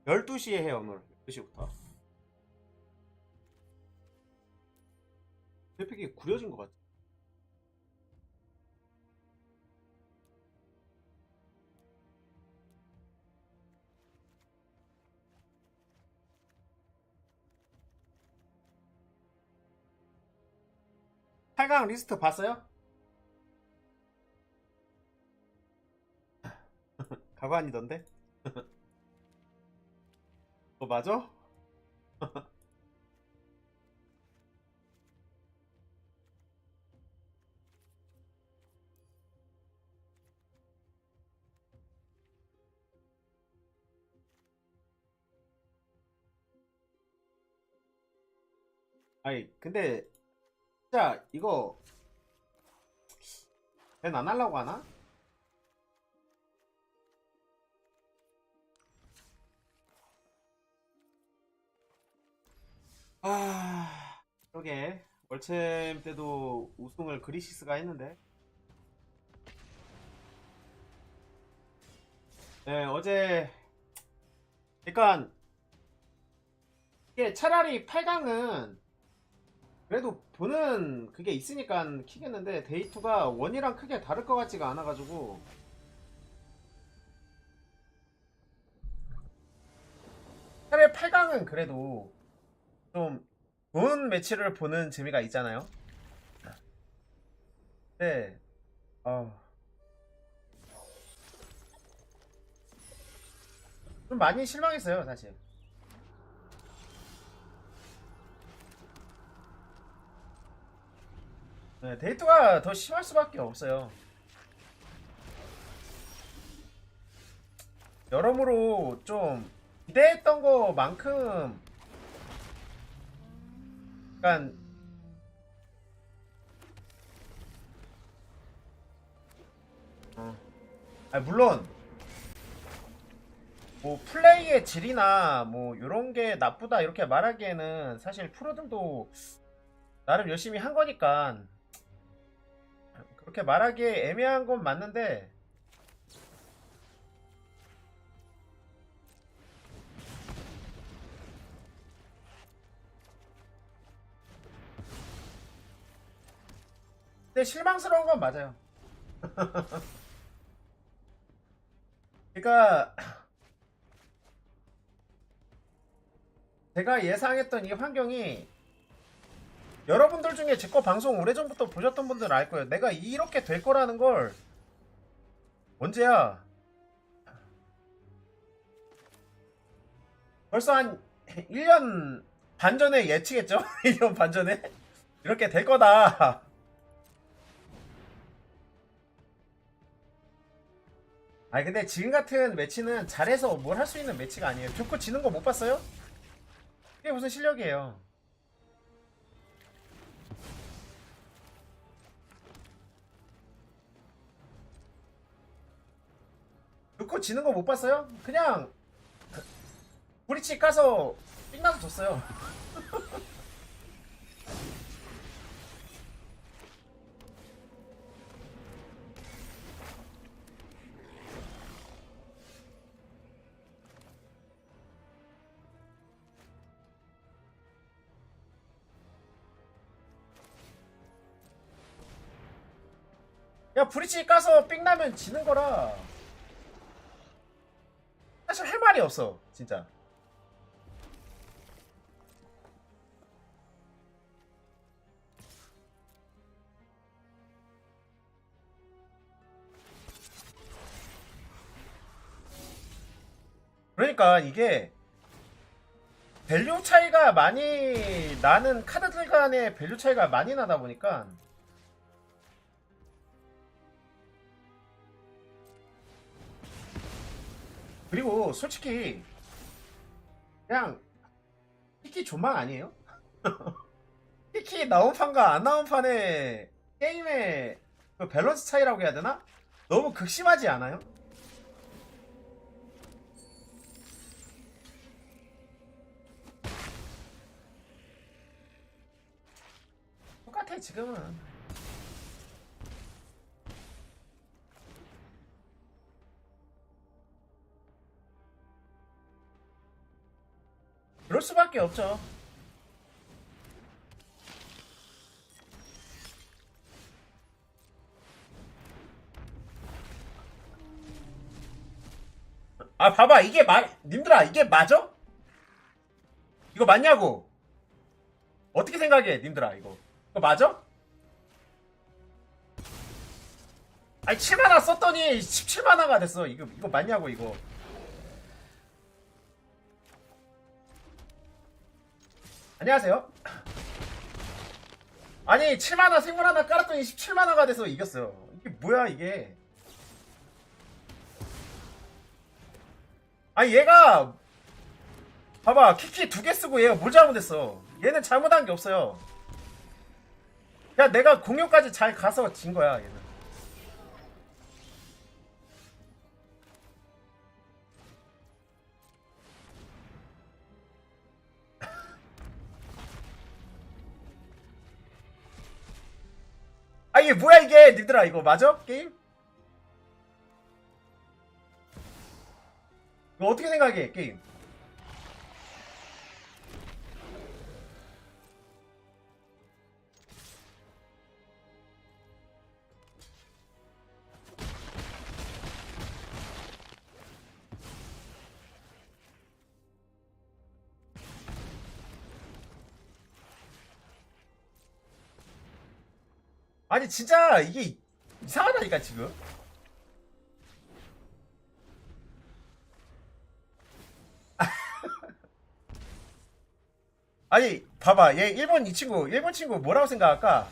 12시에 해요, 오늘. 12시부터. 그래픽이 구려진 것 같아. 팔강 리스트 봤어요? 가관이던데? 어, 맞아? 아니, 근데, 진짜, 이거, 밴 안 하려고 하나? 아, 그러게. 월챔 때도 우승을 그리시스가 했는데. 네, 어제, 그러니까, 이게 차라리 8강은 그래도 보는 그게 있으니까 키겠는데 데이터가 원이랑 크게 다를 것 같지가 않아가지고 차라리 8강은 그래도 좀 좋은 매치를 보는 재미가 있잖아요. 네, 어, 좀 많이 실망했어요 사실. 네, 데이터가 더 심할 수밖에 없어요. 여러모로 좀 기대했던 거만큼 약간 물론 뭐 플레이의 질이나 뭐 요런 게 나쁘다 이렇게 말하기에는 사실 프로들도 나름 열심히 한 거니까 그렇게 말하기에 애매한 건 맞는데 근데 실망스러운 건 맞아요. 그러니까 제가 예상했던 이 환경이 여러분들 중에 제 거 방송 오래전부터 보셨던 분들은 알 거예요. 내가 이렇게 될 거라는 걸 언제야? 벌써 한 1년 반 전에 예측했죠? 1년 반 전에 이렇게 될 거다. 아니 근데 지금 같은 매치는 잘해서 뭘 할 수 있는 매치가 아니에요. 좋고 지는 거 못 봤어요? 그게 무슨 실력이에요. 좋고 지는 거 못 봤어요? 그냥 브리치 까서 삥나서 줬어요. 야 브리치 까서 삥나면 지는 거라 사실 할 말이 없어 진짜. 그러니까 이게 밸류 차이가 많이 나는 카드들 간의 밸류 차이가 많이 나다 보니까 그리고 솔직히 그냥 피키 존망 아니에요? 피키 나온 판과 안 나온 판의 게임의 그 밸런스 차이라고 해야 되나? 너무 극심하지 않아요? 똑같아 지금은. 그럴 수밖에 없죠. 아, 봐봐. 님들아, 이게 맞아? 이거 맞냐고? 어떻게 생각해, 님들아, 이거 맞아? 아니, 7만화 썼더니 17만화가 됐어. 이거 맞냐고, 이거. 안녕하세요. 아니, 7만화 생물 하나 깔았더니 17만화가 돼서 이겼어요. 이게 뭐야, 이게. 아니, 얘가, 봐봐. 키키 2개 쓰고 얘가 뭘 잘못했어. 얘는 잘못한 게 없어요. 야, 내가 공룡까지 잘 가서 진 거야, 얘는. 아, 이게 뭐야, 이게. 니들아, 이거 맞아? 게임? 이거 어떻게 생각해, 게임? 아니, 진짜, 이게 이상하다니까, 지금. 아니, 봐봐. 얘 일본 친구 뭐라고 생각할까?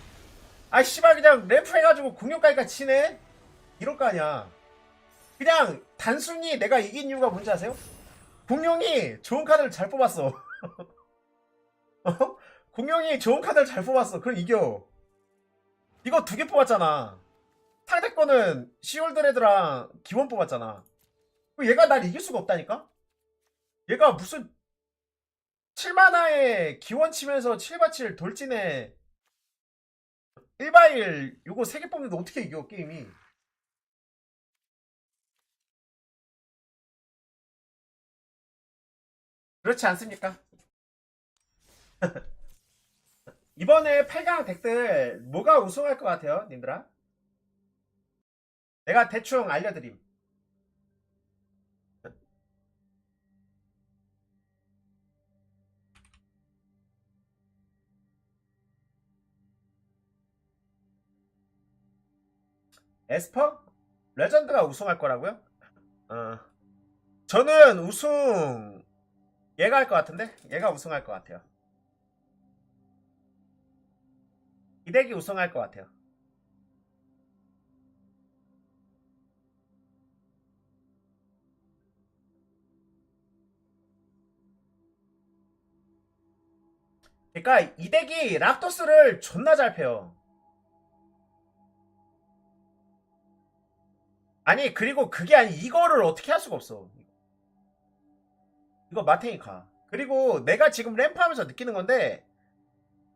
아, 씨발, 그냥 램프 해가지고 공룡까지가 치네? 이럴 거 아니야. 그냥 단순히 내가 이긴 이유가 뭔지 아세요? 공룡이 좋은 카드를 잘 뽑았어. 어? 공룡이 좋은 카드를 잘 뽑았어. 그럼 이겨. 이거 2개 뽑았잖아. 상대 거는 시올드레드랑 기원 뽑았잖아. 그럼 얘가 날 이길 수가 없다니까? 얘가 무슨 7만화에 기원 치면서 7바칠 돌진에 1바일 요거 3개 뽑는데 어떻게 이겨, 게임이. 그렇지 않습니까? 이번에 8강 덱들 뭐가 우승할 것 같아요, 님들아? 내가 대충 알려드림. 에스퍼? 레전드가 우승할 거라고요? 어. 저는 우승 얘가 할 것 같은데? 얘가 우승할 것 같아요. 이 덱이 우승할 것 같아요. 그러니까 이 덱이 락도스를 존나 잘 패요. 아니, 그리고 그게 아니, 이거를 어떻게 할 수가 없어. 이거 마탱이 가. 그리고 내가 지금 램프하면서 느끼는 건데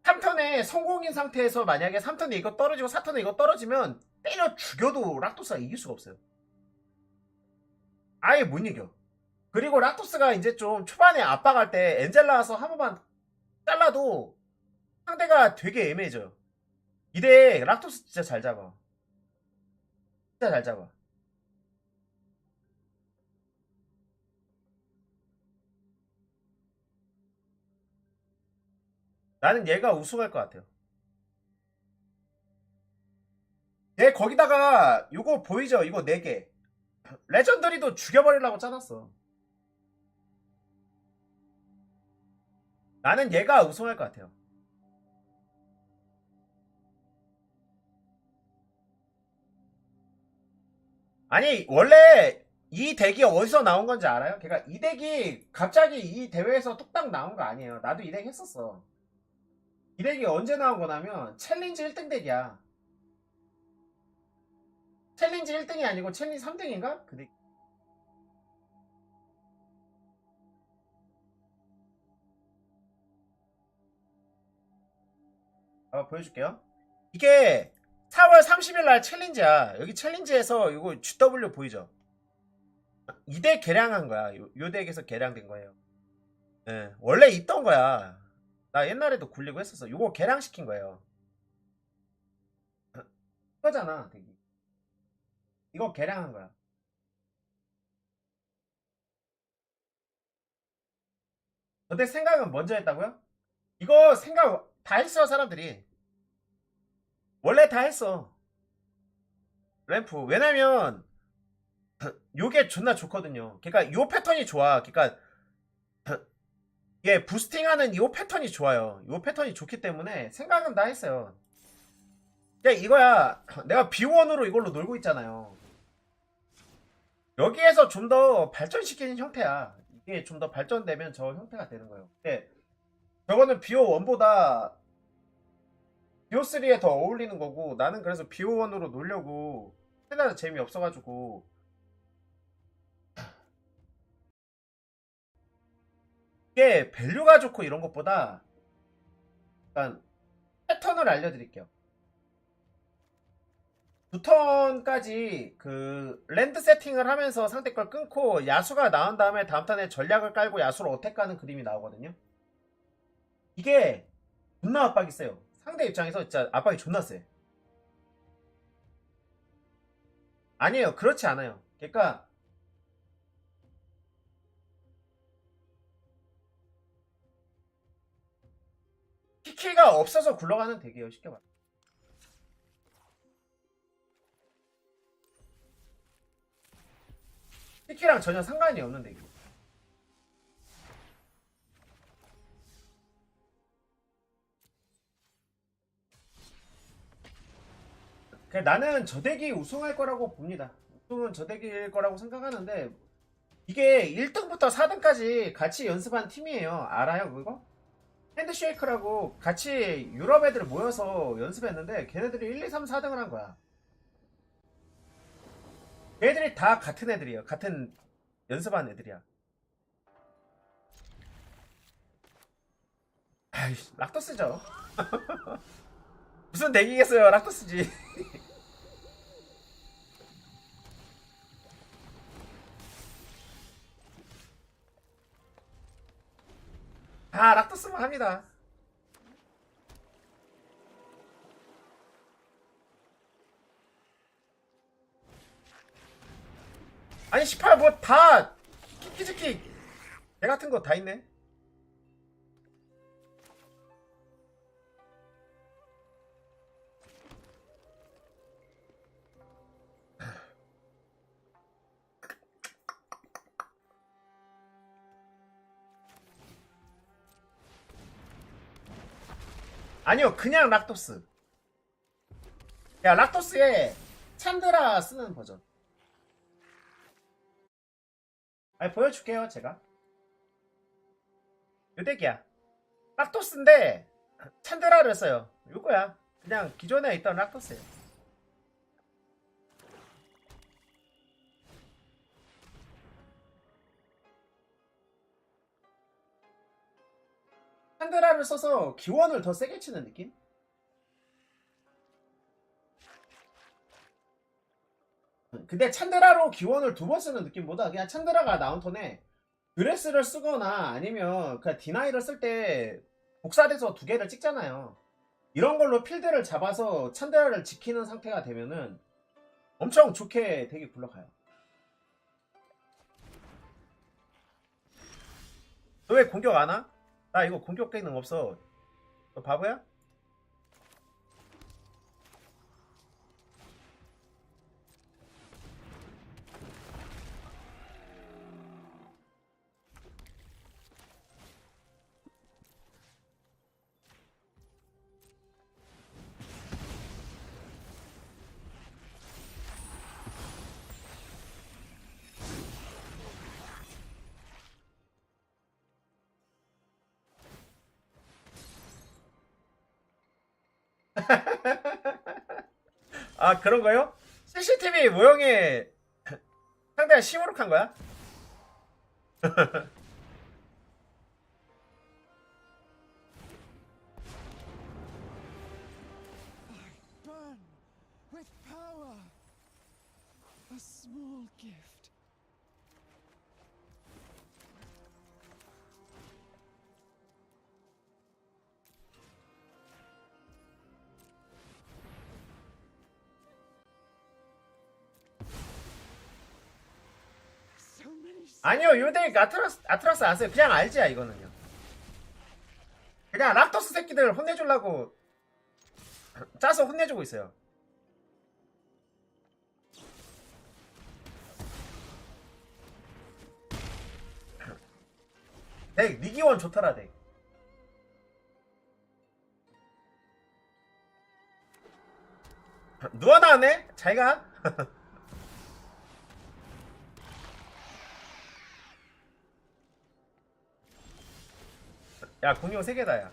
3턴에 성공인 상태에서 만약에 3턴에 이거 떨어지고 4턴에 이거 떨어지면 때려 죽여도 락토스가 이길 수가 없어요. 아예 못 이겨. 그리고 락토스가 이제 좀 초반에 압박할 때 엔젤 나와서 한 번만 잘라도 상대가 되게 애매해져요. 이대 락토스 진짜 잘 잡아. 진짜 잘 잡아. 나는 얘가 우승할 것 같아요. 얘 거기다가 이거 보이죠? 이거 4개. 레전더리도 죽여버리려고 짜놨어. 나는 얘가 우승할 것 같아요. 아니, 원래 이 덱이 어디서 나온 건지 알아요? 그러니까 이 덱이 갑자기 이 대회에서 뚝딱 나온 거 아니에요. 나도 이 덱 했었어. 이 덱이 언제 나온 거냐면 챌린지 1등 덱이야. 챌린지 1등이 아니고 챌린지 3등인가? 그 덱. 보여줄게요. 이게 4월 30일 날 챌린지야. 여기 챌린지에서 이거 GW 보이죠? 이 덱 개량한 거야. 요 덱에서 개량된 거예요. 예, 원래 있던 거야. 나 옛날에도 굴리고 했었어. 요거 개량시킨 거예요. 이거잖아, 되게. 이거 개량한 거야. 저때 생각은 먼저 했다고요? 이거 생각 다 했어, 사람들이. 원래 다 했어. 램프. 왜냐면, 요게 존나 좋거든요. 그러니까 요 패턴이 좋아. 그러니까, 얘 부스팅하는 요 패턴이 좋아요. 요 패턴이 좋기 때문에 생각은 다 했어요. 야, 이거야. 내가 B1으로 이걸로 놀고 있잖아요. 여기에서 좀 더 발전시키는 형태야. 이게 좀 더 발전되면 저 형태가 되는 거예요. 근데 저거는 BO1보다 BO3에 더 어울리는 거고 나는 그래서 BO1으로 놀려고 하나도 재미없어가지고 이게 밸류가 좋고 이런 것보다 약간 패턴을 알려드릴게요. 두 턴까지 그 랜드 세팅을 하면서 상대 걸 끊고 야수가 나온 다음에 다음 턴에 전략을 깔고 야수를 어택하는 그림이 나오거든요. 이게 존나 압박이 세요. 상대 입장에서 진짜 압박이 존나 세. 아니에요. 그렇지 않아요. 그러니까 키키가 없어서 굴러가는 덱이에요. 쉽게 말해. 키키랑 전혀 상관이 없는 덱이에요. 나는 저 덱이 우승할 거라고 봅니다. 우승은 저 덱일 거라고 생각하는데 이게 1등부터 4등까지 같이 연습한 팀이에요. 알아요 그거? 핸드쉐이크라고 같이 유럽 애들 모여서 연습했는데 걔네들이 1, 2, 3, 4등을 한 거야. 걔네들이 다 같은 애들이에요. 같은 연습한 애들이야. 아이씨, 락토스죠. 무슨 덱이겠어요. 락토스지. 아, 락도스만 합니다. 아니, 18, 뭐, 다, 키키즈키, 개 같은 거 다 있네. 아니요, 그냥 락토스. 야, 락토스에 찬드라 쓰는 버전. 아니, 보여줄게요, 제가. 요덱이야. 락토스인데, 찬드라를 써요. 요거야. 그냥 기존에 있던 락토스예요. 찬드라를 써서 기원을 더 세게 치는 느낌? 근데 찬드라로 기원을 두 번 쓰는 느낌보다 그냥 찬드라가 나온 턴에 드레스를 쓰거나 아니면 그냥 디나이를 쓸 때 복사돼서 두 개를 찍잖아요. 이런 걸로 필드를 잡아서 찬드라를 지키는 상태가 되면은 엄청 좋게 되게 굴러가요. 너 왜 공격 안 와? 나 이거 공격 기능 없어. 너 바보야? 아 그런 거요? CCTV 모형에 상대가 시무룩한 거야? Burn with power. A small gift. 아니요, 요덱 아트라스 아세요? 그냥 알지야, 이거는요. 그냥 락토스 새끼들 혼내주려고 짜서 혼내주고 있어요. 덱, 리기원 좋더라, 덱. 누가 나왔네? 잘가? 야, 공룡 3개다, 야.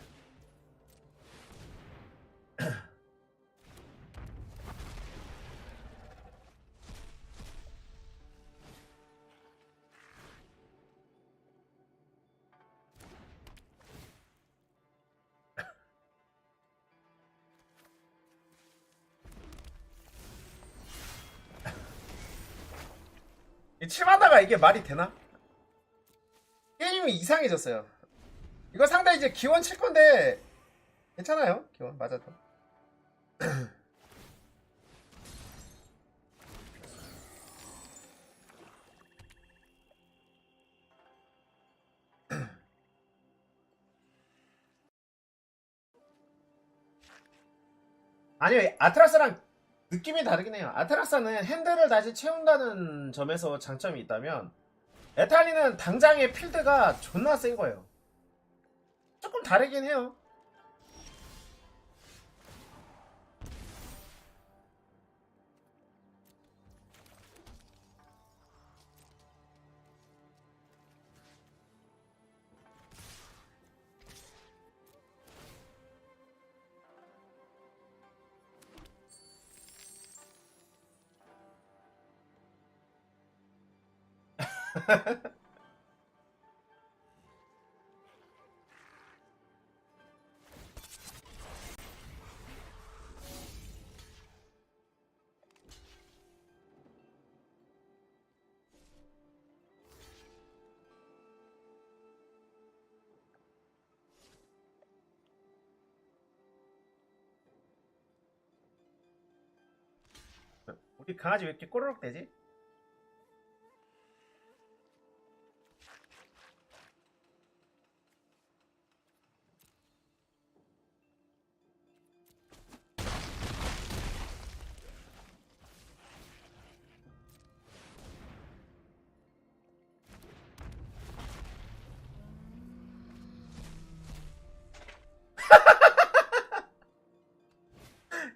이 칠마다가 이게 말이 되나? 게임이 이상해졌어요. 이거 상대 이제 기원 칠 건데 괜찮아요. 기원 맞아도. 아니요, 아트라스랑 느낌이 다르긴 해요. 아트라스는 핸들을 다시 채운다는 점에서 장점이 있다면 에탈리는 당장의 필드가 존나 센 거예요. 조금 다르긴 해요. 우리 강아지 왜 이렇게 꼬르륵 대지?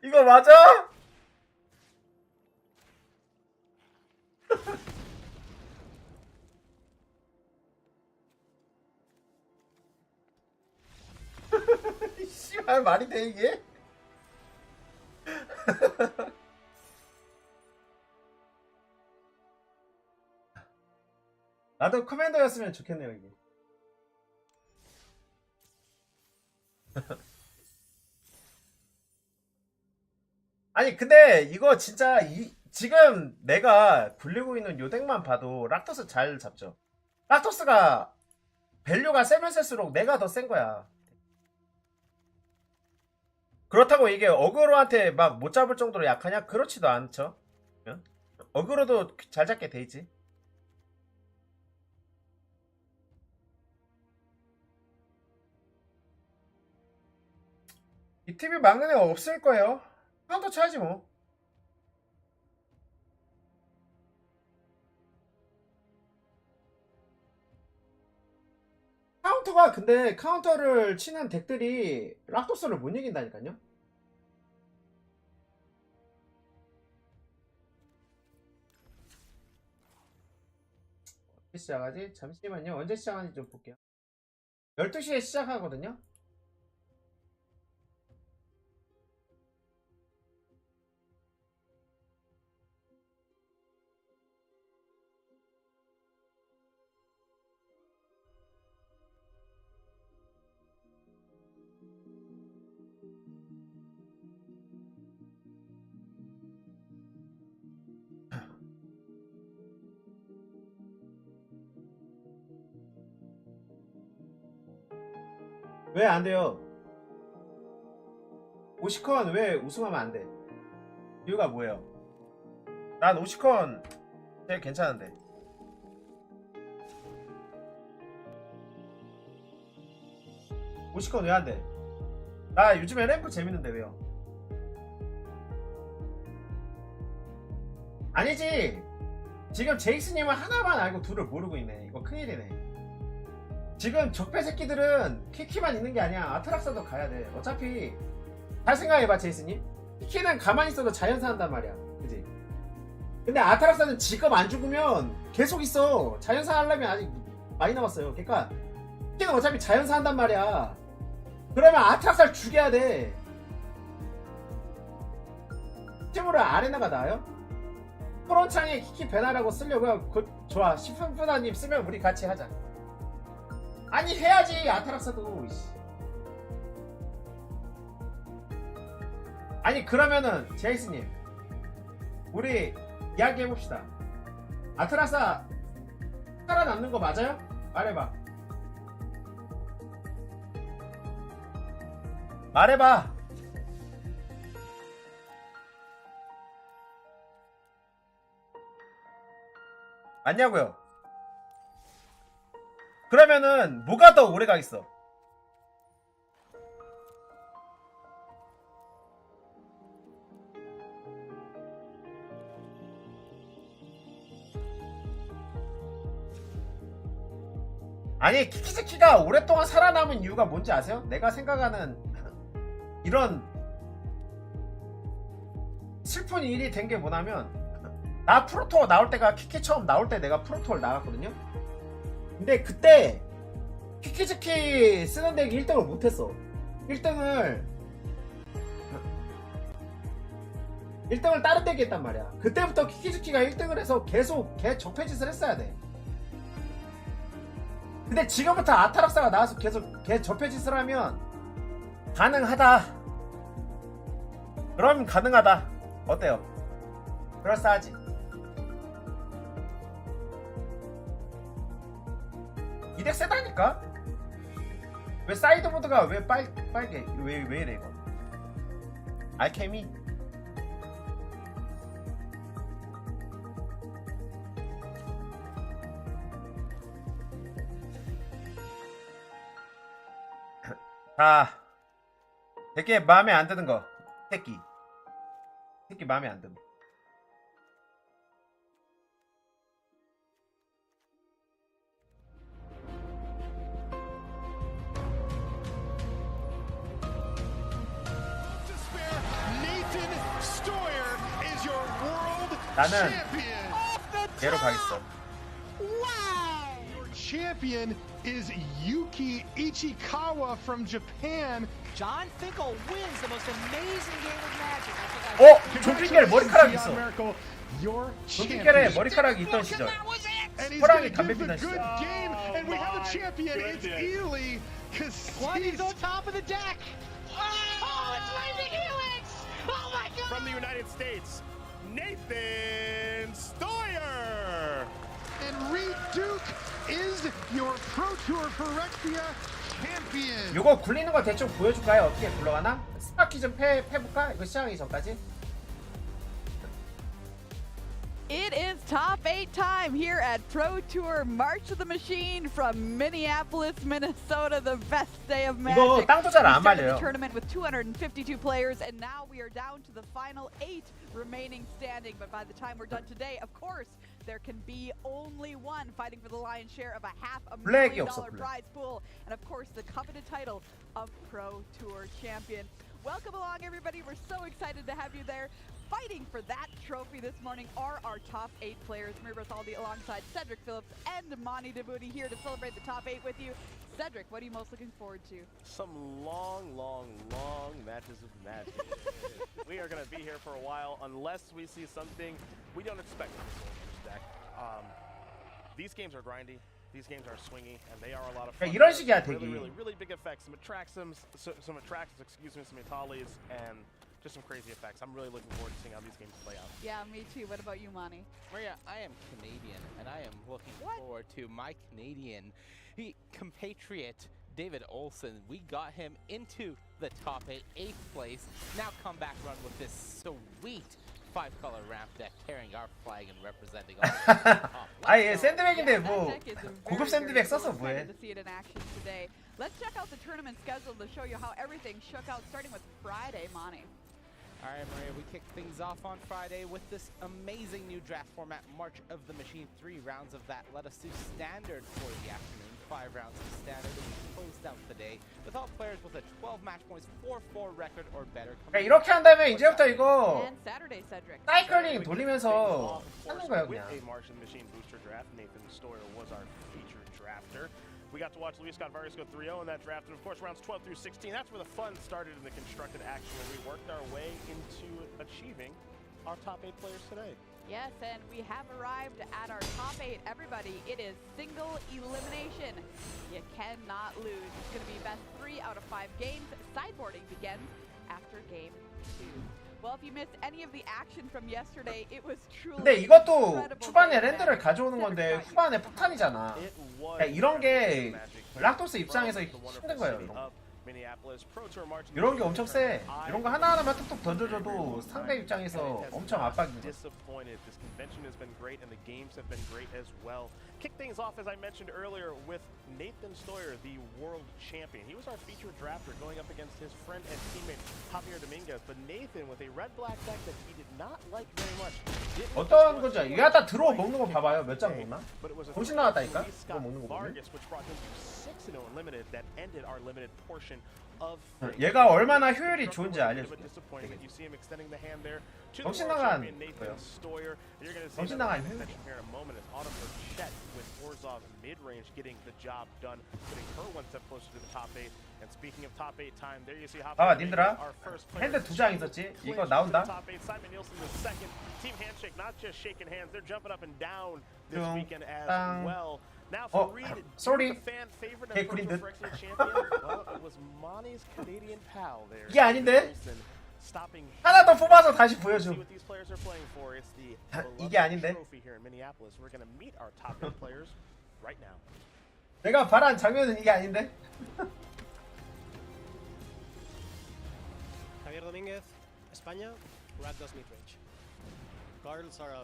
이거 맞아? 씨발 말이 돼 이게? 나도 커맨더였으면 좋겠네요 이게. 아니 근데 이거 진짜 지금 내가 굴리고 있는 요 덱만 봐도 락토스 잘 잡죠. 락토스가 밸류가 세면 셀수록 내가 더 센 거야. 그렇다고 이게 어그로한테 막 못 잡을 정도로 약하냐? 그렇지도 않죠. 어그로도 잘 잡게 돼 있지. 이 TV 막는 애 없을 거예요. 카운터 쳐야지 뭐. 카운터가 근데 카운터를 치는 덱들이 락토스를 못 이긴다니까요. 언제 시작하지? 잠시만요. 언제 시작하는지 좀 볼게요. 12시에 시작하거든요. 왜 안 돼요? 오시컨 왜 우승하면 안 돼? 이유가 뭐예요? 난 오시컨 제일 괜찮은데. 50건 왜 안 돼? 나 요즘에 램프 재밌는데 왜요? 아니지. 지금 제이스님은 하나만 알고 둘을 모르고 있네. 이거 큰일이네. 지금 적폐 새끼들은 키키만 있는 게 아니야. 아트락사도 가야 돼. 어차피 잘 생각해봐 제이스님. 키키는 가만히 있어도 자연사 한단 말이야. 그지? 근데 아트락사는 지금 안 죽으면 계속 있어. 자연사 하려면 아직 많이 남았어요. 그러니까 키키는 어차피 자연사 한단 말이야. 그러면 아트락사를 죽여야 돼. 팀으로 아레나가 나아요? 토론창에 키키 배나라고 쓰려고요. 좋아. 10분님 쓰면 우리 같이 하자. 아니 해야지 아트락사도. 아니 그러면은 제이스님 우리 이야기해봅시다. 아트락사 살아남는 거 맞아요? 말해봐. 말해봐. 맞냐고요? 그러면은 뭐가 더 오래 가겠어? 아니 키키즈키가 오랫동안 살아남은 이유가 뭔지 아세요? 내가 생각하는 이런 슬픈 일이 된 게 뭐냐면 나 프로투어 나올 때가 키키 처음 나올 때 내가 프로투어를 나갔거든요. 근데 그때 키키즈키 쓰는 덱 1등을 못했어. 1등을 다른 덱이 했단 말이야. 그때부터 키키즈키가 1등을 해서 계속 걔 적폐짓을 했어야 돼. 근데 지금부터 아타락사가 나와서 계속 걔 적폐짓을 하면 가능하다. 그럼 가능하다. 어때요? 그럴싸하지? 이 덱 세다니까? 왜 사이드보드가 왜 빨개? 왜 이래 이거? 알케미? 자, 되게 마음에 안 드는 거. 새끼 마음에 안 드는 거. 나는 얘로 가겠어. Your champion is Yuki Ichikawa from Japan. John Finkel wins the most amazing game of Magic. I think I 존핑겔 머리카락 있어. Your 존핑겔에 머리카락이 있던 시절. And he's 호랑이 gonna 담배 give the 피던 good 시절. game, and we have a champion. It's Ely He's on top of the deck. Oh, it's Lightning Helix! Oh my god! From the United States, Nathan Stoyer. And Reed Duke is your Pro Tour Phyrexia champion. 요거 굴리는 거 대충 보여줄까요? 어떻게 굴러가나? 스파키 좀 패볼까? 이거 시작하기 전까지. It is top 8 time here at Pro Tour March of the Machine from Minneapolis, Minnesota. The best day of Magic. 이거 땅도 잘 안 We started 말려요. the tournament with 252 players, and now we are down to the final 8 remaining standing. But by the time we're done today, of course, there can be only one fighting for the lion's share of a 블랙이 $500,000 없어, 블랙. prize pool, and of course the coveted title of Pro Tour champion. Welcome along, everybody. We're so excited to have you there. Fighting for that trophy this morning are our top 8 players. Maria Berthaldi alongside Cedric Phillips and Monty Djibouti here to celebrate the top 8 with you. Cedric, what are you most looking forward to? Some long matches of Magic. We are going to be here for a while unless we see something we don't expect in this Soldiers deck. These games are grindy. These games are swingy, and they are a lot of fun. 이런 식이야, 되게. Really big effects. Some attractions, some Italis, and just some crazy effects. I'm really looking forward to seeing how these games play out. Yeah, me too. What about you, Monty? Maria, I am Canadian, and I am looking forward to my Canadian compatriot, David Olson. We got him into the top 8, 8th place. Now come back run with this sweet 5-color ramp deck carrying our flag and representing all the top. 아, 얘 샌드백인데 That 뭐 deck is very, 고급 very 샌드백 cool. 써서 뭐해? Excited to see it in action today. Let's check out the tournament schedule to show you how everything shook out, starting with Friday, Monty. All right, Maria, we kick things off on Friday with this amazing new draft format, March of the Machine. 3 rounds of that let us do standard for the afternoon. 5 rounds of standard, and we closed out the day with all players with a 12 match points, 4-4 record or better. 그러니까 이렇게 한다면 이제부터 이거 And Saturday, Cedric. 사이클링 돌리면서 하는 거예요 With 그냥. a March of the Machine booster draft, Nathan Stoyer was our featured drafter. We got to watch Luis Scott Vargas go 3-0 in that draft, and of course rounds 12 through 16. That's where the fun started in the constructed action, where we worked our way into achieving our top 8 players today. Yes, and we have arrived at our top 8. Everybody, it is single elimination. You cannot lose. It's going to be best 3 out of 5 games. Sideboarding begins after game 2. Well, if you missed any of the action from yesterday, it was truly 근데 이것도 incredible 초반에 day. 랜드를 가져오는 건데 후반에 폭탄이잖아. It was 그러니까 이런 게 magic 락도스 입장에서 from the wonderful 힘든 거예요. city 이런 거. of Minneapolis. Pro Tour March 이런 게 엄청 세. 이런 거 하나하나만 툭툭 던져줘도 상대 입장에서 엄청 압박인 거야. Disappointed. This convention has been great, and the games have been great as well. Kick things off, as I mentioned earlier, with Nathan Stoyer, the world champion. He was our featured drafter going up against his friend and teammate Javier Dominguez. But Nathan, with a red-black deck that he did not like very much, 어떤 건지 이거 갖다 들어 먹는 거 봐봐요. 몇 장 먹나? 정신 나갔다니까? 그거 먹는 거 보면. Vargas, which brought him to 6-0 unlimited. That ended our limited portion of. 얘가 얼마나 효율이 좋은지 알려줄게. 정신 나간 거예요. 정신 나간 효율. Here in a moment, as Autumn Burchett with Orzhov mid-range getting the job done, putting her one step closer to the top 8. And speaking of top 8 time, there you see 봐봐 님들아, 핸드 2장 있었지? 이거 나온다. Top 8, Simon Nielsen the second. Team handshake, not just shaking hands, they're jumping up and down this weekend as well. Now for Reed, sorry. the fan favorite 개 and 구린 듯. Phyrexian champion. Well, it was Monty's Canadian pal there. 이게 아닌데? Nielsen stopping. 하나 더 뽑아서 다시 보여줘. See what these players are playing for. It's the 이게 아닌데? trophy here in Minneapolis. We're going to meet our top 8 players right now. 내가 바란 장면은 이게 아닌데? Javier Domínguez, España, 락도스 midrange. Girls are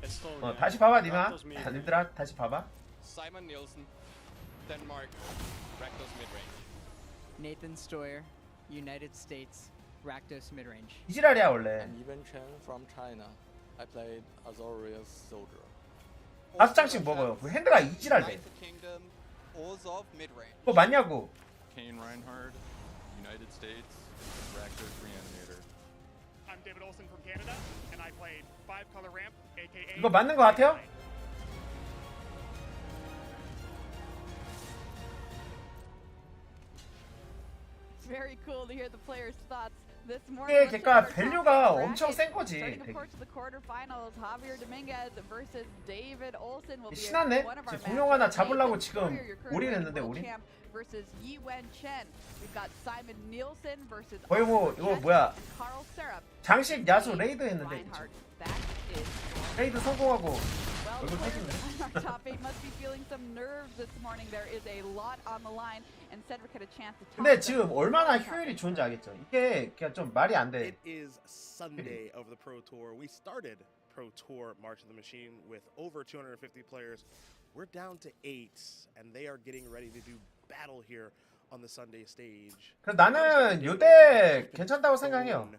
Estonia. 다시 봐봐 님아. 님들아 다시 봐봐. Simon Nielsen, Denmark, Rakdos midrange. Nathan Stoyer, United States, Rakdos midrange. 이지랄이야 원래. I'm Ivan Chen from China. I played Azorius Soldier. 5장씩 먹어요. 그 핸드가 이지랄돼. United Kingdom, Orzhov midrange. 그거 맞냐고. Kane Reinhardt, United States, Rakdos Reanimator. I'm David Olson from Canada, and I played 5-color ramp, aka. 이거 맞는 거 같아요? It's very cool to hear the players' thoughts this morning. 이게 Let's check 그러니까 out our top 밸류가 eight 엄청 bracket. 센 거지. Starting, of 되게. course, with the quarterfinals, Javier Dominguez versus David Olson will be 신났네? one of our 지금 공룡 하나 matchups. 잡으려고 Nathan 지금 Stoyer, your current 올인했는데, world 올인? champ, versus Yiwen Chen. We've got Simon Nielsen versus 거의 뭐 이거 Jet 뭐야? and Carl Serap. 장식 야수 레이드 했는데 Reinhardt. That is 레이드 성공하고 well, 얼굴 players 뺏겼네. in our top 8 must be feeling some nerves this morning. There is a lot on the line, and Cedric had a chance to talk 근데 to 지금 them. 얼마나 효율이 좋은지 알겠죠? 이게 그냥 좀 말이 안 돼. It is Sunday of the Pro Tour. We started Pro Tour March of the Machine with over 250 players. We're down to 8, and they are getting ready to do battle here on the Sunday stage. 그래서 나는 요때 괜찮다고 생각해요.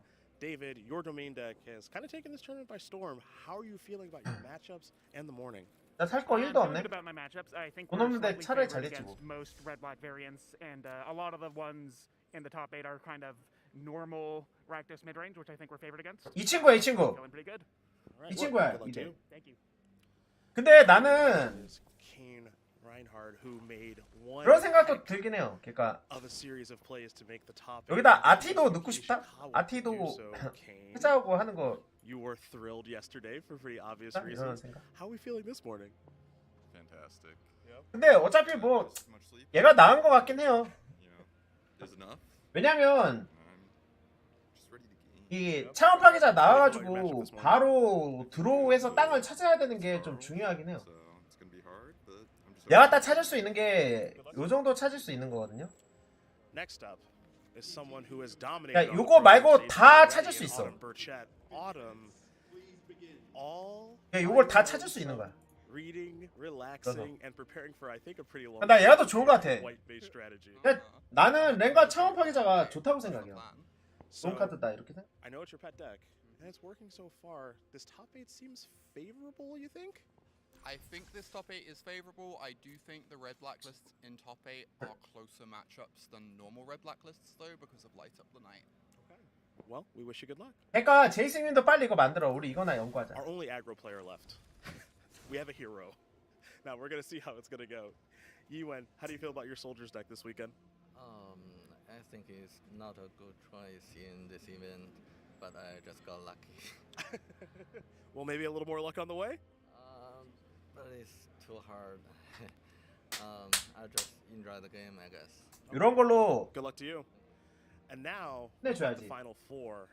David, your domain deck has kind of taken this tournament by storm. How are you feeling about your matchups and the morning? 나 살 거 1도 없네. About my matchups, I think 돈 we're 없는데 slightly 차라리 favored 잘 됐지 뭐. against most red-black variants, and a lot of the ones in the top 8 are kind of normal Rakdos mid-range, which I think we're favored against. 이 친구야 이 친구. Going pretty good. All right, 이 친구야 good luck to 이제. you. Thank you. 근데 나는 Kane Reinhardt, who made one 그런 생각도 들긴 해요. 그러니까 of a series of plays to make the top. 여기다 아티도 넣고 싶다. 아티도 해자하고 하는 거 You were thrilled yesterday for pretty obvious 이런 reasons. 생각. How are we feeling this morning? Fantastic. 근데 어차피 뭐 Too much sleep, 얘가 나은 거 같긴 해요. you know, is enough. 왜냐면 I'm just ready to game. 이 차원 파괴자 나와가지고 바로 드로우해서 땅을 찾아야 되는 게 좀 중요하긴 해요. So it's gonna be hard, but I'm just. 내가 딱 찾을 수 있는 게 요 정도 찾을 수 있는 거거든요. Next up is someone who has dominated. 야, 요거 말고 다 찾을 수 있어. Autumn Burchett. Autumn all 야, 이걸 다 찾을 수 있는 거야. reading, relaxing, and preparing for I think a pretty long 나 얘가 더 좋은 것 같아. white base strategy. 야, 나는 랭가 차원 파괴자가 좋다고 생각해요. So, 돈 카드다 이렇게 돼? I know it's your pet deck, and it's working so far. This top 8 seems favorable, you think? I think this top 8 is favorable. I do think the red blacklists in top 8 are closer matchups than normal red blacklists though because of Light Up the Night. Okay. Well, we wish you good luck. 그러니까 제이슨님도 빨리 이거 만들어. 우리 이거나 연구하자. Our only aggro player left. We have a hero. Now we're gonna see how it's gonna go. Yiwen, how do you feel about your soldiers deck this weekend? I think it's not a good choice in this event, but I just got lucky. Well, maybe a little more luck on the way? But it's too hard. I just enjoy the game, I guess. 이런 걸로 Good luck to you. And now, 내줘야지. the final four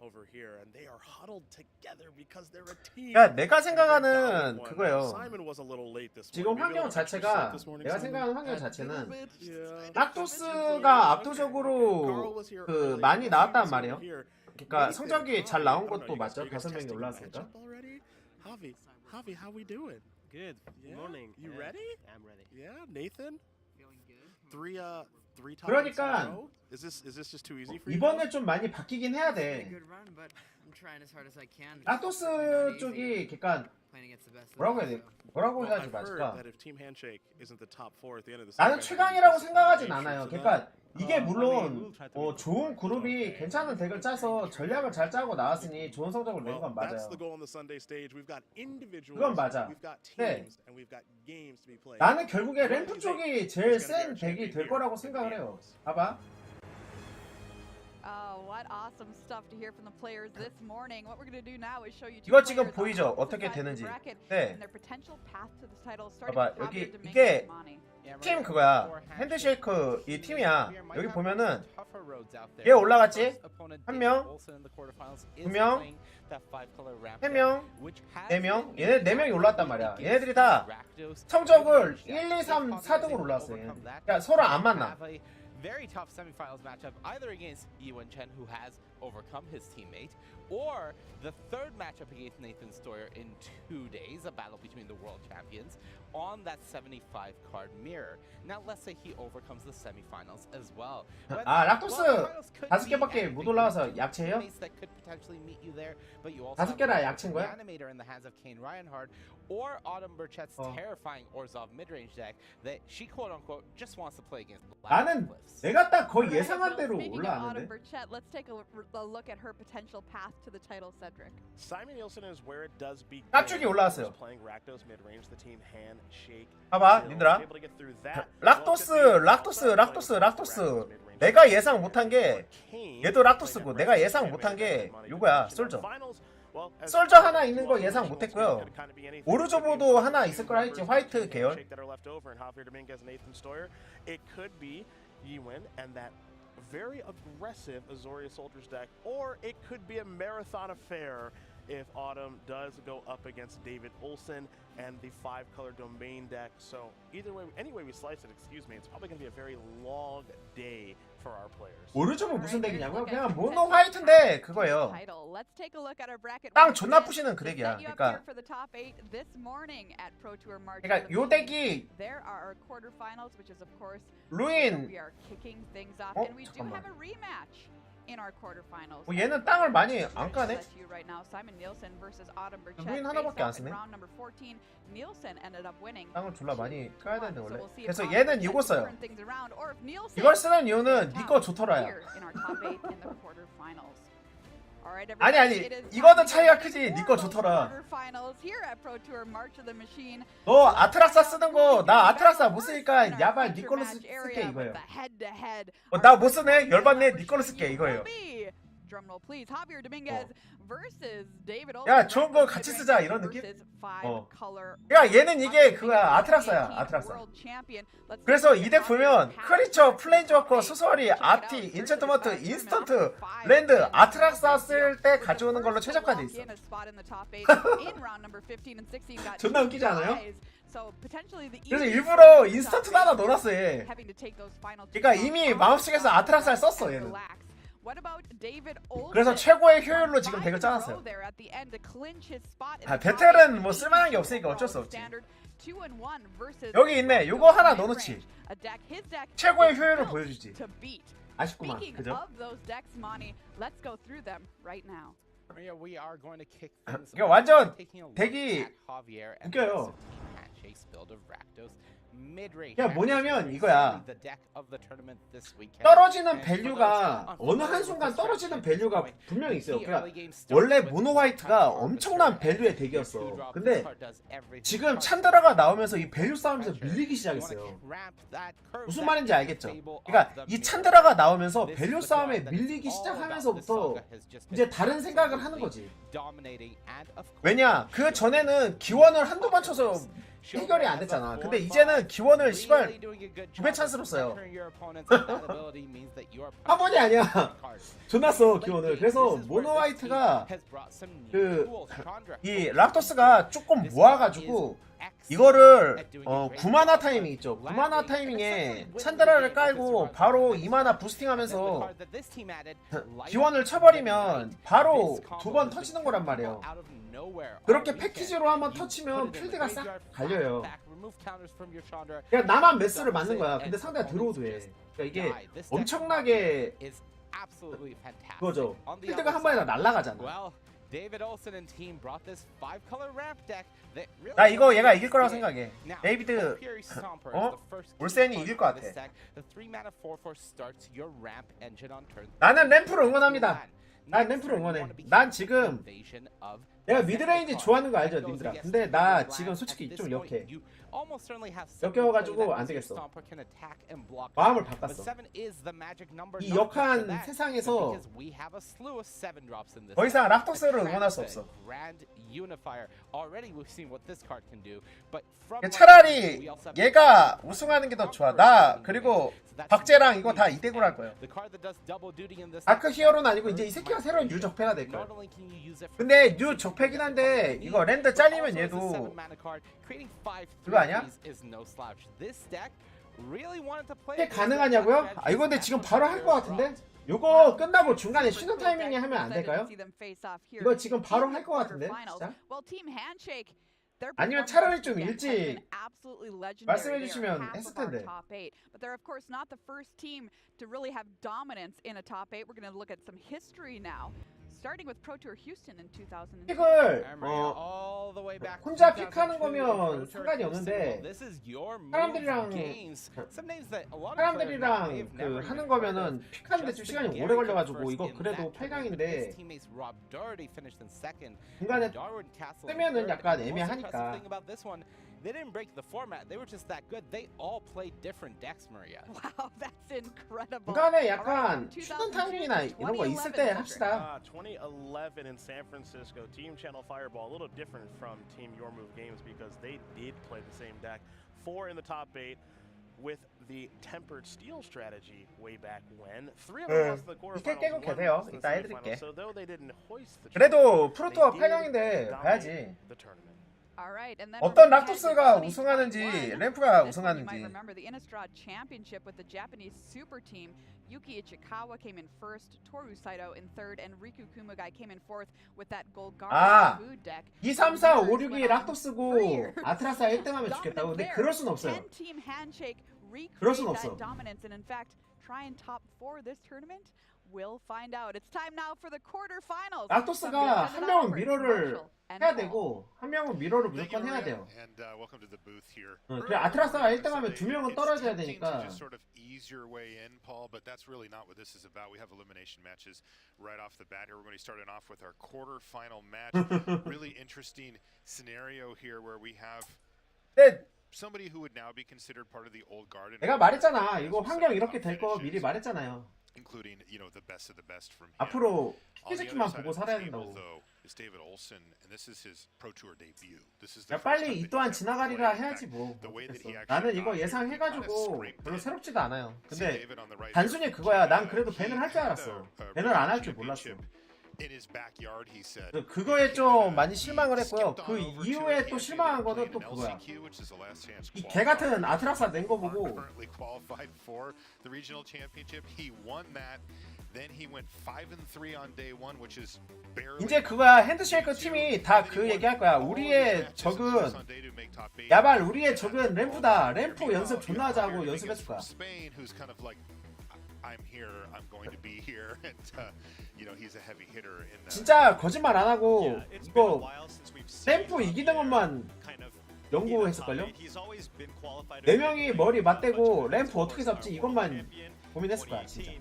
over here, and they are huddled together because they're a team. 야, 내가 생각하는 그거예요. Simon was a little late this 지금 morning. Maybe a 환경 little extra 자체가 sleep this morning, 내가 Simon? 생각하는 환경 자체는 Yeah. 락도스가 압도적으로 그 많이 나왔단 말이에요. 그러니까 성적이 잘 나온 것도 맞죠? 5명이 올라왔으니까. Javi, how we doing? Good. Good morning. You ready? I'm ready. Yeah, Nathan. Feeling good. Three top 그러니까 eights in a row? Is this just too easy for you? 이번에 좀 많이 바뀌긴 해야 Pretty 돼. good run, but I'm trying as hard as I can. 락도스 쪽이 그러니까 Playing against the best. 뭐라고 해야 돼? 뭐라고 Well, 해야지 I've heard 맞을까? that if Team Handshake isn't the top 4 at the end of the 나는 season, 최강이라고 it's 생각하진 just 않아요. for them. 그러니까 이게 물론 좋은 그룹이 괜찮은 덱을 짜서 전략을 잘 짜고 나왔으니 좋은 성적을 낸 건 Well, that's 맞아요. the goal on the Sunday stage. We've got individuals, 그건 맞아. we've got 네. teams, and we've got games to be played. 나는 결국에 램프 쪽이 제일 센 덱이 될 거라고 생각을 해요. 봐봐. Oh, what awesome stuff to hear from the players this morning. What we're going to do now is show you two 이거 지금 players 보이죠? on 어떻게 opposite sides of the 되는지. bracket 네. and their potential path to the title, starting 봐봐, with 여기 Javier Dominguez 이게 and Mani. 팀 그거야. 핸드쉐이크 이 팀이야. 여기 보면은 얘 올라갔지? 한 명, 두 명, 세 명, 네 명. 얘네 네 명이 올랐단 말이야. 얘네들이 다 성적을 1, 2, 3, 4등으로 올랐어. 얘네들. 그러니까 서로 안 만나. Very tough semifinals matchup, either against Yiwen Chen, who has overcome his teammate, or the third matchup against Nathan Stoyer in 2 days, a battle between the world champions, on that 75 card mirror. Now let's say he overcomes the semifinals as well. 아, 락토스 5개밖에 못 올라와서 약체예요? 5개라 약체인 거야? Animator in the hands of Kane Reinhardt, or Autumn Burchett's terrifying Orzhov mid-range deck that she quote-unquote just wants to play against 나는 Blackglyphs. 내가 딱 거의 예상한 대로 Speaking of Autumn 올라왔는데. Burchett, let's take a look at her potential path to the title, Cedric. Simon Nielsen is where it does begin. 깍죽이 올라왔어요. Playing Rakdos mid-range, the team Handshake. 봐봐, 님들아. 락토스. 내가 예상 못한 게 얘도 락토스고 내가 예상 못한 게 요거야, 솔저. 솔저 하나 있는 거 예상 못했고요. 오르조보도 하나 있을 거라 했지, 화이트 계열. It could be Yiwen and that very aggressive Azoria Soldiers deck, or it could be a marathon affair if Autumn does go up against David Olsen and the 5-color domain deck. So either way, any way we slice it, it's probably going to be a very long day for our players. 오르조보 무슨 덱이냐고요? 그냥 모노 화이트인데 그거예요. Let's take a look at our bracket. 땅 존나 부시는 그 덱이야. 그러니까 for the top 8 this morning at Pro Tour March. 그러니까 요 덱이 There are our quarterfinals, which is of course 루인. we are kicking things off, 어? and we do 잠깐만. have a rematch in our quarterfinals. 얘는 땅을 많이 안 까네? Right now, Simon Nielsen versus Autumn Burchett. 루인 하나밖에 안 쓰네. Round number 14, Nielsen ended up winning. 땅을 졸라 많이 까야 되는데 원래. So we'll see if 그래서 Autumn 얘는 can 이거 써요. turn things around, or if Nielsen 이걸 쓰는 이유는 니꺼 좋더라야. here in our top 8 in the quarterfinals. All right, 아니 everybody, it is 이거는 time to 차이가 get 크지. into 니꺼 the 좋더라. quarterfinals here at Pro Tour March of the Machine. 너 아트락사 쓰는 거 나 아트락사 못 쓰니까 야발 니 걸로 쓸게 이거예요. 나 못 쓰네? 열받네. 니 걸로 쓸게 이거예요. Drumroll please. Javier Dominguez versus David Olsen. 야 좋은 거 같이 쓰자 이런 느낌? 야 얘는 이게 그거야. 아트락사야. 아트락사. 그래서 이 덱 보면 크리처, 플레인저커, 수서리, 아티, 인챈트먼트, 인스턴트, 랜드, 아트락사 쓸 때 가져오는 걸로 최적화돼 있어. 존나 웃기지 않아요? 그래서 일부러 인스턴트 하나 넣어놨어 얘. 그러니까 이미 마음속에서 아트락사를 썼어 얘는. 그래서 최고의 효율로 지금 덱을 짜놨어요. 아, 배틀은 뭐 쓸만한 게 없으니까 어쩔 수 없지. 여기 있네. 요거 하나 넣어놓지. 최고의 효율을 보여주지. 아쉽구만. 그죠? 이게 완전 덱이 웃겨요. 야, 뭐냐면 이거야. 떨어지는 밸류가 어느 한순간 떨어지는 밸류가 분명히 있어요. 그러니까 원래 모노 화이트가 엄청난 밸류의 덱이었어. 근데 지금 찬드라가 나오면서 이 밸류 싸움에서 밀리기 시작했어요. 무슨 말인지 알겠죠? 그러니까 이 찬드라가 나오면서 밸류 싸움에 밀리기 시작하면서부터 이제 다른 생각을 하는 거지. 왜냐? 그 전에는 기원을 한두 번 쳐서 해결이 안 됐잖아. 근데 이제는 기원을 시발 2배 찬스로 써요. 한 번이 아니야. 존나 써 기원을. 그래서 모노 화이트가 이 락도스가 조금 모아가지고 이거를 9마나 타이밍 있죠. 9마나 타이밍에 찬드라를 깔고 바로 2마나 부스팅하면서 기원을 쳐버리면 바로 2번 터지는 거란 말이에요. 그렇게 패키지로 한번 터치면 필드가 싹 갈려요. 그냥 나만 매스를 맞는 거야. 근데 상대가 들어오도 해. 그러니까 이게 엄청나게 그거죠. 필드가 한 번에 다 날아가잖아. 나 이거 얘가 이길 거라고 생각해. 데이비드 올센이 이길 것 같아. 나는 램프를 응원합니다. 난 램프를 응원해. 난 지금 내가 미드레인지 좋아하는 거 알죠, 님들아? 근데 나 지금 솔직히 좀 역해. 역겨워가지고 안 되겠어. 마음을 바꿨어. 이 역한 세상에서 더 이상 락토스를 응원할 수 없어. 차라리 얘가 우승하는 게 더 좋아. 나 그리고 박재랑 이거 다 2대9로 할 거예요. 아크 히어로는 아니고 이제 이 새끼가 새로운 뉴 적패가 될 거야. 근데 뉴 적패긴 한데 이거 랜드 잘리면 얘도 그거 아니야? 이게 가능하냐고요? 아 이거 근데 지금 바로 할 것 같은데? 요거 끝나고 중간에 쉬는 타이밍에 하면 안 될까요? 이거 지금 바로 할 것 같은데? 진짜? 아니면 차라리 좀 일찍 말씀해 주시면 했을 텐데. 픽을 혼자 픽하는 거면 상관이 없는데 사람들이랑 그 하는 거면은 픽하는데 좀 시간이 오래 걸려가지고 이거 그래도 8강인데 중간에 뜨면은 약간 애매하니까. They didn't break the format. They were just that good. They all played different decks, Maria. Wow, that's incredible. 중간에 약간 쉬는 타이밍이나 이런 거 있을 때 합시다. 2011 in San Francisco, Team Channel Fireball, a little different from Team Your Move Games because they did play the same deck. 4 in the top 8 with the Tempered Steel strategy way back when. 3 of them lost the quarterfinals. 깨고 계세요. 이따 해드릴게. So though they didn't hoist the 그래도 프로투어 8강인데 가야지. 어떤 락토스가 우승하는지 램프가 우승하는지. Yuki Ichikawa came in first, Toru Saito in third, and Riku Kumagai came in fourth with that Golgari food deck. 2, 3, 4, 5, 6이 락토스고 아트라스가 1등하면 좋겠다고. 근데 그럴 순 없어요. 그럴 순 없어. And in fact, try and top 4 this tournament. We'll find out. It's time now for the quarterfinals. 락토스가 한 명은 미러를 해야 되고 한 명은 미러를 무조건 해야 돼요. 그래 아트라스가 1등하면 2명은 떨어져야 되니까. Easier way in, Paul, but that's really not what this is about. We have elimination matches right off the bat here. We're going to be starting off with our quarterfinal match. Really interesting scenario here where we have somebody who would now be considered part of the old guard. 내가 말했잖아. 이거 환경 이렇게 될 거 미리 말했잖아요. Including, you know, the best of the best from him. 앞으로 피지키만 보고 살아야 된다고. David Olsen, and this is his Pro Tour debut. This is 야 빨리 이 또한 지나가리라 해야지 뭐. 나는 이거 예상해가지고 별로 새롭지도 않아요. 근데 단순히 그거야. 난 그래도 밴을 할 줄 알았어. 밴을 안 할 줄 몰랐어. 그거에 좀 많이 실망을 했고요. 그 이후에 또 실망한 거는 또 그거야. 이 개같은 아트라스 낸 거 보고 Then he went 5-3 on day one, which is barely. 이제 그거야. 핸드쉐이커 팀이 다 그 얘기할 거야. 우리의 적은 야발, 우리의 적은 램프다. 램프 연습 존나 하자고 연습했을 거야. Spain, who's kind of like, I'm here, I'm going to be here, and you know he's a heavy hitter in that. 진짜 거짓말 안 하고 이거 램프 이기는 것만 연구했을걸요? 4명이 머리 맞대고 램프 어떻게 잡지 이것만 고민했을 거야 진짜.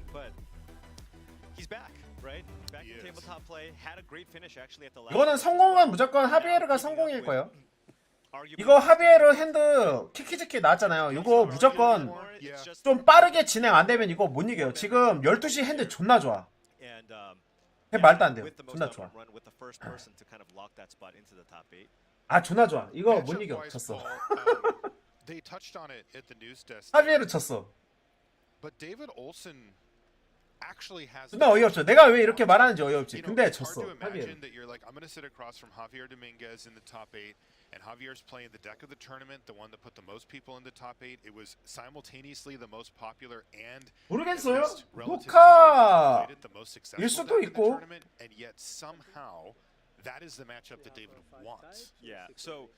이거는 성공은 무조건 하비에르가 성공일 거예요. 이거 하비에르 핸드 키키즈키 나왔잖아요. 이거 무조건 좀 빠르게 진행 안 되면 이거 못 이겨요. 지금 12시 핸드 존나 좋아. 말도 안 돼요. 존나 좋아. 아 존나 좋아. 이거 못 이겨. 졌어. 하비에르 졌어. 존나 어이없죠. 내가 왜 이렇게 말하는지 어이없지. 근데 졌어. 하비에르. And Javier's playing the deck of the tournament, the one that put the most people in the top 8. It was simultaneously the most popular and 모르겠어요. 녹화 the most 일 successful 수도 deck of the 있고. tournament, and yet somehow that is the matchup that David wants. Yeah. So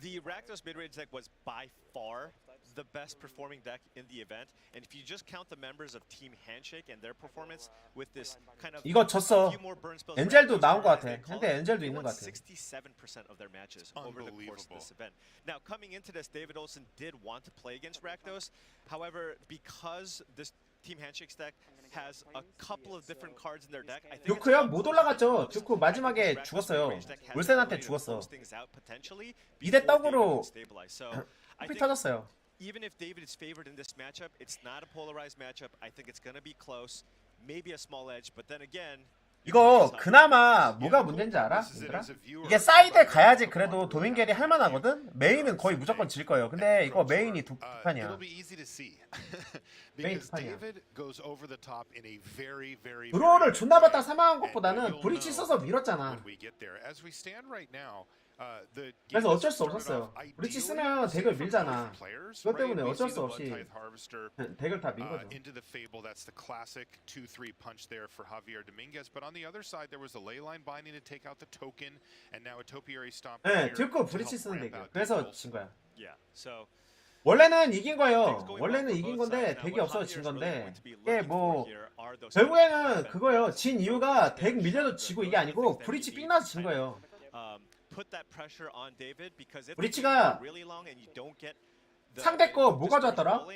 the Rakdos mid-range deck was by far the best performing deck in the event, and if you just count the members of Team Handshake and their performance with this kind of 이거 졌어. 엔젤도 나온 것 같아. 근데 엔젤도 있는 것 같아. 67% of their matches over the course of this event. Now, coming into this, David Olsen did want to play against Rakdos. However, because this Team Handshake deck has a couple of different cards in their deck, I think 듀크요? 못 올라갔죠. 듀크 마지막에 죽었어요. 울센한테 죽었어. 2대 떡으로 피 터졌어요. Even if David is favored in this matchup, it's not a polarized matchup. I think it's going to be close, maybe a small edge, but then again. 이거 그나마 뭐가 문제인지 알아? 얘들아? 이게 사이드 가야지 그래도 도민겔이 할만하거든? 메인은 거의 무조건 질 거예요. 근데 이거 메인이 두 판이야. 메인 두 판이야. 브로를 존나 받다 사망한 것보다는 브리치 써서 밀었잖아. 그래서 어쩔 수 없었어요. 브리치 쓰면 덱을 밀잖아. 그것 때문에 어쩔 수 없이 덱을 다 민 거죠. Into the fable, that's the classic 2-3 punch there for Javier Dominguez. But on the other side, there was a ley line binding to take out the token, and now a topiary stomp. 네, 듀크 브리치 쓰는 덱이야. 그래서 진 거야. Yeah. So 원래는 이긴 거예요. 원래는 이긴 건데 덱이 없어서 진 건데 이게 뭐 결국에는 그거예요. 진 이유가 덱 밀려도 지고 이게 아니고 브리치 삥 나서 진 거예요. 브리치가 상대 거 뭐 가져왔더라?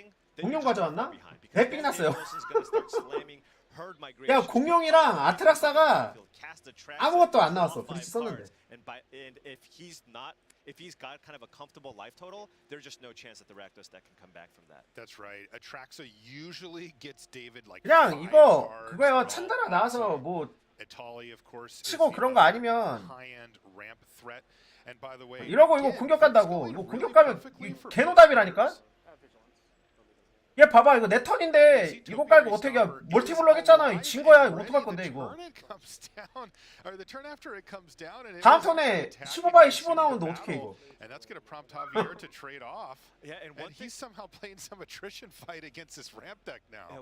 공룡 가져왔나? 덱 삥 났어요. 야 공룡이랑 아트락사가 아무것도 안 나왔어. 브리치 썼는데. If he's got kind of a comfortable life total, there's just no chance that the Rakdos deck can come back from that. That's right. Atraxa usually gets David like 그냥 이거 그거요. 찬다라 나와서 뭐 치고 그런 거 아니면 이러고 이거 공격 간다고. 이거 공격 가면 개노답이라니까? 얘 봐봐 이거 내 턴인데 이거 깔고 어떻게 멀티블럭 했잖아. 진 거야. 이거 어떡할 건데 이거. 다음 턴에 15바이 15 나오는데 어떻게 이거.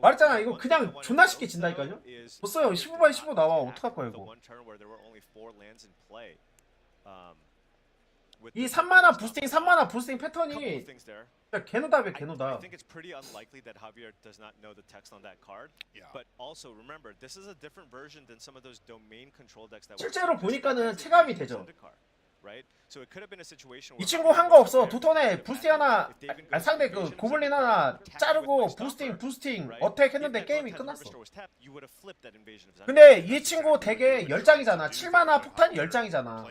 말했잖아 이거 그냥 존나 쉽게 진다니까요. 봤어요 15바이 15 나와. 어떡할 거야 이거. 이 3만화 부스팅 3만화 부스팅 패턴이 진짜 개노답이야 개노답. I think it's pretty unlikely that Javier does not know the text on that card. But also remember, this is a different version than some of those domain control decks that. 실제로 보니까는 체감이 되죠. Right? So it could have been a situation 이 친구 한 거 없어. 두 턴에 부스팅 하나 상대 그 고블린 하나 자르고 부스팅 어택 했는데 게임이 끝났어. 근데 이 친구 덱에 10장이잖아. 7만화 폭탄이 10장이잖아.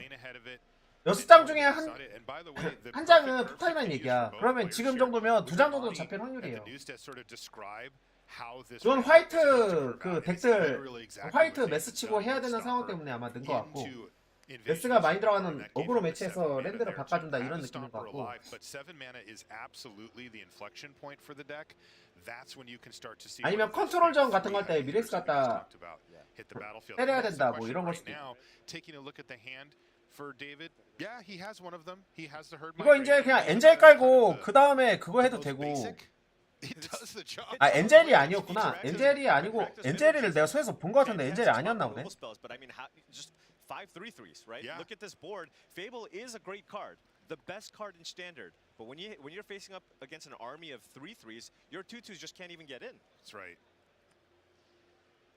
6장 중에 한 장은 폭탄이란 얘기야. 그러면 지금 정도면 2장 정도 잡힐 확률이에요. 이건 화이트 그 덱들 화이트 메스 치고 해야 되는 상황 때문에 아마 는 것 같고 메스가 많이 들어가는 어그로 매치에서 랜드를 바꿔준다 이런 느낌인 것 같고 아니면 컨트롤전 같은 거 할 때 미렉스 갖다 때려야 된다 뭐 이런 걸 수도 있고 이거 이제 그냥 엔젤 깔고 그 다음에 그거 해도 되고 It does the job. 아 엔젤이 아니었구나. 엔젤이 아니고 엔젤이를 내가 손에서 본 것 같은데 엔젤이 아니었나 보네. But I mean, just 5 3/3s, right? Yeah. Look at this board. Fable is a great card, the best card in standard. But when you're facing up against an army of 3/3s, your 2/2s just can't even get in. That's right.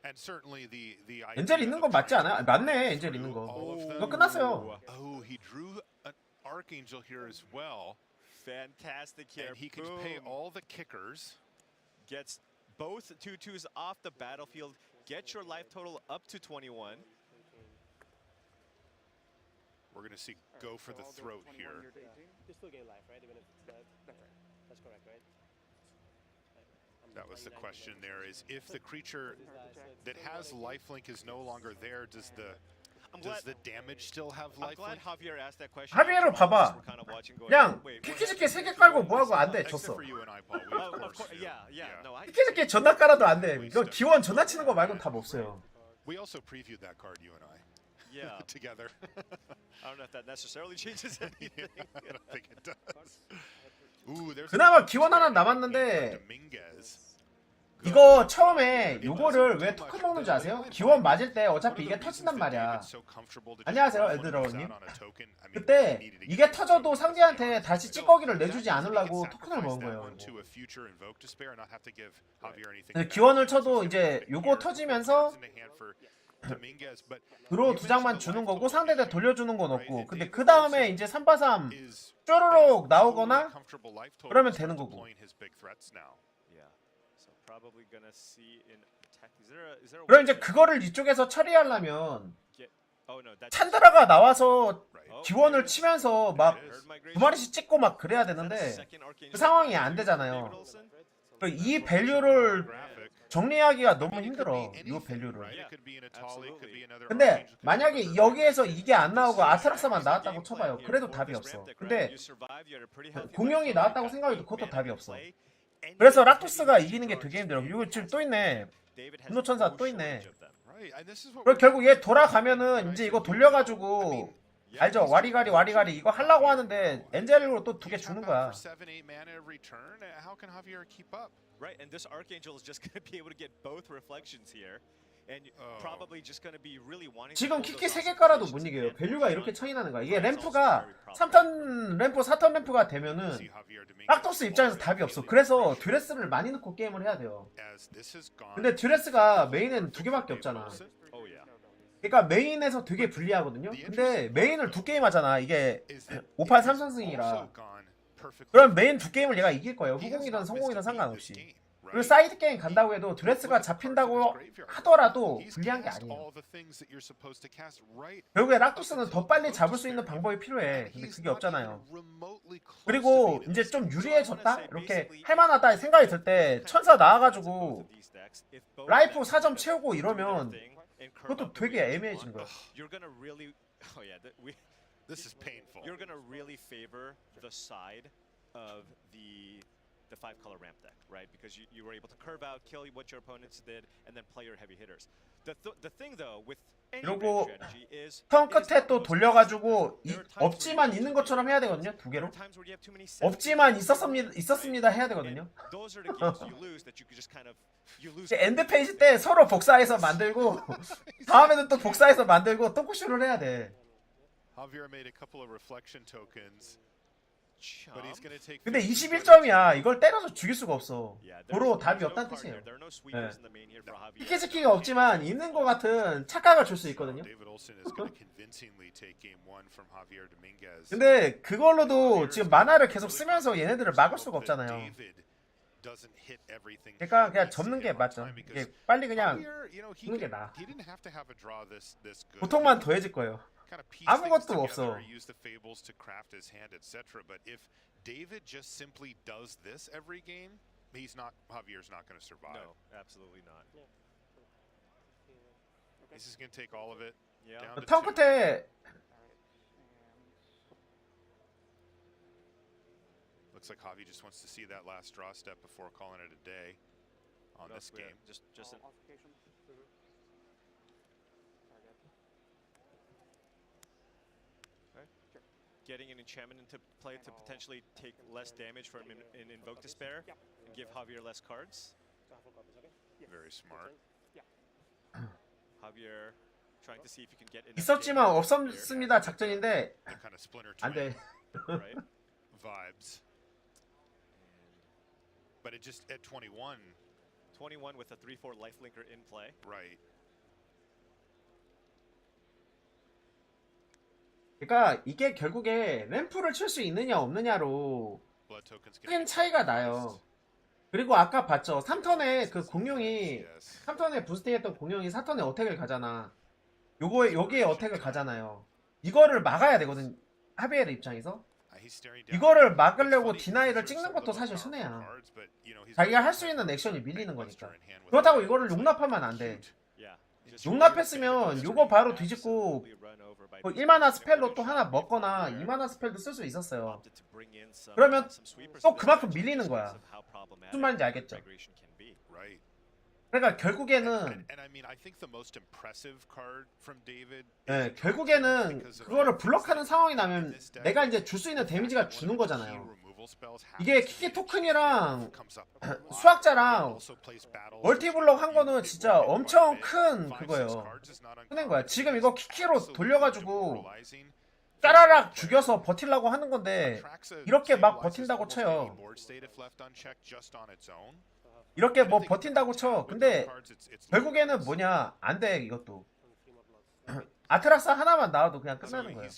And certainly the 엔젤 있는 건 맞지 않아? 맞네 엔젤 있는 거. 이거 끝났어요. Oh, he drew an Archangel here as well. Fantastic here. And he could pay all the kickers. Gets both 2/2s off the battlefield. Get your life total up to 21. We're going to see go for the throat here. You still gain life, right? Even if it's dead. That's correct, right? That was the question there, is if the creature that has lifelink is no longer there, does the damage still have I'm glad lifelink? Javier asked that question. 하비에로 봐봐. 그냥 키키즈키 3개 깔고 뭐하고 안 돼. 졌어. For you and I, Paul, we of course do. Yeah. No, 키키즈키 존나 깔아도 안 돼. 이거 기원 존나 치는 거 말고는 답 없어요. We also previewed that card, you and I. Yeah. Together. I don't know if that necessarily changes anything. I don't think it does. Ooh, there's 그나마 기원 하나 남았는데 이거 처음에 요거를 왜 토큰 먹는 줄 아세요? 기원 맞을 때 어차피 이게 터진단 말이야. 안녕하세요 에드러님. 그때 이게 터져도 상대한테 다시 찌꺼기를 내주지 않으려고 토큰을 먹은 거예요. 기원을 쳐도 이제 요거 터지면서 드로 2장만 주는 거고 상대한테 돌려주는 건 없고, 근데 그 다음에 이제 3바3 쪼르륵 나오거나 그러면 되는 거고. 그럼 이제 그거를 이쪽에서 처리하려면 찬드라가 나와서 기원을 치면서 막 2마리씩 찍고 막 그래야 되는데 그 상황이 안 되잖아요. 이 밸류를 정리하기가 너무 힘들어. 이 밸류를. 근데 만약에 여기에서 이게 안 나오고 아트락스만 나왔다고 쳐봐요. 그래도 답이 없어. 근데 공룡이 나왔다고 생각해도 그것도 답이 없어. 그래서 락토스가 이기는 게 되게 힘들어. 이거 지금 또 있네. 분노천사 또 있네. 그리고 결국 얘 돌아가면은 이제 이거 돌려가지고 알죠? 와리가리 이거 하려고 하는데 엔젤로 또 2개 주는 거야. Right, and this Archangel is just going to be able to get both reflections here, and probably just going to be really wanting. 지금 키키 3개 깔아도 못 이겨요. 밸류가 이렇게 차이 나는 거야. 이게 램프가 3턴 램프, 4턴 램프가 되면은 락토스 입장에서 답이 없어. 그래서 듀레스를 많이 넣고 게임을 해야 돼요. 근데 듀레스가 메인엔 2개밖에 없잖아. 그러니까 메인에서 되게 불리하거든요. 근데 메인을 2게임 하잖아. 이게 5판 3선승이라. 그럼 메인 2게임을 얘가 이길 거예요. 후공이든 성공이든 상관없이. 그리고 사이드 게임 간다고 해도 드레스가 잡힌다고 하더라도 불리한 게 아니에요. 결국에 락토스는 더 빨리 잡을 수 있는 방법이 필요해. 근데 그게 없잖아요. 그리고 이제 좀 유리해졌다? 이렇게 할만하다 생각이 들 때 천사 나와가지고 라이프 4점 채우고 이러면 그것도 되게 애매해진 거야. This is painful. You're gonna really favor the side of the 5-color ramp deck, right? Because you were able to curve out, kill what your opponents did, and then play your heavy hitters. The thing though with any 그리고 strategy is 턴 끝에 또 돌려가지고 업지만 있는 것처럼 해야 되거든요. 2개로. 업지만 있었습니다 해야 되거든요. 엔드 페이지 때 서로 복사해서 만들고 다음에는 또 복사해서 만들고 또 푸시를 해야 돼. Javier made a couple of reflection tokens. But he's going to take. 근데 21점이야. 이걸 때려서 죽일 수가 없어. 도로 답이 없다는 뜻이에요. 키키즈키가 없지만 있는 것 같은 착각을 줄 수 있거든요. 근데 그걸로도 지금 만화를 계속 쓰면서 얘네들을 막을 수가 없잖아요. 그러니까 그냥 접는 게 맞죠. 이게 빨리 그냥 죽는 게 나아. 고통만 더해질 거예요. 아무것도 없어. David just simply does this every game, Javier's not going to survive. No, absolutely not. This is going to take all of it. 턴 끝에 looks like Javi just wants to see that last draw step before calling it a day on this game. Just getting an enchantment into play to potentially take less damage from an Invoke Despair and give Javier less cards. Very smart. Javier trying to see if you can get enough 있었지만 damage 없었습니다 작전인데 They're kind of splinter 안 돼. right? vibes. But it just at 21. 21 with a 3/4 lifelinker in play. Right. 그러니까 이게 결국에 램프를 칠 수 있느냐 없느냐로 큰 차이가 나요. 그리고 아까 봤죠. 3턴에 그 공룡이 3턴에 부스팅했던 공룡이 4턴에 어택을 가잖아. 여기에 어택을 가잖아요. 이거를 막아야 되거든. 하비에르 입장에서. 이거를 막으려고 디나이를 찍는 것도 사실 손해야. 자기가 할 수 있는 액션이 밀리는 거니까. 그렇다고 이거를 용납하면 안 돼. 용납했으면 이거 바로 뒤집고 1마나 스펠로 또 하나 먹거나 2마나 스펠도 쓸 수 있었어요. 그러면 또 그만큼 밀리는 거야. 무슨 말인지 알겠죠? 그러니까 결국에는 결국에는 그거를 블럭하는 상황이 나면 내가 이제 줄 수 있는 데미지가 주는 거잖아요. 이게 키키 토큰이랑 수학자랑 멀티블럭 한 거는 진짜 엄청 큰 그거예요. 끝낸 거야. 지금 이거 키키로 돌려가지고 짜라락 죽여서 버틸라고 하는 건데 이렇게 막 버틴다고 쳐요. 이렇게 뭐 버틴다고 쳐. 근데 결국에는 뭐냐, 안 돼 이것도. 아트락스 하나만 나와도 그냥 끝나는 거예요.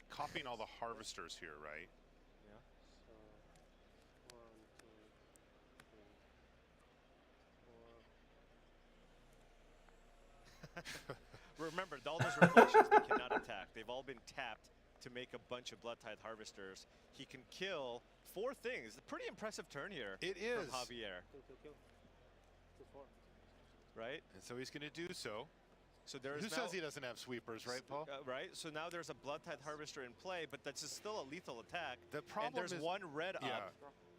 Remember, all those reflections they cannot attack. They've all been tapped to make a bunch of Blood Tithe Harvesters. He can kill 4 things. A pretty impressive turn here. It is. From Javier. Right? And so he's going to do so. So there's Who says he doesn't have sweepers, right, Paul? Right. So now there's a Blood Tithe Harvester in play, but that's still a lethal attack. The problem and there's is, one red up.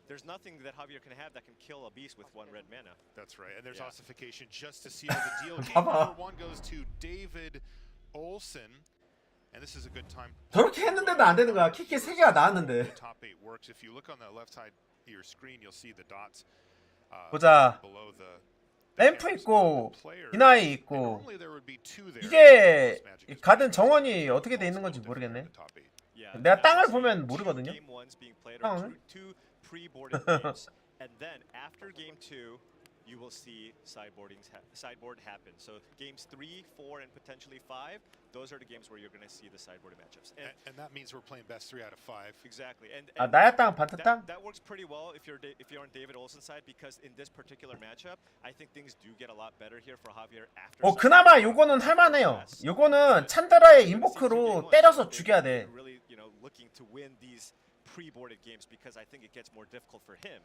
There's nothing that Javier can have that can kill a beast with 1 red mana. That's right. And there's ossification just to seal the deal. Game number 1 goes to David Olsen. And this is a good time. 저렇게 했는데도 안 되는 거야. 키키 3개가 나왔는데. Top 8 works. If you look on the left side of your screen, you'll see the dots 보자. below the 램프 있고 디나이 있고 이게 가든 정원이 어떻게 돼 있는 건지 모르겠네. 내가 땅을 보면 모르거든요. 땅을. And then after game 2, you will see sideboard happen. So games 3, 4, and potentially 5, those are the games where you're going to see the sideboard matchups. And that means we're playing best 3 out of 5. Exactly. And 나야 땅, 반트 땅. That works pretty well if you're on David Olsen's side, because in this particular matchup, I think things do get a lot better here for Javier after. 그나마 요거는 할만해요. 요거는 찬드라의 인보크로 때려서 죽여야 돼. Really, looking to win these pre-boarded games because I think it gets more difficult for him.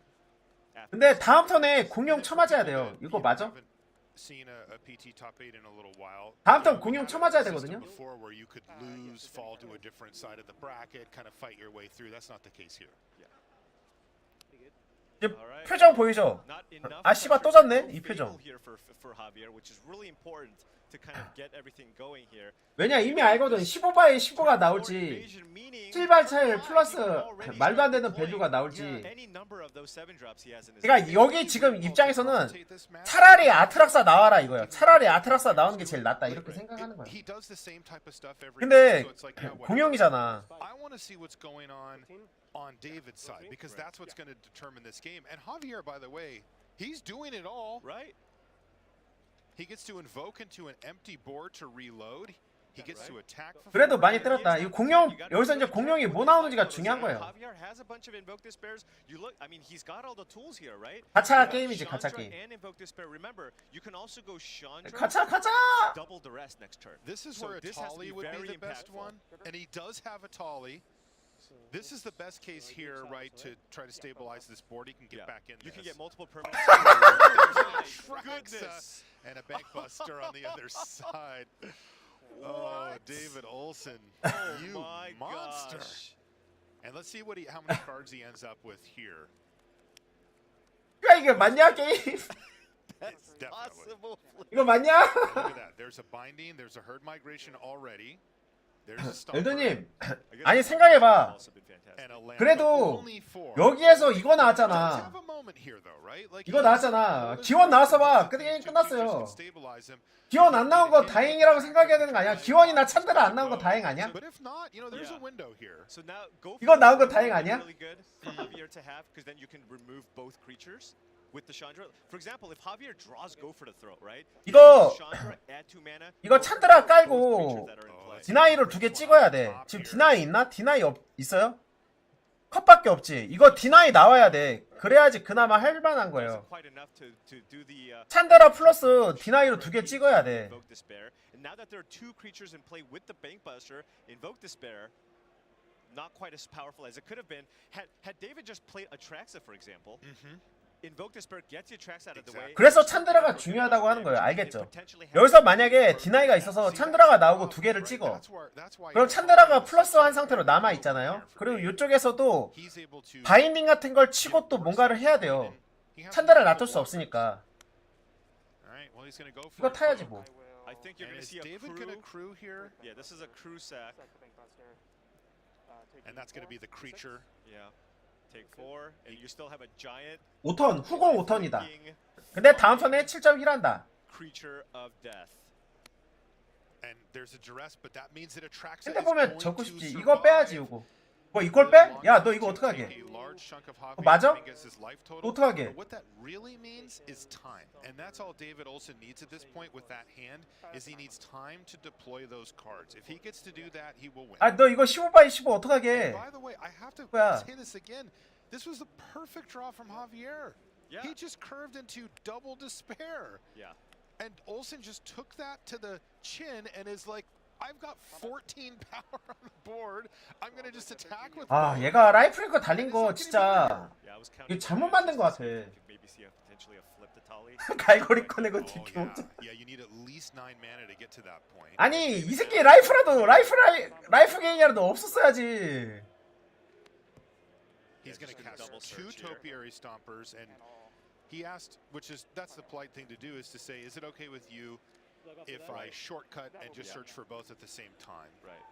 근데 다음 턴에 공룡 쳐맞아야 돼요. 이거 맞아? 다음 턴 공룡 쳐맞아야 되거든요. 이제 표정 보이죠? 아 씨발 또 졌네 이 표정. 왜냐 이미 알거든. 15바에 15가 나올지 7발 차일 플러스 말도 안 되는 밸류가 나올지. 그러니까 여기 지금 입장에서는 차라리 아트락사 나와라 이거야. 차라리 아트락사 나오는 게 제일 낫다 이렇게 생각하는 거야. 근데 공룡이잖아. On David's side, because that's what's going to determine this game. And Javier, by the way, he's doing it all. Right. He gets to invoke into an empty board to reload. He gets to attack. 그래도 많이 때렸다. 이 공룡 여기서 이제 공룡이 뭐 나오는지가 중요한 거예요. Javier has a bunch of invoke despairs. You look, I mean, he's got all the tools here, right? 가차 게임이지 가차 게임. And invoke despair. Remember, you can also go Chandra. 가차. Double the rest next turn. This is where a Tali would be the best one, and he does have a Tali. This is the best case here, right, to try to stabilize this board. He can get back in this. You can get multiple permanents. Goodness. And a bank buster on the other side. Oh, David Olsen, you monster. Gosh. And let's see how many cards he ends up with here. 야 이게 맞냐 게임? That's possible. 이거 맞냐? Look at that. There's a binding. There's a herd migration already. 엘도님, 아니 생각해봐. 그래도 여기에서 이거 나왔잖아. 이거 나왔잖아. 기원 나와서 봐. 게임 끝났어요. 기원 안 나온 거 다행이라고 생각해야 되는 거 아니야? 기원이나 찬드라 안 나온 거 다행 아니야? 이거 나온 거 다행 아니야? 이거 찬드라 깔고 디나이로 2개 찍어야 돼. 지금 디나이 있나? 디나이 있어요? 컷밖에 없지. 이거 디나이 나와야 돼. 그래야지 그나마 할만한 거예요. 찬드라 플러스 디나이로 2개 찍어야 돼. Not quite as powerful as it could have been. Had David just played Atraxa, for example, Invoke Despair gets Atraxa out of the way. 그래서 찬드라가 중요하다고 하는 거예요. 알겠죠? 여기서 만약에 디나이가 있어서 찬드라가 나오고 2개를 찍어. 그럼 찬드라가 플러스 한 상태로 남아 있잖아요. 그리고 이쪽에서도 바인딩 같은 걸 치고 또 뭔가를 해야 돼요. 찬드라를 놔둘 수 없으니까. 이거 타야지 뭐. I think you're going to see a crew here. Yeah, this is a crew sack. And that's going to be the creature. Yeah. Take 4 and you still have a giant 5턴, 후공 5턴이다. 근데 다음 턴에 7.1 한다. creature of death. And there's a duress, but that means that Atraxa 근데 is 보면 going 적고 to 싶지. survive. 이거 빼야지 이거. 뭐 이걸 빼? 야, 너 이거 어떡하게? 맞아? 어떡하게? What that really means is time. And that's all David Olsen needs at this point with that hand is he needs time to deploy those cards. If he gets to do that, he will win. 아, 너 이거 15/15 어떡하게? By the way, I have to 뭐야? say this again. This was the perfect draw from Javier. Yeah. He just curved into double despair. Yeah. And Olsen just took that to the chin and is like, I've got 14 power on the board. I'm gonna just attack with. 아, 얘가 라이프링크 달린 거 진짜 이거 잘못 만든 거 같아. 갈고리 꺼내고 뒤로. Yeah, you need at least 9 mana to get to that point. 아니, 이 새끼 라이프라도 라이프 게임이라도 없었어야지. He's gonna cast 2 Topiary Stompers, and he asked, that's the polite thing to do, is to say, is it okay with you if I shortcut and just search for both at the same time? Right.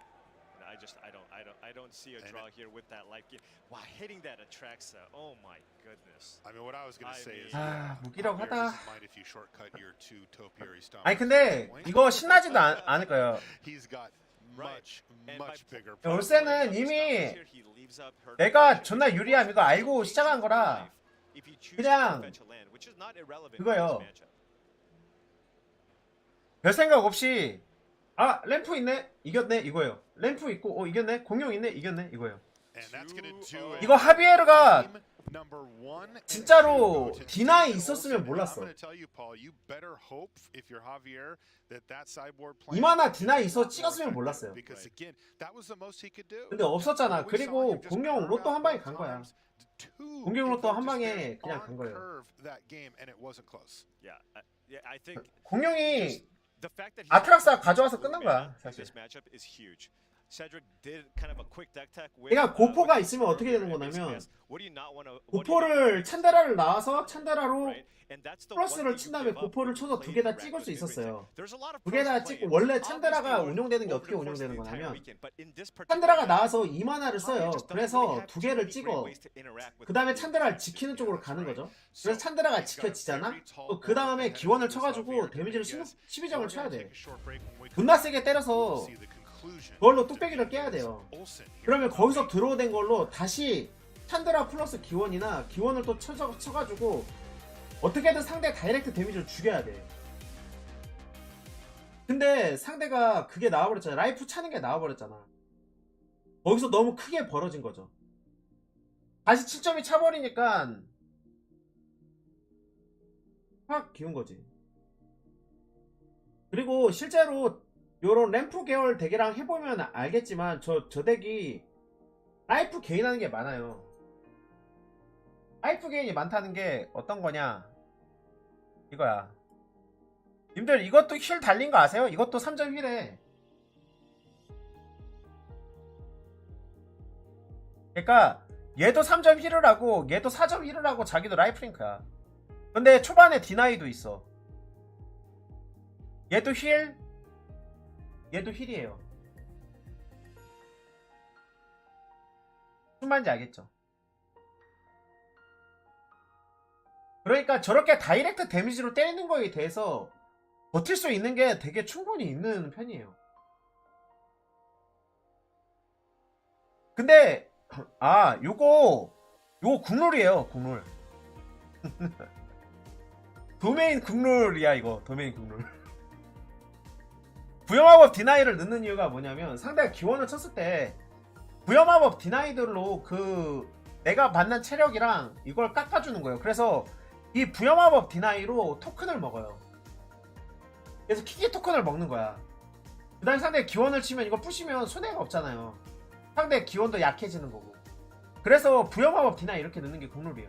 And I don't see a draw here with that life gain. Wow, hitting that Atraxa. Oh my goodness. I mean, what I was gonna say is, 무기라고 Javier 하다. doesn't mind if you shortcut your 2 Topiary Stompers. 아니 근데 이거 신나지도 않을 거예요. He's got much bigger. 올세는 이미 내가 존나 유리함 이거 알고 시작한 거라 그냥 그거요. 별 생각 없이 아 램프 있네 이겼네 이거예요. 램프 있고 이겼네 공룡 있네 이겼네 이거예요. 이거 하비에르가 진짜로 디나이 있었으면 몰랐어. 이만한 디나이 있어 찍었으면 몰랐어요. 근데 없었잖아. 그리고 공룡 로또 한 방에 간 거야. 공룡 로또 한 방에 그냥 간 거예요. 공룡이 아트락사 가져와서 끝난 거야 사실. 그러니까 고포가 있으면 어떻게 되는 거냐면 고포를 찬데라를 나와서 찬데라로 플러스를 친 다음에 고포를 쳐서 2개 다 찍을 수 있었어요. 2개 다 찍고 원래 찬데라가 운용되는 게 어떻게 운용되는 거냐면 찬데라가 나와서 2만화를 써요. 그래서 2개를 찍어 그 다음에 찬데라를 지키는 쪽으로 가는 거죠. 그래서 찬데라가 지켜지잖아. 또 그 다음에 기원을 쳐가지고 데미지를 12점을 쳐야 돼. 존나 세게 때려서 그걸로 뚝배기를 깨야 돼요. 그러면 거기서 드로우된 걸로 다시 찬드라 플러스 기원이나 기원을 또 쳐가지고 어떻게든 상대 다이렉트 데미지를 죽여야 돼. 근데 상대가 그게 나와버렸잖아. 라이프 차는 게 나와버렸잖아. 거기서 너무 크게 벌어진 거죠. 다시 7점이 차버리니까 확 기운 거지. 그리고 실제로 요런 램프 계열 덱이랑 해보면 알겠지만 저 덱이 라이프 게인하는 게 많아요. 라이프 게인이 많다는 게 어떤 거냐 이거야. 님들 이것도 힐 달린 거 아세요? 이것도 3점 힐해. 그러니까 얘도 3점 힐을 하고 얘도 4점 힐을 하고 자기도 라이프링크야. 근데 초반에 디나이도 있어. 얘도 힐 얘도 힐이에요. 무슨 말인지 알겠죠? 그러니까 저렇게 다이렉트 데미지로 때리는 거에 대해서 버틸 수 있는 게 되게 충분히 있는 편이에요. 근데 요거 국룰이에요. 국룰. 도메인 국룰이야 이거. 도메인 국룰. 부여마법 디나이를 넣는 이유가 뭐냐면 상대가 기원을 쳤을 때 부여마법 디나이들로 내가 받는 체력이랑 이걸 깎아주는 거예요. 그래서 이 부여마법 디나이로 토큰을 먹어요. 그래서 키기 토큰을 먹는 거야. 그 다음에 상대 기원을 치면 이거 부시면 손해가 없잖아요. 상대 기원도 약해지는 거고. 그래서 부여마법 디나이 이렇게 넣는 게 국룰이에요.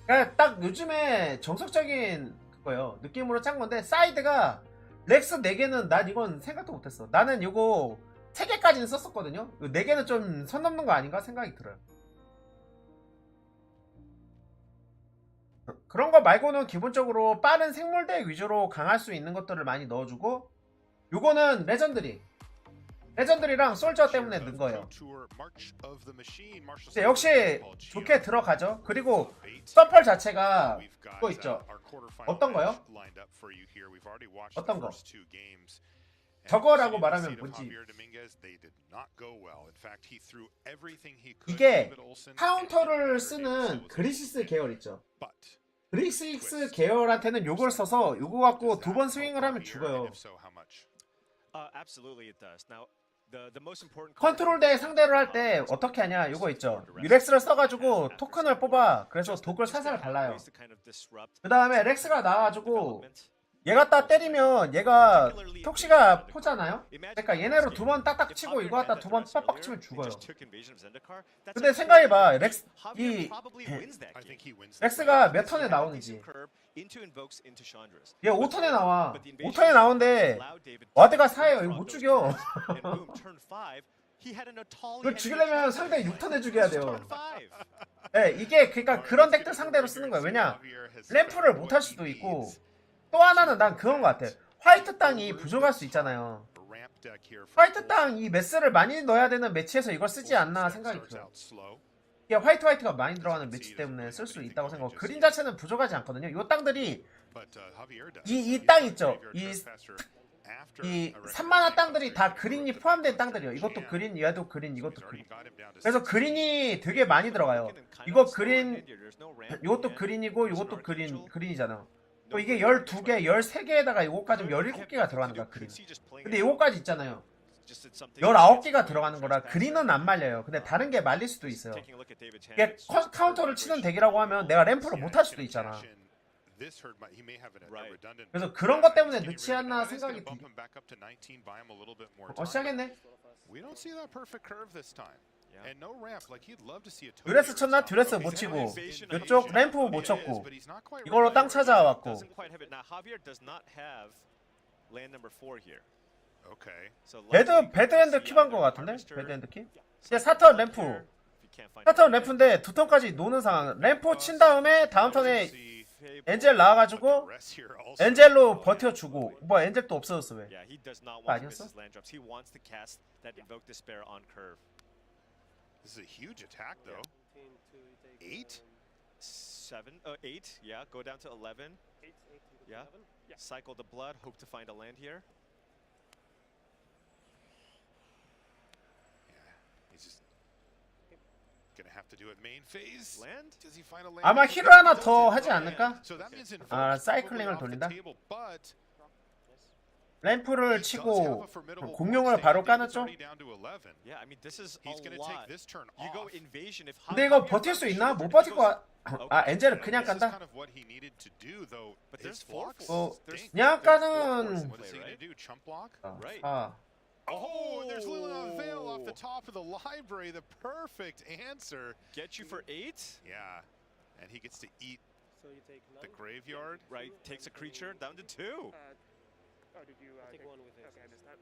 그러니까 딱 요즘에 정석적인 그거예요. 느낌으로 짠 건데 사이드가 렉스 4개는 난 이건 생각도 못했어. 나는 이거 3개까지는 썼었거든요. 4개는 좀 선 넘는 거 아닌가 생각이 들어요. 그런 거 말고는 기본적으로 빠른 생물대 위주로 강할 수 있는 것들을 많이 넣어주고, 요거는 레전드리랑 솔저 때문에 넣은 거예요. 역시 좋게 들어가죠. 그리고 서펄 자체가 그거 있죠. 어떤 거요? 어떤 거? 저거라고 말하면 뭔지. 이게 카운터를 쓰는 그리시스 계열 있죠. 그리시스 계열한테는 요걸 써서 요거 갖고 2번 스윙을 하면 죽어요. 컨트롤 대 상대를 할 때 어떻게 하냐, 요거 있죠. 유렉스를 써가지고 토큰을 뽑아. 그래서 독을 살살 발라요. 그 다음에 렉스가 나와가지고 얘가 딱 때리면 얘가 톡시가 포잖아요. 그러니까 얘네로 2번 딱딱 치고 이거 갖다 2번 빡빡 치면 죽어요. 근데 생각해봐, 렉스가 몇 턴에 나오는지. 얘 5턴에 나와. 5턴에 나오는데 와드가 4예요. 이거 못 죽여. 그걸 죽이려면 상대 6턴에 죽여야 돼요. 네, 이게 그러니까 그런 덱들 상대로 쓰는 거예요. 왜냐, 램프를 못 할 수도 있고, 또 하나는 난 그런 것 같아. 화이트 땅이 부족할 수 있잖아요. 화이트 땅 이 매스를 많이 넣어야 되는 매치에서 이걸 쓰지 않나 생각이 들어요. 이게 화이트가 많이 들어가는 매치 때문에 쓸 수 있다고 생각하고, 그린 자체는 부족하지 않거든요. 요 땅들이 이 땅 있죠. 이 3만화 땅들이 다 그린이 포함된 땅들이에요. 이것도 그린, 얘도 그린, 이것도 그린. 그래서 그린이 되게 많이 들어가요. 이거 그린, 이것도 그린이고 이것도 그린이잖아. 또 이게 12개, 13개에다가 이거까지 17개가 들어가는 거야, 그린. 근데 이거까지 있잖아요. 19개가 들어가는 거라 그린은 안 말려요. 근데 다른 게 말릴 수도 있어요. 이게 카운터를 치는 덱이라고 하면 내가 램프를 못 할 수도 있잖아. 그래서 그런 것 때문에 넣지 않나 생각이 들. 시작했네. 듀레스 쳤나? 듀레스 못 치고 이쪽 램프 못 쳤고 이걸로 땅 찾아왔고. 배드핸드 킵한 것 같은데? 배드핸드 킵? 이제 4턴 램프인데 2턴까지 노는 상황. 램프 친 다음에 다음 턴에 엔젤 나와가지고 엔젤로 버텨주고. 뭐 엔젤 또 없어졌어. 왜? 아니었어? This is a huge attack, though. 8? 7, 8, yeah, go down to 11. 8 to yeah. 11? Yeah. Cycle the blood, hope to find a land here. Yeah, he's just gonna have to do it main phase. Land? Does he find a land? 아마 힐을 하나 더 하지 않을까? 사이클링을 돌린다? 램프를 치고 공룡을 바로 까놨죠? 근데 이거 버틸 수 있나? 못 버틸 거 엔젤을 그냥 깐다? 그냥 까는 Oh, and there's Luna Veil off the top of the library. The perfect answer. Get you for 8? Yeah. And he gets to eat so you take the graveyard. Right, takes a creature down to 2. Did you take one with it? Okay, I missed that.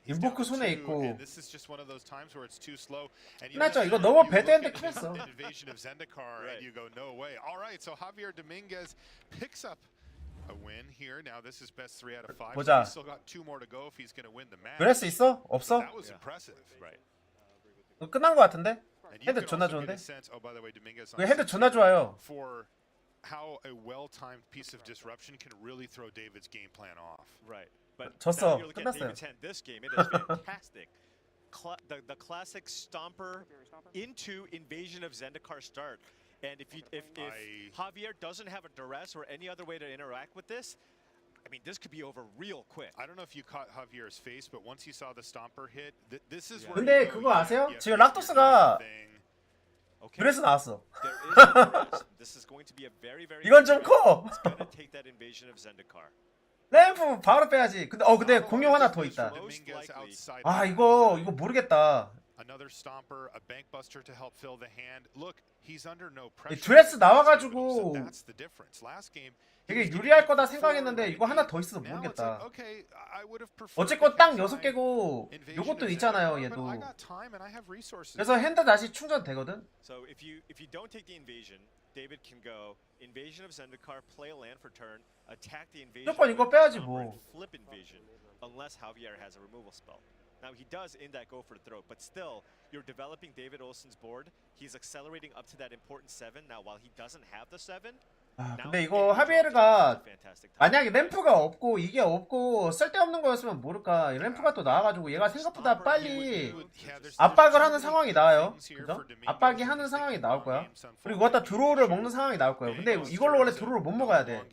인보크 손에 있고. This is just one of those times where it's too slow. 끝났죠. 이거 너무 배드핸드 킬했어. Invasion of Zendikar, and you go no way. All right, so Javier Dominguez picks up a win here. Now this is best 3 out of 5. 보자. He's still got 2 more to go if he's going to win the match. 그럴 수 있어? 없어? That was impressive. Right. 끝난 거 같은데? And you 헤드 can 존나 also get 좋은데? a sense, oh, by the way, Dominguez 그 헤드 존나 좋아요. for how a well-timed piece of disruption can really throw David's game plan off. Right. But 졌어. now you're looking at 끝났어요. David's hand this game. It is fantastic. The classic stomper into invasion of Zendikar start. And if Javier doesn't have a duress or any other way to interact with this, I mean, this could be over real quick. I don't know if you caught Javier's face, but once he saw the stomper hit, this is where 근데 그거 아세요? 지금 락도스가 그래서 나왔어. This is going to be a very 이건 좀 커. It's gonna take that invasion of Zendikar. 램프 바로 빼야지. 근데 공룡 하나 더 있다. 아 이거 모르겠다. Another stomper, a bank buster to help fill the hand. Look, he's under no pressure. 드레스 나와가지고 That's the difference. Last game, 되게 유리할 거다 생각했는데 이거 하나 더 있어서 모르겠다. 어쨌건 딱 6개고 요것도 있잖아요 얘도. 그래서 핸드 다시 충전되거든. So if you don't take the invasion, David can go invasion of Zendikar, play a land for turn, attack the invasion. 무조건 이거 빼야지 뭐. Flip invasion, unless Javier has a removal spell. Now he does in that go for the throat, but still, you're developing David Olsen's board. He's accelerating up to that important 7. Now while he doesn't have the 7, 근데 이거 하비에르가 만약에 램프가 없고 이게 없고 쓸데없는 거였으면 모를까. 램프가 또 나와가지고 얘가 생각보다 빨리 압박을 하는 상황이 나와요. 그죠? 압박이 하는 상황이 나올 거야. 그리고 갖다 드로우를 먹는 상황이 나올 거예요. 근데 이걸로 원래 드로우를 못 먹어야 돼.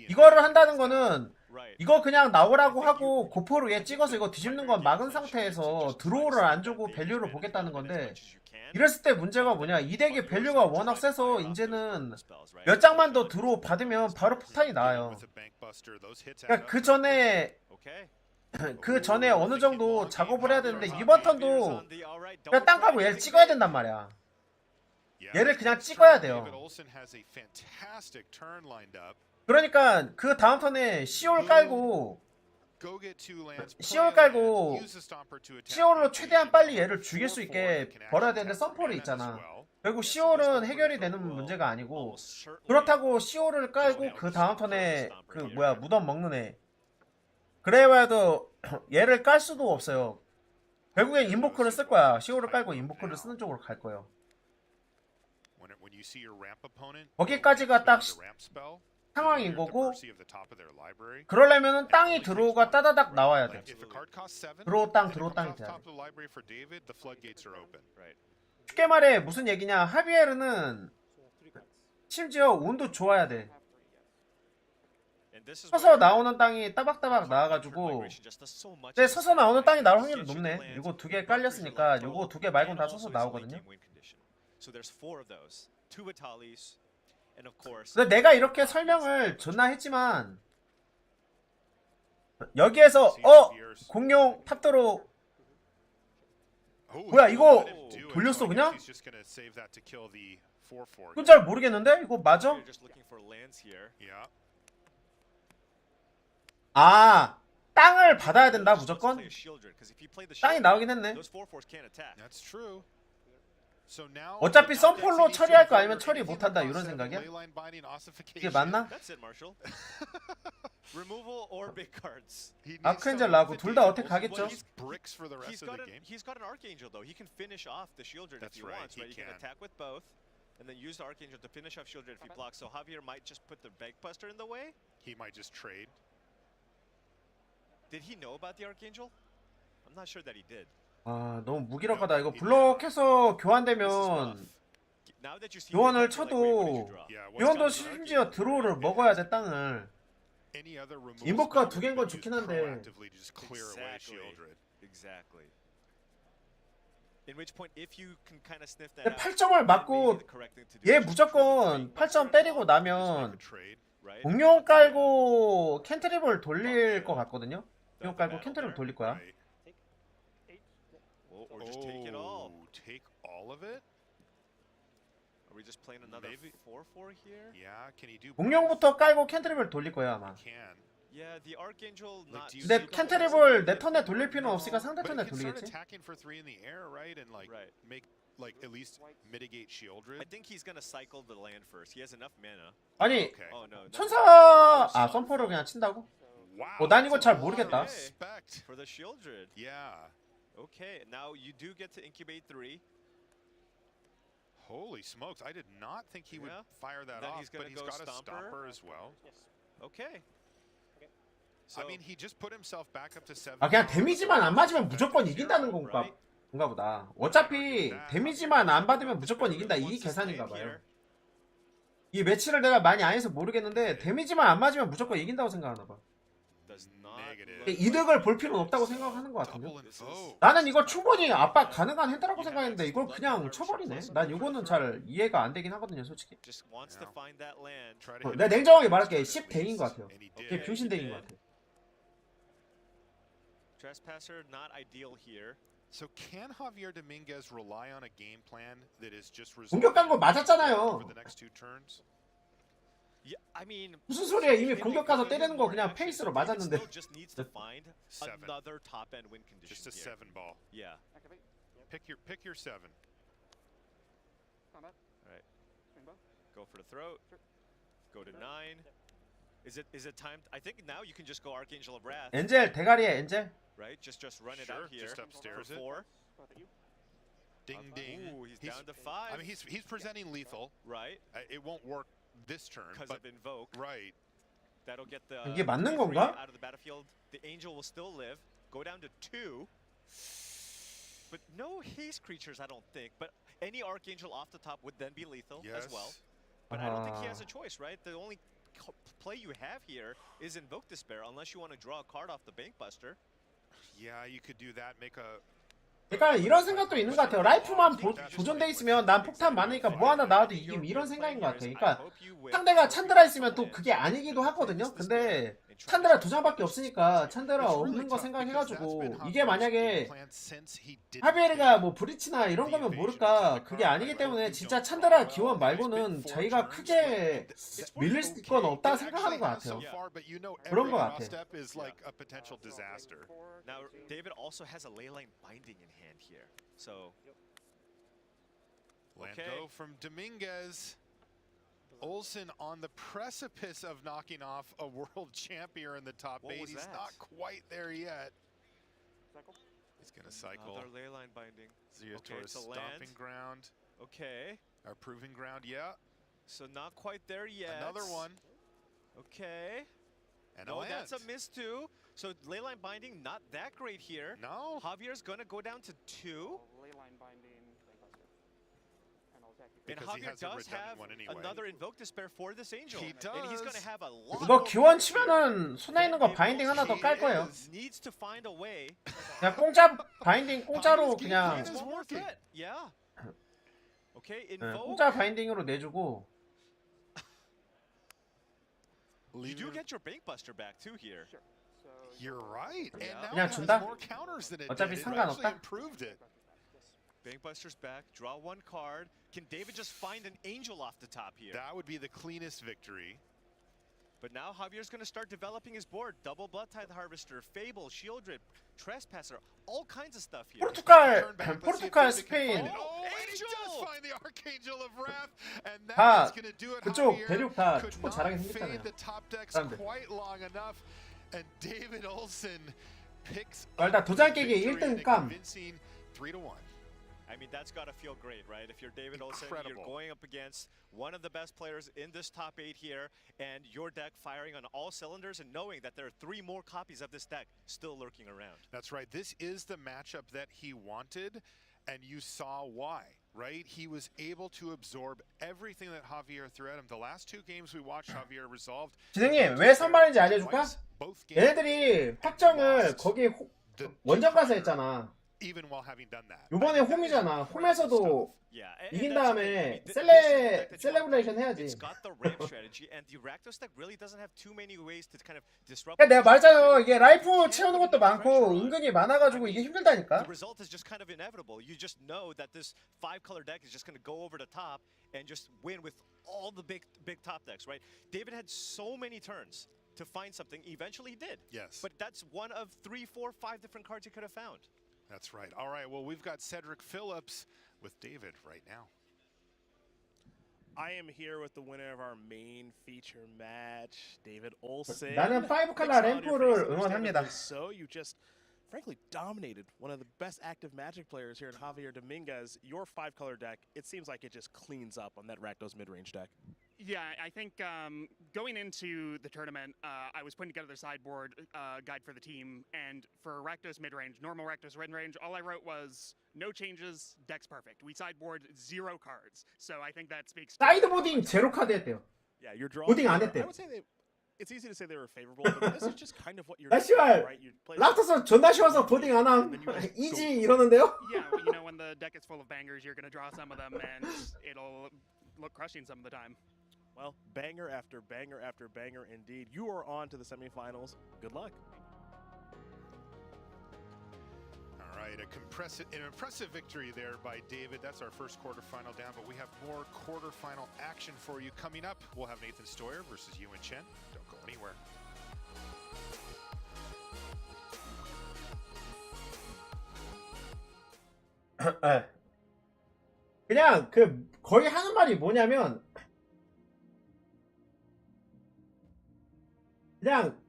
이거를 한다는 거는 이거 그냥 나오라고 하고 고포로 얘 찍어서 이거 뒤집는 건 막은 상태에서 드로우를 안 주고 밸류를 보겠다는 건데, 이랬을 때 문제가 뭐냐, 이 덱의 밸류가 워낙 세서 이제는 몇 장만 더 드로우 받으면 바로 폭탄이 나와요. 그러니까 그 전에 어느 정도 작업을 해야 되는데 이번 턴도 그냥 땅 까고 얘를 찍어야 된단 말이야. 얘를 그냥 찍어야 돼요. 그러니까 그 다음 턴에 시올 깔고 시올로 최대한 빨리 얘를 죽일 수 있게 벌어야 되는데 썬폴이 있잖아. 결국 시올은 해결이 되는 문제가 아니고, 그렇다고 시올을 깔고 그 다음 턴에 그 뭐야 무덤 먹는 애 그래봐도 얘를 깔 수도 없어요. 결국엔 인보크를 쓸 거야. 시올을 깔고 인보크를 쓰는 쪽으로 갈 거예요. 거기까지가 딱 상황인 거고, 그러려면은 땅이 드로우가 따다닥 나와야 돼. 드로우 땅이 돼야 돼. 쉽게 말해 무슨 얘기냐, 하비에르는 심지어 운도 좋아야 돼. 서서 나오는 땅이 따박따박 나와가지고, 근데 서서 나오는 땅이 나올 확률이 높네. 이거 2개 깔렸으니까 이거 2개 말고는 다 서서 나오거든요. 근데 내가 이렇게 설명을 존나 했지만 여기에서 공룡 탑도로 뭐야 이거 돌렸어 그냥? 그건 잘 모르겠는데? 이거 맞아? 아, 땅을 받아야 된다 무조건? 땅이 나오긴 했네. 어차피 썬폴로 처리할 거 아니면 처리 못한다 이런 생각이야? 이게 맞나? 아크엔젤 나오고 둘 다 어택 가겠죠? He's got an Archangel though. He can finish off the Shieldred if he wants, right? He can attack with both and then use the Archangel to finish off Shieldred if he blocks. So Javier might just put the Bagbuster in the way. He might just trade. Did he know about the Archangel? I'm not sure that he did. 아, 너무 무기력하다. 이거 블록해서 교환되면 교환을 쳐도 교환도 심지어 드로우를 먹어야 돼 땅을. 인보크가 2개인 건 좋긴 한데. 근데 8점을 맞고 얘 무조건 8점 때리고 나면 공룡 깔고 캔트립을 돌릴 것 같거든요. 공룡 깔고 캔트립을 돌릴 거야. Or just take it all. Take all of it? Are we just playing another 4-4 here? Yeah, can he do? 공룡부터 깔고 캔트립을 돌릴 거야 아마. Yeah, the Archangel not. 근데 캔트립을 내 턴에 돌릴 필요는 없으니까 상대 턴에 돌리겠지. like at least mitigate Shieldred? I think he's gonna cycle the land first. He has enough mana. 아니 Okay. Oh no. 천사 선포를 그냥 친다고? Wow. 난 이거 잘 that's a lot of 모르겠다. respect. For the Shieldred. Yeah. Okay, now you do get to incubate 3. Holy smokes! I did not think he would Yeah. fire that Then off, he's gonna but he's go got a Stomper. Stomper as well. Okay. I mean, he just put himself back up to 7. 아 그냥 데미지만 안 맞으면 무조건 이긴다는 건가 보다. 어차피 데미지만 안 받으면 무조건 이긴다 이 계산인가 봐요. 이 매치를 내가 많이 안 해서 모르겠는데 데미지만 안 맞으면 무조건 이긴다고 생각하나 봐. 이득을 볼 필요는 없다고 생각하는 것 같은데. 나는 이거 충분히 압박 가능한 핸드라고 생각했는데 이걸 그냥 쳐버리네. 난 이거는 잘 이해가 안 되긴 하거든요, 솔직히. 내가 냉정하게 말할게. 10대인 것 같아요. 이게 병신대인 것 같아. Trespasser not ideal here. So can Javier Dominguez rely on a game plan that is just 공격 간 거 맞았잖아요. for the next 2 turns? Yeah, I mean, 무슨 소리야? 이미 공격 가서 때리는 거 그냥 페이스로 맞았는데. just needs to find another top end win condition. Just a here. 7 ball. Yeah. Pick your 7. All right. Go for the throat. Go to 9. Is it time? I think now you can just go Archangel of Wrath. 엔젤 대가리에 엔젤. Right? Just run it out here. Just upstairs for 4. Ding ding. Ooh, he's down to 5. I mean, he's presenting lethal. Right. It won't work this turn. Because but of Invoke. Right. That'll get the 이게 맞는 건가? out of the battlefield. The Angel will still live. Go down to 2. But no haste creatures, I don't think. But any Archangel off the top would then be lethal as well. But I don't think he has a choice, right? The only play you have here is Invoke Despair, unless you want to draw a card off the Bankbuster. Yeah, you could do that. Make a. 그러니까 이런 생각도 있는 것 같아요. 라이프만 보존돼 있으면 난 폭탄 많으니까 뭐 하나 나와도 이김 이런 생각인 것 같아. 그러니까 상대가 찬드라 있으면 또 그게 아니기도 하거든요. 근데 찬드라 2장밖에 없으니까 찬드라 없는 거 생각해가지고 이게 만약에 하비에르가 뭐 브리치나 이런 거면 모를까 그게 아니기 때문에 진짜 찬드라 기원 말고는 자기가 크게 밀릴 건 없다 생각하는 것 같아요. 그런 것 같아. Now, David also has a Leyline Binding in hand here. So, Lando from Dominguez. Olsen on the precipice of knocking off a world champion in the top 8. He's not quite there yet. He's going to cycle. Another Leyline Binding. Zeotor's stomping ground. Okay. Our proving ground, yeah. So not quite there yet. Another one. Okay. And no, that's a miss too. So Leyline Binding not that great here. No. Javier's gonna go down to 2. Leyline Binding. And Javier does have another Invoke Despair for this Angel. He does. And he's gonna have a lot. 이거 기원 치면은 손에 있는 거 바인딩 하나 더 깔 거예요. Needs to find a way. 그냥 공짜 바인딩 공짜로 그냥 Yeah. Okay, 네, Invoke. 공짜 바인딩으로 내주고. You do get your Bankbuster back too here. You're right. And now 그냥 it has 준다? more counters than it 어차피 did. It 상관없다. actually improved it. Bankbuster's back. Draw 1 card. Can David just find an Angel off the top here? That would be the cleanest victory. But now Javier's going to start developing his board. Double Blood Tithe Harvester, Fable, Shieldred, Trespasser, all kinds of stuff here. 포르투갈, 스페인. 다 그쪽 대륙 다 축구 잘하게 생겼잖아요. 사람들. 일단 도장 깨기 1등 감. 3-1. I mean, that's got to feel great, right? If you're David Olsen, you're going up against one of the best players in this top 8 here, and your deck firing on all cylinders and knowing that there are 3 more copies of this deck still lurking around. That's right. This is the matchup that he wanted, and you saw why, right? He was able to absorb everything that Javier threw at him. The last 2 games we watched Javier resolved. 지능님 왜 선발인지 알려줄까? 얘네들이 확정을 거기 원정 가서 했잖아. Even while having done that. 이번에 홈이잖아. 홈에서도 이긴 다음에 셀레브레이션 해야지. It's got the ramp strategy, and the Rakdos deck really doesn't have too many ways to kind of disrupt. 내가 말했잖아. 이게 라이프 채우는 것도 많고 은근히 많아가지고 이게 힘들다니까. The result is just kind of inevitable. You just know that this 5-color deck is just going to go over the top and just win with all the big top decks, right? David had so many turns to find something. Eventually he did. Yes. But that's one of 3, 4, 5 different cards he could have found. That's right. All right, well, we've got Cedric Phillips with David right now. I am here with the winner of our main feature match, David Olsen. 나는 5칼라 램프를 응원합니다. So you just frankly dominated one of the best active Magic players here in Javier Dominguez. Your 5-color deck, it seems like it just cleans up on that Rakdos mid-range deck. Yeah, I think going into the tournament, I was putting together the sideboard guide for the team, and for Rakdos mid-range, normal Rakdos mid-range, all I wrote was no changes, deck's perfect. We sideboard 0 cards, so I think that speaks. 사이드보딩 제로 카드 했대요. Yeah, your draw. 보딩 안 I 했대. would say it's easy to say they were favorable, but this is just kind of what you're 나 doing, 씨발 right? You play 락토스 존나 쉬워서 보딩 안 함. 이지 이러는데요? Yeah, well, you know, when the deck is full of bangers, you're going to draw some of them, and it'll look crushing some of the time. Well, banger after banger after banger indeed. You are on to the semifinals. Good luck. All right, an impressive victory there by David. That's our first quarterfinal down, but we have more quarterfinal action for you coming up. We'll have Nathan Stoyer versus Yuan Chen. Don't go anywhere. 그냥 그 거의 하는 말이 뭐냐면 그냥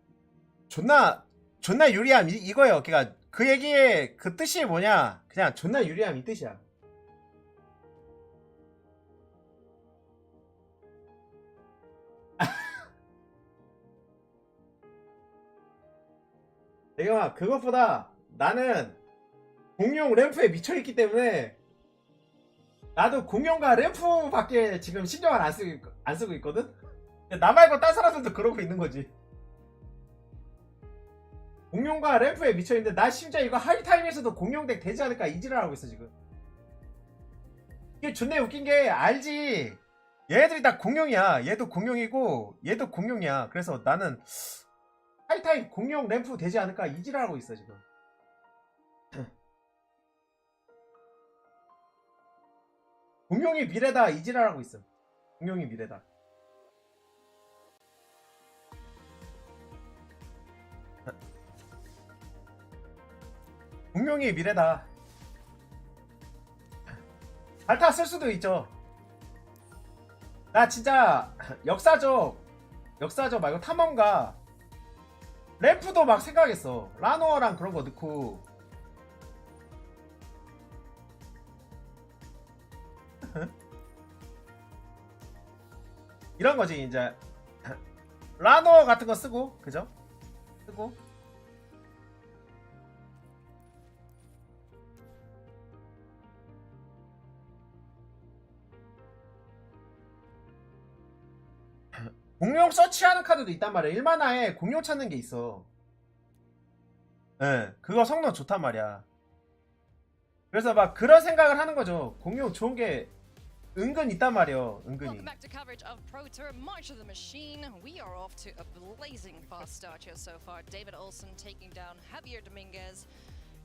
존나 유리함 이거예요. 그러니까 그 얘기의 그 뜻이 뭐냐? 그냥 존나 유리함 이 뜻이야. 내가 그것보다 나는 공룡 램프에 미쳐있기 때문에 나도 공룡과 램프밖에 지금 신경을 안 쓰고 있거든? 나 말고 딴 사람들도 그러고 있는 거지. 공룡과 램프에 미쳐있는데 나 심지어 이거 하이타임에서도 공룡덱 되지 않을까 이지랄 하고 있어 지금. 이게 존나 웃긴 게 알지. 얘네들이 다 공룡이야. 얘도 공룡이고 얘도 공룡이야. 그래서 나는 하이타임 공룡 램프 되지 않을까 이지랄 하고 있어 지금. 공룡이 미래다 이지랄 하고 있어. 공룡이 미래다. 공룡이 미래다. 발타 쓸 수도 있죠. 나 진짜 역사적 말고 탐험가 램프도 막 생각했어. 라노어랑 그런 거 넣고. 이런 거지 이제. 라노어 같은 거 쓰고, 그죠? 쓰고. 공룡 서치하는 카드도 있단 말이야. 1만화에 공룡 찾는 게 있어. 예, 그거 성능 좋단 말이야. 그래서 막 그런 생각을 하는 거죠. 공룡 좋은 게 은근 있단 말이에요. 은근히. Welcome back to coverage of Pro Tour March of the Machine. We are off to a blazing fast start here so far. David Olsen taking down Javier Dominguez.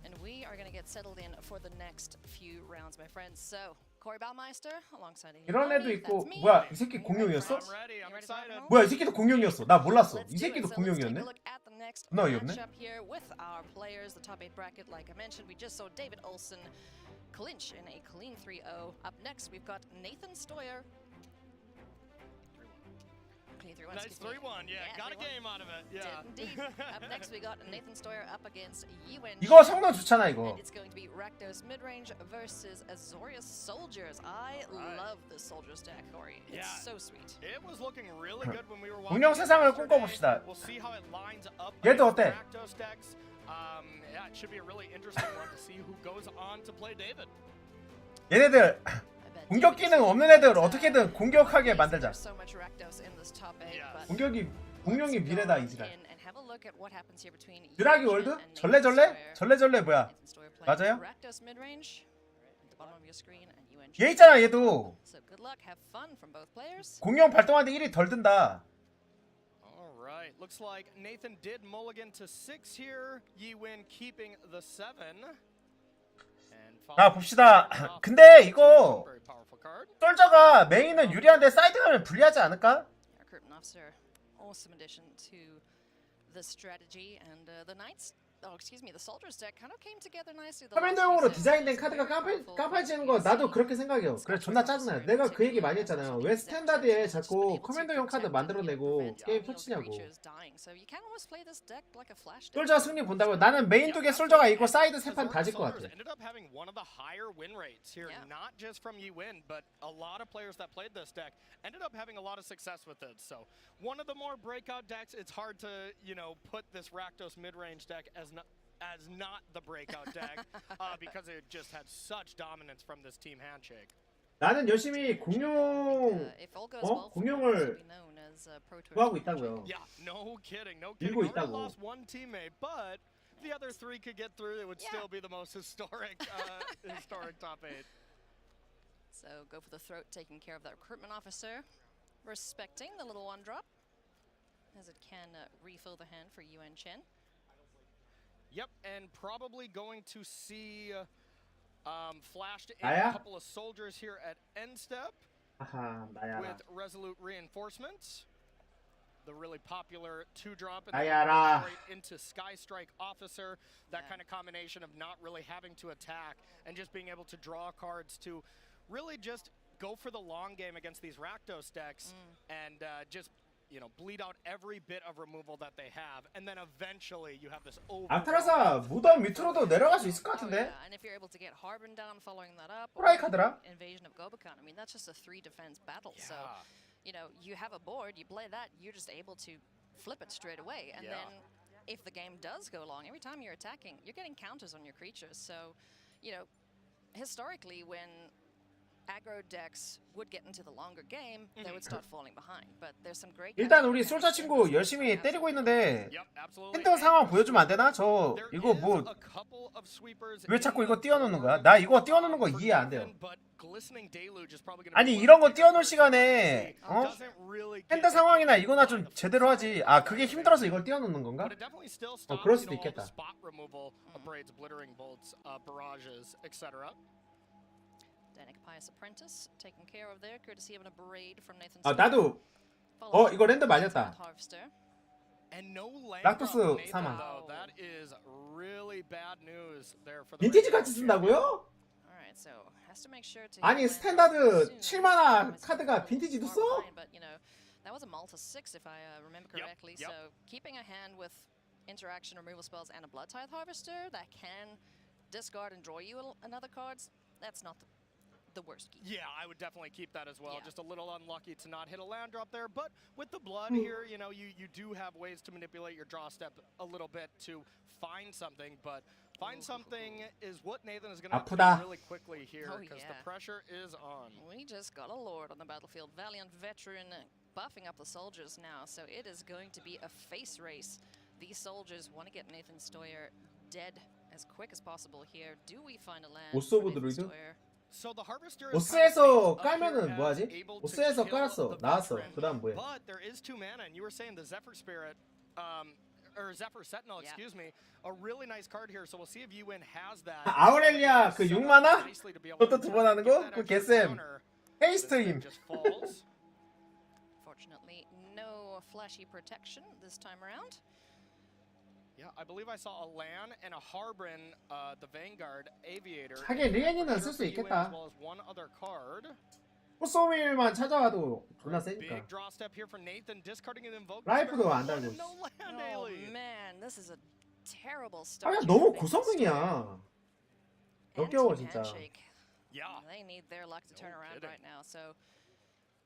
And we are going to get settled in for the next few rounds, my friends. So, Corey Baumeister alongside 이런 애도 있고. 뭐야, 이 새끼 공룡이었어? 뭐야, 이 새끼도 공룡이었어. 나 몰랐어. 이 새끼도 공룡이었네. 나 어이없네. Here with our players, the top 8 bracket, like I mentioned, we just saw David Olsen clinch in a clean 3-0. Up next, we've got Nathan Stoyer. Nice 3-1, yeah, got a game out of it. Yeah. Did indeed. Up next, we got Nathan Stoyer up against Yuan. 이거 성능 좋잖아 이거. And it's going to be Rakdos mid-range versus Azorius Soldiers. I love the Soldiers deck, Corey. It's so sweet. It was looking really good when we were watching. 공룡 세상을 꿈꿔봅시다. We'll see how it lines up. 얘도 어때? Rakdos decks. Yeah, it should be a really interesting one to see who goes on to play David. 얘네들 공격 기능 없는 애들 어떻게든 공격하게 만들자. 공룡이 미래다 이지랄. 드라기 월드? 전래전래 뭐야? 맞아요? 얘 있잖아 얘도. 공룡 발동하는데 1이 덜 든다. Alright, looks like Nathan did mulligan to 6 here. Yiwin keeping the 7. 자 봅시다. 근데 이거 솔저가 메인은 유리한데 사이드 가면 불리하지 않을까? Awesome addition to the strategy, and the Knights excuse me, the soldiers deck kind of came together nicely. 커맨더용으로 디자인된 카드가 깜빡이지는 거 나도 그렇게 생각해요. 그래 존나 짜증나요. 내가 그 얘기 많이 했잖아요. 왜 스탠다드에 자꾸 커맨더용 카드 만들어내고 게임 터치냐고. 솔저 승리 본다고요? 나는 메인 2개 솔저가 있고 사이드 3판 다 질 것 같아. Ended up having one of the higher win rates here, not just from Yuwin, but a lot of players that played this deck ended up having a lot of success with it. So one of the more breakout decks. It's hard to, you know, put this Rakdos mid-range deck as not the breakout deck because it just had such dominance from this team handshake. 나는 열심히 공룡을 구하고 있다고요. Yeah, no kidding, no 밀고 kidding. 있다고. Lost one teammate, but the other 3 could get through. It would still be the most historic top 8. So go for the throat, taking care of that recruitment officer, respecting the little 1-drop. As it can refill the hand for Yuan Chen. Yep, and probably going to see flashed in 나야? a couple of soldiers here at end step with resolute reinforcements. The really popular 2-drop and 나야라. straight into Sky Strike Officer. That kind of combination of not really having to attack and just being able to draw cards to really just go for the long game against these Rakdos decks and just, you know, bleed out every bit of removal that they have, and then eventually you have this over. 알타라사 무덤 밑으로도 내려갈 수 있을 것 같은데. And if you're able to get Harbin down following that up, 호라이 카드라. invasion of Gobekhan, I mean that's just a 3 defense battle. So, you know, you have a board, you play that, you're just able to flip it straight away, and then if the game does go long, every time you're attacking, you're getting counters on your creatures. So, you know, historically when aggro decks would get into the longer game, they would start falling behind. But there's some great. 일단 우리 솔자 친구 열심히 때리고 있는데 핸드 상황 보여주면 안 되나? 저 이거 뭐 왜 자꾸 이거 띄워놓는 거야? 나 이거 띄워놓는 거 이해 안 돼요. 아니 이런 거 띄워놓을 시간에 핸드 상황이나 이거나 좀 제대로 하지. 아 그게 힘들어서 이걸 띄워놓는 건가? 그럴 수도 있겠다. 아 나도 이거 랜덤 말렸다. 락도스 사망. 빈티지 같이 쓴다고요? 아니 스탠다드 7만화 카드가 빈티지도 써? That was a Malta 6 if I remember correctly. So keeping a hand with interaction removal spells and a Blood Tithe Harvester that can discard and draw you another cards, that's not the worst key. Yeah, I would definitely keep that as well. Just a little unlucky to not hit a land drop there, but with the blood here, you know, you do have ways to manipulate your draw step a little bit to find something, but find something is what Nathan is going to do really quickly here because the pressure is on. We just got a Lord on the battlefield. Valiant Veteran buffing up the soldiers now, so it is going to be a face race. These soldiers want to get Nathan Stoyer dead as quick as possible here. Do we find a land for Nathan Stoyer? 오스에서 깔면은 뭐하지? 오스에서 깔았어. 나왔어. 그 다음 뭐해? But there is 2 mana, and you were saying the Zephyr Spirit, or Zephyr Sentinel, excuse me, a really nice card here. So we'll see if Yuwin has that. 아우렐리아 그 6만화? 그것도 2번 하는 거? 그 개쌤. 헤이스트 힘. Fortunately, no flashy protection this time around. Yeah, I believe I saw a Lan and a Harbin, the Vanguard Aviator. 하긴 리엔이는 쓸 수 있겠다. As well as one other card. 포소윌만 찾아와도 존나 세니까. Big draw step here for Nathan, discarding an invoke. 라이프도 안 달고. Oh man, this is a terrible start. 아 너무 고성능이야. 역겨워 진짜. Yeah. They need their luck to turn around right now. So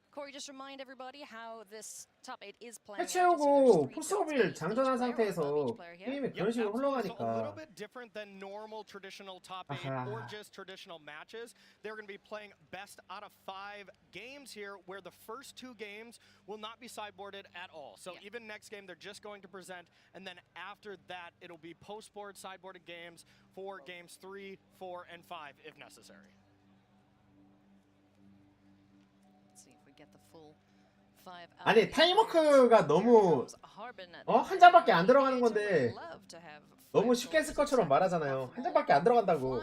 Corey, just remind everybody how this top 8 is playing. 해치우고 포스오빌 장전한 상태에서 게임이 그런 식으로 흘러가니까. A little bit different than normal traditional top 8 or just traditional matches. They're going to be playing best out of 5 games here, where the first 2 games will not be sideboarded at all. So even next game, they're just going to present, and then after that, it'll be post-board sideboarded games for games 3, 4, and 5 if necessary. 아니 타임워크가 너무 한 장밖에 안 들어가는 건데 너무 쉽게 쓸 것처럼 말하잖아요. 한 장밖에 안 들어간다고.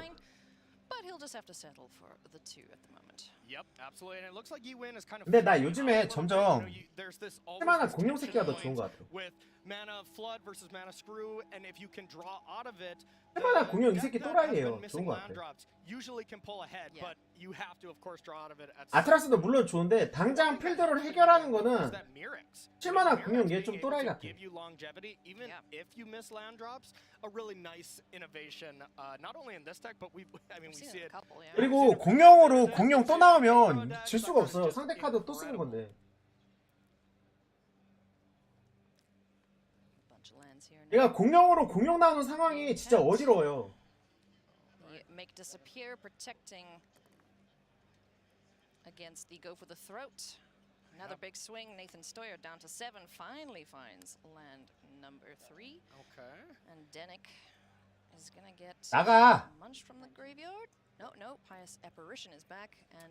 just have to settle for the 2 at the moment. Yep, absolutely. And it looks like Ewin is kind of 근데 나 요즘에 점점 there's this 쓸만한 공룡 새끼가 더 좋은 것 같아. with mana flood versus mana screw, and if you can draw out of it, 쓸만한 공룡 이 새끼 또라이예요. 좋은 것 같아. usually can pull ahead, but you have to of course draw out of it at 아트라스도 물론 좋은데 당장 필드를 해결하는 거는 쓸만한 공룡 얘 좀 또라이 같아. give you longevity even if you miss land drops. A really nice innovation, not only in this deck, but we see it. 그리고 공룡으로 공룡 또 나오면 질 수가 없어요. 상대 카드 또 쓰는 건데. 얘가 공룡으로 공룡 나오는 상황이 진짜 어지러워요. Make disappear, protecting against the go for the throat. Another big swing. Nathan Stoyer down to 7. Finally finds land number 3. Okay. And Denick is gonna get 나가. munched from the graveyard. No. Pious Apparition is back, and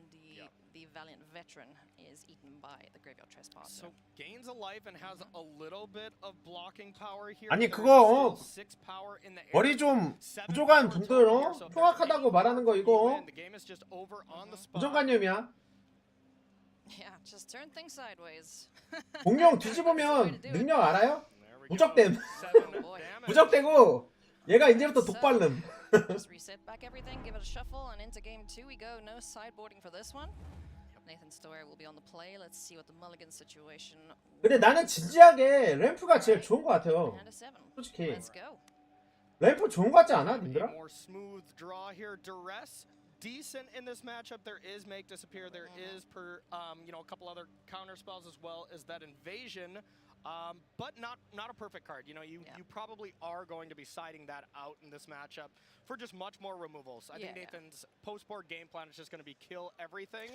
the Valiant Veteran is eaten by the Graveyard Trespasser. So gains a life and has a little bit of blocking power here. 아니 그거 6 power in the air. 머리 좀 부족한 분들 흉악하다고 말하는 거 이거 The game is just over on the spot. 고정관념이야. Yeah, just turn things sideways. 공룡 뒤집으면 능력 알아요? 무적댐. 무적되고 얘가 이제부터 독발름. Just reset back everything, give it a shuffle, and into game 2 we go. No sideboarding for this one. Nathan Stoyer will be on the play. Let's see what the mulligan situation. 근데 나는 진지하게 램프가 제일 좋은 것 같아요. 솔직히 Let's go. 램프 좋은 것 같지 않아, 님들아? More smooth draw here. Duress decent in this matchup. There is make disappear. There is a couple other counter spells as well as that invasion. But not a perfect card. You probably are going to be siding that out in this matchup for just much more removals. I think Nathan's post-board game plan is just going to be kill everything.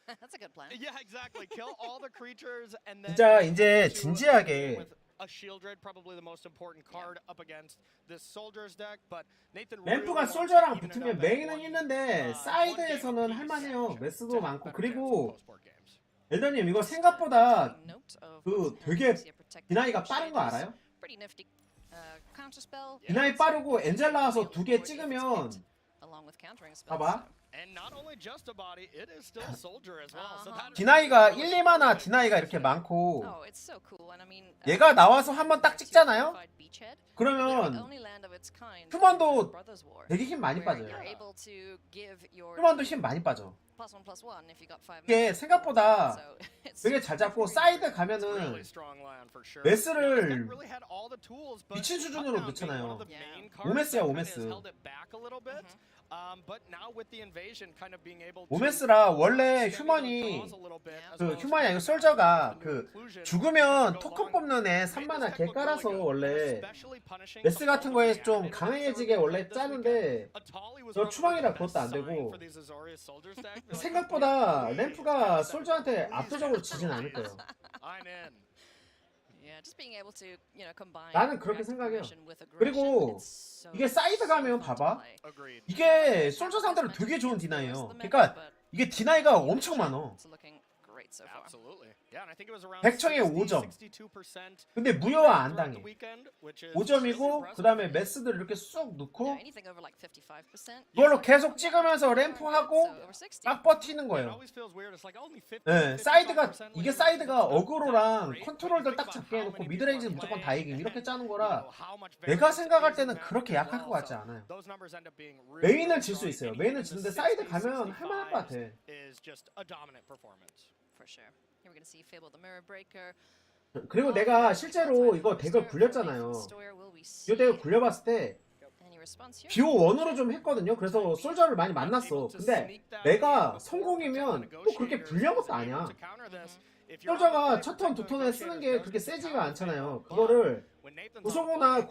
That's a good plan. Yeah, exactly. Kill all the creatures and then 진짜 이제 진지하게 with a Shieldred, probably the most important card up against this Soldier's deck. But Nathan 램프가 솔저랑 붙으면 메인은 있는데 사이드에서는 할만해요. 메스도 많고. 그리고 엘더님 이거 생각보다 되게 디나이가 빠른 거 알아요? 디나이 빠르고 엔젤 나와서 2개 찍으면 봐봐. 디나이가 1, 2마나 디나이가 이렇게 많고 얘가 나와서 한번 딱 찍잖아요? 그러면 휴먼도 되게 힘 많이 빠져요. 휴먼도 힘 많이 빠져. 이게 생각보다 되게 잘 잡고 사이드 가면은 메스를 미친 수준으로 넣잖아요. 오메스야 오메스. 오메스라 원래 휴먼이 휴먼이 아니고 솔저가 죽으면 토큰 뽑는 애 3만화 개 깔아서 원래 메스 같은 거에 좀 강해지게 원래 짜는데 저 추방이라 그것도 안 되고 생각보다 램프가 솔저한테 압도적으로 지진 않을 거예요. 나는 그렇게 생각해요. 그리고 이게 사이드 가면 봐봐. 이게 솔저 상대로 되게 좋은 디나이에요. 그러니까 이게 디나이가 엄청 많어. 100청에 5점. 근데 무효화 안 당해. 5점이고 그 다음에 메스들 이렇게 쑥 넣고 그걸로 계속 찍으면서 램프하고 막 버티는 거예요. 네, 이게 사이드가 어그로랑 컨트롤들 딱 잡게 해놓고 미드레인지는 무조건 다 이김 이렇게 짜는 거라 내가 생각할 때는 그렇게 약할 것 같지 않아요. 메인은 질 수 있어요. 메인은 지는데 사이드 가면 할만할 것 같아. 그리고 내가 실제로 이거 덱을 굴렸잖아요. 이 덱을 굴려봤을 때 비오 원으로 좀 했거든요. 그래서 솔저를 많이 만났어. 근데 내가 성공이면 또 그렇게 불리한 것도 아니야. 솔저가 첫 턴, 두 턴에 쓰는 게 그렇게 세지가 않잖아요. 그거를 구속이나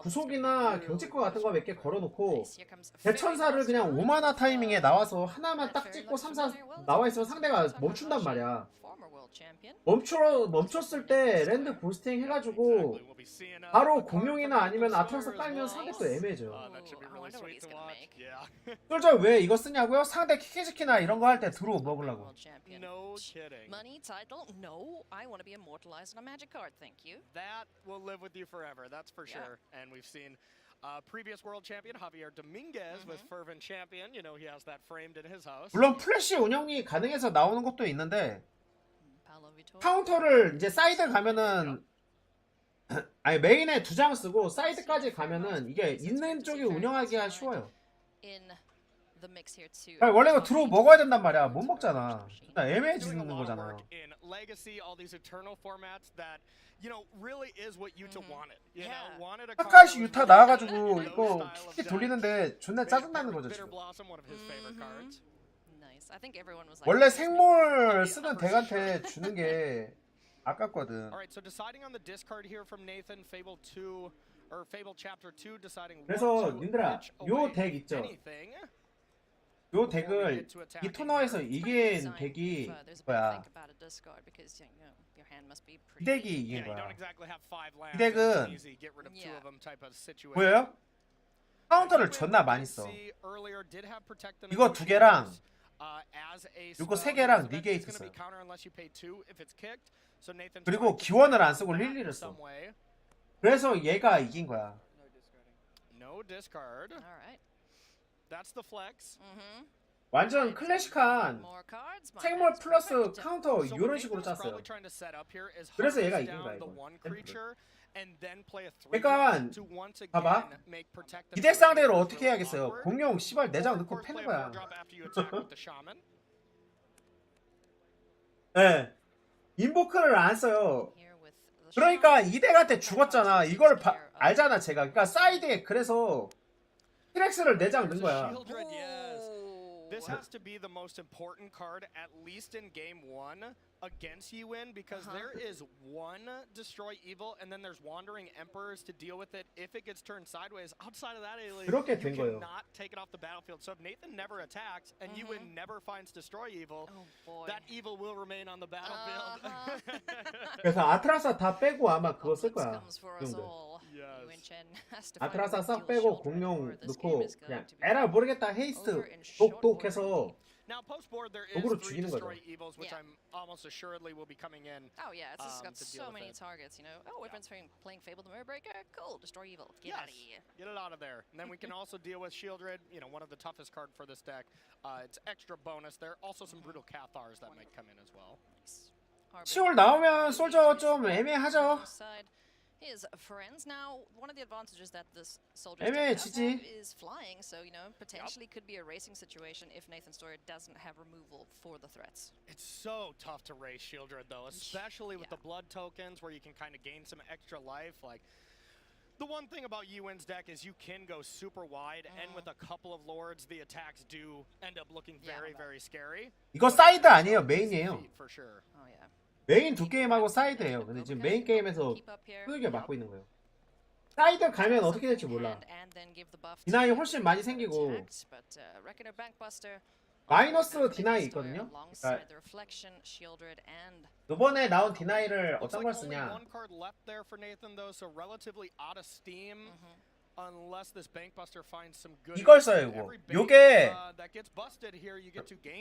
구속이나 경직거 같은 거 몇 개 걸어놓고 대천사를 그냥 5만화 타이밍에 나와서 하나만 딱 찍고 3, 4 나와있으면 상대가 멈춘단 말이야. 멈췄을 때 랜드 고스팅 해가지고 바로 공룡이나 아니면 아트라스 깔면 상대 또 애매해져. 솔저 왜 이거 쓰냐고요? 상대 키키즈키나 이런 거 할 때 드로우 먹으려고. No kidding. Money title? No, I want to be immortalized on a magic card. Thank you. That will live with you forever. That's for sure. And we've seen Previous world champion Javier Dominguez with fervent champion. You know, he has that framed in his house. 물론 플래시 운영이 가능해서 나오는 것도 있는데 카운터를 이제 사이드 가면은 아니 메인에 2장 쓰고 사이드까지 가면은 이게 있는 쪽이 운영하기가 쉬워요. 아니, 원래 이거 들어오 먹어야 된단 말이야. 못 먹잖아. 나 애매해지는 거잖아. In Legacy, all these eternal formats that you know really is what Yuta wanted. You know, wanted a 카카시 유타 나와가지고 이거 킥 돌리는데 존나 짜증나는 거죠 지금. 원래 생몰 쓰는 덱한테 주는 게 아깝거든. Alright, so deciding on the discard here from Nathan, Fable 2 or Fable Chapter 2 deciding 그래서 님들아 요 덱 있죠. 요 덱을 이 토너에서 이긴 덱이 뭐야? 이 덱이 이긴 거야. 이 덱은 보여요? 카운터를 존나 많이 써. 이거 2개랑 이거 3개랑 니게이트 써요. 그리고 기원을 안 쓰고 릴리를 써. 그래서 얘가 이긴 거야. No discard. That's the flex. 완전 클래식한 생몰 플러스 카운터 이런 식으로 짰어요. 그래서 얘가 이긴 거야 이거. 그러니까 봐봐. 이 덱 상대로 어떻게 해야겠어요? 공룡 씨발 내장 넣고 패는 거야. 네. 인보크를 안 써요. 그러니까 이 덱한테 죽었잖아. 이걸 알잖아 제가. 그러니까 사이드에 그래서 트렉스를 내장 넣은 거야. This has to be the most important card, at least in game 1 against Yuin, because there is one Destroy Evil, and then there's Wandering Emperors to deal with it if it gets turned sideways. Outside of that, you cannot take it off the battlefield. So if Nathan never attacks, and Yuin never finds Destroy Evil, that evil will remain on the battlefield. 그래서 아트라사 다 빼고 아마 그거 쓸 거야. 아트라사 싹 빼고 공룡 넣고 그냥 에라 모르겠다 헤이스트 독독해서 독으로 죽이는 거죠. Which I'm almost assuredly will be coming in. Oh yeah, it's just got so many targets, you know. Oh, everyone's playing Fable the Mirrorbreaker. Cool, destroy evil. Get out of here. Get it out of there. And then we can also deal with Shieldred, you know, one of the toughest cards for this deck. It's extra bonus there. Also some brutal Cathars that might come in as well. 10월 나오면 솔저 좀 애매하죠. His friends now. One of the advantages that this soldier is flying, so you know potentially could be a racing situation if Nathan Story doesn't have removal for the threats. It's so tough to race Shieldred though, especially with the blood tokens where you can kind of gain some extra life. Like the one thing about Yuin's deck is you can go super wide, and with a couple of lords, the attacks do end up looking very, very scary. 이거 사이드 아니에요, 메인이에요. For sure. Oh yeah. 메인 2게임하고 사이드예요. 근데 지금 메인 게임에서 크게 막고 있는 거예요. 사이드 가면 어떻게 될지 몰라. 디나이 훨씬 많이 생기고 마이너스 디나이 있거든요. 그러니까 이번에 나온 디나이를 어떤 걸 쓰냐. 이걸 써요. 이거.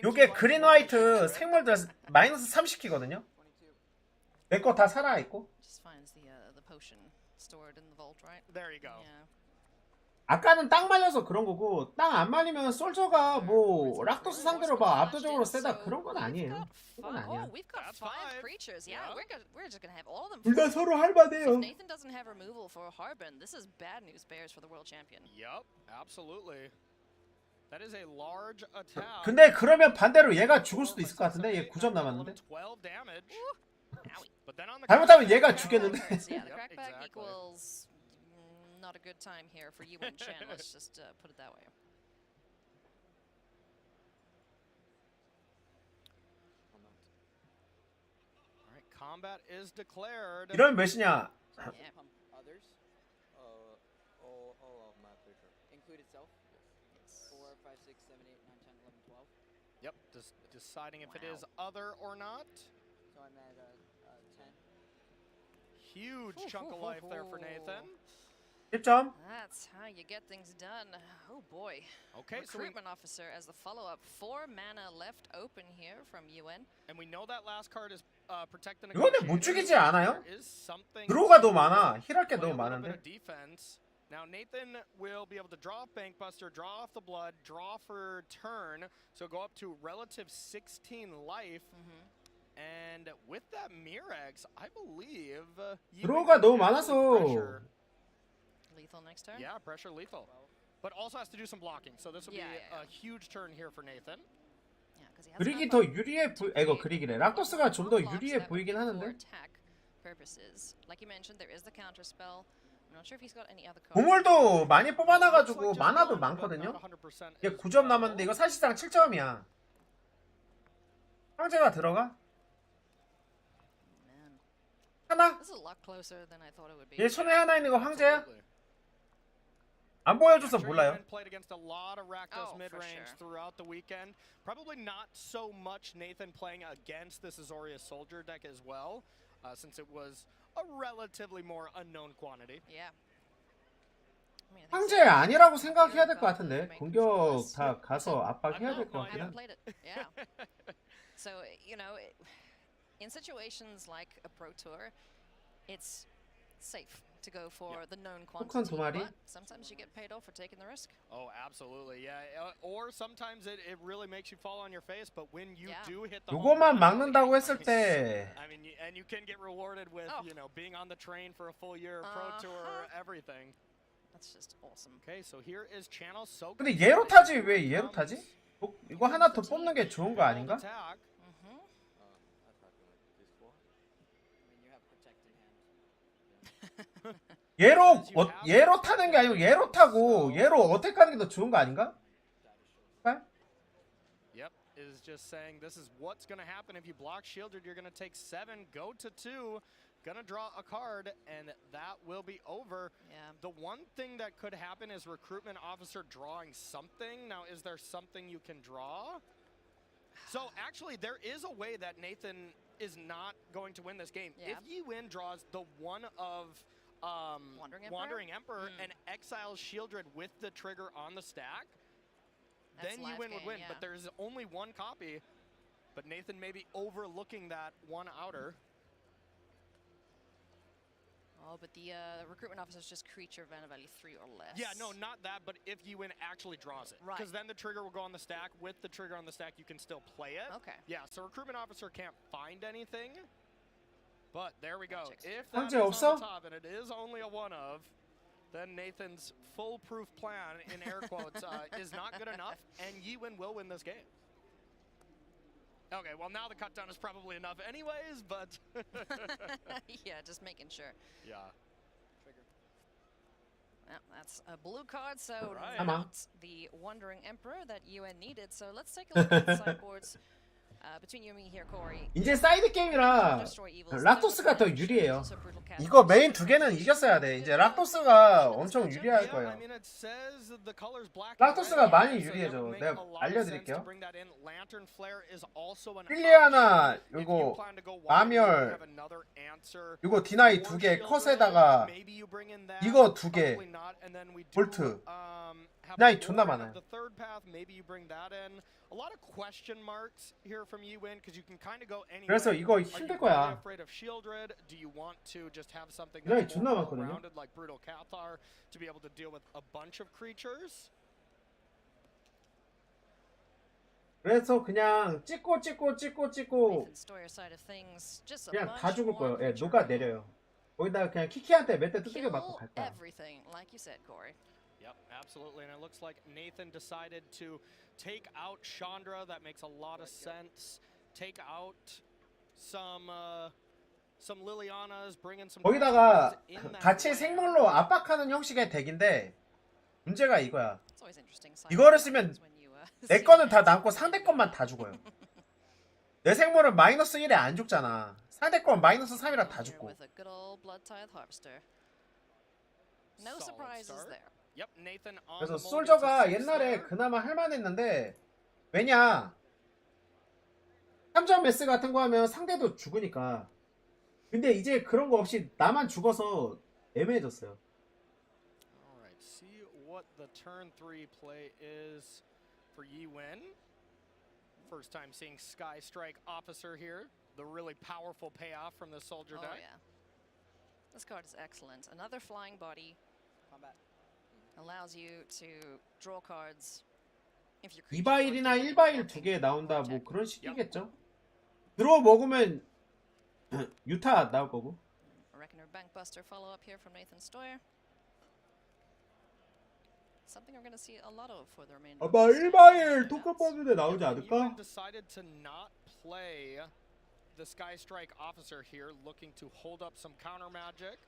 요게 그린 화이트 생물들 마이너스 30키거든요. 내 거 다 살아있고. 아까는 땅 말려서 그런 거고, 땅 안 말리면 솔저가 뭐 락도스 상대로 막 압도적으로 세다 그런 건 아니에요. 그건 아니야. 둘 다 서로 할만해요. Nathan doesn't have removal for Harbin. This is bad news bears for the world champion. Yep, absolutely. That is a large attack. 근데 그러면 반대로 얘가 죽을 수도 있을 것 같은데 얘 9점 남았는데. 잘못하면 얘가 죽겠는데. Not a good time here for you and Chen. Let's just put it that way. All right, combat is declared. 이러면 몇이냐? Others? All of my creature. Include itself? Yes. 4, 5, 6, 7, 8, 9, 10, 11, 12. Yep, deciding if it is other or not. So I'm at 10. Huge chunk of life there for Nathan. 10점. That's how you get things done. Oh boy. Okay, recruitment officer as the follow-up. 4 mana left open here from UN. And we know that last card is protecting. 이거는 못 죽이지 않아요? 드로우가 너무 많아. 힐할 게 너무 많은데. Now Nathan will be able to draw off Bankbuster, draw off the blood, draw for turn, so go up to relative 16 life. And with that Mirex, I believe 드로우가 너무 많아서 Lethal next turn. yeah, pressure lethal. But also has to do some blocking. So this will be a huge turn here for Nathan. 그릭이 더 유리해 이거 그릭이래. 락토스가 좀 더 유리해 보이긴 하는데. Like you mentioned, there is the counter spell. I'm not sure if he's got any other cards. 보물도 많이 뽑아놔가지고 만화도 많거든요. 이게 9점 남았는데 이거 사실상 7점이야. 황제가 들어가? 하나? This is a lot closer than I thought it would be. 얘 손에 하나 있는 거 황제야? 안 보여줘서 몰라요. Played against a lot of Rakdos mid-range throughout the weekend. Probably not so much Nathan playing against this Azorius Soldier deck as well, since it was a relatively more unknown quantity. Yeah. 황제 아니라고 생각해야 될 것 같은데 공격 다 가서 압박해야 될 것 같긴 한데. Yeah. So you know, in situations like a Pro Tour, it's safe to go for the known quantity, but sometimes you get paid off for taking the risk. Oh, absolutely, yeah. Or sometimes it really makes you fall on your face, but when you do hit the 요거만 막는다고 했을 때 I mean, and you can get rewarded with, you know, being on the train for a full year, Pro Tour, everything. That's just awesome. Okay, so here is channel so. 근데 얘로 타지 왜 얘로 타지? 이거 하나 더 뽑는 게 좋은 거 아닌가? 얘로 타는 게 아니고 얘로 타고 얘로 어택하는 게 더 좋은 거 아닌가? Yep, is just saying this is what's going to happen if you block shielded. You're going to take 7, go to 2, gonna draw a card, and that will be over. Yeah. The one thing that could happen is recruitment officer drawing something. Now, is there something you can draw? So actually, there is a way that Nathan is not going to win this game. If Yi-Win draws the one of Wandering Emperor and exiles Shieldred with the trigger on the stack, then Yi-Win would win. But there's only one copy. But Nathan may be overlooking that one outer. Oh, but the recruitment officer is just creature mana value 3 or less. Yeah, no, not that, but if Yi-Win actually draws it. Because then the trigger will go on the stack. With the trigger on the stack, you can still play it. Okay. Yeah, so recruitment officer can't find anything. But there we go. If that is on the top, and it is only a one of, then Nathan's foolproof plan, in air quotes, is not good enough, and Yi-Win will win this game. Okay, well now the cut down is probably enough anyways, but... yeah, just making sure. Yeah. Trigger. Well, that's a blue card, so Right. not the Wandering Emperor that UN needed. So let's take a look at the sideboards between you and me here, Corey. 이제 사이드 게임이라 락토스가 더 유리해요. 이거 메인 두 개는 이겼어야 돼. 이제 락토스가 엄청 유리할 거예요. 락토스가 많이 유리해져. 내가 알려드릴게요. 필리아나 이거 마멸 이거 디나이 두 개 컷에다가 이거 두 개 볼트 디나이 존나 많아요. A lot of question marks here from Yi-Win because you can kind of go anywhere. 그래서 이거 힘들 거야. Afraid of Shieldred? Do you want to just have something 디나이 that's 존나 more 많거든요. rounded like Brutal Cathar to be able to deal with a bunch of creatures? 그래서 그냥 찍고 Stoyer side of things, just a 그냥 다 bunch 죽을 more 거예요. 예, creature 녹아 내려요. 거기다가 그냥 키키한테 몇 대 두들겨 맞고 갈 거야. everything, like you said, Corey. Yep, absolutely. And it looks like Nathan decided to take out Chandra. That makes a lot of sense. Take out some Lilianas, bring in some. 거기다가 같이 생물로 압박하는 형식의 덱인데 문제가 이거야. It's always interesting. 이거를 쓰면 내 거는 다 남고 상대 것만 다 죽어요. 내 생물은 마이너스 1에 안 죽잖아. 상대 건 마이너스 3이라 다 죽고. With a good old blood tithe harvester. No surprises there. Yep, Nathan on 그래서 the 솔저가 옛날에 그나마 할만했는데 왜냐 3점 메스 같은 거 하면 상대도 죽으니까. 근데 이제 그런 거 없이 나만 죽어서 애매해졌어요. Alright, see what the turn 3 play is for Yi-Win. First time seeing Sky Strike Officer here. The really powerful payoff from the soldier deck. Oh yeah. This card is excellent. Another flying body. Combat. allows you to draw cards. If you 2바일이나 1바일 2개 나온다 뭐 그런 식이겠죠. 드로우 먹으면 유타 나올 거고. A Reckoner Bankbuster follow up here from Nathan Stoyer. Something we're going to see a lot of for the remainder. 아마 1바일 토큰 버전에 나오지 않을까? Decided to not play the Sky Strike Officer here, looking to hold up some counter magic.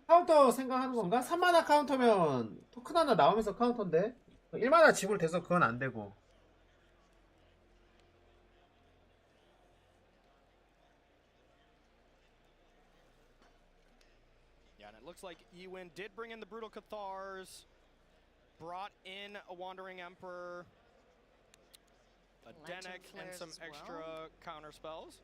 카운터 생각하는 건가? 3마나 카운터면 토큰 하나 나오면서 카운터인데 1마나 지불돼서 그건 안 되고. Yeah, and it looks like Ewin did bring in the Brutal Cathars, brought in a Wandering Emperor, a Denic, and some extra counter spells.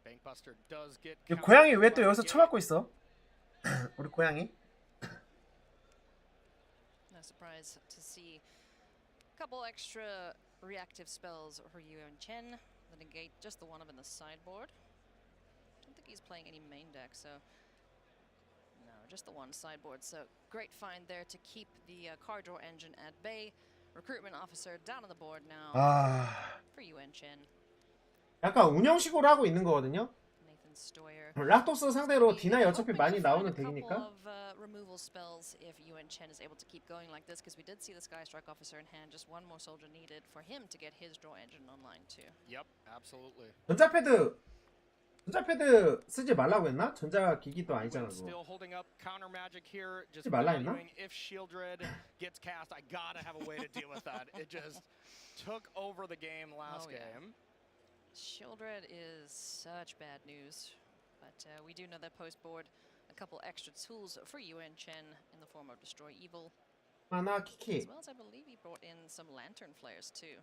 Bankbuster does get. 고양이 왜 또 여기서 쳐맞고 있어? 우리 고양이? No surprise to see a couple extra reactive spells for Yuan Chen that negate just the one of in the sideboard. Don't think he's playing any main deck, so no, just the one sideboard. So great find there to keep the card draw engine at bay. Recruitment officer down on the board now for Yuan Chen. 약간 운영식으로 하고 있는 거거든요. Nathan Stoyer. 락도스 상대로 디나이 어차피 많이 나오는 덱이니까. Removal spells if Yuan Chen is able to keep going like this, because we did see the Sky Strike Officer in hand. Just one more soldier needed for him to get his draw engine online too. Yep, absolutely. 전자패드 쓰지 말라고 했나? 전자기기도 아니잖아 그거. Still holding up counter magic here. Just 쓰지 말라 했나? if Shieldred gets cast, I gotta have a way to deal with that. It just took over the game last game. Shieldred is such bad news, but we do know that post board a couple extra tools for Yuan Chen in the form of Destroy Evil. 하나 키키. As well as I believe he brought in some Lantern Flares too.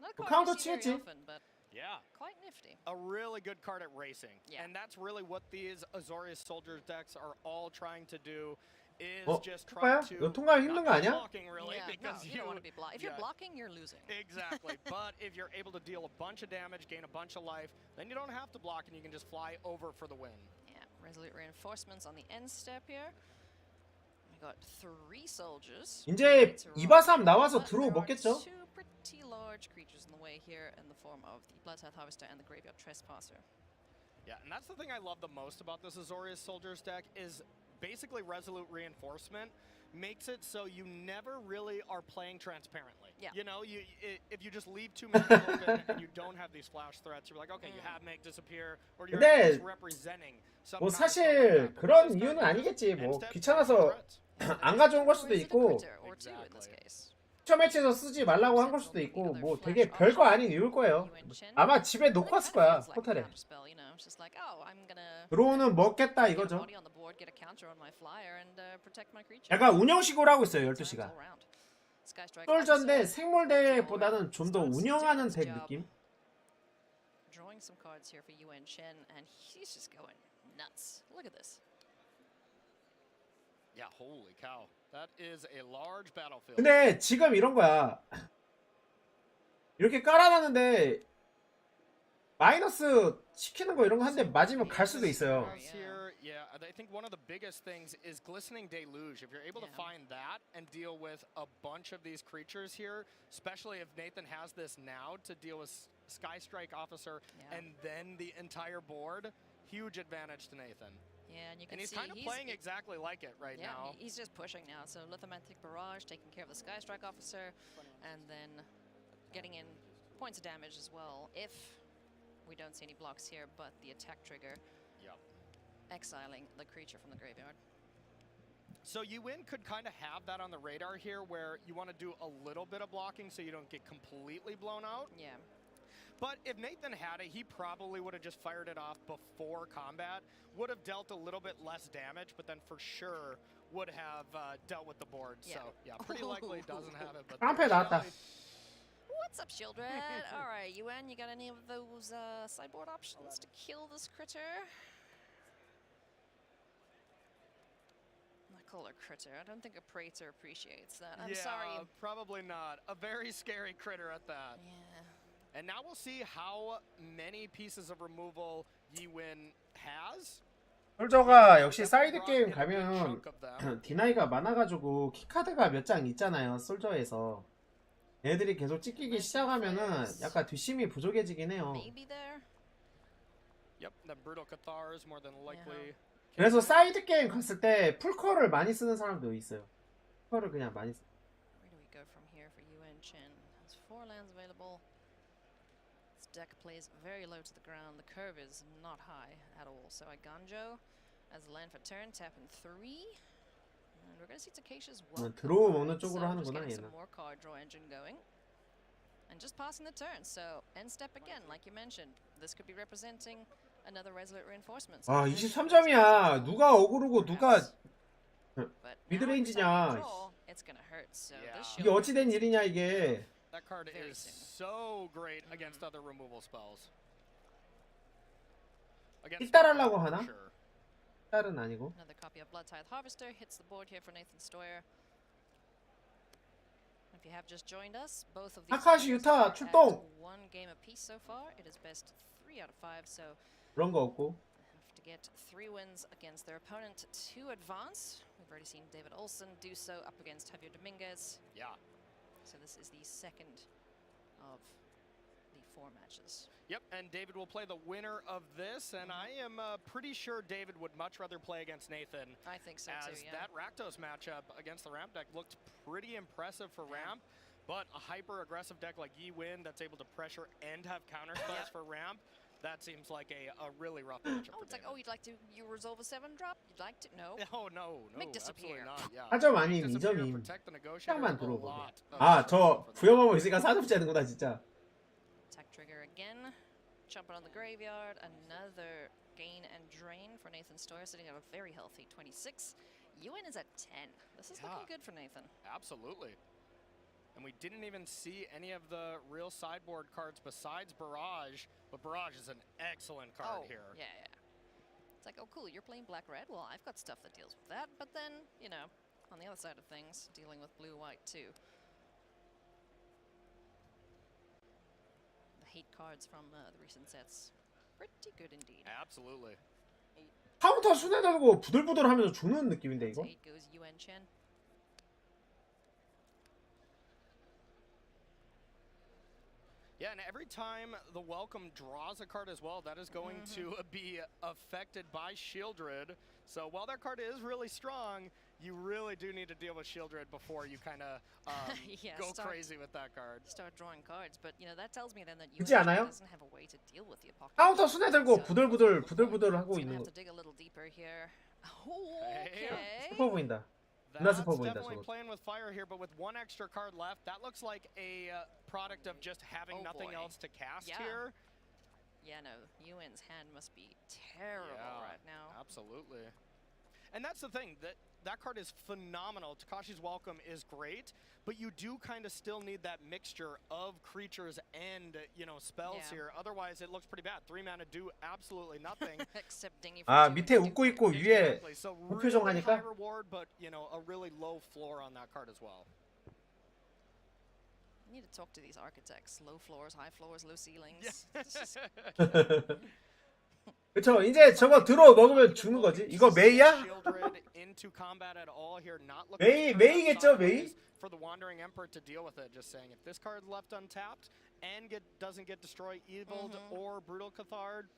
Not a 카운터 card we see very 치겠지. often, but yeah, quite nifty. A really good card at racing. Yeah. And that's really what these Azorius Soldiers decks are all trying to do. Is just 통과야? try to 이거 통과하기 힘든 거 아니야? blocking really Yeah, because no, you don't want to be blocked. If you're blocking, you're losing. Exactly. But if you're able to deal a bunch of damage, gain a bunch of life, then you don't have to block and you can just fly over for the win. Yeah, resolute reinforcements on the end step here. We got 3 soldiers. 이제 2바3 나와서 But 드로우 there are 먹겠죠? 2 pretty large creatures in the way here in the form of the Bloodtithe Harvester and the Graveyard Trespasser. Yeah, and that's the thing I love the most about this Azorius Soldiers deck is basically resolute reinforcement makes it so you never really are playing transparently. Yeah. You know, if you just leave too many open and you don't have these flash threats, you're like, okay, you have make disappear, or you're 근데 representing some 뭐 kind of 사실 그런 이유는 아니겠지. 뭐 귀찮아서 안 가져온 걸 수도 있고 Or 2 in this case. 첫 매치에서 쓰지 말라고 한 걸 수도 있고 뭐 되게 별거 아닌 이유일 거예요. 아마 집에 놓고 왔을 거야 호텔에. 드로우는 먹겠다 이거죠. 약간 운영식으로 하고 있어요 12시가. 솔저인데 생물대보다는 좀 더 운영하는 덱 느낌. Drawing some cards here for Yuan Chen, and he's just going nuts. Look at this. Yeah, holy cow. That is a large battlefield. 근데 지금 이런 거야. 이렇게 깔아놨는데 마이너스 시키는 거 이런 거 한 대 맞으면 갈 수도 있어요. Here, yeah, I think one of the biggest things is Glistening Deluge. If you're able to find that and deal with a bunch of these creatures here, especially if Nathan has this now to deal with Sky Strike Officer and then the entire board, huge advantage to Nathan. Yeah, and you can he's see kind of playing exactly like it right now. He's just pushing now. So Lithomantic Barrage taking care of the Sky Strike Officer, and then getting in points of damage as well. If we don't see any blocks here, but the attack trigger, exiling the creature from the graveyard. So Yuan could kind of have that on the radar here, where you want to do a little bit of blocking so you don't get completely blown out. Yeah. But if Nathan had it, he probably would have just fired it off before combat, would have dealt a little bit less damage, but then for sure would have dealt with the board. So yeah, pretty likely doesn't have it. But What's up, Shieldred? All right, Yuan, you got any of those sideboard options to kill this critter? call a critter. I don't think a praetor appreciates that. I'm yeah, sorry. Probably not. A very scary critter at that. Yeah. And now we'll see how many pieces of removal Yi-Win has. 솔저가 역시 사이드 게임 가면 디나이가 많아가지고 키카드가 몇 장 있잖아요. 솔저에서 애들이 계속 찍히기 시작하면은 약간 뒷심이 부족해지긴 해요. Yep, the brutal Cathar is more than likely. 그래서 사이드 게임 갔을 때 풀컬을 많이 쓰는 사람도 있어요. 풀컬을 그냥 많이 써. Where do we go from here for Yuan Chen? Has 4 lands available. This deck plays very low to the ground. The curve is not high at all. So I Ganjo as a land for turn, tap in 3. And we're going to see Takesha's well. 드로우 먹는 So 쪽으로 just 하는구나 getting 얘는. some more card draw engine going. And just passing the turn. So end step again, like you mentioned. This could be representing another resolute reinforcement. 아 23점이야. 누가 어그르고 누가 미드레인지냐. It's gonna hurt. So 이게 어찌된 일이냐 이게. That card is so great against other removal spells. 띠따라려고 하나? 띠따는 아니고. Another copy of Blood Tithe Harvester hits the board here for Nathan Stoyer. If you have just joined us, both of these 타카시 유타 출동. one game apiece so far. It is best 3 out of 5. So 그런 거 없고. have to get 3 wins against their opponent to advance. We've already seen David Olsen do so up against Javier Dominguez. Yeah. So this is the second of the 4 matches. Yep, and David will play the winner of this, and I am pretty sure David would much rather play against Nathan. I think so as too, yeah. that Rakdos matchup against the Ramp deck looked pretty impressive for Ramp, but a hyper-aggressive deck like Yi-Win that's able to pressure and have counter spells for Ramp, that seems like a really rough matchup for It's like, David. oh, you'd like to resolve a 7-drop? You'd like to? No. Oh, no, Make absolutely disappear. not, yeah. 4점 아님 2점임. 시작만 들어오고. 아, 저 부여먹고 있으니까 4점째 하는구나 진짜. Attack trigger again. Jumping on the graveyard. Another gain and drain for Nathan Stoyer, sitting at a very healthy 26. Yuan is at 10. This is looking good for Nathan. Absolutely. And we didn't even see any of the real sideboard cards besides Barrage, but Barrage is an excellent card here. Yeah, yeah. It's like, oh, cool, you're playing black-red? Well, I've got stuff that deals with that. But then, you know, on the other side of things, dealing with blue-white too. The hate cards from the recent sets, pretty good indeed. Absolutely. 카운터 순회 들고 부들부들하면서 주는 느낌인데 이거? 8 goes Yuan Chen. Yeah, and every time the Welcome draws a card as well, that is going to be affected by Shieldred. So while that card is really strong, you really do need to deal with Shieldred before you kind of go crazy with that card. Start drawing cards, but you know that tells me then that 그렇지 Yuan 않아요? doesn't have a way to deal with the apocalypse. 카운터 순회 들고 부들부들 하고 Gonna 있는 have 거. to dig a little deeper here. Okay. 슬퍼 보인다. 존나 That's 슬퍼 보인다 definitely 저거. playing with fire here, but with one extra card left, that looks like a product of just having nothing else to cast here. Yeah, no, Yuan's hand must be terrible right now. Absolutely. And that's the thing, that card is phenomenal. Takashi's Welcome is great, but you do kind of still need that mixture of creatures and, you know, spells here. Otherwise, it looks pretty bad. 3 mana do absolutely nothing. Except Dingy 아 밑에 웃고 있고 위에 So 무표정 really high 하니까 reward, but, you know, a really low floor on that card as well. I need to talk to these architects. Low floors, high floors, low ceilings. 그쵸 이제 저거 들어 먹으면 죽는 거지. 이거 메이야? 메이겠죠 메이? For the Wandering Emperor to deal with it, just saying if this card left untapped and doesn't get destroyed, Eviled or Brutal Cathard,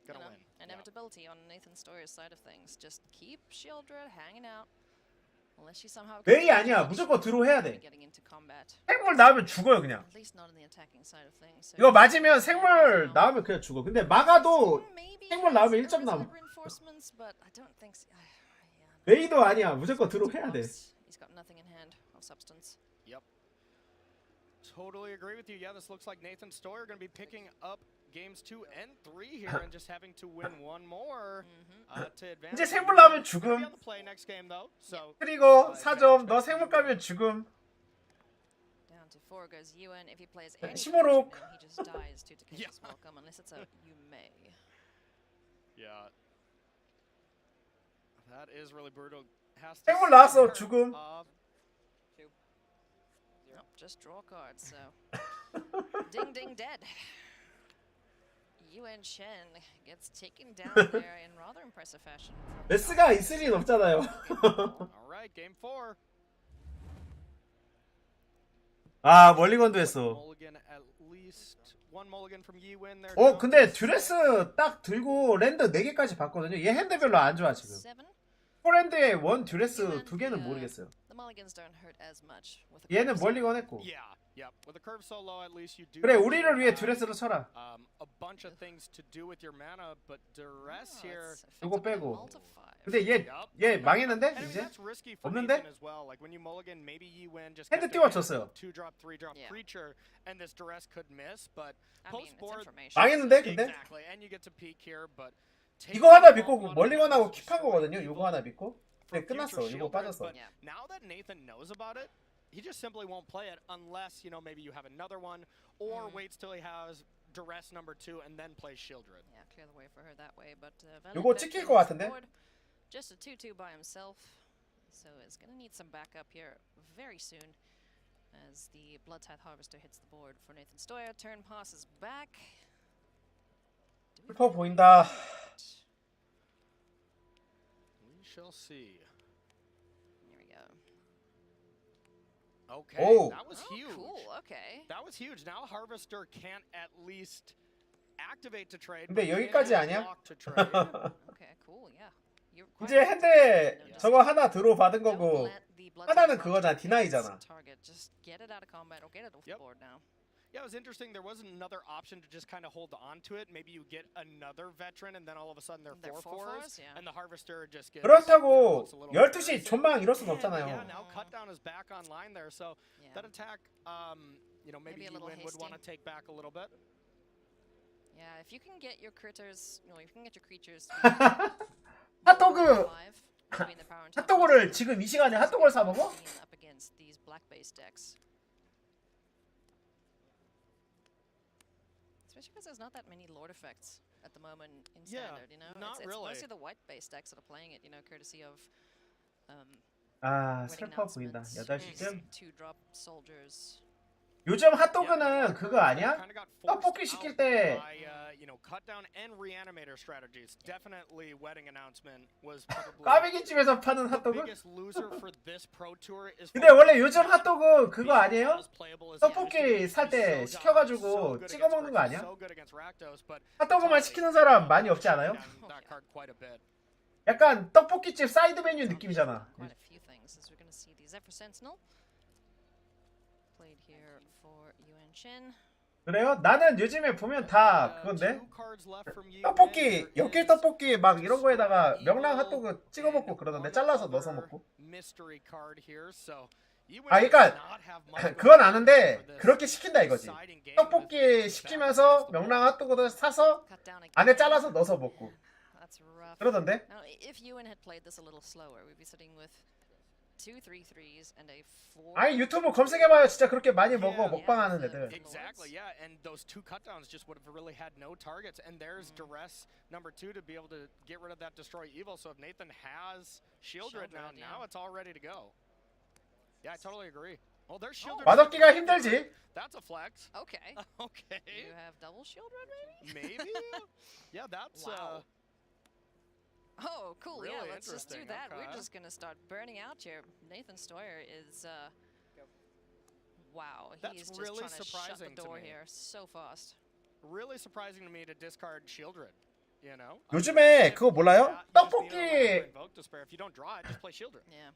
gonna win. Inevitability on Nathan Stoyer's side of things. Just keep Shieldred hanging out. Unless she somehow 메이 아니야. 무조건 들어 해야 돼. getting into combat. 생물 나오면 죽어요 그냥. At least not on the attacking side of things. So 이거 맞으면 생물 나오면 그냥 죽어. 근데 막아도 생물 나오면 1점 남아. reinforcements, but I don't think so. 메이도 아니야. 무조건 들어 해야 돼. He's got nothing in hand of substance. Yep. Totally agree with you. Yeah, this looks like Nathan Stoyer going to be picking up games 2 and 3 here and just having to win one more to advance. 이제 생물 나오면 Be 죽음. on the play next game though. So 그리고 4점 너 생물 까면 죽음. Down to 4 goes Yuan. If he plays any 심호록. creature now, he just dies to Takesha's Welcome unless it's a you may. Yeah. That is really brutal. has to 생물 나왔어. center 죽음. of Nope, just draw cards, so. Ding ding dead. Yuan Shen gets taken down there in rather impressive fashion. 베스가 있을 리는 없잖아요. All right, game 4. 아 멀리건도 했어. Mulligan at least one mulligan from Yi-Win there. 근데 듀레스 딱 들고 랜드 4개까지 봤거든요. 얘 핸드 별로 안 좋아 지금. 포랜드에 원 듀레스 2개는 모르겠어요. The mulligans don't hurt as much with a 얘는 멀리건 했고. Yeah. With a curve so low, at least you do. 그래 우리를 위해 듀레스를 쳐라. A bunch of things to do with your mana, but duress here. 이거 빼고. 근데 얘 망했는데 이제 없는데? 핸드 띄워줬어요. 2-drop, 3-drop creature, and this duress could miss, but post board. 망했는데 근데? Exactly, and you get to peek here, but. 이거 하나 믿고 멀리건하고 킵한 거거든요. 이거 하나 믿고. 근데 끝났어. 이거 빠졌어. Now that Nathan knows about it, he just simply won't play it unless, maybe you have another one, or waits till he has duress number 2 and then plays Shieldred. Yeah, clear the way for her that way, but 이거 찍힐 것 같은데? Just a 2-2 by himself, so is gonna need some backup here very soon as the Blood Tithe Harvester hits the board for Nathan Stoyer. Turn passes back. 풀퍼 보인다. We shall see. Here we go. Okay, Oh. that was huge. Cool, okay. That was huge. Now Harvester can't at least activate to trade. 근데 but 여기까지 can 아니야? block to trade. Okay, cool, yeah. You're quite 이제 핸드 저거 하나 들어 받은 거고 하나는 그거잖아. 디나이잖아. Target. Just get it out of combat or get it off the board now. Yeah, it was interesting. There was another option to just kind of hold on to it. Maybe you get another veteran, and then all of a sudden they're 4/4s, yeah. and the harvester just gets. 그렇다고 12시 존망 이럴 순 없잖아요. Yeah, now Cutdown is back online there, so that attack, maybe a little Yi-Win would hasty. want to take back a little bit. Yeah, if you can get your critters, if you can get your creatures. 핫도그 핫도그를 지금 이 시간에 핫도그를 사 먹어? Up against these black-based decks. Especially because there's not that many Lord effects at the moment in Standard, not it's really. mostly the white-based decks that are playing it, courtesy of 아 슬퍼 보인다. 8시쯤. 2-drop soldiers. 요즘 핫도그는 그거 아니야? 떡볶이 시킬 때 Cutdown and reanimator strategies. Definitely wedding announcement was probably 꽈배기집에서 파는 the 핫도그? biggest loser for this Pro Tour is. 근데 원래 요즘 핫도그 그거 아니에요? 떡볶이 살 때 시켜가지고 찍어 먹는 거 아니야? 핫도그만 시키는 사람 많이 없지 않아요? 약간 떡볶이집 사이드 메뉴 느낌이잖아. Quite a few things as we're going to see the Zephyr Sentinel played here for Yuan Shen. 그래요? 나는 요즘에 보면 다 그건데 떡볶이, 엽길 떡볶이 막 이런 거에다가 명랑 핫도그 찍어 먹고 그러던데 잘라서 넣어서 먹고. 아 그러니까 그건 아는데 그렇게 시킨다 이거지. 떡볶이 시키면서 명랑 핫도그도 사서 안에 잘라서 넣어서 먹고 그러던데. Now, if Yuan had played this a little slower, we'd be sitting with 2 3/3s and a 4. 아니 유튜브 검색해봐요. 진짜 그렇게 많이 먹어 먹방하는 애들. Exactly, yeah, and those 2 cutdowns just would have really had no targets, and there's duress number 2 to be able to get rid of that destroy evil. So if Nathan has Shieldred now it's all ready to go. Yeah, I totally agree. Oh, there's Shieldred. 맛없기가 힘들지. That's a flex. Okay. Okay. You have double Shieldred, maybe? Maybe. Yeah, that's Oh, cool. Really yeah, let's just do interesting, that. okay. We're just going to start burning out here. Nathan Stoyer is, wow. That's He's just really trying to shut the surprising to door me. here so fast. really surprising to me to discard Shieldred. 요즘에 그거 몰라요? 떡볶이 If you don't draw it, just play Shieldred. Yeah.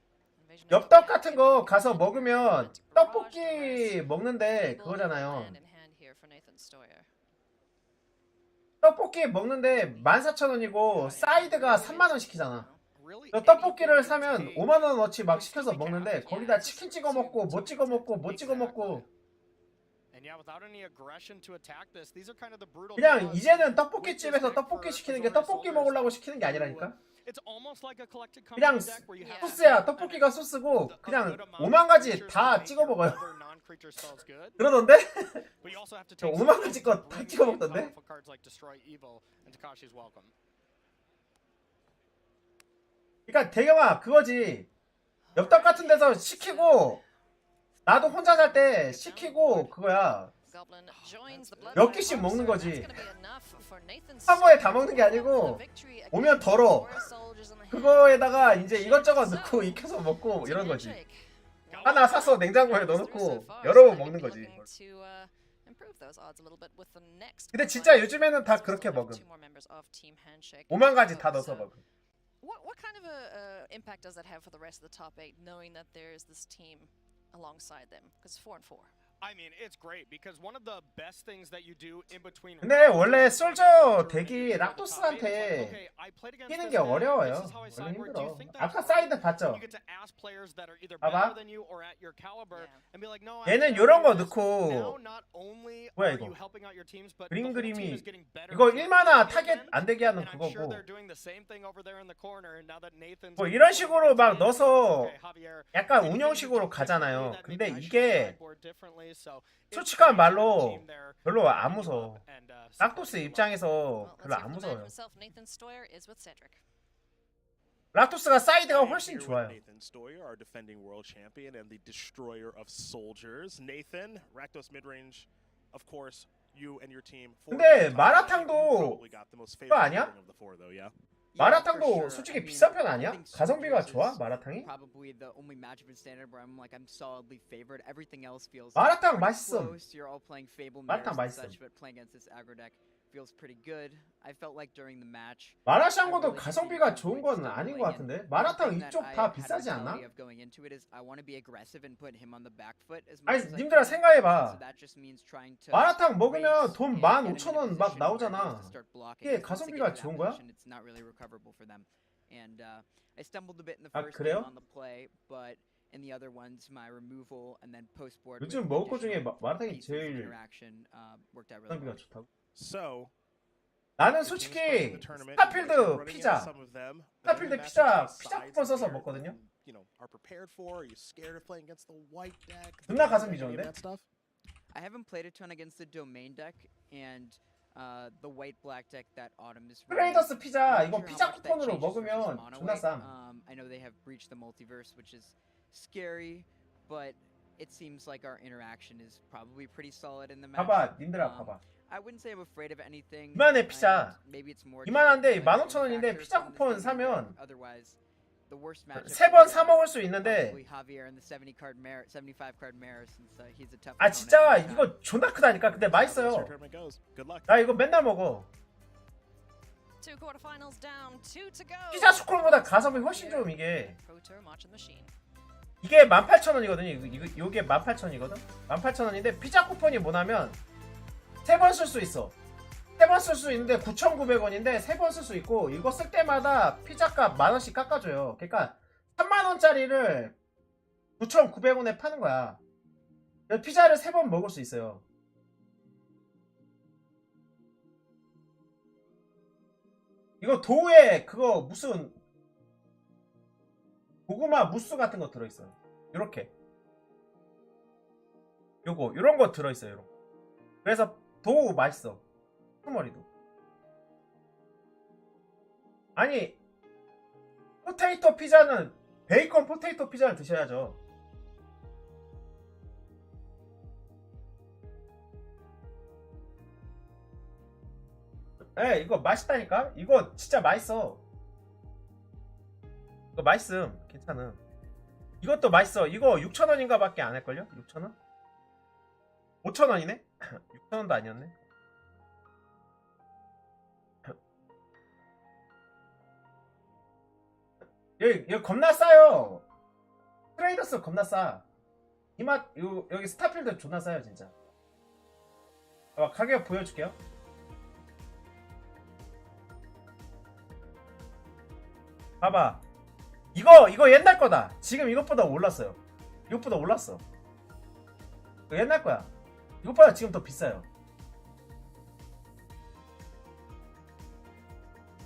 엽떡 같은 거 가서 먹으면 떡볶이 먹는데 그거잖아요. Hand in hand here for Nathan Stoyer. 떡볶이 먹는데 14,000원이고 사이드가 3만원 시키잖아. 떡볶이를 사면 5만원어치 막 시켜서 먹는데 거기다 치킨 찍어 먹고 못 찍어 먹고 못 찍어 먹고 그냥 이제는 떡볶이집에서 떡볶이 시키는 게 떡볶이 먹으려고 시키는 게 아니라니까. 그냥 소스야. 떡볶이가 소스고 그냥 5만 가지 다 찍어 먹어요. 그러던데? 5만 가지 거 다 찍어 먹던데? 그러니까 대경아 그거지. 엽떡 같은 데서 시키고 나도 혼자 살 때 시키고 그거야. 몇 개씩 먹는 거지. 한 번에 다 먹는 게 아니고 오면 덜어. 그거에다가 이제 이것저것 넣고 익혀서 먹고 이런 거지. 하나 사서 냉장고에 넣어놓고 여러 번 먹는 거지. 근데 진짜 요즘에는 다 그렇게 먹음. 5만 가지 다 넣어서 먹음. What kind of a impact does that have for the rest of the top 8, knowing that there's this team alongside them? Because 4-4. I mean, it's great because one of the best things that you do in between. 근데 원래 솔저 덱이 락도스한테 끼는 게 어려워요. 원래 힘들어. 아까 사이드 봤죠? 봐봐. 얘는 요런 거 넣고 뭐야 이거? 그림이 이거 1만화 타겟 안 되게 하는 그거고 뭐 이런 식으로 막 넣어서 약간 운영식으로 가잖아요. 근데 이게 솔직한 말로 별로 안 무서워. 락도스 입장에서 별로 안 무서워요. 락도스가 사이드가 훨씬 좋아요. Nathan Stoyer, our defending world champion and the destroyer of soldiers. Nathan, Rakdos mid-range, of course, you and your team. 근데 마라탕도 그거 아니야? 마라탕도 솔직히 비싼 편 아니야? 가성비가 좋아? 마라탕이? 마라탕 맛있음. 마라탕 맛있음. 마라샹궈도 가성비가 좋은 건 아닌 것 같은데? 마라탕 이쪽 다 비싸지 않나? 아니 님들아 생각해봐. 마라탕 먹으면 돈 15,000원 막 나오잖아. 이게 가성비가 좋은 거야? 아 그래요? 요즘 먹을 것 중에 마라탕이 제일 가성비가 좋다고? 나는 솔직히 스타필드 피자 쿠폰 써서 먹거든요. 존나 가성비 좋은데? I haven't played a ton against the domain deck and the white black deck that Autumn is running. 트레이더스 피자 이거 피자 쿠폰으로 먹으면 존나 쌈. I know they have breached the multiverse, which is scary, but it seems like our interaction is probably pretty solid in the match. 봐봐, 님들아 봐봐. I wouldn't say I'm afraid of anything. 이만해 피자. Maybe it's more. 이만한데 15,000원인데 피자 쿠폰 사면 Otherwise, the worst matchup. 3번 사 먹을 수 있는데. 아 진짜 이거 존나 크다니까. 근데 맛있어요. 나 이거 맨날 먹어. 피자 스콜보다 가성비 훨씬 좋음 이게. 이게 18,000원이거든요. 이게 18,000원이거든. 18,000원인데 피자 쿠폰이 뭐냐면 3번 쓸 수 있어. 3번 쓸 수 있는데 9,900원인데 3번 쓸 수 있고 이거 쓸 때마다 피자값 만원씩 깎아줘요. 그러니까 3만원짜리를 9,900원에 파는 거야. 피자를 3번 먹을 수 있어요. 이거 도우에 그거 무슨 고구마 무스 같은 거 들어있어요. 요렇게 요거 요런 거 들어있어요. 요런 거. 그래서 도우 맛있어. 머리도. 아니 포테이토 피자는 베이컨 포테이토 피자를 드셔야죠. 에 이거 맛있다니까. 이거 진짜 맛있어. 이거 맛있음. 괜찮음. 이것도 맛있어. 이거 6,000원인가 밖에 안 할걸요? 6,000원? 5,000원이네? 6,000원도 아니었네. 여기 겁나 싸요. 트레이더스 겁나 싸. 여기 스타필드 존나 싸요 진짜. 가격 보여줄게요. 봐봐. 이거 옛날 거다. 지금 이것보다 올랐어요. 이것보다 올랐어. 이거 옛날 거야. 이것보다 지금 더 비싸요.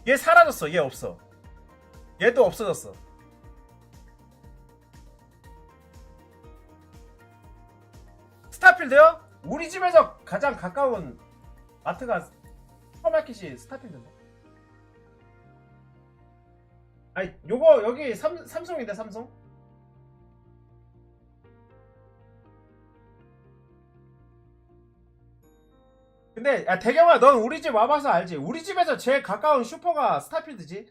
얘 사라졌어. 얘 없어. 얘도 없어졌어. 스타필드요? 우리 집에서 가장 가까운 마트가 슈퍼마켓이 스타필드인데. 아니 요거 여기 삼성인데 삼성? 근데 야 대경아 넌 우리 집 와봐서 알지? 우리 집에서 제일 가까운 슈퍼가 스타필드지?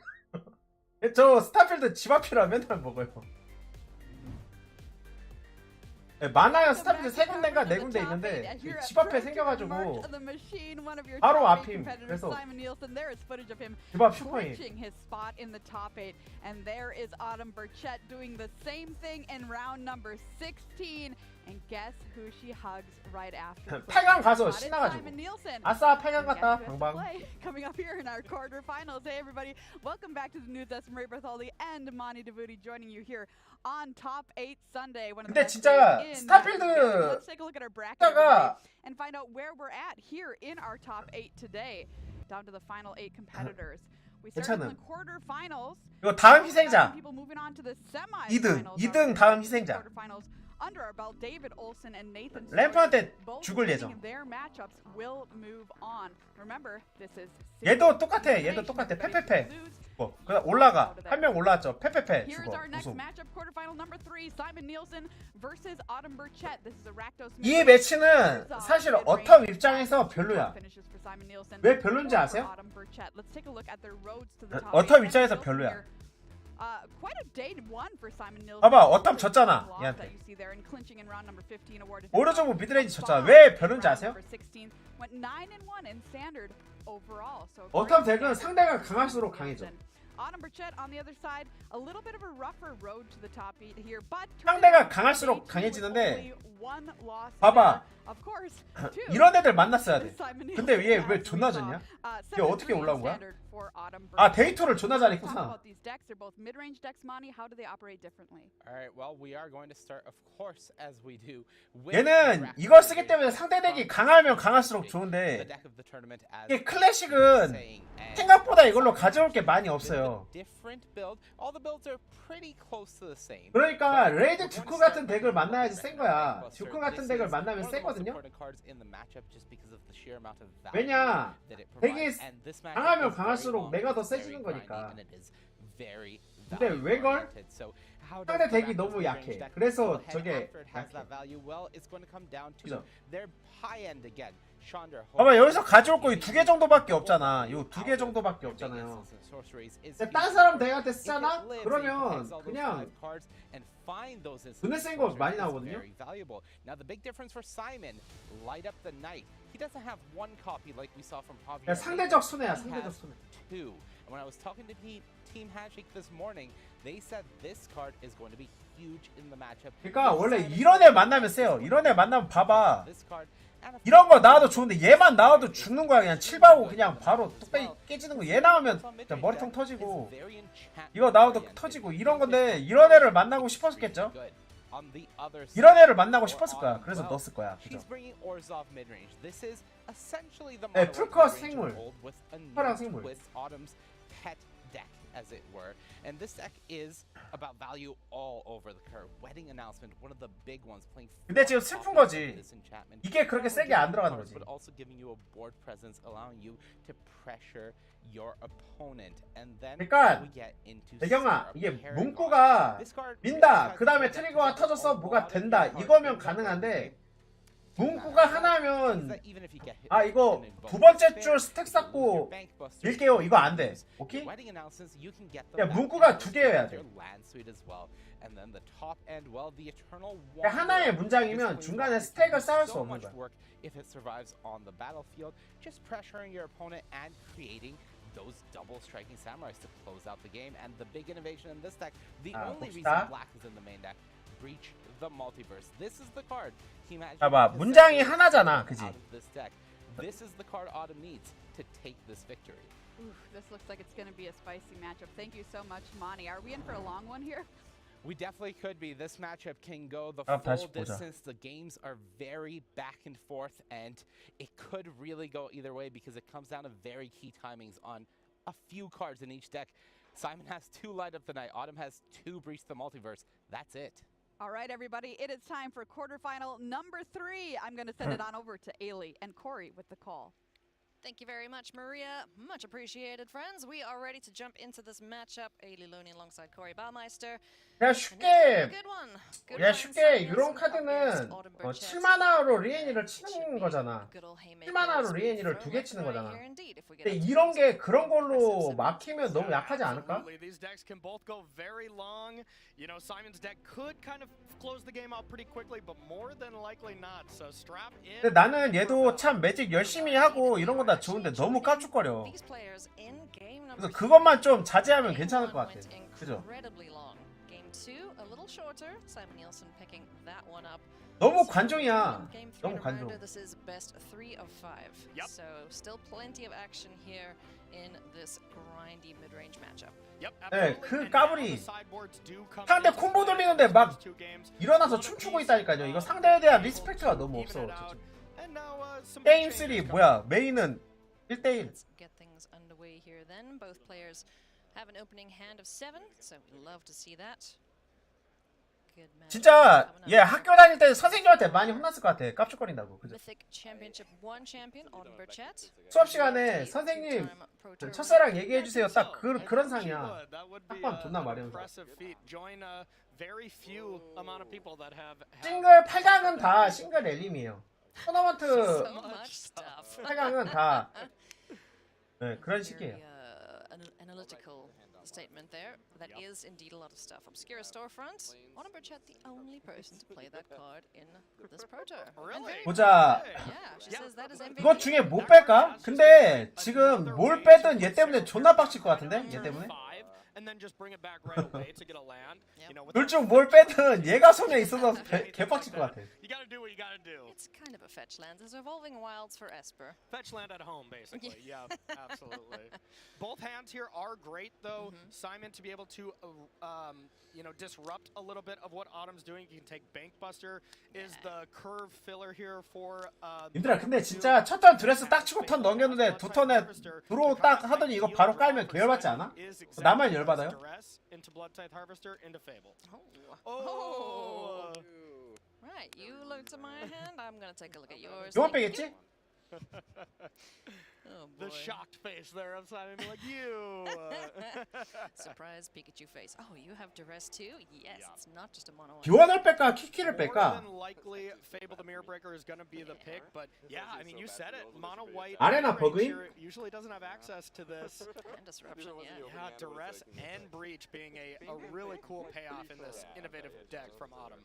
저 스타필드 집 앞이라 맨날 먹어요. 네, 많아요. 스타필드 3군데인가 4군데 있는데 집 앞에 생겨가지고 바로 앞임. 그래서 집 앞 슈퍼임. his spot in the top 8, and there is Autumn Burchett doing the same thing in round number 16. And guess who she hugs right after? 8강 가서 신나가지고 아싸 8강 갔다 방방. Coming up here in our quarterfinals. Hey everybody, welcome back to the news desk. Marie Bartholdi and Monty Devuti joining you here on Top 8 Sunday. 근데 진짜 스타필드 Let's take a look at our bracket everybody, and find out where we're at here in our top 8 today. Down to the final 8 competitors. We started in the quarterfinals. 이거 다음 희생자. People moving on to the 2등 다음 희생자. Under our belt, David Olson and Nathan 램프한테 죽을 예정. Their matchups will move on. Remember, this is 얘도 똑같아. 페페페. 뭐 그냥 올라가. 한 명 올라왔죠. 페페페 죽어. 우승. 이 매치는 사실 어텀 입장에서 별로야. 왜 별론지 아세요? 어텀 입장에서 별로야. 봐봐 어텀 졌잖아 얘한테. 오른쪽 미드레인지 졌잖아. 왜 별론지 아세요? 어텀 덱은 상대가 강할수록 강해져. 상대가 강할수록 강해지는데 봐봐 이런 애들 만났어야 돼. 근데 얘 왜 존나 졌냐? 얘 어떻게 올라온 거야? 아 데이터를 존나 잘했구나. 얘는 이걸 쓰기 때문에 상대 덱이 강하면 강할수록 좋은데 이게 클래식은 생각보다 이걸로 가져올 게 많이 없어요. 그러니까 레이드 듀크 같은 덱을 만나야지 센 거야. 듀크 같은 덱을 만나면 세거든요. 왜냐 덱이 강하면 강할수록 내가 더 세지는 거니까. 근데 웬걸? 상대 덱이 너무 약해. 그래서 저게 약해. 그죠? 봐봐 여기서 가져올 거 2개 정도밖에 없잖아. 요 2개 정도밖에 없잖아요. 근데 딴 사람 덱한테 쓰잖아? 그러면 그냥 눈에 센 거 많이 나오거든요. 야, 상대적 손해야 상대적 손해. When I was talking to Team Handshake this morning, they said this card is going to be huge in the matchup. 그러니까 원래 이런 애 만나면 세요. 이런 애 만나면 봐봐. 이런 거 나와도 좋은데 얘만 나와도 죽는 거야. 그냥 7바고 그냥 바로 뚝배기 깨지는 거. 얘 나오면 진짜 머리통 터지고 이거 나와도 터지고 이런 건데 이런 애를 만나고 싶었겠죠? 이런 애를 만나고 싶었을 거야. 그래서 넣었을 거야. 그죠? 네, 풀컷 생물. 파랑 생물. As it were, and this deck is about value all over the curve. Wedding announcement, one of the big ones playing. 근데 지금 슬픈 거지. 이게 그렇게 세게 안 들어가는 거지. But also giving you a board presence, allowing you to pressure your opponent, and then 그러니까 we get into. 대경아, 이게 문구가 민다. 그 다음에 트리거가 터져서 뭐가 된다. 이거면 가능한데. 문구가 하나면 아 이거 두 번째 줄 스택 쌓고 밀게요 이거 안 돼. 오케이? 야 문구가 2개여야 돼. 하나의 문장이면 중간에 스택을 쌓을 수 없는 거야. Those double striking samurais to close out the game, and the big innovation in this deck, the only reason black is in the main deck, breach the multiverse. This is the card. 봐봐 문장이 하나잖아, 그지? This is the card Autumn needs to take this victory. Ooh, this looks like it's going to be a spicy matchup. Thank you so much, Monty. Are we in for a long one here? We definitely could be. This matchup can go the full distance. The games are very back and forth, and it could really go either way because it comes down to very key timings on a few cards in each deck. Simon has 2 Light Up the Night. Autumn has 2 Breach the Multiverse. That's it. All right, everybody. It is time for quarterfinal number 3. I'm going to send it on over to Ailey and Corey with the call. Thank you very much, Maria. Much appreciated, friends. We are ready to jump into this matchup. Liloni alongside Corey Baumeister. 야 쉽게 야 쉽게 이런 카드는 7만화로 리엔이를 치는 거잖아. 7만화로 리엔이를 2개 치는 거잖아. 근데 이런 게 그런 걸로 막히면 너무 약하지 않을까? These decks can both go very long. You know, Simon's deck could kind of close the game out pretty quickly, but more than likely not. So strap in. 근데 나는 얘도 참 매직 열심히 하고 이런 거 다 좋은데 너무 깝죽거려. 그래서 그것만 좀 자제하면 괜찮을 것 같아. 그죠? 너무 관종이야. 너무 관종. 네, 그 까불이 상대 콤보 돌리는데 막 일어나서 춤추고 있다니까요. 이거 상대에 대한 리스펙트가 너무 없어. 게임 3 뭐야? 메인은 1대1. 진짜 얘 학교 다닐 때 선생님한테 많이 혼났을 것 같아. 깝죽거린다고. 그죠? 수업 시간에 선생님 첫사랑 얘기해주세요. 딱 그런 상이야. 학번 존나 마려운 상. 싱글 8강은 다 싱글 엘림이에요. 토너먼트 8강은 다 네, 그런 식이에요. Statement there. That is indeed a lot of stuff. Obscura storefront. Autumn Burchett, the only person to play that card in this Pro Tour. Really? 보자. Yeah, she says that is MVP. 이거 중에 못 뺄까? 근데 지금 뭘 빼든 얘 때문에 존나 빡칠 것 같은데? 얘 때문에? 둘 중 뭘 빼든 얘가 손에 있어서 개빡칠 것 같아. You gotta do what you gotta do. It's kind of a fetch land. There's evolving wilds for Esper. Fetch land at home, basically. Yeah, absolutely. Both hands here are great, though. Simon to be able to, you know, disrupt a little bit of what Autumn's doing. You can take Bankbuster. Is the curve filler here for? 님들아, 근데 진짜 첫 턴 드레스 딱 치고 턴 넘겼는데 두 턴에 드로우 딱 하더니 이거 바로 깔면 계열받지 않아? 나만 열받아요? Into Bloodtithe Harvester into Fable. Oh. Right, you looked at my hand. I'm gonna take a look at yours. 이건 빼겠지? Oh, the shocked face there of Simon, like you. Surprise Pikachu face. Oh, you have duress too? Yes, it's not just a mono. 기원을 뺄까? 키키를 뺄까? More than likely, Fable the Mirror Breaker is gonna be the pick, but yeah, I mean, you said it. Mono white. 아레나 버그임? Usually doesn't have access to this. And disruption, Yeah, duress and breach being a really cool payoff in this innovative deck from Autumn.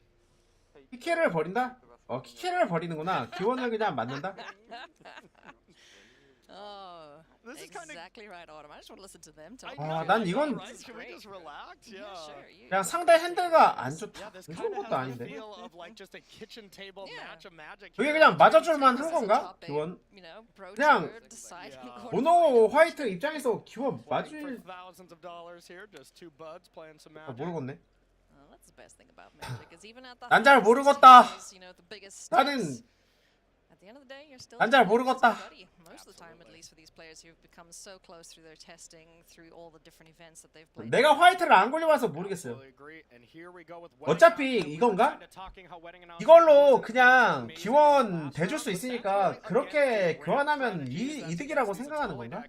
키키를 버린다? 키키를 버리는구나. 기원을 그냥 맞는다? Oh, this is exactly right, Autumn. I just want to listen to them talk. 난 이건 그냥 상대 핸드가 안 좋다. 이 좋은 것도 아닌데. 그게 그냥 맞아줄만 한 건가? 기원? 그냥 모노 화이트 입장에서 기원 맞을 모르겠네. 난 잘 모르겠다. 나는 난 잘 모르겠다. 내가 화이트를 안 걸려봐서 모르겠어요. 어차피 이건가? 이걸로 그냥 기원 대줄 수 있으니까 그렇게 교환하면 이득이라고 생각하는 건가?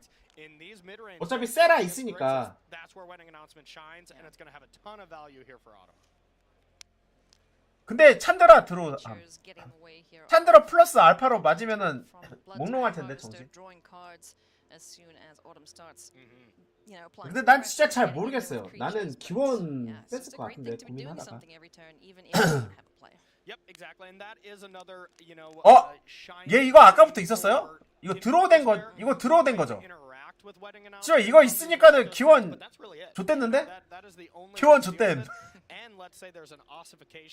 어차피 세라 있으니까. 근데 찬드라 찬드라 플러스 알파로 맞으면은 몽롱할 텐데 정신. 근데 난 진짜 잘 모르겠어요. 나는 기원 뺐을 것 같은데 고민하다가. 얘 이거 아까부터 있었어요? 이거 드로우된 거죠? 진짜 이거 있으니까는 기원 좆됐는데? 기원 좆댐.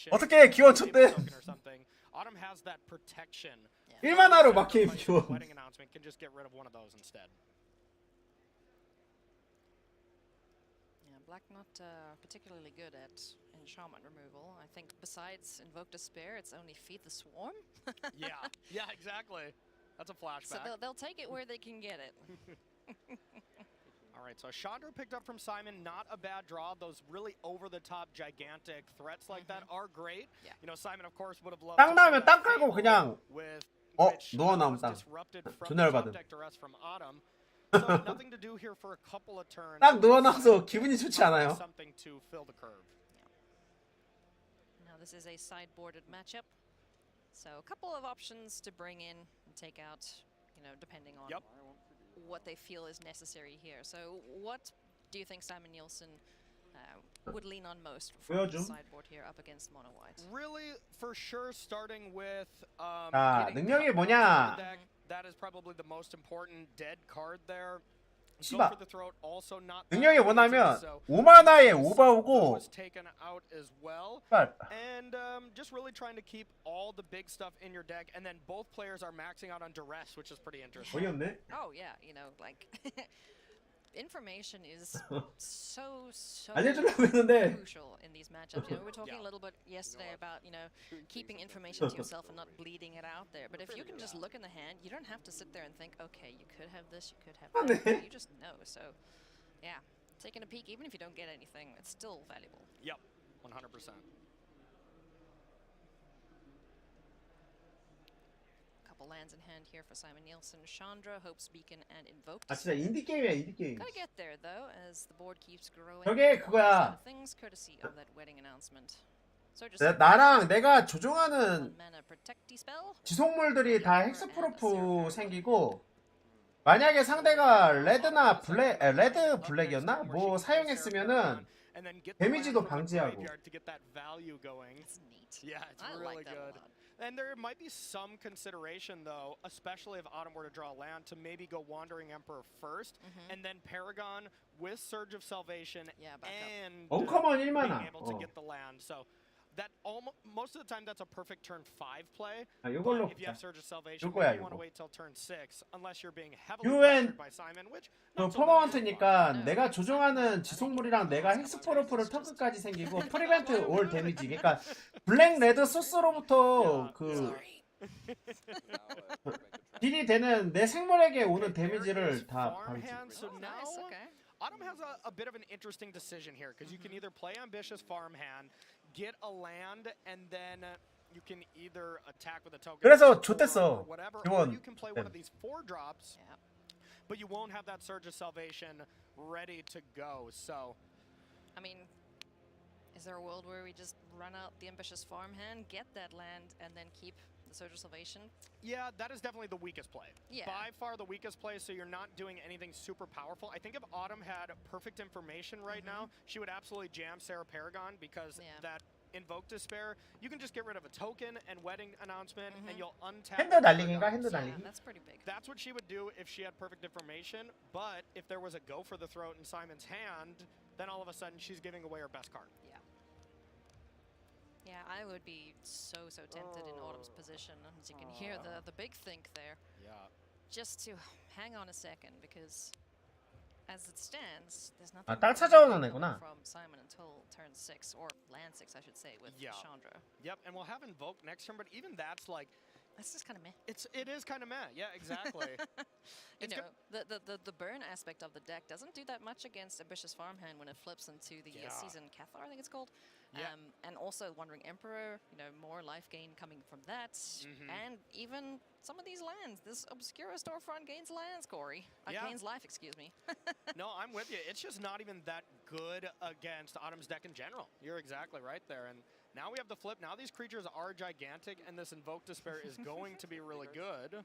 어떻게 기원 좆댐? 1만화로 막힌 기원. Black not particularly good at enchantment removal. I think besides Invoke Despair, it's only Feed the Swarm. yeah, exactly. That's a flashback. So they'll take it where they can get it. All right, so Chandra picked up from Simon, not a bad draw. Those really over-the-top, gigantic threats like that are great. Yeah. You know, Simon, of course, would have loved 땅 나면 땅 깔고 그냥 which was 나온다. disrupted from 존나 the top 열받음. deck duress from Autumn. So nothing to do here for a couple of turns. 딱 누워놔서 기분이 좋지 않아요. Something to fill the curve. Now this is a sideboarded matchup, so a couple of options to bring in and take out, you know, depending on what they feel is necessary here. So what do you think Simon Nielsen would lean on most from the sideboard here up against Mono White? Really, for sure, starting with 자, 능력이 뭐냐? that is probably the most important dead card there. 씨발. 능력이 뭐냐면 5만화에 오바오고 and just really trying to keep all the big stuff in your deck, and then both players are maxing out on duress, which is pretty interesting. 어이없네. Oh yeah, you know, like information is so 알려주려고 했는데 crucial in these matchups. You know, we were talking a little bit yesterday about, you know, keeping information to yourself and not bleeding it out there. But if you can just look in the hand, you don't have to sit there and think, okay, you could have this, you could have that. You just know. So, yeah, taking a peek, even if you don't get anything, it's still valuable. Yep, 100%. Lands in hand here for Simon Nielsen, Chandra, Hope's Beacon, and Invoked. 아 진짜 인디 게임이야 인디 게임. Gotta get there though, as the board keeps growing. 저게 그거야. Things courtesy of that wedding announcement. So 나랑 내가 조종하는 지속물들이 다 헥스프로프 생기고 만약에 상대가 레드나 레드 블랙이었나? 뭐 사용했으면은 데미지도 방지하고. Yeah, it's really good. And there might be some consideration, though, especially if Autumn were to draw land, to maybe go Wandering Emperor first, and then Paragon with Surge of Salvation, and 언커먼 being 1만화. able to get the land. So that most of the time that's a perfect turn 5 play. 이걸로 But if you have Surge of Salvation, 이거야, you want to 이거. wait till turn 6, unless you're being heavily UN pressured by Simon, which 그 퍼머먼트니까 내가 조종하는 지속물이랑 내가 헥스프로프를 턴크까지 생기고 프리벤트 올 데미지. 그러니까 블랙 레드 소스로부터 그 딜이 되는 내 생물에게 오는 데미지를 다 방지. So now Autumn has a bit of an interesting decision here, because you can either play ambitious farmhand, get a land, and then you can either attack with a token 그래서 or 좆됐어. whatever, or 기본. you can play one of these 4 drops, but you won't have that Surge of Salvation ready to go. So, I mean, is there a world where we just run out the ambitious farmhand, get that land, and then keep the Surge of Salvation? yeah, that is definitely the weakest play. Yeah. By far the weakest play, so you're not doing anything super powerful. I think if Autumn had perfect information right now, she would absolutely jam Sarah Paragon, because that Invoke Despair, you can just get rid of a token and wedding announcement, and you'll untap. 핸드 날리기인가 핸드 날리기. That's pretty big. That's what she would do if she had perfect information, but if there was a go for the throat in Simon's hand, then all of a sudden she's giving away her best card. Yeah. Yeah, I would be so tempted in Autumn's position. As you can hear the big think there. Yeah. Just to hang on a second, because as it stands, there's nothing 아, 딸 찾아오는 애구나. from Simon until turn 6, or land 6, I should say, with Chandra. Yep, and we'll have Invoke next turn, but even that's like, that's just kind of meh. It is kind of meh. Yeah, exactly. You know, the burn aspect of the deck doesn't do that much against Ambitious Farmhand when it flips into the Seasoned Cathar, I think it's called. And also Wandering Emperor, you know, more life gain coming from that. And even some of these lands. This Obscura storefront gains lands, Corey. Gains life, excuse me. No, I'm with you. It's just not even that good against Autumn's deck in general. You're exactly right there. And now we have the flip. Now these creatures are gigantic, and this Invoke Despair is going to be really good.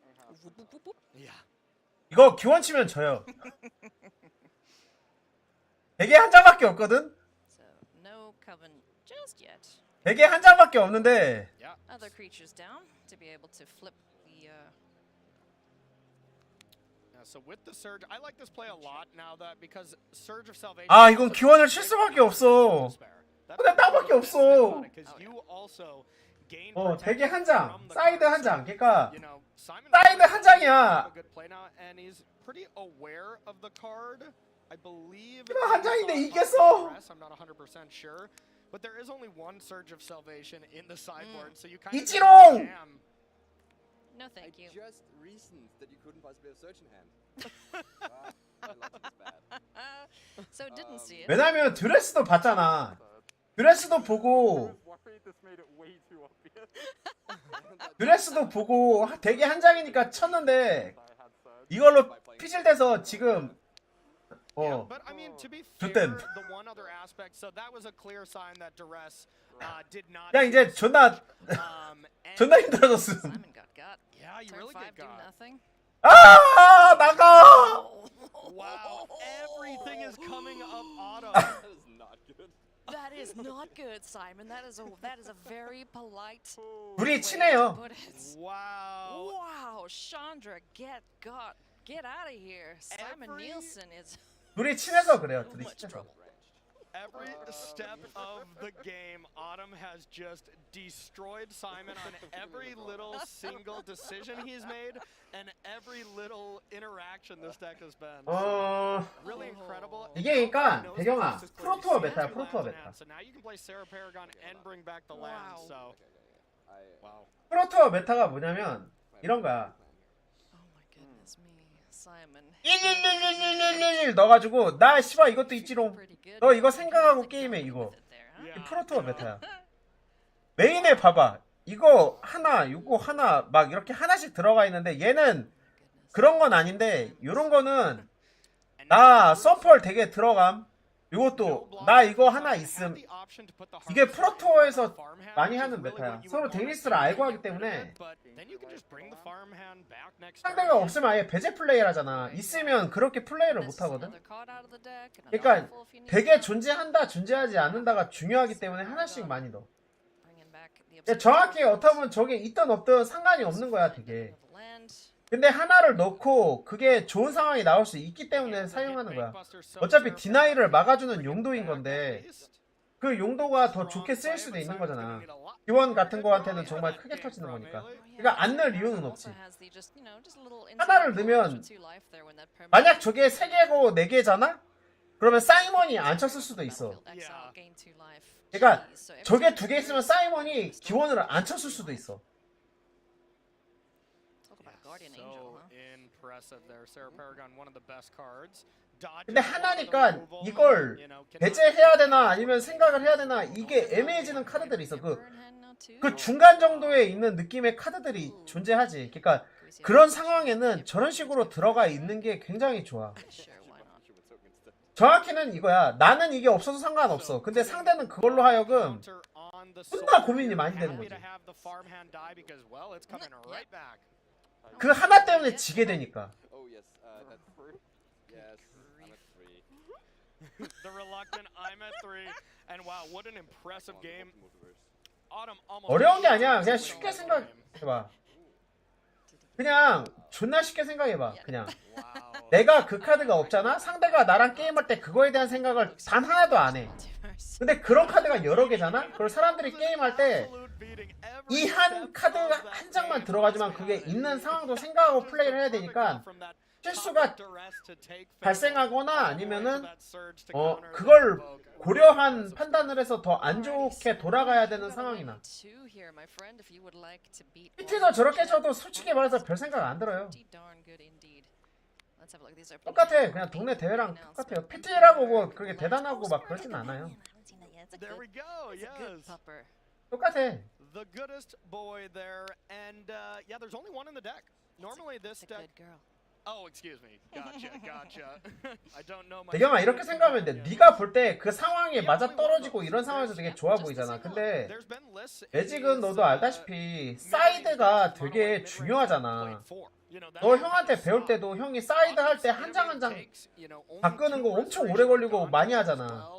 Yeah. 이거 기원 치면 져요. 되게 한 장밖에 없거든. So no Coven just yet. 되게 한 장밖에 없는데. Other creatures down to be able to flip the. So with the Surge, I like this play a lot now that because Surge of Salvation. 아 이건 기원을 칠 수밖에 없어. 근데 땅밖에 없어. 되게 한 장, 사이드 한 장. 그러니까 사이드 한 장이야. 이거 한 장인데 이겼어. I'm not 100% sure, but there is only one Surge of Salvation in the sideboard, so you kind of 이지롱. No, thank you. Just reasons that you couldn't possibly have Surge in hand. My logic is bad. So didn't see it. 왜냐면 드레스도 봤잖아. 드레스도 보고 드레스도 보고 되게 한 장이니까 쳤는데 이걸로 피질돼서 지금 But I mean, to be fair, 좋댐. the one other aspect, so that was a clear sign that Duress did not. 그냥 이제 존나 힘들어졌음. Simon got got. Yeah, you Turn really 5 get do got. nothing. 아 나가. Wow, everything is coming up auto. That is not good. That is not good, Simon. That is a very polite. 둘이 친해요. But it's Wow. wow, Chandra, get out of here. Simon Every- Nielsen is 둘이 친해서 그래요. 둘이 much 친해서. trouble. Every step of the game, Autumn has just destroyed Simon on every little single decision he's made and every little interaction this deck has been. Really incredible. 이게 그러니까 Knows 배경아 this is clear. 프로투어 You see 메타야. two 프로투어 lands in 메타. hand, so now you can play Sarah Paragon and bring back the land. So wow. 프로투어 메타가 뭐냐면 이런 거야. Oh my goodness me, Simon. 1111111 넣어가지고 나 씨발 이것도 있지롱. 너 이거 생각하고 게임해 이거. 이 프로투어 메타야. 메인에 봐봐. 이거 하나, 이거 하나 막 이렇게 하나씩 들어가 있는데 얘는 그런 건 아닌데 요런 거는 나 썸펄 되게 들어감. 이것도 나 이거 하나 있음. 이게 프로투어에서 많이 하는 메타야. 서로 데니스를 알고 하기 때문에 상대가 없으면 아예 배제 플레이를 하잖아. 있으면 그렇게 플레이를 못 하거든. 그러니까 되게 존재하지 않는다가 중요하기 때문에 하나씩 많이 넣어. 정확히 어떻게 보면 저게 있든 없든 상관이 없는 거야 되게. 근데 하나를 넣고 그게 좋은 상황이 나올 수 있기 때문에 사용하는 거야. 어차피 디나이를 막아주는 용도인 건데 그 용도가 더 좋게 쓰일 수도 있는 거잖아. 기원 같은 거한테는 정말 크게 터지는 거니까. 그러니까 안 넣을 이유는 없지. 하나를 넣으면 만약 저게 3개고 4개잖아? 그러면 사이먼이 안 쳤을 수도 있어. 그러니까 저게 2개 있으면 사이먼이 기원을 안 쳤을 수도 있어. 근데 하나니까 이걸 배제해야 되나 아니면 생각을 해야 되나 이게 애매해지는 카드들이 있어. 그 중간 정도에 있는 느낌의 카드들이 존재하지. 그러니까 그런 상황에는 저런 식으로 들어가 있는 게 굉장히 좋아. 정확히는 이거야. 나는 이게 없어도 상관없어. 근데 상대는 그걸로 하여금 존나 고민이 많이 되는 거지. 그 하나 때문에 지게 되니까. The reluctant, I'm at 3, and wow, what an impressive game. Autumn almost. 어려운 게 아니야. 그냥 쉽게 생각해봐. 그냥 존나 쉽게 생각해봐. 그냥 내가 그 카드가 없잖아. 상대가 나랑 게임할 때 그거에 대한 생각을 단 하나도 안 해. 근데 그런 카드가 여러 개잖아. 그리고 사람들이 게임할 때 이 한 카드 한 장만 들어가지만 그게 있는 상황도 생각하고 플레이를 해야 되니까 실수가 발생하거나 아니면은 그걸 고려한 판단을 해서 더 안 좋게 돌아가야 되는 상황이 나. PT도 저렇게 쳐도 솔직히 말해서 별 생각 안 들어요. 똑같아. 그냥 동네 대회랑 똑같아요. PT라고 뭐 그렇게 대단하고 막 그러진 않아요. There we go. Yes. 똑같아. The goodest boy there, and yeah, there's only one in the deck. Normally this deck. Oh, excuse me. Gotcha. I don't know my. 대경아 이렇게 생각하면 돼. 네가 볼 때 그 상황에 맞아 떨어지고 이런 상황에서 되게 좋아 보이잖아. 근데 매직은 너도 알다시피 사이드가 되게 중요하잖아. 너 형한테 배울 때도 형이 사이드 할 때 한 장 한 장 바꾸는 거 엄청 오래 걸리고 많이 하잖아.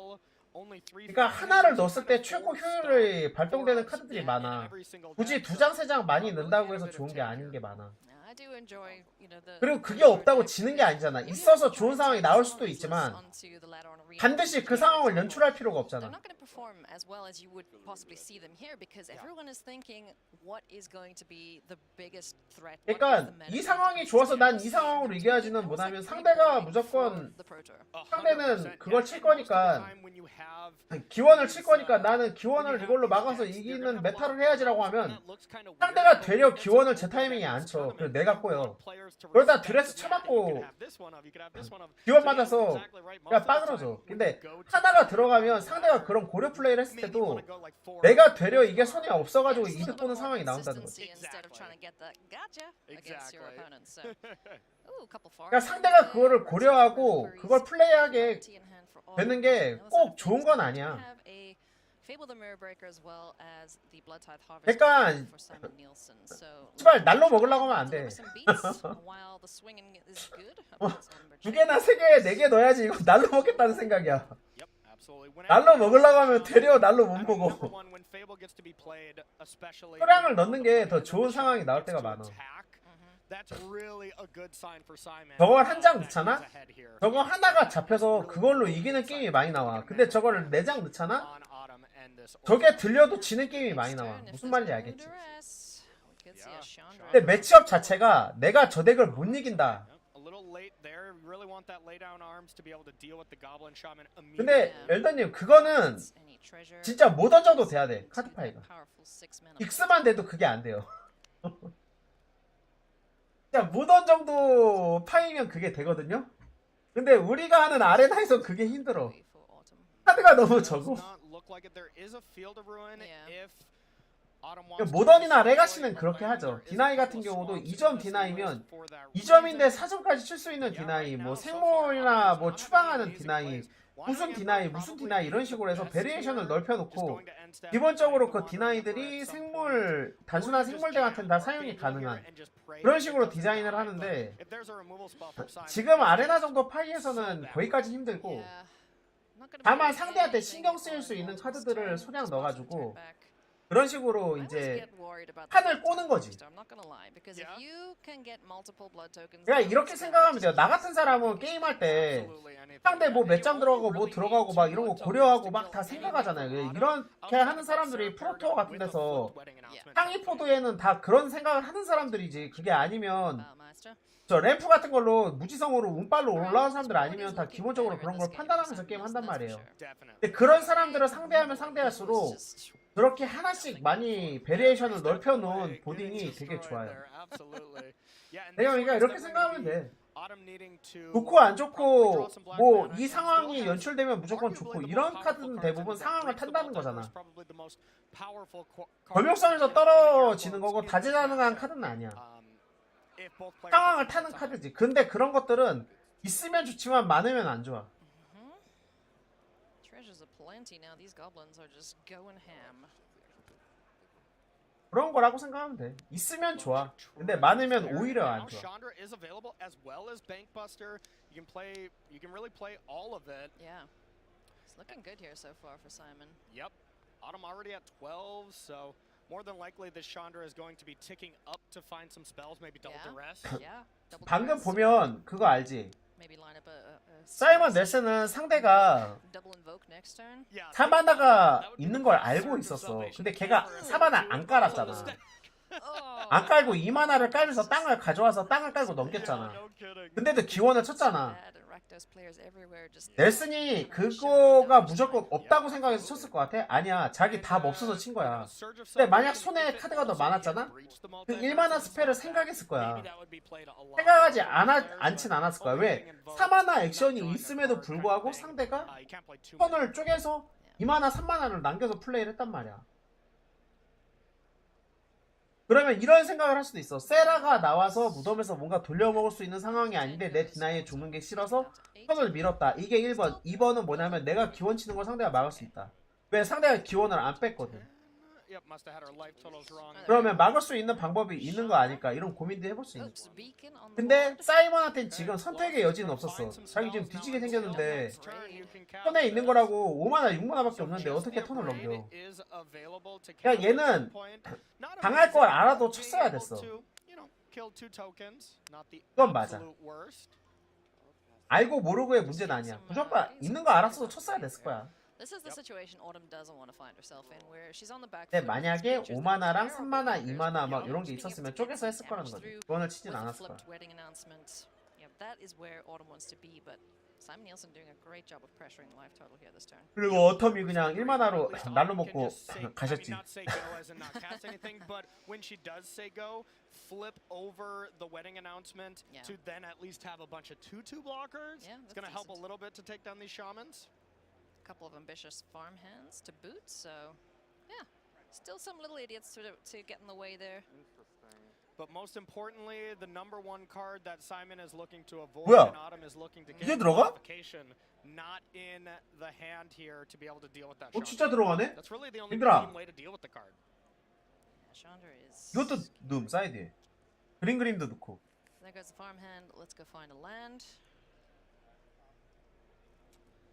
그러니까 하나를 넣었을 때 최고 효율이 발동되는 카드들이 많아. 굳이 2장, 3장 많이 넣는다고 해서 좋은 게 아닌 게 많아. 그리고 그게 없다고 지는 게 아니잖아. 있어서 좋은 상황이 나올 수도 있지만 반드시 그 상황을 연출할 필요가 없잖아. 그러니까 이 상황이 좋아서 난 이 상황으로 이겨야지는 뭐냐면 상대가 무조건 상대는 그걸 칠 거니까 기원을 칠 거니까 나는 기원을 이걸로 막아서 이기는 메타를 해야지라고 하면 상대가 되려 기원을 제 타이밍에 안 쳐. 그래서 내가 꼬여. 그러다 드레스 쳐맞고 기원 맞아서 그냥 빠그러져. 근데 하나가 들어가면 상대가 그런 고려 플레이를 했을 때도 내가 되려 이게 손이 없어가지고 이득 보는 상황이 나온다는 거지. 그러니까 상대가 그거를 고려하고 그걸 플레이하게 되는 게 꼭 좋은 건 아니야. 그러니까 제발 날로 먹으려고 하면 안 돼. 두 개나 세 개, 네 개 넣어야지 이거 날로 먹겠다는 생각이야. 날로 먹으려고 하면 되려 날로 못 먹어. 소량을 넣는 게 더 좋은 상황이 나올 때가 많아. 저걸 한 장 넣잖아? 저거 하나가 잡혀서 그걸로 이기는 게임이 많이 나와. 근데 저걸 4장 넣잖아? 저게 들려도 지는 게임이 많이 나와. 무슨 말인지 알겠지? 근데 매치업 자체가 내가 저 덱을 못 이긴다. 근데 엘더님 그거는 진짜 못 던져도 돼야 돼. 카드 파이가 익스만 돼도 그게 안 돼요. 진짜 무던 정도 파이면 그게 되거든요. 근데 우리가 하는 아레나에서 그게 힘들어. 카드가 너무 적어. 모던이나 레가시는 그렇게 하죠. 디나이 같은 경우도 2점 디나이면 2점인데 4점까지 칠 수 있는 디나이, 뭐 생몰이나 뭐 추방하는 디나이, 무슨 디나이 이런 식으로 해서 베리에이션을 넓혀놓고 기본적으로 그 디나이들이 생몰, 단순한 생몰대 같은 다 사용이 가능한 그런 식으로 디자인을 하는데 지금 아레나 정도 파이에서는 거기까지 힘들고 다만 상대한테 신경 쓰일 수 있는 카드들을 소량 넣어가지고 그런 식으로 이제 판을 꼬는 거지. 그러니까 이렇게 생각하면 돼요. 나 같은 사람은 게임할 때 상대 뭐 몇 장 들어가고 뭐 들어가고 막 이런 거 고려하고 막 다 생각하잖아요. 이렇게 하는 사람들이 프로투어 같은 데서 상위 포도에는 다 그런 생각을 하는 사람들이지. 그게 아니면 저 램프 같은 걸로 무지성으로 운빨로 올라온 사람들 아니면 다 기본적으로 그런 걸 판단하면서 게임 한단 말이에요. 근데 그런 사람들을 상대하면 상대할수록 그렇게 하나씩 많이 베리에이션을 넓혀놓은 보딩이 되게 좋아요. 내가 그러니까 이렇게 생각하면 돼. 좋고 안 좋고 뭐 이 상황이 연출되면 무조건 좋고 이런 카드는 대부분 상황을 탄다는 거잖아. 검역선에서 떨어지는 거고 다재다능한 카드는 아니야. 상황을 타는 카드지. 근데 그런 것들은 있으면 좋지만 많으면 안 좋아. 그런 거라고 생각하면 돼. 있으면 좋아. 근데 많으면 오히려 안 좋아. More than likely, this Chandra is going to be ticking up to find some spells, maybe double duress. 방금 보면 그거 알지? 사이먼 넬슨은 상대가 사바나가 있는 걸 알고 있었어. 근데 걔가 사바나 안 깔았잖아. 안 깔고 2마나를 깔면서 땅을 가져와서 땅을 깔고 넘겼잖아. 근데도 기원을 쳤잖아. 넬슨이 그거가 무조건 없다고 생각해서 쳤을 것 같아? 아니야. 자기 답 없어서 친 거야. 근데 만약 손에 카드가 더 많았잖아? 그 1마나 스펠을 생각했을 거야. 생각하지 않진 않았을 거야. 왜? 3마나 액션이 있음에도 불구하고 상대가 턴을 쪼개서 2마나 3마나를 남겨서 플레이를 했단 말이야. 그러면 이런 생각을 할 수도 있어. 세라가 나와서 무덤에서 뭔가 돌려먹을 수 있는 상황이 아닌데 내 디나이에 죽는 게 싫어서 턴을 밀었다. 이게 1번. 2번은 뭐냐면 내가 기원 치는 걸 상대가 막을 수 있다. 왜? 상대가 기원을 안 뺐거든. 그러면 막을 수 있는 방법이 있는 거 아닐까? 이런 고민도 해볼 수 있는 거야. 근데 사이먼한테는 지금 선택의 여지는 없었어. 자기 지금 뒤지게 생겼는데 턴에 있는 거라고 5마나 6마나밖에 없는데 어떻게 턴을 넘겨. 그냥 얘는 당할 걸 알아도 쳤어야 됐어. 그건 맞아. 알고 모르고의 문제는 아니야. 무조건 있는 거 알았어도 쳤어야 됐을 거야. 근데 만약에 5마나랑 3마나, 2마나 막 이런 게 있었으면 쪼개서 했을 거라는 거지. 그거는 치진 않았을 거야. Simon Nielsen doing a great job of pressuring the life total here this turn. 그리고 어텀이 그냥 1만화로 날로 먹고 가셨지. Not say go as in not cast anything, but when she does say go, flip over the wedding announcement to then at least have a bunch of 2/2 blockers. Yeah, it's going to help a little bit to take down these shamans. A couple of ambitious farm hands to boot, so yeah, still some little idiots to get in the way there. But most importantly, the number one card that Simon is looking to avoid 뭐야? and Autumn is looking to 이게 get 들어가? not in the hand here to be able to deal with that. 진짜 들어가네? That's really the only 얘들아. way to deal with the card. Chandra is. 이것도 넣음 사이드에. 그림도 넣고. There goes the farm hand. Let's go find a land.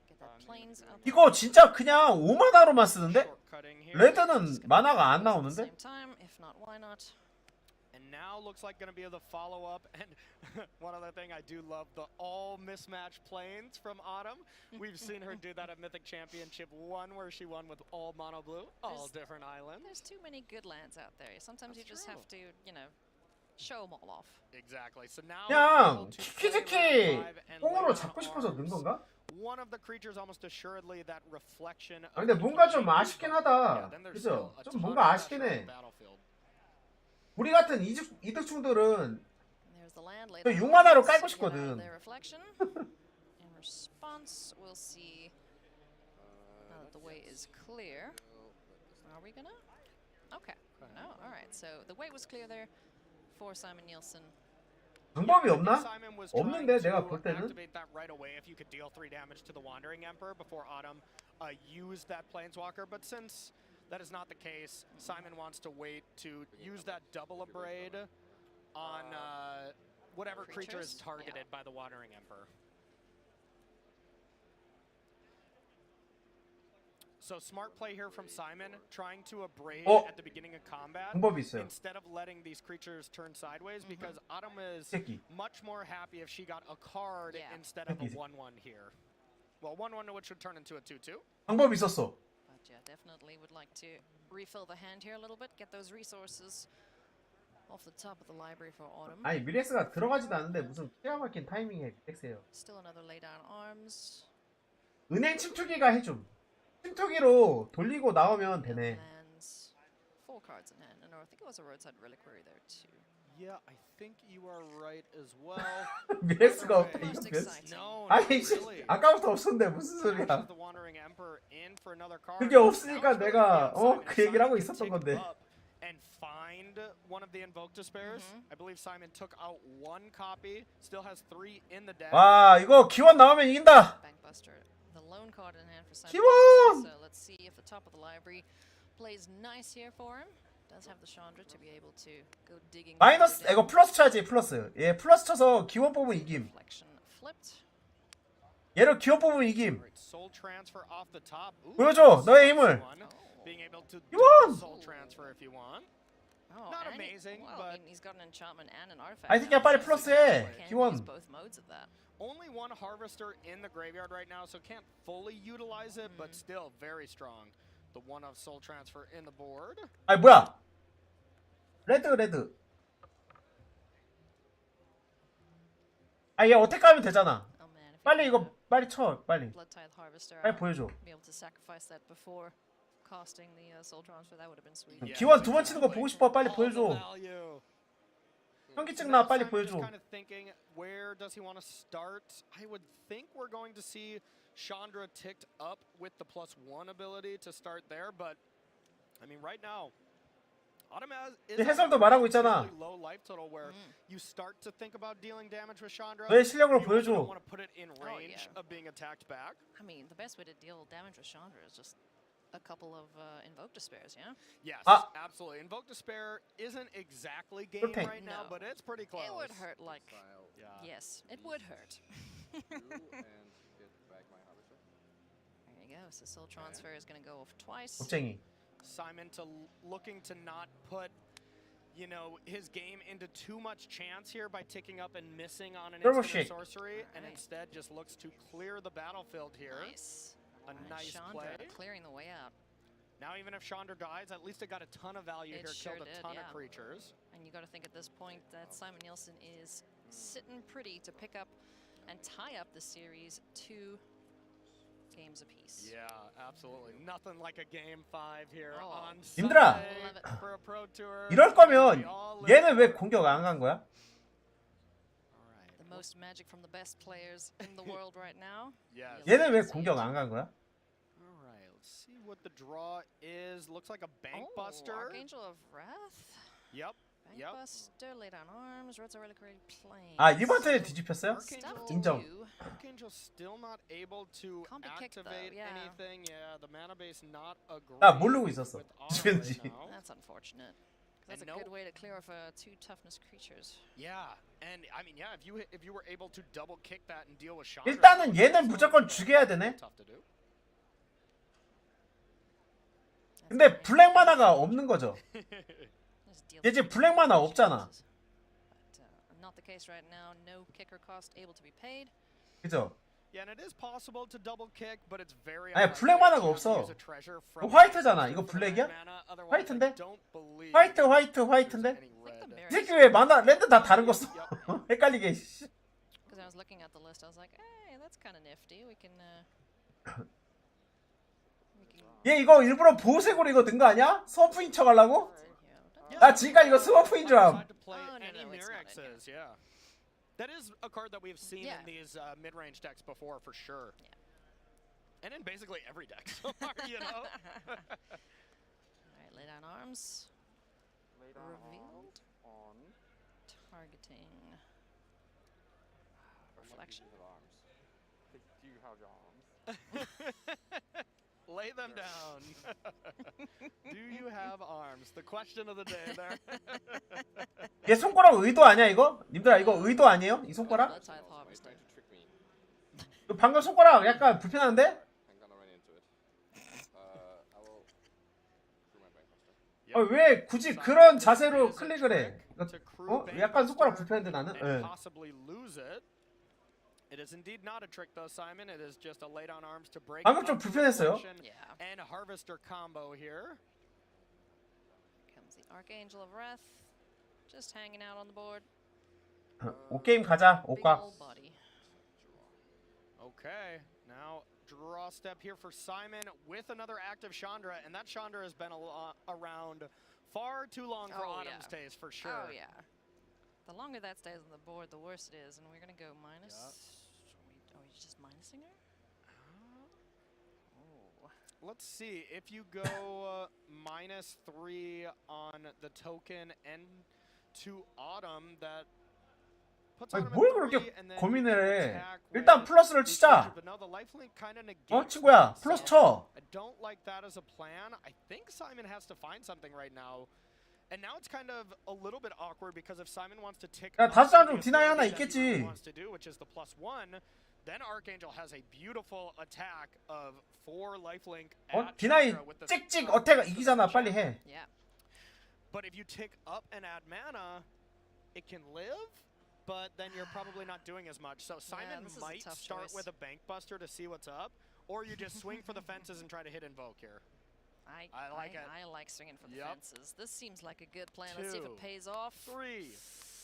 Get that plains out. 이거 진짜 그냥 5만화로만 쓰는데? 레드는 만화가 안 나오는데? Same time, if not, why not? And now looks like going to be the follow-up. And one other thing, I do love the all mismatched planes from Autumn. We've seen her do that at Mythic Championship 1 where she won with all mono blue, all different islands. There's too many good lands out there. Sometimes you just have to, you know, show them all off. Exactly. So now 그냥 키키키 뽕으로 잡고 싶어서 넣은 건가? one of the creatures almost assuredly that reflection. 근데 뭔가 좀 아쉽긴 하다. 그죠? 좀 뭔가 아쉽긴 해. 우리 같은 이득충들은 또 6만화로 깔고 싶거든. In response, we'll see now that the way is clear. Are we gonna? Okay. No. All right. So the way was clear there for Simon Nielsen. 방법이 없나? 없는데 내가 볼 때는. Activate that right away if you could deal 3 damage to the Wandering Emperor before Autumn used that Planeswalker, but since that is not the case, Simon wants to wait to use that double abrade on whatever creature is targeted by the Wandering Emperor. So smart play here from Simon, trying to abrade at the beginning of combat 방법이 있어요. instead of letting these creatures turn sideways, because Autumn is much more happy if she got a card instead of a 1/1 here. Well, 1/1 which would turn into a 2/2. 방법이 있었어. But yeah, definitely would like to refill the hand here a little bit, get those resources off the top of the library for Autumn. 아니 미렉스가 들어가지도 않는데 무슨 기가 막힌 타이밍에 미렉스예요. Still another lay down arms. 은행 침투기가 해줌. 침투기로 돌리고 나오면 되네. Lands, 4 cards in hand, and I think it was a roadside reliquary there too. Yeah, I think you are right as well. 미렉스가 없다 이거 몇? 아니 아까부터 없었는데 무슨 소리야? 그게 없으니까 내가 그 얘기를 하고 있었던 건데. And find one of the Invoke Despairs. I believe Simon took out 1 copy. Still has 3 in the deck. 와 이거 기원 나오면 이긴다. Bankbuster, the lone card in hand for Simon. 기원. So let's see if the top of the library plays nice here for him. Does have the Chandra to be able to go digging. 마이너스 이거 플러스 쳐야지 플러스. 예 플러스 쳐서 기원 뽑으면 이김. 얘를 기원 뽑으면 이김. Soul transfer off the top. 보여줘 너의 힘을. Being able to 기원. soul transfer if you want. Oh, not amazing, but he's got an enchantment and an artifact. I think 야 빨리 플러스해. 기원. Both modes of that. Only 1 harvester in the graveyard right now, so can't fully utilize it, but still very strong. The 1 of soul transfer in the board. 아니 뭐야? 레드. 아 얘 어택 가면 되잖아. 빨리 이거 빨리 쳐 빨리. 빨리 보여줘. Be able to sacrifice that before casting the soul transfer. That would have been sweet. 기원 2번 치는 거 보고 싶어. 빨리 보여줘. 현기증 나 빨리 보여줘. Kind of thinking, where does he want to start? I would think we're going to see Chandra ticked up with the +1 ability to start there, but I mean right now Autumn is 해설도 말하고 있잖아. low life total where you start to think about dealing damage with Chandra. 너의 실력으로 보여줘. You want to put it in range of being attacked back. I mean, the best way to deal damage with Chandra is just a couple of Invoke Despairs, yeah? Yes, absolutely. Invoke Despair isn't exactly game right now, but it's pretty close. It would hurt like... Yes, it would hurt. And get back my harvester. There you go. So soul transfer is going to go off twice. 겁쟁이. Simon looking to not put, you know, his game into too much chance here by ticking up and missing on an instant sorcery, and instead just looks to clear the battlefield here. Nice. A nice Chandra play. clearing the way out. Now even if Chandra dies, at least it got a ton of value here, killed a ton of creatures. And you got to think at this point that Simon Nielsen is sitting pretty to pick up and tie up the series 2 games apiece. Yeah, absolutely. Nothing like a game 5 here on 님들아, Sunday for a Pro Tour. 이럴 거면 얘는 왜 공격 안 간 거야? The most magic from the best players in the world right now. Yes. 얘는 왜 공격 안 간 거야? All right, let's see what the draw is. Looks like a Bank Buster. Archangel of Wrath. Yep. Bank Buster, lay down arms, Reds are reliquary planes. 아, 이번 턴에 뒤집혔어요? 인정. Archangel still not able to activate anything. Yeah, the mana base not a great. 나 모르고 있었어. 뒤집혔는지. That's unfortunate. That's a good way to clear off 2 toughness creatures. Yeah, and I mean, yeah, if you were able to double kick that and deal with Chandra. 일단은 얘는 무조건 죽여야 되네. Tough to do. 근데 블랙 마나가 없는 거죠. 얘 지금 블랙 마나 없잖아. Not the case right now. No kicker cost able to be paid. 그죠? Yeah, and it is possible to double kick, but it's very. 아니 블랙 마나가 없어. 화이트잖아. 이거 블랙이야? 화이트인데? 화이트인데? 이 새끼 왜 마나 레드 다 다른 거 써? 헷갈리게. Because I was looking at the list, I was like, hey, that's kind of nifty. We can. 얘 이거 일부러 보호색으로 이거 든 거 아니야? 스머프인 척 하려고? 나 지금까지 이거 스머프인 줄 알아. Yeah. That is a card that we've seen in these mid-range decks before, for sure. Yeah. And in basically every deck so far, you know? Alright, lay down arms. Revealed. Targeting. Reflection. Do you have your arms? Lay them down. Do you have arms? The question of the day there. 얘 손가락 의도 아니야 이거? 님들아 이거 의도 아니에요? 이 손가락? 방금 손가락 약간 불편한데? 왜 굳이 그런 자세로 클릭을 해? 약간 손가락 불편한데 나는? It is indeed not a trick though, Simon. It is just a lay down arms to break. 방금 좀 불편했어요. And a harvester combo here. Comes the Archangel of Wrath, just hanging out on the board. 오 게임 가자. 오과. Okay, now draw step here for Simon with another active Chandra, and that Chandra has been around far too long for Autumn's taste, for sure. Oh yeah. The longer that stays on the board, the worse it is, and we're gonna go minus. Are we just minusing her? Let's see if you go -3 on the token and to Autumn, that puts 아니 Autumn 뭘 at 3, 그렇게 and then 고민을 해? attack 일단 with 플러스를 치자. but no, the lifelink kind of negates 친구야 that. 플러스 쳐. I don't like that as a plan. I think Simon has to find something right now. And now it's kind of a little bit awkward because if Simon wants to tick 야 다섯 장 중 디나이 하나 있겠지. wants to do, which is the +1, then Archangel has a beautiful attack of 4 lifelink at 디나이 Chandra with the 찍찍 어태가 이기잖아. 빨리 해. Yeah. But if you tick up and add mana, it can live, but then you're probably not doing as much. So Simon this is a might tough start choice. with a Bank Buster to see what's up, or you just swing for the fences and try to hit Invoke here. I like it. I like swinging for the Yep. fences. This seems like a good plan. Let's see if 2, it pays off. 3,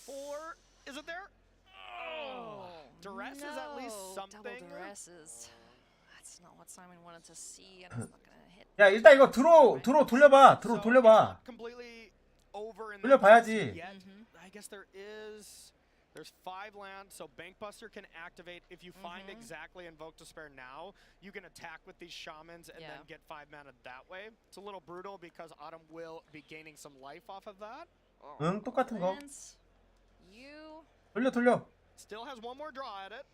4. Is it there? Oh, duress is at least something. Double duresses. That's not what Simon wanted to see, and it's not gonna hit. 야 일단 이거 드로 돌려봐. 드로 돌려봐. Completely over in 돌려봐야지. yet. I guess there's 5 lands, so Bankbuster can activate. If you find exactly Invoke Despair now, you can attack with these shamans and then get 5 mana that way. It's a little brutal because Autumn will be gaining some life off of that. 응 똑같은 거. You 돌려. Still has one more draw at it.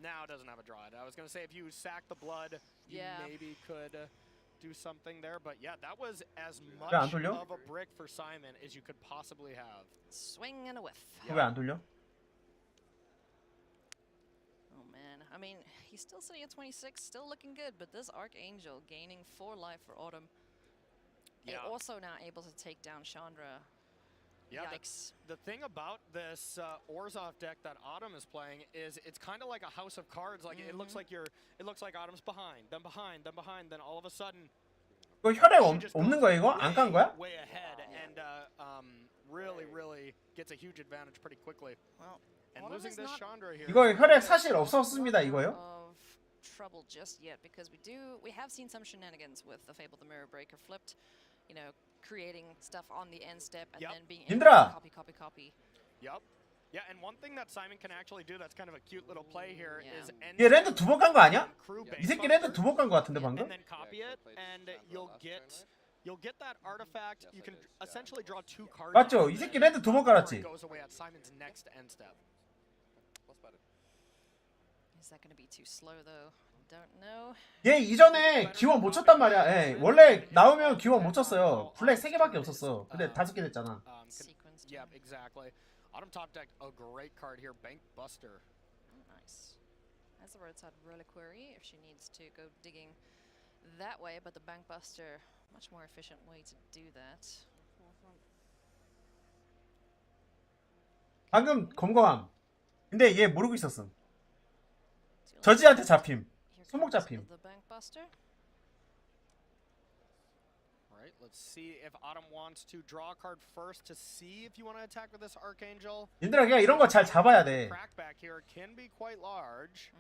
Now doesn't have a draw at it. I was gonna say if you sack the blood, you maybe could do something there, but yeah, that was as much of a brick for Simon as you could possibly have. Swing and a whiff. 왜 안 돌려? Oh man, I mean, he's still sitting at 26, still looking good, but this Archangel gaining 4 life for Autumn. Yeah. Also now able to take down Chandra. Yeah, yikes. The thing about this Orzhov deck that Autumn is playing is it's kind of like a house of cards. Like it looks like Autumn's behind, then behind, then behind, then all of a sudden, 이거 혈액 없는 거야 이거? 안 깐 거야? Way ahead and really gets a huge advantage pretty quickly. And losing this Chandra here. 이거 혈액 사실 없었습니다 이거요? Of trouble just yet because we have seen some shenanigans with the Fable the Mirror Breaker flipped, you know, creating stuff on the end step and then being able to copy. Yep. Yeah, and one thing that Simon can actually do that's kind of a cute little play here is 얘 랜드 2번 간 거 아니야? 이 새끼 랜드 2번 간 거 같은데 방금? and then copy it and you'll get that artifact. You can essentially draw 2 cards. 맞죠? 이 새끼 랜드 2번 깔았지? Goes away at Simon's next end step. Is that going to be too slow though? Don't know. 얘 이전에 기원 못 쳤단 말이야. 예. 원래 나오면 기원 못 쳤어요. 블랙 3개밖에 없었어. 근데 5개 됐잖아. Yeah, exactly. Autumn top deck, a great card here, Bank Buster. Nice. As the roadside reliquary, if she needs to go digging that way, but the Bank Buster, much more efficient way to do that. 방금 검거함. 근데 얘 모르고 있었음. 저지한테 잡힘. 소목 잡힘. The Bank Buster. Right, let's see if Autumn wants to draw a card first to see if you want to attack with this Archangel. 얘들아 그냥 이런 거 잘 잡아야 돼. Crackback here can be quite large.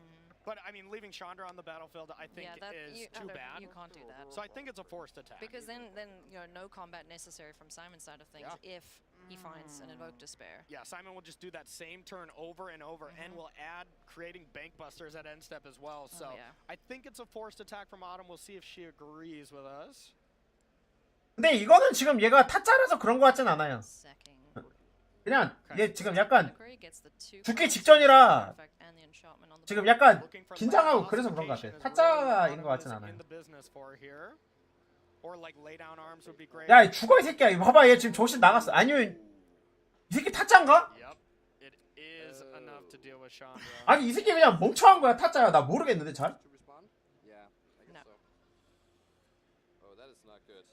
But I mean, leaving Chandra on the battlefield, I think, is too bad. You can't do that. So I think it's a forced attack. Because then you know, no combat necessary from Simon's side of things if he finds an Invoke Despair. Yeah, Simon will just do that same turn over and over, and will add creating Bank Busters at end step as well. So I think it's a forced attack from Autumn. We'll see if she agrees with us. 근데 이거는 지금 얘가 타짜라서 그런 거 같진 않아요. 그냥 얘 지금 약간 죽기 직전이라 지금 약간 긴장하고 그래서 그런 거 같아. 타짜인 거 같진 않아요. 야 죽어 이 새끼야. 이거 봐봐 얘 지금 정신 나갔어. 아니면 이 새끼 타짜인가? 아니 이 새끼 그냥 멍청한 거야 타짜야. 나 모르겠는데 잘.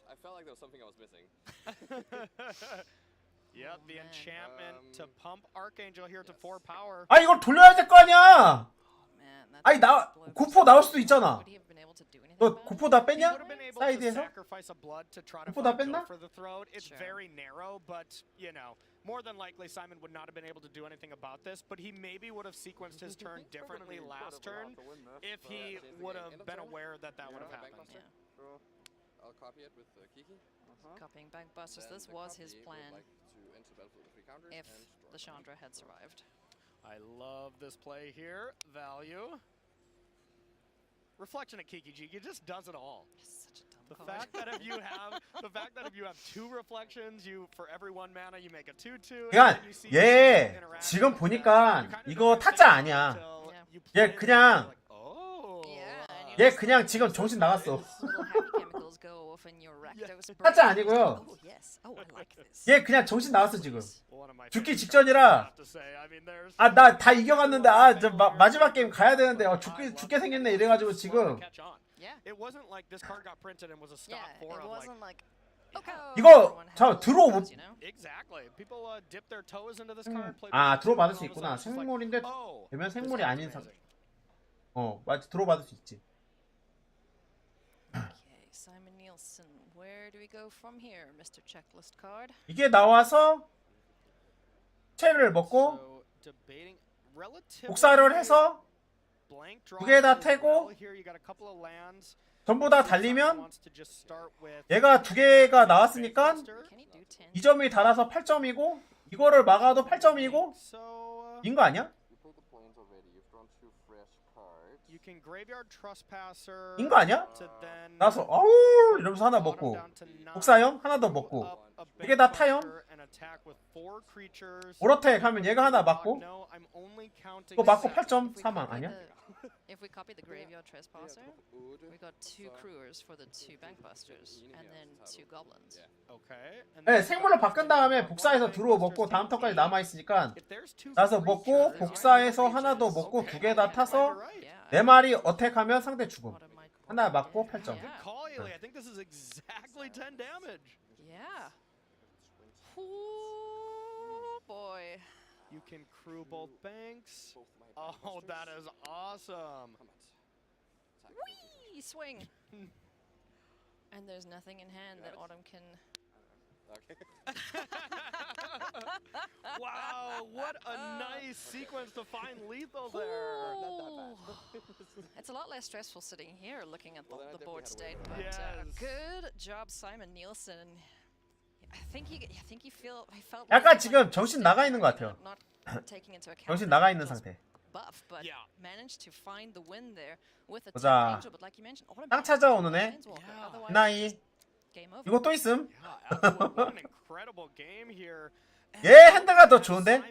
I felt like there was something I was missing. Yep, the enchantment to pump Archangel here to 4 power. 아 이걸 돌려야 될 거 아니야. 아니 나 구포 나올 수도 있잖아. 너 구포 다 뺐냐? 사이드에서? 구포 다 뺐나? It's very narrow, but you know, more than likely Simon would not have been able to do anything about this, but he maybe would have sequenced his turn differently last turn if he would have been aware that that would have happened. I'll copy it with Kiki. Copying Bank Busters, this was his plan if the Chandra had survived. I love this play here. Value. Reflection at Kiki Jiki just does it all. The fact that if you have 2 reflections, you for every 1 mana you make a 2/2. 그냥 얘 지금 보니까 이거 타짜 아니야. 얘 그냥 지금 정신 나갔어. 타짜 아니고요. 얘 그냥 정신 나갔어 지금. 죽기 직전이라. 아 나 다 이겨갔는데 아 저 마지막 게임 가야 되는데 죽게 생겼네 이래가지고 지금. 이거 저 드로우 못. 아 드로우 받을 수 있구나. 생물인데 되면 생물이 아닌 상. 맞아 드로우 받을 수 있지. 이게 나와서 채를 먹고 복사를 해서 2개 다 태고 전부 다 달리면 얘가 2개가 나왔으니까 2점이 달아서 8점이고 이거를 막아도 8점이고 인 거 아니야? 인 거 아니야? 나서 어우 이러면서 하나 먹고 복사형 하나 더 먹고 이게 다 타형 오로텍 하면 얘가 하나 맞고 이거 맞고 8점 사망 아니야? If we copy the Graveyard Trespasser, we got 2 Crewers for the 2 Bank Busters, and then 2 Goblins. Okay. 네, 생물로 바꾼 다음에 복사해서 들어오 먹고 다음 턴까지 남아있으니까 나서 먹고 복사해서 하나 더 먹고 2개 다 타서 4마리 어택하면 상대 죽음. 하나 맞고 8점. I think this is exactly 10 damage. Yeah. Oh boy. You can crew both banks. Oh, that is awesome. Whee! Swing. And there's nothing in hand that Autumn can. Wow, what a nice sequence to find lethal there. It's a lot less stressful sitting here looking at the board state. But Yes. good job, Simon Nielsen. I think he felt. 약간 지금 정신 나가 있는 것 같아요. Not taking into account 정신 나가 있는 상태. buff, but managed to find the win there with a 보자. Angel. But like you mentioned, Autumn 땅 찾아오는 애. Otherwise, 나이. game over. 이거 또 있음. What an incredible game here. 얘 핸드가 더 좋은데?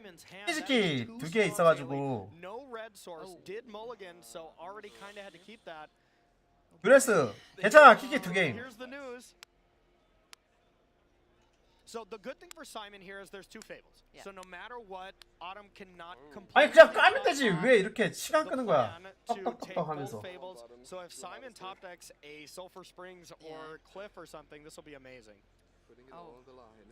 솔직히 2개 있어가지고. No red source did mulligan, so already kind of had to keep that. 그래서 괜찮아. 키키 2게임. Here's the news. So the good thing for Simon here is there's 2 fables. So no matter what, Autumn cannot complete. 아니 그냥 까면 되지. 왜 이렇게 시간 끄는 거야? 떡떡떡떡 하면서. So if Simon top decks a Sulfur Springs or Cliff or something, this will be amazing. Putting it all on the line.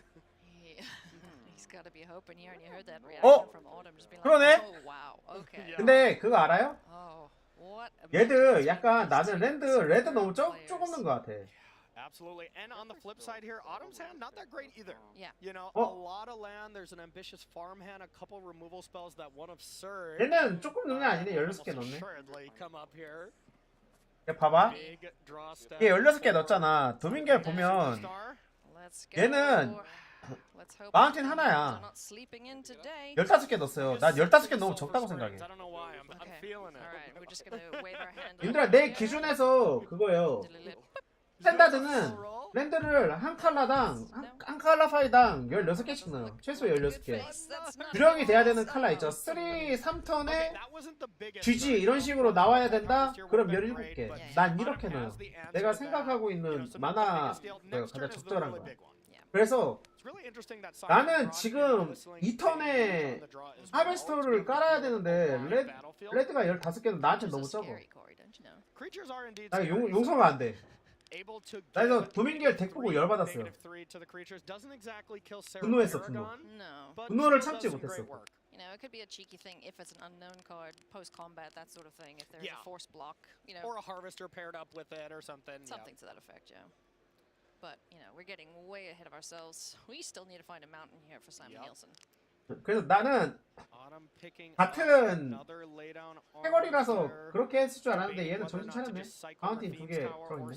He's got to be hoping here, and you heard that reaction from Autumn, just being like, 그러네. "Oh wow, okay." 근데 그거 알아요? Oh, what? 얘들 약간 나는 레드 너무 조금 것 같아. Absolutely. And on the flip side here, Autumn's hand not that great either. Yeah. You know, a lot of land. There's an ambitious farm hand, a couple removal spells that one of Surge. 얘는 조금 넣는 게 아니네. 16개 넣네. Assuredly come up here. 야, 봐봐. Big draw step. 얘 16개 넣었잖아. 도밍겔 보면 얘는 마운틴 하나야. 15개 넣었어요. 난 15개 너무 적다고 생각해. 얘들아, 내 기준에서 그거예요. 스탠다드는 랜드를 한 칼라당 한 칼라 파이당 16개씩 넣어요. 최소 16개. 주력이 돼야 되는 칼라 있죠. 3, 3턴에 GG 이런 식으로 나와야 된다? 그럼 17개. 난 이렇게 넣어요. 내가 생각하고 있는 만화 가장 적절한 거. 그래서 나는 지금 2턴에 하베스터를 깔아야 되는데 레드가 15개는 나한테 너무 적어. 나 용서가 안 돼. 나 이거 도밍겔 덱 보고 열받았어요. 분노했어, 분노. 분노를 참지 못했어. You know, it could be a cheeky thing if it's an unknown card, post-combat, that sort of thing. If there's a force block, you know, or a harvester paired up with it or something. Something to that effect, yeah. But you know, we're getting way ahead of ourselves. We still need to find a mountain here for Simon Nielsen. 그래서 나는 같은 패거리라서 그렇게 했을 줄 알았는데 얘는 정신 차렸네. 마운틴 2개 들어있네.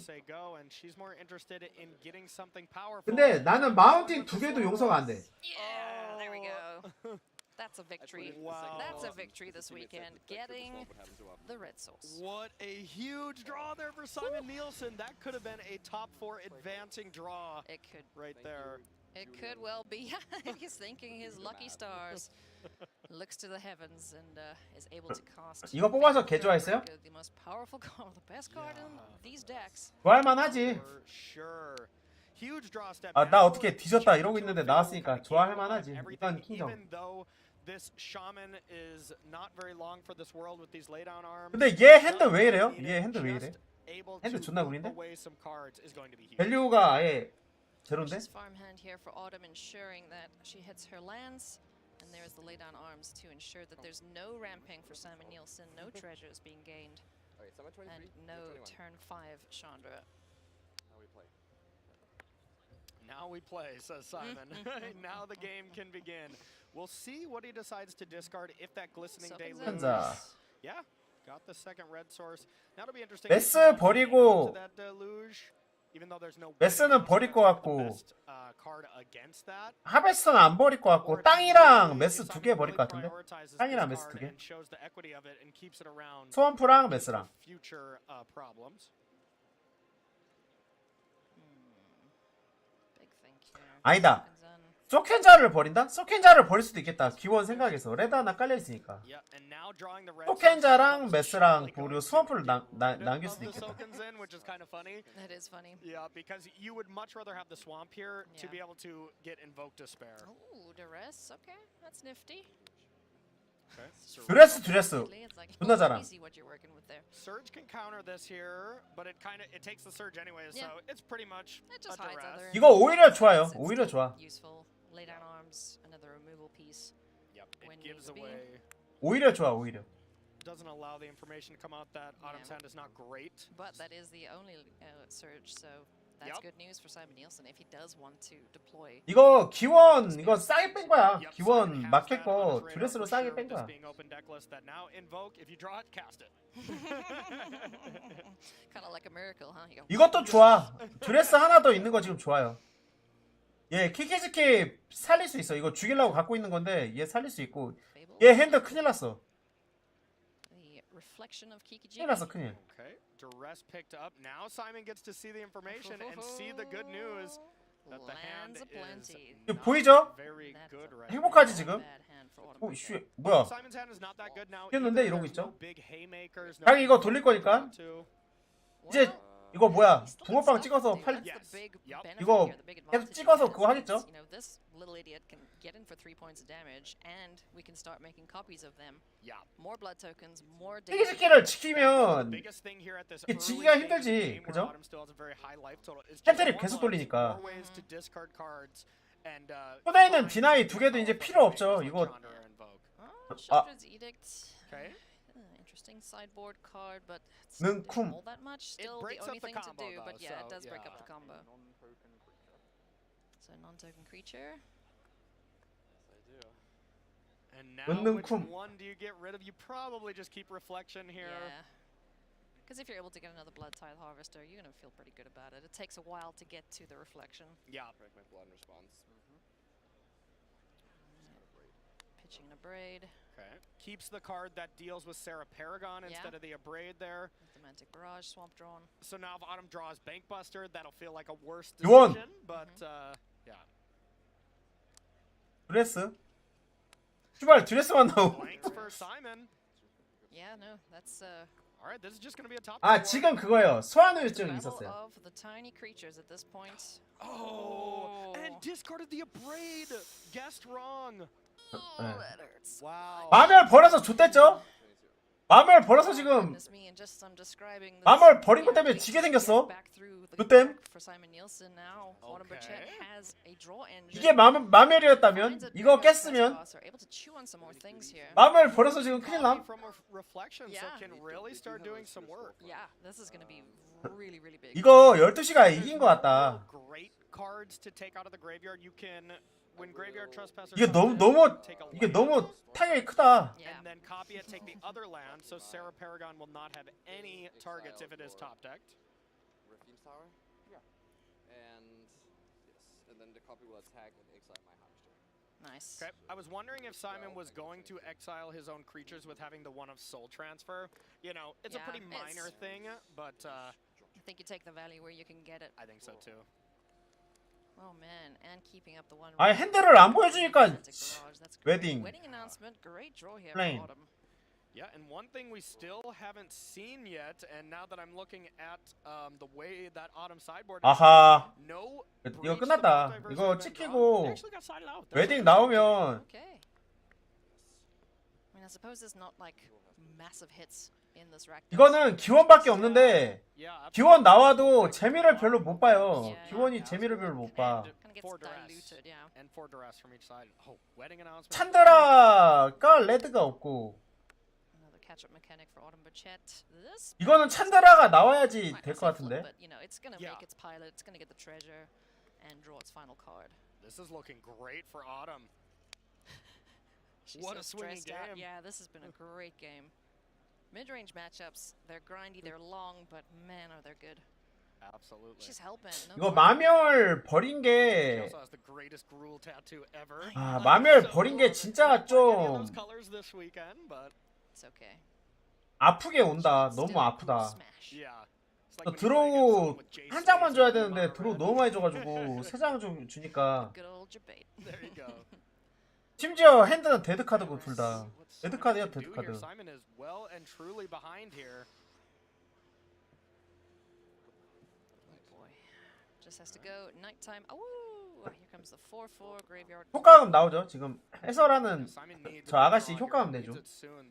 근데 나는 마운틴 2개도 용서가 안 돼. Yeah, there we go. That's a victory. Wow. That's a victory this weekend. Getting the red source. What a huge draw there for Simon Nielsen. That could have been a top 4 advancing draw. It could. Right there. It could well be. He's thanking his lucky stars. Looks to the heavens and is able to cast. 이거 뽑아서 개 좋아했어요? The most powerful card, the best card in these decks. 좋아할만하지. Sure. Huge draw step. 아, 나 어떻게 뒤졌다 이러고 있는데 나왔으니까 좋아할만하지. 일단 킹정. Even though this shaman is not very long for this world with these laydown arms. 근데 얘 핸드 왜 이래요? 얘 핸드 왜 이래? 핸드 존나 구린데? 밸류가 아예 제로인데? Farm hand here for Autumn, ensuring that she hits her lands, and there's the laydown arms to ensure that there's no ramping for Simon Nielsen, no treasures being gained, and no turn 5 Chandra. Now we play, says Simon. Now the game can begin. We'll see what he decides to discard if that glistening day loses. Yeah, got the second red source. Now it'll be interesting. 메스 버리고 메스는 버릴 것 같고 하베스는 안 버릴 것 같고 땅이랑 메스 2개 버릴 것 같은데? 땅이랑 메스 2개? 스원프랑 메스랑. 아니다. 소켄자를 버린다? 소켄자를 버릴 수도 있겠다. 기본 생각에서 레드 하나 깔려 있으니까. 소켄자랑 메스랑 그리고 스원프를 남길 수도 있겠다. That is funny. Yeah, because you would much rather have the swamp here to be able to get invoke despair. Oh, duress. Okay, that's nifty. 드레스 존나 잘함. Surge can counter this here, but it takes the surge anyway, so it's pretty much a duress. 이거 오히려 좋아요. 오히려 좋아. Useful. Lay down arms, another removal piece. Yep, it gives away. 오히려 좋아, 오히려. Doesn't allow the information to come out that Autumn's hand is not great. But that is the only surge, so That's good news for Simon Nielsen if he does want to deploy. 이거 기원 이거 싸게 뺀 거야. 기원 마켓 거 드레스로 싸게 뺀 거야. Being open deck list that now invoke if you draw it, cast it. Kind of like a miracle, huh? You go, 이것도 좋아. 드레스 하나 더 있는 거 지금 좋아요. 얘 키키즈키 살릴 수 있어. 이거 죽이려고 갖고 있는 건데 얘 살릴 수 있고. 얘 핸드 큰일 났어. The reflection of Kiki 큰일 났어 큰일. Okay, duress picked up. Now Simon gets to see the information and see the good news that the hand is 이거 보이죠? very good right 행복하지 지금? 오 씨 뭐야? Simon's hand is not that good now. 이겼는데 이러고 있죠? Big haymakers. 자기 이거 돌릴 거니까. 이제 이거 뭐야? 붕어빵 찍어서 팔 이거 계속 찍어서 그거 하겠죠? You know, this little idiot can get in for 3 points of damage, and we can start making copies of them. Yeah. More blood tokens, more. 키키즈키를 지키면 이게 지기가 힘들지, 그죠? 캔트리 계속 돌리니까. 손에 있는 디나이 두 개도 이제 필요 없죠. 이거. 아. Interesting sideboard card, but it's 능쿰. all that much. Still the only thing to do, but yeah, it does break up the combo. So non-token creature. And now which one do you get rid of? You probably just keep reflection here. Yeah. Because if you're able to get another blood tithe harvester, you're gonna feel pretty good about it. It takes a while to get to the reflection. Yeah. Break my blood in response. Pitching a braid. Okay. Keeps the card that deals with Sarah Paragon instead of the Abrade there. Demantic Barrage, Swamp Drawn. So now if Autumn draws Bankbuster, that'll feel like a worse 유언! decision, but yeah. 드레스? 슈발 드레스만 나오고. Blanks for Simon. Yeah, no, that's All right, this is just going to be a top. 아 지금 그거예요. 소환을증 있었어요. of the tiny creatures at this point. Oh, and discarded the Abrade. Guessed wrong. That hurts. Wow. 마멸 버려서 좆됐죠? 마멸 버려서 지금 마멸 버린 것 때문에 지게 생겼어. 그땐 이게 마멸이었다면 이거 깼으면 마멸 버려서 지금 큰일 남. 이거 12시가 이긴 것 같다. 이게 너무 타격이 크다. And then copy it, take the other land, so Sarah Paragon will not have any targets if it is top decked. Riffine's Tower? Yeah. And yes, and then the copy will attack and exile my hamster. Nice. Okay, I was wondering if Simon was going to exile his own creatures with having the one of soul transfer. You know, it's a pretty minor thing, but I think you take the value where you can get it. I think so too. Oh man, and keeping up the one. 아 핸들을 안 보여주니까 웨딩. Wedding announcement, great draw here Flame. for Autumn. Yeah, and one thing we still haven't seen yet, and now that I'm looking at the way that Autumn sideboard is, 아하. no. 이거 끝났다. 이거 찍히고 웨딩 나오면. Okay. I mean, I suppose there's not like massive hits in this rack. 이거는 기원밖에 없는데 기원 나와도 재미를 별로 못 봐요. 기원이 재미를 별로 못 봐. 찬드라가 레드가 없고 이거는 찬드라가 나와야지 될 것 같은데. This is looking great for Autumn. What a swinging game. Yeah, this has been a great game. Mid-range matchups, they're grindy, they're long, but man, are they good. Absolutely. She's helping. 이거 마멸 버린 게 마멸 버린 게 진짜 좀 아프게 온다. 너무 아프다. 드로우 한 장만 줘야 되는데 드로우 너무 많이 줘가지고 3장 좀 주니까. 심지어 핸드는 데드카드고 둘 다. 데드카드야 데드카드. Simon is well and truly behind here. Just has to go nighttime. Oh, here comes the 4/4 graveyard. 효과음 나오죠. 지금 해설하는 저 아가씨 효과음 내줘.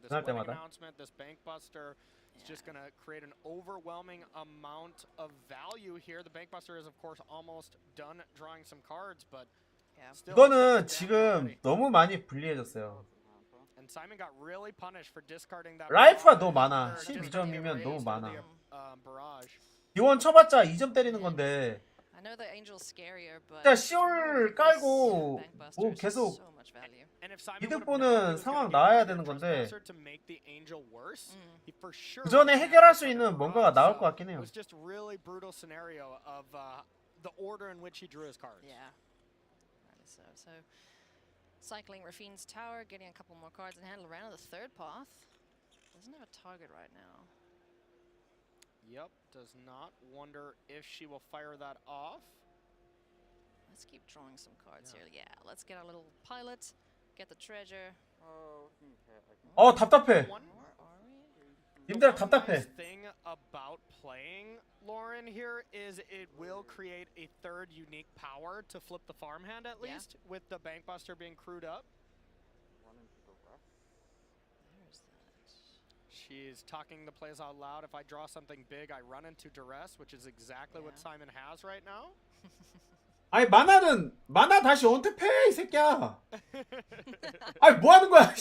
그날 때마다. This Bankbuster is just going to create an overwhelming amount of value here. The Bankbuster is of course almost done drawing some cards, but 이거는 지금 너무 많이 불리해졌어요. 라이프가 너무 많아. 12점이면 너무 많아. 기원 쳐봤자 2점 때리는 건데 I know the Angel's scarier, but 진짜 시올 깔고 뭐 계속 so much value. 이득 보는 상황 나와야 되는 건데 to make the Angel worse, he for sure 그 전에 해결할 수 있는 뭔가가 나올 것 같긴 해요. It was just really brutal scenario of the order in which he drew his cards. Yeah. That is so. So cycling Rafine's tower, getting a couple more cards in hand. Around the third path. Doesn't have a target right now. Yep, does not wonder if she will fire that off. Let's keep drawing some cards here. Yeah, let's get our little pilot, get the treasure. 답답해. 님들 답답해. The thing about playing Lauren here is it will create a third unique power to flip the farmhand at least, with the Bankbuster being crewed up. She's talking the plays out loud. If I draw something big, I run into duress, which is exactly what Simon has right now. 아니 만화 다시 언택해 이 새끼야. 아니 뭐 하는 거야?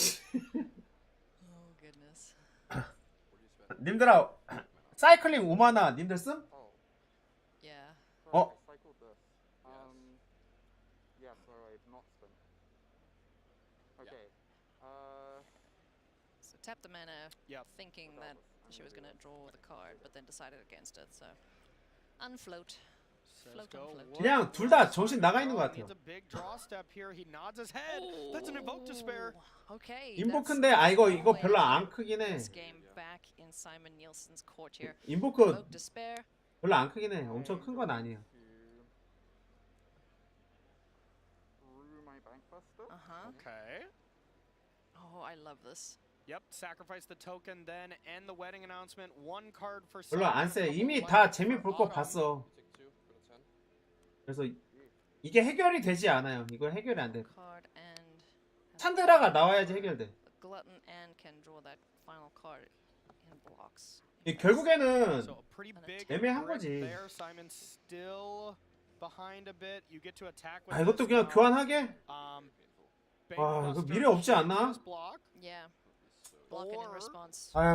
Oh goodness. 님들아 사이클링 5만화 님들 씀? Yeah. Yeah, so I've not spent. Okay. So tap the mana, thinking that she was going to draw the card, but then decided against it. So unfloat. Float on float. 그냥 둘 다 정신 나가 있는 것 같아요. Okay. 인보크인데 이거 별로 안 크긴 해. 인보크 별로 안 크긴 해. 엄청 큰 건 아니에요. Okay. Oh, I love this. Yep, sacrifice the token, then end the wedding announcement. One card for. 별로 안 세. 이미 다 재미 볼 거 봤어. 그래서 이게 해결이 되지 않아요. 이거 해결이 안 돼. 찬드라가 나와야지 해결돼. 결국에는 애매한 거지. 이것도 그냥 교환하게? 이거 미래 없지 않나?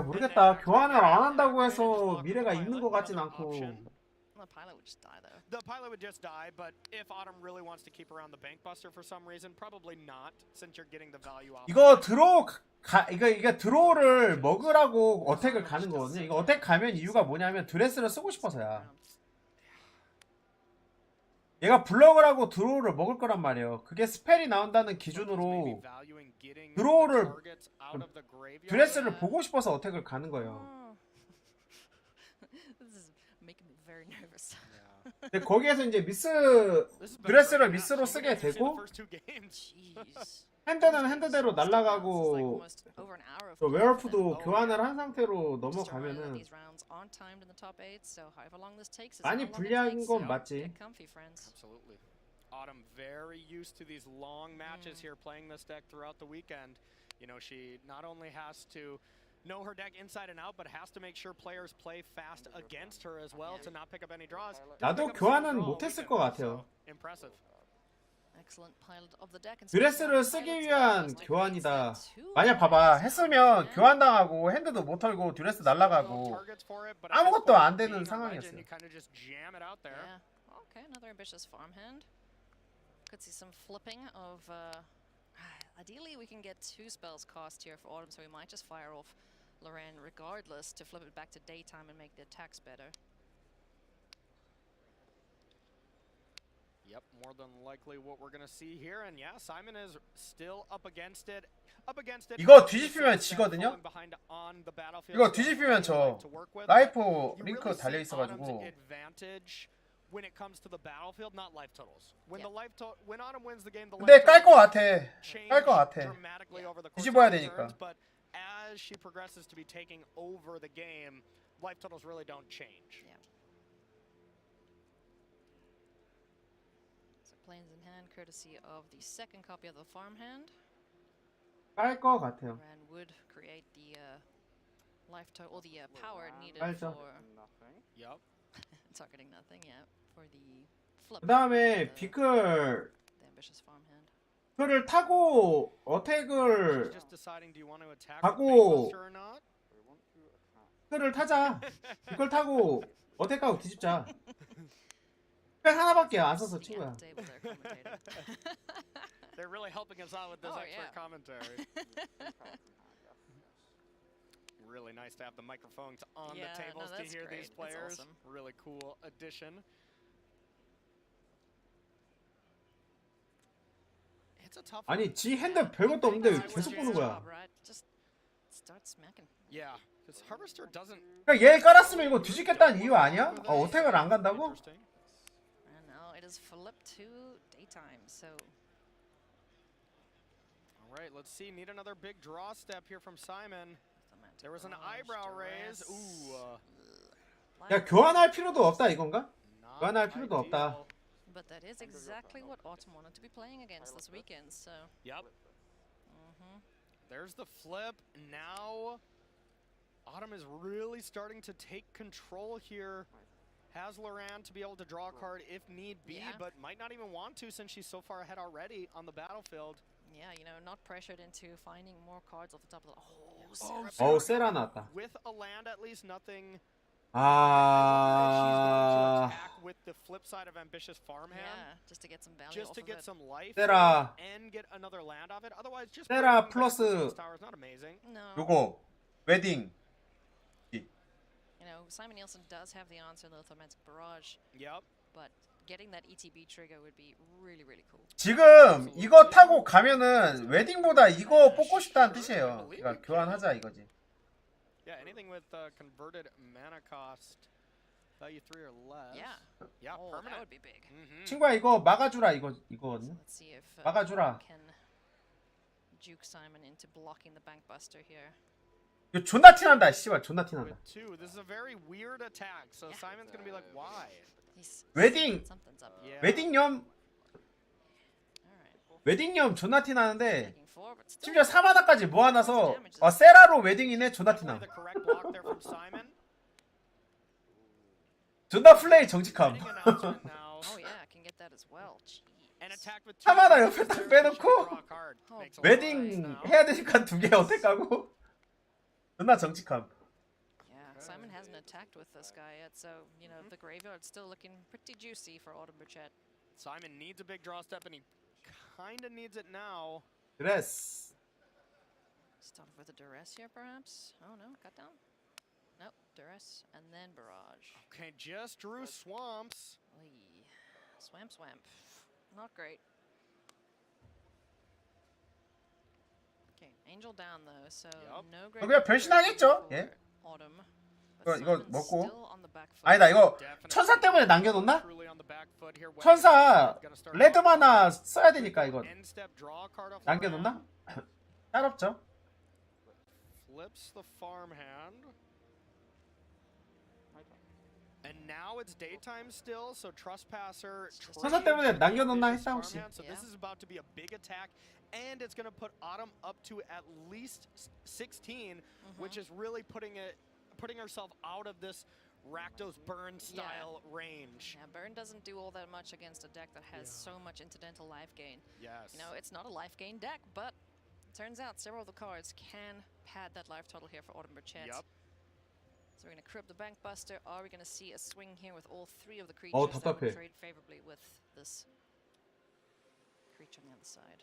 모르겠다. 교환을 안 한다고 해서 미래가 있는 것 같진 않고. The pilot would just die, but if Autumn really wants to keep around the Bankbuster for some reason, probably not, since you're getting the value off. 이거 드로우를 먹으라고 어택을 가는 거거든요. 이거 어택 가면 이유가 뭐냐면 드레스를 쓰고 싶어서야. 얘가 블럭을 하고 드로우를 먹을 거란 말이에요. 그게 스펠이 나온다는 기준으로 드레스를 보고 싶어서 어택을 가는 거예요. 근데 거기에서 이제 드레스를 미스로 쓰게 되고 핸드는 핸드대로 날아가고 웨어프도 교환을 한 상태로 넘어가면은 많이 불리한 건 맞지. Autumn very used to these long matches here playing this deck throughout the weekend. You know, she not only has to know her deck inside and out, but has to make sure players play fast against her as well to not pick up any draws. 나도 교환은 못했을 것 같아요. Impressive. 드레스를 쓰기 위한 교환이다. 만약 봐봐, 했으면 교환당하고 핸드도 못 털고 드레스 날아가고 아무것도 안 되는 상황이었어요. Okay, another ambitious farmhand. Could see some flipping of. Ideally, we can get 2 spells cost here for Autumn, so we might just fire off Loren regardless to flip it back to daytime and make the attacks better. Yep, more than likely what we're going to see here. And yeah, Simon is still up against it. 이거 뒤집히면 지거든요? 이거 뒤집히면 저 라이프 링크 달려 있어가지고 when it comes to the battlefield, not life totals. When the life when Autumn wins the game, the 근데 깔 것 같아. 깔 것 같아. 뒤집어야 되니까. But as she progresses to be taking over the game, life totals really don't change. Yeah. So planes in hand, courtesy of the second copy of the farmhand. 깔 것 같아요. And would create the life total or the power needed 깔죠. for. Yep. Targeting nothing, yeah. For the flip. 그 다음에 비클을 타고 어택을 하고 비클을 타자. 비클 타고 어택하고 뒤집자. 팩 하나밖에 안 써서 친구야. They're really helping us out with this expert yeah. commentary. Really nice to have the microphones on the tables to hear these players. Awesome. Really cool addition. It's a tough one. 아니 지 핸드 별것도 없는데 왜 계속 보는 거야? Just start smacking. Yeah, because Harvester doesn't. 그러니까 얘 깔았으면 이거 뒤집겠다는 이유 아니야? 어택을 안 간다고? And now it is flip to daytime. So. All right, let's see. Need another big draw step here from Simon. There was an eyebrow raise. Ooh. 야 교환할 필요도 없다 이건가? 교환할 필요도 없다. But that is exactly what Autumn wanted to be playing against this weekend. So. Yep. There's the flip. Now, Autumn is really starting to take control here. Has Loran to be able to draw a card if need be, but might not even want to since she's so far ahead already on the battlefield. Yeah, you know, not pressured into finding more cards off the top of the. 어우 세라 나왔다. With a land, at least nothing. 아. With the flip side of ambitious farmhand. Yeah, just to get some value. Just to get some life. 세라. And get another land off it. Otherwise, just. 세라 플러스. Tower is not amazing. No. 요거 웨딩. You know, Simon Nielsen does have the answer in the Lithomantic Barrage. Yep. But getting that ETB trigger would be really, really cool. 지금 이거 타고 가면은 웨딩보다 이거 뽑고 싶다는 뜻이에요. 그러니까 교환하자 이거지. Yeah, anything with converted mana cost value 3 or less. Yeah. Yeah, Oh, permanent. that would be big. 친구야 이거 막아주라 이거거든. Let's see if 막아주라. can juke Simon into blocking the Bankbuster here. 이거 존나 티난다 씨발 존나 티난다. With 2, this is a very weird attack. So Simon's gonna be like, why? 웨딩 Something's up. 웨딩염 웨딩염 존나 티나는데 심지어 3하나까지 모아놔서 세라로 웨딩이네 존나 티나. 존나 플레이 정직함. Oh yeah, I can get that as well. 하마나 옆에 딱 빼놓고 웨딩 해야 되니까 2개 어택하고 존나 정직함. Yeah, Simon hasn't attacked with this guy yet, so you know the graveyard's still looking pretty juicy for Autumn Burchett. Simon needs a big draw step, and he kind of needs it now. 드레스. Start with a duress here, perhaps. Oh no, cut down. Nope, duress and then barrage. Okay, just drew swamps. Oy. Swamp. Not great. Okay, angel down though, so no great. 그냥 변신하겠죠? 예. Autumn. 이거 먹고. 아니다 이거 천사 때문에 남겨놓나? 천사 레드마나 써야 되니까 이거 남겨놓나? 따롭죠. Flips the farmhand. And now it's daytime still, so Trespasser. 천사 때문에 남겨놓나 했다 혹시? So this is about to be a big attack, and it's going to put Autumn up to at least 16, which is really putting herself out of this Rakdos Burn style range. Yeah, Burn doesn't do all that much against a deck that has so much incidental life gain. Yes. You know, it's not a life gain deck, but turns out several of the cards can pad that life total here for Autumn Burchett. Yep. So we're going to crib the Bankbuster. Are we going to see a swing here with all 3 of the creatures that would trade favorably with this creature on the other side?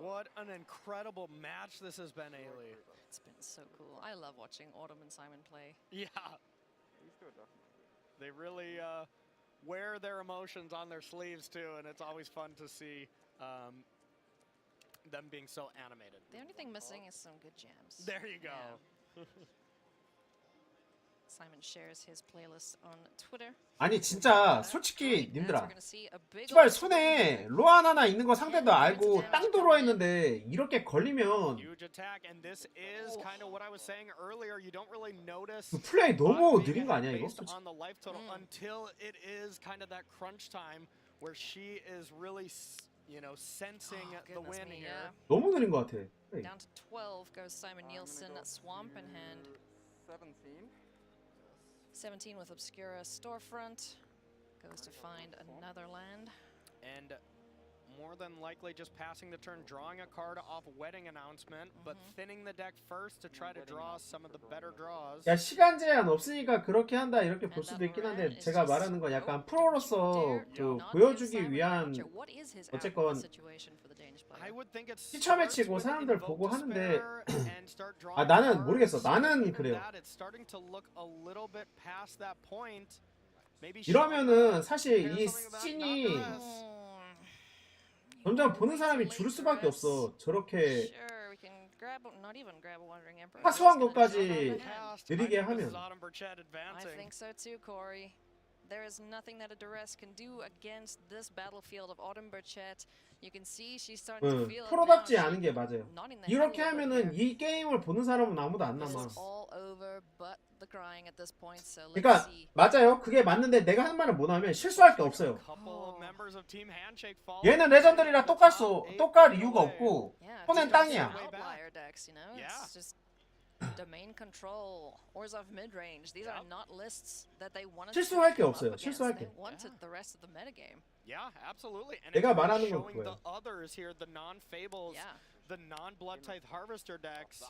What an incredible match this has been, Ailey. It's been so cool. I love watching Autumn and Simon play. Yeah. They really wear their emotions on their sleeves too, and it's always fun to see them being so animated. The only thing missing is some good jams. There you go. Yeah. Simon shares his playlist on Twitter. 아니 진짜 솔직히 님들아 씨발 손에 로안 하나 있는 거 상대도 알고 땅 들어있는데 이렇게 걸리면 Huge attack, and this is kind of what I was saying earlier. You don't really notice 그 플레이 너무 느린 거 아니야 이거? based on the life total until it is kind of that crunch time where she is really, you know, sensing the win here. 너무 느린 거 같아. Down to 12 goes Simon Nielsen, Swamp in hand. 17 with Obscura Storefront. Goes to find another land. And more than likely just passing the turn, drawing a card off wedding announcement, but thinning the deck first to try to draw some of the better draws. 야, 시간 제한 없으니까 그렇게 한다 이렇게 볼 수도 있긴 한데, 제가 말하는 건 약간 프로로서 그 보여주기 위한, 어쨌건 피처 매치고 사람들 보고 하는데 아, 나는 모르겠어. 나는 그래요. 이러면은 사실 이 씬이 점점 보는 사람이 줄을 수밖에 없어. 저렇게 사소한 것까지 느리게 하면. I think so too, Corey. There is nothing that a duress can do against this battlefield of Autumn Burchett. You can see she's starting to feel 프로답지 않은 게 맞아요. 이렇게 하면은 이 게임을 보는 사람은 아무도 안 남아. 그러니까 맞아요. 그게 맞는데 내가 하는 말은 뭐냐면 실수할 게 없어요. 얘는 레전드리라 똑같 이유가 없고 손엔 땅이야. Domain control, Orzhov mid-range. These are not lists that they wanted. 실수할 게 없어요. 실수할 게. They wanted the rest of the metagame. Yeah, absolutely. And 내가 말하는 건 showing 그거예요. the others here, the non-fables, the non-blood tithe harvester decks.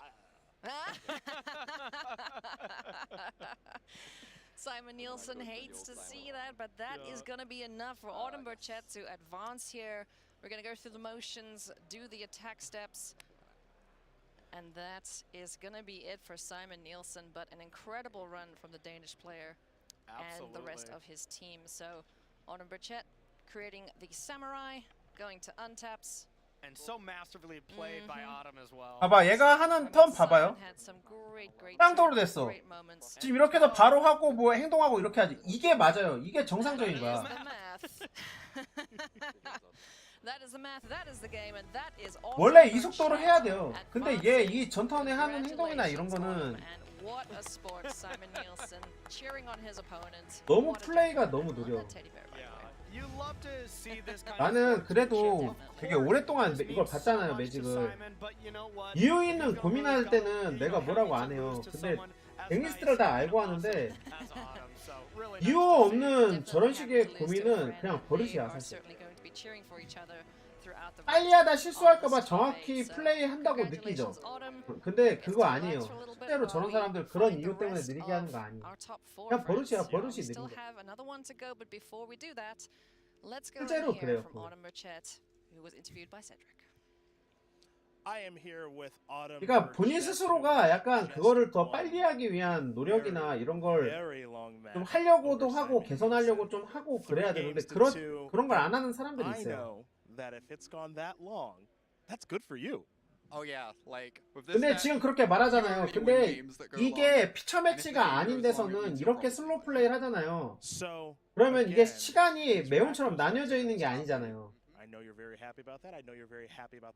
Simon Nielsen hates to see that, but that is going to be enough for Autumn Burchett to advance here. We're going to go through the motions, do the attack steps. And that is going to be it for Simon Nielsen, but an incredible run from the Danish player and the rest of his team. So Autumn Burchett creating the Samurai, going to untaps. And so masterfully played by Autumn as well. 봐봐, 얘가 하는 턴 봐봐요. 땅도로 됐어. 지금 이렇게 해서 바로 하고 뭐 행동하고 이렇게 하지. 이게 맞아요. 이게 정상적인 거야. 원래 이 속도로 해야 돼요. 근데 얘 이 전턴에 하는 행동이나 이런 거는 너무 플레이가 너무 느려. 나는 그래도 되게 오랫동안 이걸 봤잖아요, 매직을. 이유 있는 고민할 때는 내가 뭐라고 안 해요. 근데 백리스트를 다 알고 하는데 이유 없는 저런 식의 고민은 그냥 버릇이야, 사실. 빨리 하다 실수할까봐 정확히 플레이 한다고 느끼죠. 근데 그거 아니에요. 실제로 저런 사람들 그런 이유 때문에 느리게 하는 거 아니에요. 그냥 버릇이야. 버릇이 느린 거. 실제로 그래요. 그러니까 본인 스스로가 약간 그거를 더 빨리 하기 위한 노력이나 이런 걸 좀 하려고도 하고 개선하려고 좀 하고 그래야 되는데 그런 걸 안 하는 사람들이 있어요. 근데 지금 그렇게 말하잖아요. 근데 이게 피처 매치가 아닌 데서는 이렇게 슬로우 플레이를 하잖아요. 그러면 이게 시간이 매운처럼 나뉘어져 있는 게 아니잖아요.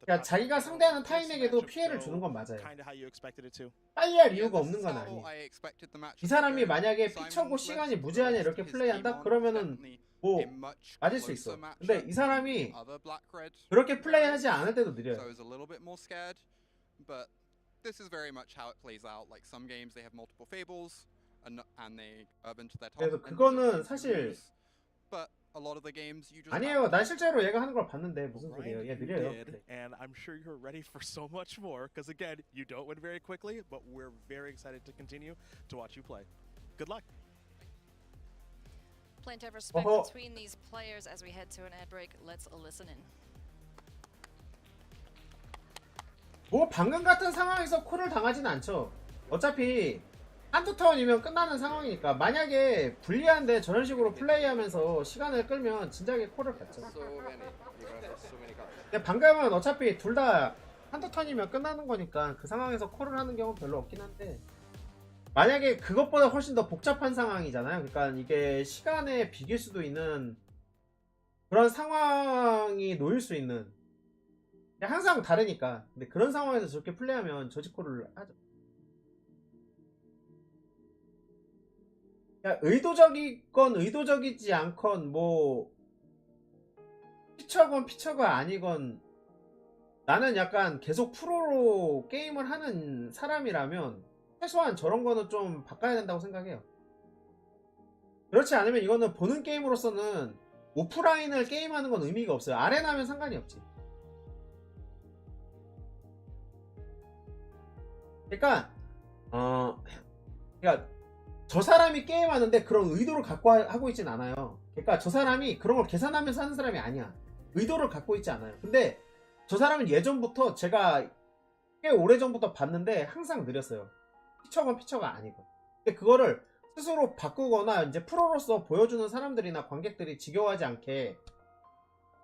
그러니까 자기가 상대하는 타인에게도 피해를 주는 건 맞아요. 빨리 할 이유가 없는 건 아니에요. 이 사람이 만약에 피처고 시간이 무제한에 이렇게 플레이한다? 그러면은 뭐 맞을 수 있어. 근데 이 사람이 그렇게 플레이하지 않을 때도 느려요. 그래서 그거는 사실 아니에요. 난 실제로 얘가 하는 걸 봤는데 무슨 소리예요? 얘 느려요. And I'm sure you're ready for so much more because again, you don't win very quickly, but we're very excited to continue to watch you play. Good luck. Plenty of respect between these players as we head to an ad break. Let's listen in. 뭐 방금 같은 상황에서 콜을 당하진 않죠. 어차피 한두 턴이면 끝나는 상황이니까. 만약에 불리한데 저런 식으로 플레이하면서 시간을 끌면 진작에 콜을 갔죠. 근데 방금은 어차피 둘 다 한두 턴이면 끝나는 거니까 그 상황에서 콜을 하는 경우는 별로 없긴 한데, 만약에 그것보다 훨씬 더 복잡한 상황이잖아요. 그러니까 이게 시간에 비길 수도 있는 그런 상황이 놓일 수 있는, 항상 다르니까. 근데 그런 상황에서 저렇게 플레이하면 저지콜을 하죠. 의도적이건 의도적이지 않건 뭐 피처건 피처가 아니건, 나는 약간 계속 프로로 게임을 하는 사람이라면 최소한 저런 거는 좀 바꿔야 된다고 생각해요. 그렇지 않으면 이거는 보는 게임으로서는 오프라인을 게임하는 건 의미가 없어요. 아레나면 상관이 없지. 그러니까 그러니까 저 사람이 게임하는데 그런 의도를 갖고 하고 있진 않아요. 그러니까 저 사람이 그런 걸 계산하면서 하는 사람이 아니야. 의도를 갖고 있지 않아요. 근데 저 사람은 예전부터 제가 꽤 오래전부터 봤는데 항상 느렸어요. 피처가 아니고. 근데 그거를 스스로 바꾸거나 이제 프로로서 보여주는 사람들이나 관객들이 지겨워하지 않게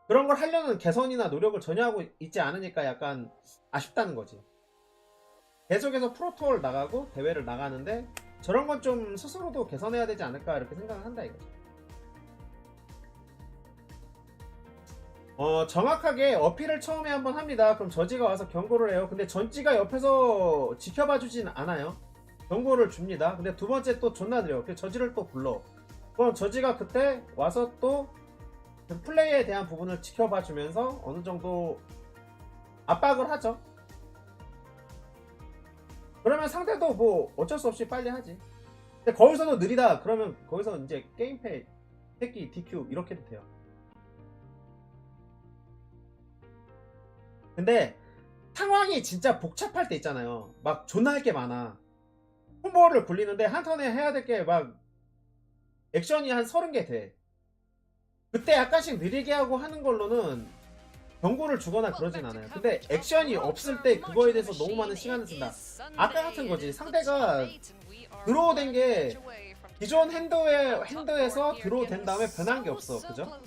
그런 걸 하려는 개선이나 노력을 전혀 하고 있지 않으니까 약간 아쉽다는 거지. 계속해서 프로투어를 나가고 대회를 나가는데 저런 건 좀 스스로도 개선해야 되지 않을까 이렇게 생각을 한다 이거죠. 정확하게 어필을 처음에 한번 합니다. 그럼 저지가 와서 경고를 해요. 근데 전지가 옆에서 지켜봐 주진 않아요. 경고를 줍니다. 근데 두 번째 또 존나 느려. 그래서 저지를 또 불러. 그럼 저지가 그때 와서 또 그 플레이에 대한 부분을 지켜봐 주면서 어느 정도 압박을 하죠. 그러면 상대도 뭐 어쩔 수 없이 빨리 하지. 근데 거기서도 느리다 그러면 거기서 이제 게임패 새끼 DQ 이렇게 해도 돼요. 근데 상황이 진짜 복잡할 때 있잖아요. 막 존나 할 게 많아. 콤보를 굴리는데 한 턴에 해야 될 게 막 액션이 한 30개 돼. 그때 약간씩 느리게 하고 하는 걸로는 경고를 주거나 그러진 않아요. 근데 액션이 없을 때 그거에 대해서 너무 많은 시간을 쓴다. 아까 같은 거지. 상대가 드로우된 게 기존 핸드에서 드로우된 다음에 변한 게 없어. 그죠?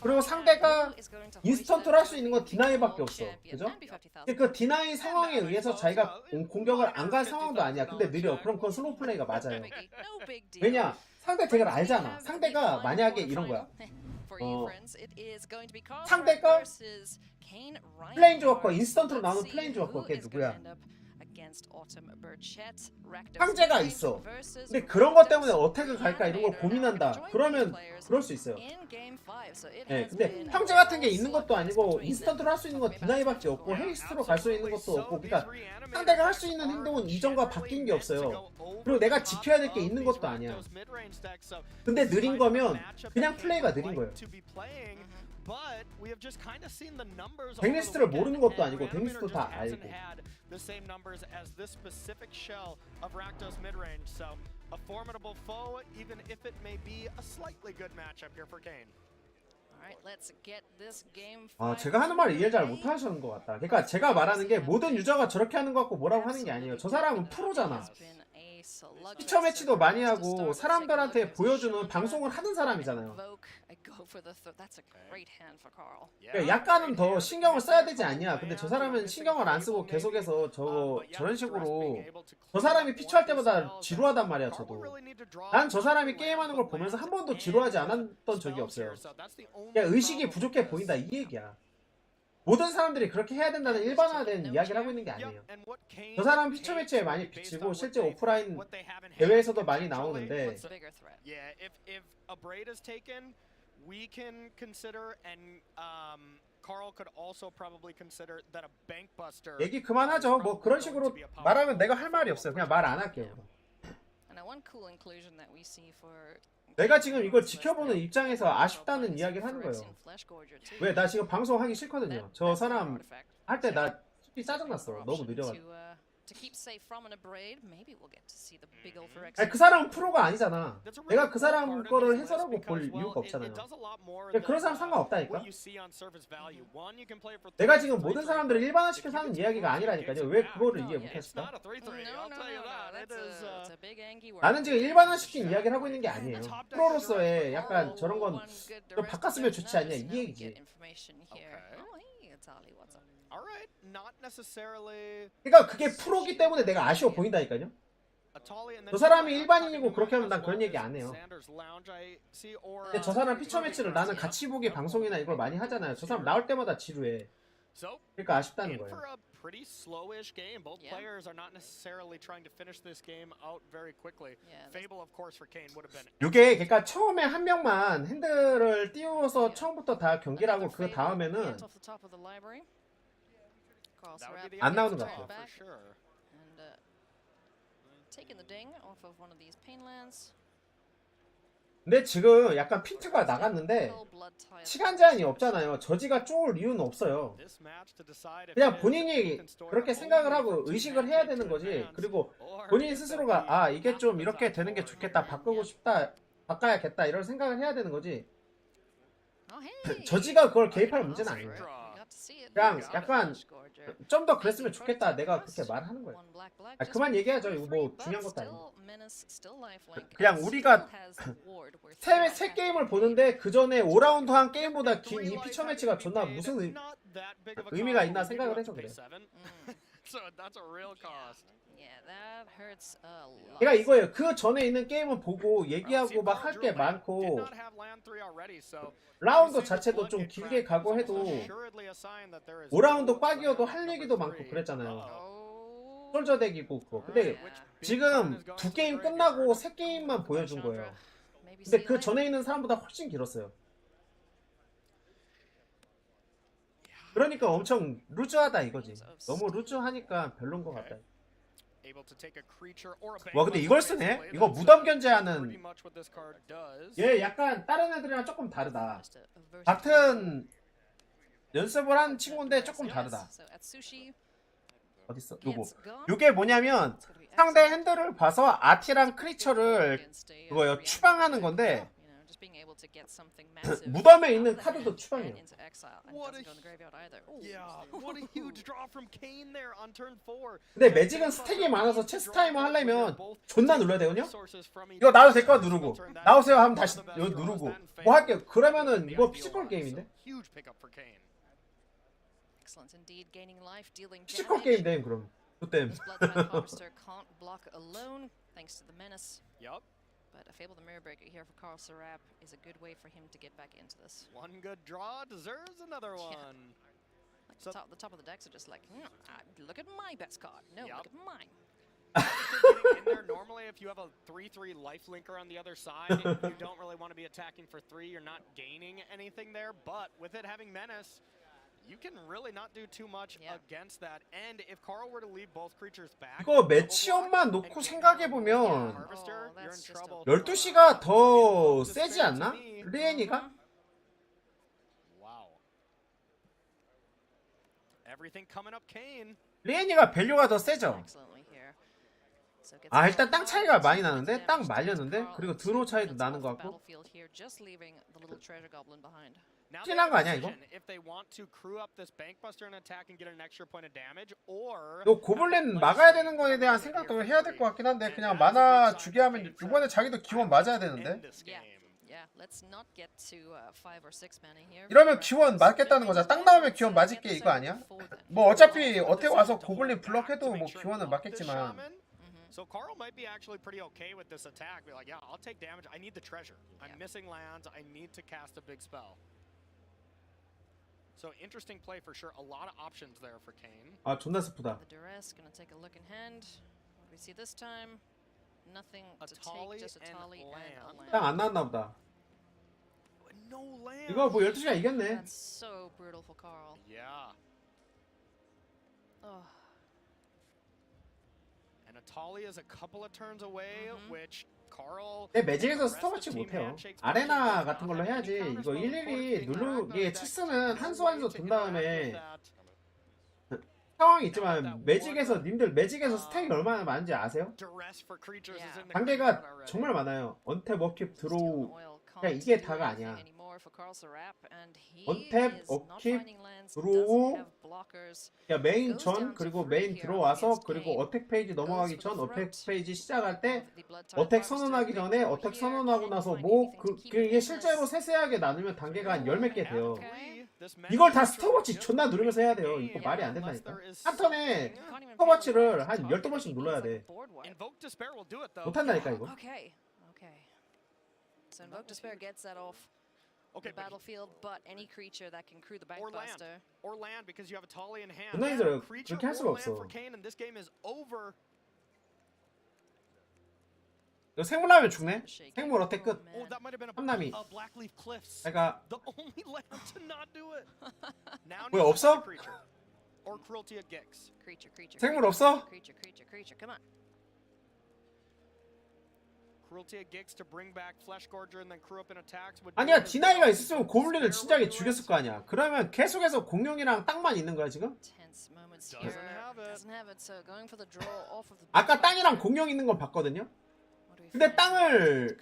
그리고 상대가 인스턴트로 할 수 있는 건 디나이밖에 없어. 그죠? 그 디나이 상황에 의해서 자기가 공격을 안 갈 상황도 아니야. 근데 느려. 그럼 그건 슬로우 플레이가 맞아요. 왜냐? 상대 덱을 알잖아. 상대가 만약에 이런 거야. 상대가 플레인 조커 인스턴트로 나오는 플레인 조커 걔 누구야? 황제가 있어. 근데 그런 것 때문에 어택을 갈까 이런 걸 고민한다. 그러면 그럴 수 있어요. 네, 근데 황제 같은 게 있는 것도 아니고 인스턴트로 할 수 있는 건 디나이밖에 없고 헤이스트로 갈 수 있는 것도 없고 그러니까 상대가 할 수 있는 행동은 이전과 바뀐 게 없어요. 그리고 내가 지켜야 될 게 있는 것도 아니야. 근데 느린 거면 그냥 플레이가 느린 거예요. 덱리스트를 모르는 것도 아니고 덱리스트도 다 알고. The same numbers as this specific shell of Rakdos mid-range, so a formidable foe, even if it may be a slightly good matchup here for Kane. 제가 하는 말 이해 잘 못하시는 것 같다. 그러니까 제가 말하는 게 모든 유저가 저렇게 하는 것 같고 뭐라고 하는 게 아니에요. 저 사람은 프로잖아. 피처 매치도 많이 하고 사람들한테 보여주는 방송을 하는 사람이잖아요. 그러니까 약간은 더 신경을 써야 되지 않냐. 근데 저 사람은 신경을 안 쓰고 계속해서 저런 식으로 저 사람이 피처할 때마다 지루하단 말이야. 저도 난 저 사람이 게임하는 걸 보면서 한 번도 지루하지 않았던 적이 없어요. 그냥 의식이 부족해 보인다 이 얘기야. 모든 사람들이 그렇게 해야 된다는 일반화된 이야기를 하고 있는 게 아니에요. 저 사람 피처 매치에 많이 비치고 실제 오프라인 대회에서도 많이 나오는데 얘기 그만하죠. 뭐 그런 식으로 말하면 내가 할 말이 없어요. 그냥 말 안 할게요. 내가 지금 이걸 지켜보는 입장에서 아쉽다는 이야기를 하는 거예요. 왜? 나 지금 방송하기 싫거든요. 저 사람 할 때 나 솔직히 짜증났어. 너무 느려가지고. 아니, 그 사람은 프로가 아니잖아. 내가 그 사람 거를 해설하고 볼 이유가 없잖아요. 그런 사람 상관없다니까. 내가 지금 모든 사람들을 일반화시켜서 하는 이야기가 아니라니까요. 왜 그거를 이해 못하실까? 나는 지금 일반화시킨 이야기를 하고 있는 게 아니에요. 프로로서의 약간 저런 건 좀 바꿨으면 좋지 않냐 이 얘기지. 그러니까 그게 프로기 때문에 내가 아쉬워 보인다니까요. 저 사람이 일반인이고 그렇게 하면 난 그런 얘기 안 해요. 근데 저 사람 피처 매치를 나는 같이 보기 방송이나 이걸 많이 하잖아요. 저 사람 나올 때마다 지루해. 그러니까 아쉽다는 거예요. Pretty slowish game. Both players are not necessarily trying to finish this game out very quickly. Fable, of course, for Kane would have been. 이게 그러니까 처음에 한 명만 핸들을 띄워서 처음부터 다 경기를 하고 그 다음에는 안 나오는 것 같아요. 근데 지금 약간 핀트가 나갔는데 시간 제한이 없잖아요. 저지가 쪼을 이유는 없어요. 그냥 본인이 그렇게 생각을 하고 의식을 해야 되는 거지. 그리고 본인 스스로가 아 이게 좀 이렇게 되는 게 좋겠다, 바꾸고 싶다, 바꿔야겠다 이런 생각을 해야 되는 거지. 저지가 그걸 개입할 문제는 아니에요. 그냥 약간 좀 더 그랬으면 좋겠다 내가 그렇게 말하는 거예요. 아, 그만 얘기하죠. 이거 뭐 중요한 것도 아니고. 그냥 우리가 세 게임을 보는데 그 전에 5라운드 한 게임보다 긴 이 피처 매치가 존나 무슨 의미가 있나 생각을 해서 그래요. 그러니까 이거예요. 그 전에 있는 게임은 보고 얘기하고 막 할 게 많고 라운드 자체도 좀 길게 가고 해도 5라운드 꽉이어도 할 얘기도 많고 그랬잖아요. 솔저 덱이고 그거. 근데 지금 두 게임 끝나고 세 게임만 보여준 거예요. 근데 그 전에 있는 사람보다 훨씬 길었어요. 그러니까 엄청 루즈하다 이거지. 너무 루즈하니까 별론 것 같다. 와 근데 이걸 쓰네? 이거 무덤 견제하는 얘 약간 다른 애들이랑 조금 다르다. 같은 연습을 한 친구인데 조금 다르다. 어딨어? 요거. 요게 뭐냐면 상대 핸들을 봐서 아티랑 크리처를 그거요 추방하는 건데 무덤에 있는 카드도 추방해요. 근데 매직은 스택이 많아서 체스 타이머 하려면 존나 눌러야 되거든요. 이거 나도 될 거 누르고 나오세요 하면 다시 이거 누르고 뭐 할게요. 그러면은 이거 피지컬 게임인데? 피지컬 게임 됨 그럼. 그땜. But a Fable the Mirror Breaker here for Carl Serap is a good way for him to get back into this. One good draw deserves another one. Like so the top of the decks are just like, look at my best card. No, look at mine. Getting in there normally, if you have a 3/3 lifelinker on the other side, you don't really want to be attacking for 3. You're not gaining anything there. But with it having menace, you can really not do too much against that. And if Carl were to leave both creatures back, 이거 매치업만 놓고 생각해보면 12시가 더 세지 않나? 리엔이가? 리엔이가 밸류가 더 세죠? 아 일단 땅 차이가 많이 나는데? 땅 말렸는데? 그리고 드로우 차이도 나는 것 같고 찔한 거 아니야 이거? 너 고블린 막아야 되는 거에 대한 생각도 해야 될 것 같긴 한데 그냥 마나 주게 하면 이번에 자기도 기원 맞아야 되는데 이러면 기원 맞겠다는 거잖아. 땅 나오면 기원 맞을게 이거 아니야? 뭐 어차피 어택 와서 고블린 블럭해도 뭐 기원은 맞겠지만 So Carl might be actually pretty okay with this attack. Be like, yeah, I'll take damage. I need the treasure. I'm missing lands. I need to cast a big spell. So interesting play for sure. A lot of options there for Kane. 아 존나 슬프다. The duress gonna take a look in hand. What do we see this time? Nothing to take. Just a Tali and a land. 땅 안 나왔나 보다. No land. 이거 뭐 12시가 이겼네. That's so brutal for Carl. Yeah. Oh. And Atali is a couple of turns away, which Carl. 내 매직에서 스톱워치 못해요. 아레나 같은 걸로 해야지. 이거 일일이 누르기 체스는 한 수 한 수 둔 다음에 상황이 있지만 매직에서 님들 매직에서 스택이 얼마나 많은지 아세요? 단계가 정말 많아요. 언탭, 업킵, 드로우. 그냥 이게 다가 아니야. 언탭, 업킵, 드로우, 메인 전 그리고 메인 들어와서 그리고 어택 페이지 넘어가기 전 어택 페이지 시작할 때 어택 선언하기 전에 어택 선언하고 나서 뭐 그게 실제로 세세하게 나누면 단계가 한 10몇 개 돼요. 이걸 다 스톱워치 존나 누르면서 해야 돼요. 이거 말이 안 된다니까. 한 턴에 스톱워치를 한 12번씩 눌러야 돼. 못한다니까 이거. So Invoke Despair gets that off the battlefield, but any creature that can crew the Bankbuster. Or land because you have a Tali in hand. 존나 힘들어요. 그렇게 할 수가 없어. 이거 생물하면 죽네? 생물 어택 끝. 삼남이. 그러니까 뭐야 없어? 생물 없어? 아니야, 디나이가 있었으면 고블린을 진작에 죽였을 거 아니야. 그러면 계속해서 공룡이랑 땅만 있는 거야 지금? 아까 땅이랑 공룡 있는 건 봤거든요. 근데 땅을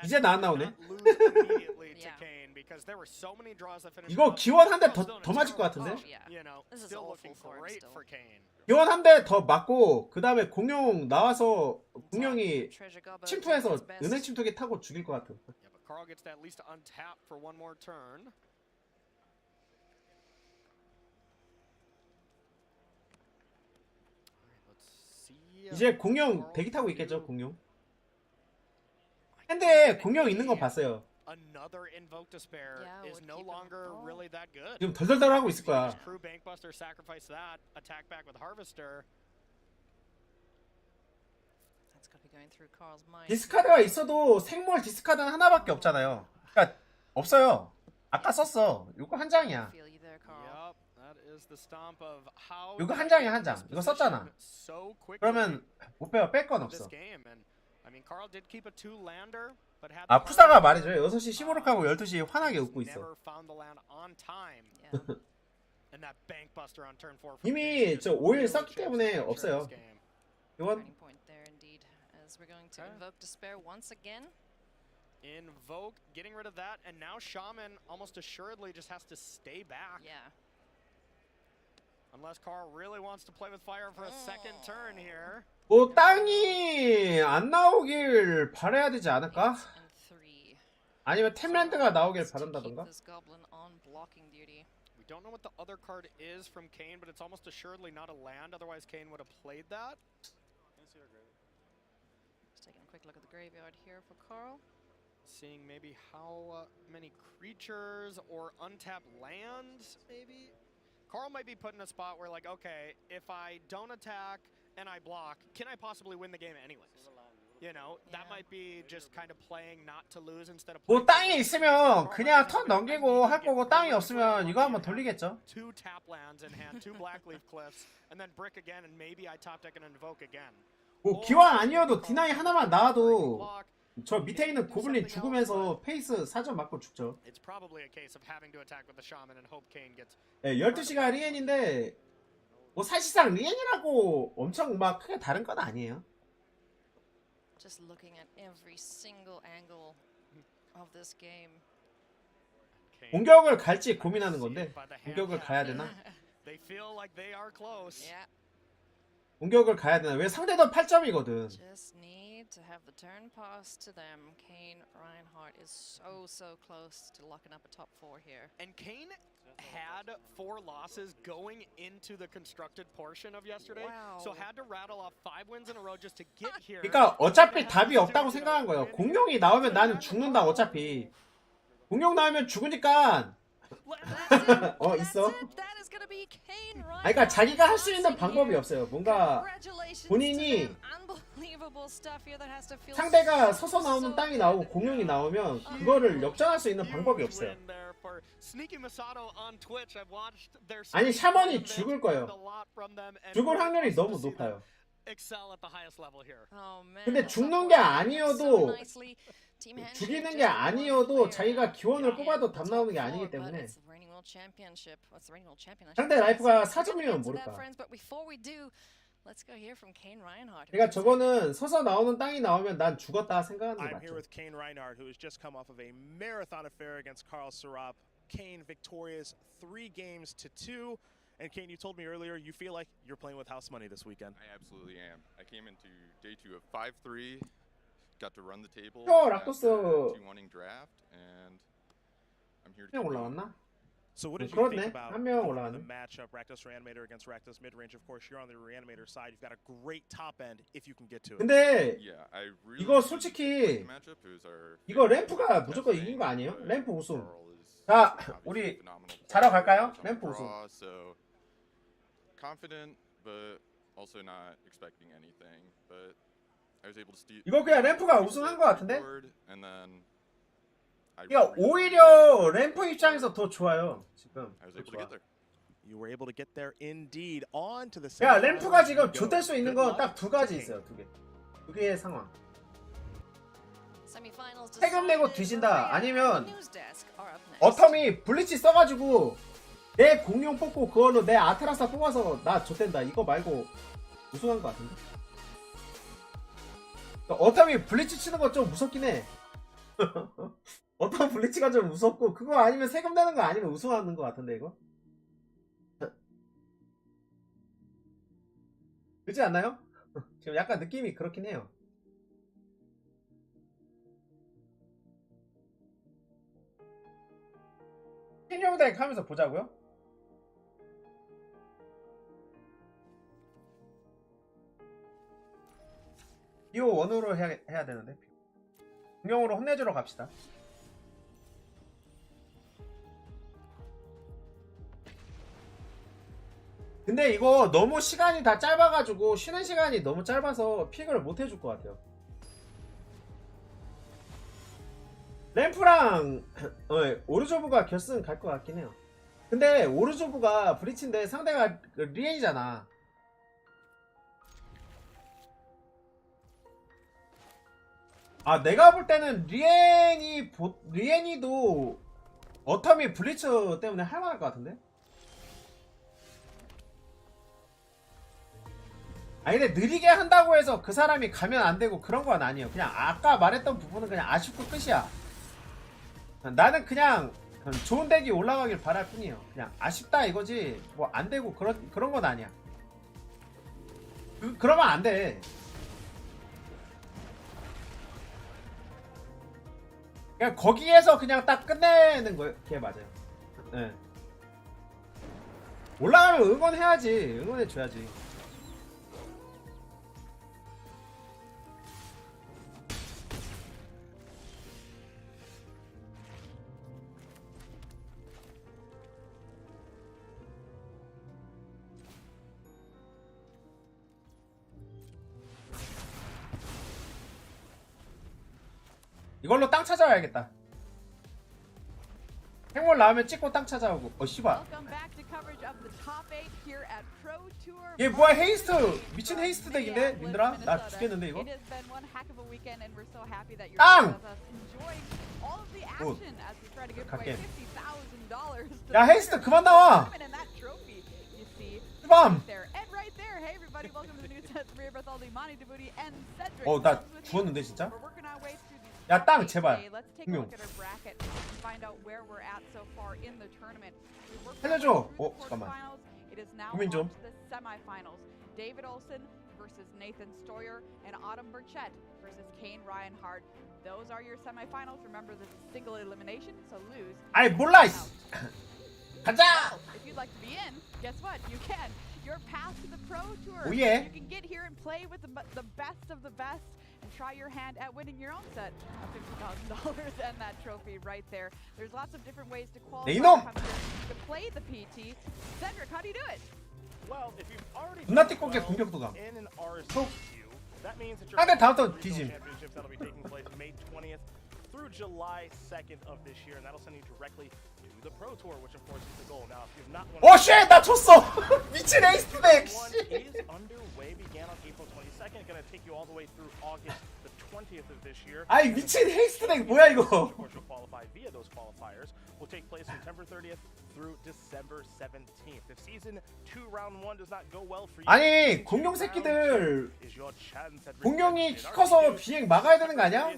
이제 안 나오네. 이거 기원 한 대 더 맞을 것 같은데? 기원 한 대 더 맞고 그 다음에 공룡 나와서 공룡이 침투해서 은행 침투기 타고 죽일 것 같은. 이제 공룡 대기 타고 있겠죠, 공룡. 근데 공룡 있는 거 봤어요. 지금 덜덜덜 하고 있을 거야. 디스카드가 있어도 생물 디스카드는 하나밖에 없잖아요. 그러니까 없어요. 아까 썼어. 이거 한 장이야. 이거 한 장이야, 한 장. 이거 썼잖아. 그러면 못 빼요. 뺄 건 없어. 아, 푸사가 말해줘. 6시 시무룩하고 12시 환하게 웃고 있어. 이미 저 5일 썼기 때문에 없어요. 이건 Invoke, getting rid of that, and now Shaman almost assuredly just has to stay back. Yeah. Unless Carl really wants to play with fire for a second turn here. 뭐 땅이 안 나오길 바라야 되지 않을까? 아니면 템랜드가 나오길 바란다던가? We don't know what the other card is from Kane, but it's almost assuredly not a land. Otherwise, Kane would have played that. Just taking a quick look at the graveyard here for Carl. Seeing maybe how many creatures or untapped lands, maybe. Carl might be put in a spot where, like, okay, if I don't attack and I block, can I possibly win the game anyways? You know, that might be just kind of playing not to lose instead of. 뭐 땅이 있으면 그냥 턴 넘기고 할 거고, 땅이 없으면 이거 한번 돌리겠죠. Two tap lands in hand, two blackleaf cliffs, and then brick again, and maybe I top deck and invoke again. 뭐 기왕 아니어도 디나이 하나만 나와도 저 밑에 있는 고블린 죽으면서 페이스 4점 맞고 죽죠. It's probably a case of having to attack with the shaman and hope Kane gets. 네, 12시가 리엔인데 뭐 사실상 리엔이라고 엄청 막 크게 다른 건 아니에요. Just looking at every single angle of this game. 공격을 갈지 고민하는 건데 공격을 가야 되나? They feel like they are close. Yeah. 공격을 가야 되나? 왜 상대도 8점이거든. Just need to have the turn pass to them. Kane Reinhardt is so close to locking up a top 4 here. And Kane had 4 losses going into the constructed portion of yesterday. Wow. So had to rattle off 5 wins in a row just to get here. 그러니까 어차피 답이 없다고 생각한 거예요. 공룡이 나오면 나는 죽는다 어차피. 공룡 나오면 죽으니까 있어. 그러니까 자기가 할 수 있는 방법이 없어요. 뭔가 본인이 상대가 서서 나오는 땅이 나오고 공룡이 나오면 그거를 역전할 수 있는 방법이 없어요. 아니 샤먼이 죽을 거예요. 죽을 확률이 너무 높아요. 근데 죽는 게 아니어도 죽이는 게 아니어도 자기가 기원을 뽑아도 답 나오는 게 아니기 때문에 상대 라이프가 4점이면 모를까. 그러니까 저거는 서서 나오는 땅이 나오면 난 죽었다 생각하는 게 I'm 맞죠. here with Kane Reinhardt, who has just come off of a marathon affair against Carl Sarab. Kane victorious 3-2. And Kane, you told me earlier you feel like you're playing with house money this weekend. I absolutely am. I came into day 2 of 5-3, got to run the table. 락도스 2-1ing draft, and I'm here to 명 올라왔나? So what did you think 그렇네. about 한 명 올라왔네. the matchup, Rakdos Reanimator against Rakdos Midrange? Of course, you're on the Reanimator side. You've got a great top end if you can get to it. 근데 Yeah, I really 이거 솔직히 matchup. It was our 이거 램프가 무조건 이긴 거 아니에요? 램프 우승. 자, 우리 자러 갈까요? 램프 우승. So confident, but also not expecting anything. But I was able to steal. 이거 그냥 램프가 우승한 거 같은데? And then 그러니까 오히려 램프 입장에서 더 좋아요. 지금. I was able to get there. You were able to get there indeed on to the 야 semifinals. 램프가 지금 You go. 좆될 수 있는 Good 건 luck 딱 두 to 가지 King. 있어요. 두 개의 상황. Semifinals 세금 내고 decided. 뒤진다. Maria 아니면 and News Desk are up next. 어텀이 블리치 써가지고 내 공룡 뽑고 그걸로 내 아트라사 뽑아서 나 좆된다. 이거 말고 우승한 거 같은데? 어텀이 블리치 치는 거 좀 무섭긴 해. 어텀 블리치가 좀 무섭고 그거 아니면 세금 내는 거 아니면 우승하는 거 같은데 이거? 그렇지 않나요? 지금 약간 느낌이 그렇긴 해요. 킹용덱 하면서 보자고요? 비오 원으로 해야 되는데 공룡으로 혼내주러 갑시다. 근데 이거 너무 시간이 다 짧아가지고 쉬는 시간이 너무 짧아서 픽을 못 해줄 것 같아요. 램프랑 오르조브가 결승 갈 것 같긴 해요. 근데 오르조브가 브리치인데 상대가 리엔이잖아. 아 내가 볼 때는 리엔이도 어텀이 블리츠 때문에 할만할 것 같은데? 아니 근데 느리게 한다고 해서 그 사람이 가면 안 되고 그런 건 아니에요. 그냥 아까 말했던 부분은 그냥 아쉽고 끝이야. 나는 그냥 좋은 덱이 올라가길 바랄 뿐이에요. 그냥 아쉽다 이거지 뭐 안 되고 그런 건 아니야. 그러면 안 돼. 그냥 거기에서 그냥 딱 끝내는 거예요. 그게 맞아요. 네. 올라가면 응원해야지. 응원해줘야지. 이걸로 땅 찾아와야겠다. 행몰 나오면 찍고 땅 찾아오고. 씨발. 얘 뭐야 헤이스트. 미친 헤이스트 덱인데 님들아? 나 죽겠는데 이거? 땅! 굿. 갈게. 야 헤이스트 그만 나와. 빰! 나 죽었는데 진짜? 야 땅 제발. 공룡. 살려줘. 잠깐만. 고민 좀. David Olsen versus Nathan Stoyer and Autumn Burchett versus Kane Reinhardt. Those are your semifinals. Remember, this is single elimination, so lose. 아이 몰라. 가자. If you'd like to be in, guess what? You can. Your path to the Pro Tour. Oh yeah. You can get here and play with the best of the best and try your hand at winning your own set of $50,000 and that trophy right there. There's lots of different ways to qualify to play the PT. Cedric, how do you do it? Well, if you've already 존나 띠껍게 공격도 가. in an RSQ, that means that your 상대 다음 턴 뒤짐. championships that'll be taking place May 20th through July 2nd of this year, and that'll send you directly to the Pro Tour, which of course is the goal. Now, if you've not won, 쉣! 나 쳤어! 미친 에이스 덱! one is underway, began on April 22nd, gonna take you all the way through August the 20th of this year. 아이 미친 헤이스트 덱 뭐야 이거? Of course, you'll qualify via those qualifiers. Will take place September 30th through December 17th. If season 2 round 1 does not go well for you, 아니 공룡 새끼들 공룡이 키 커서 비행 막아야 되는 거 아니야?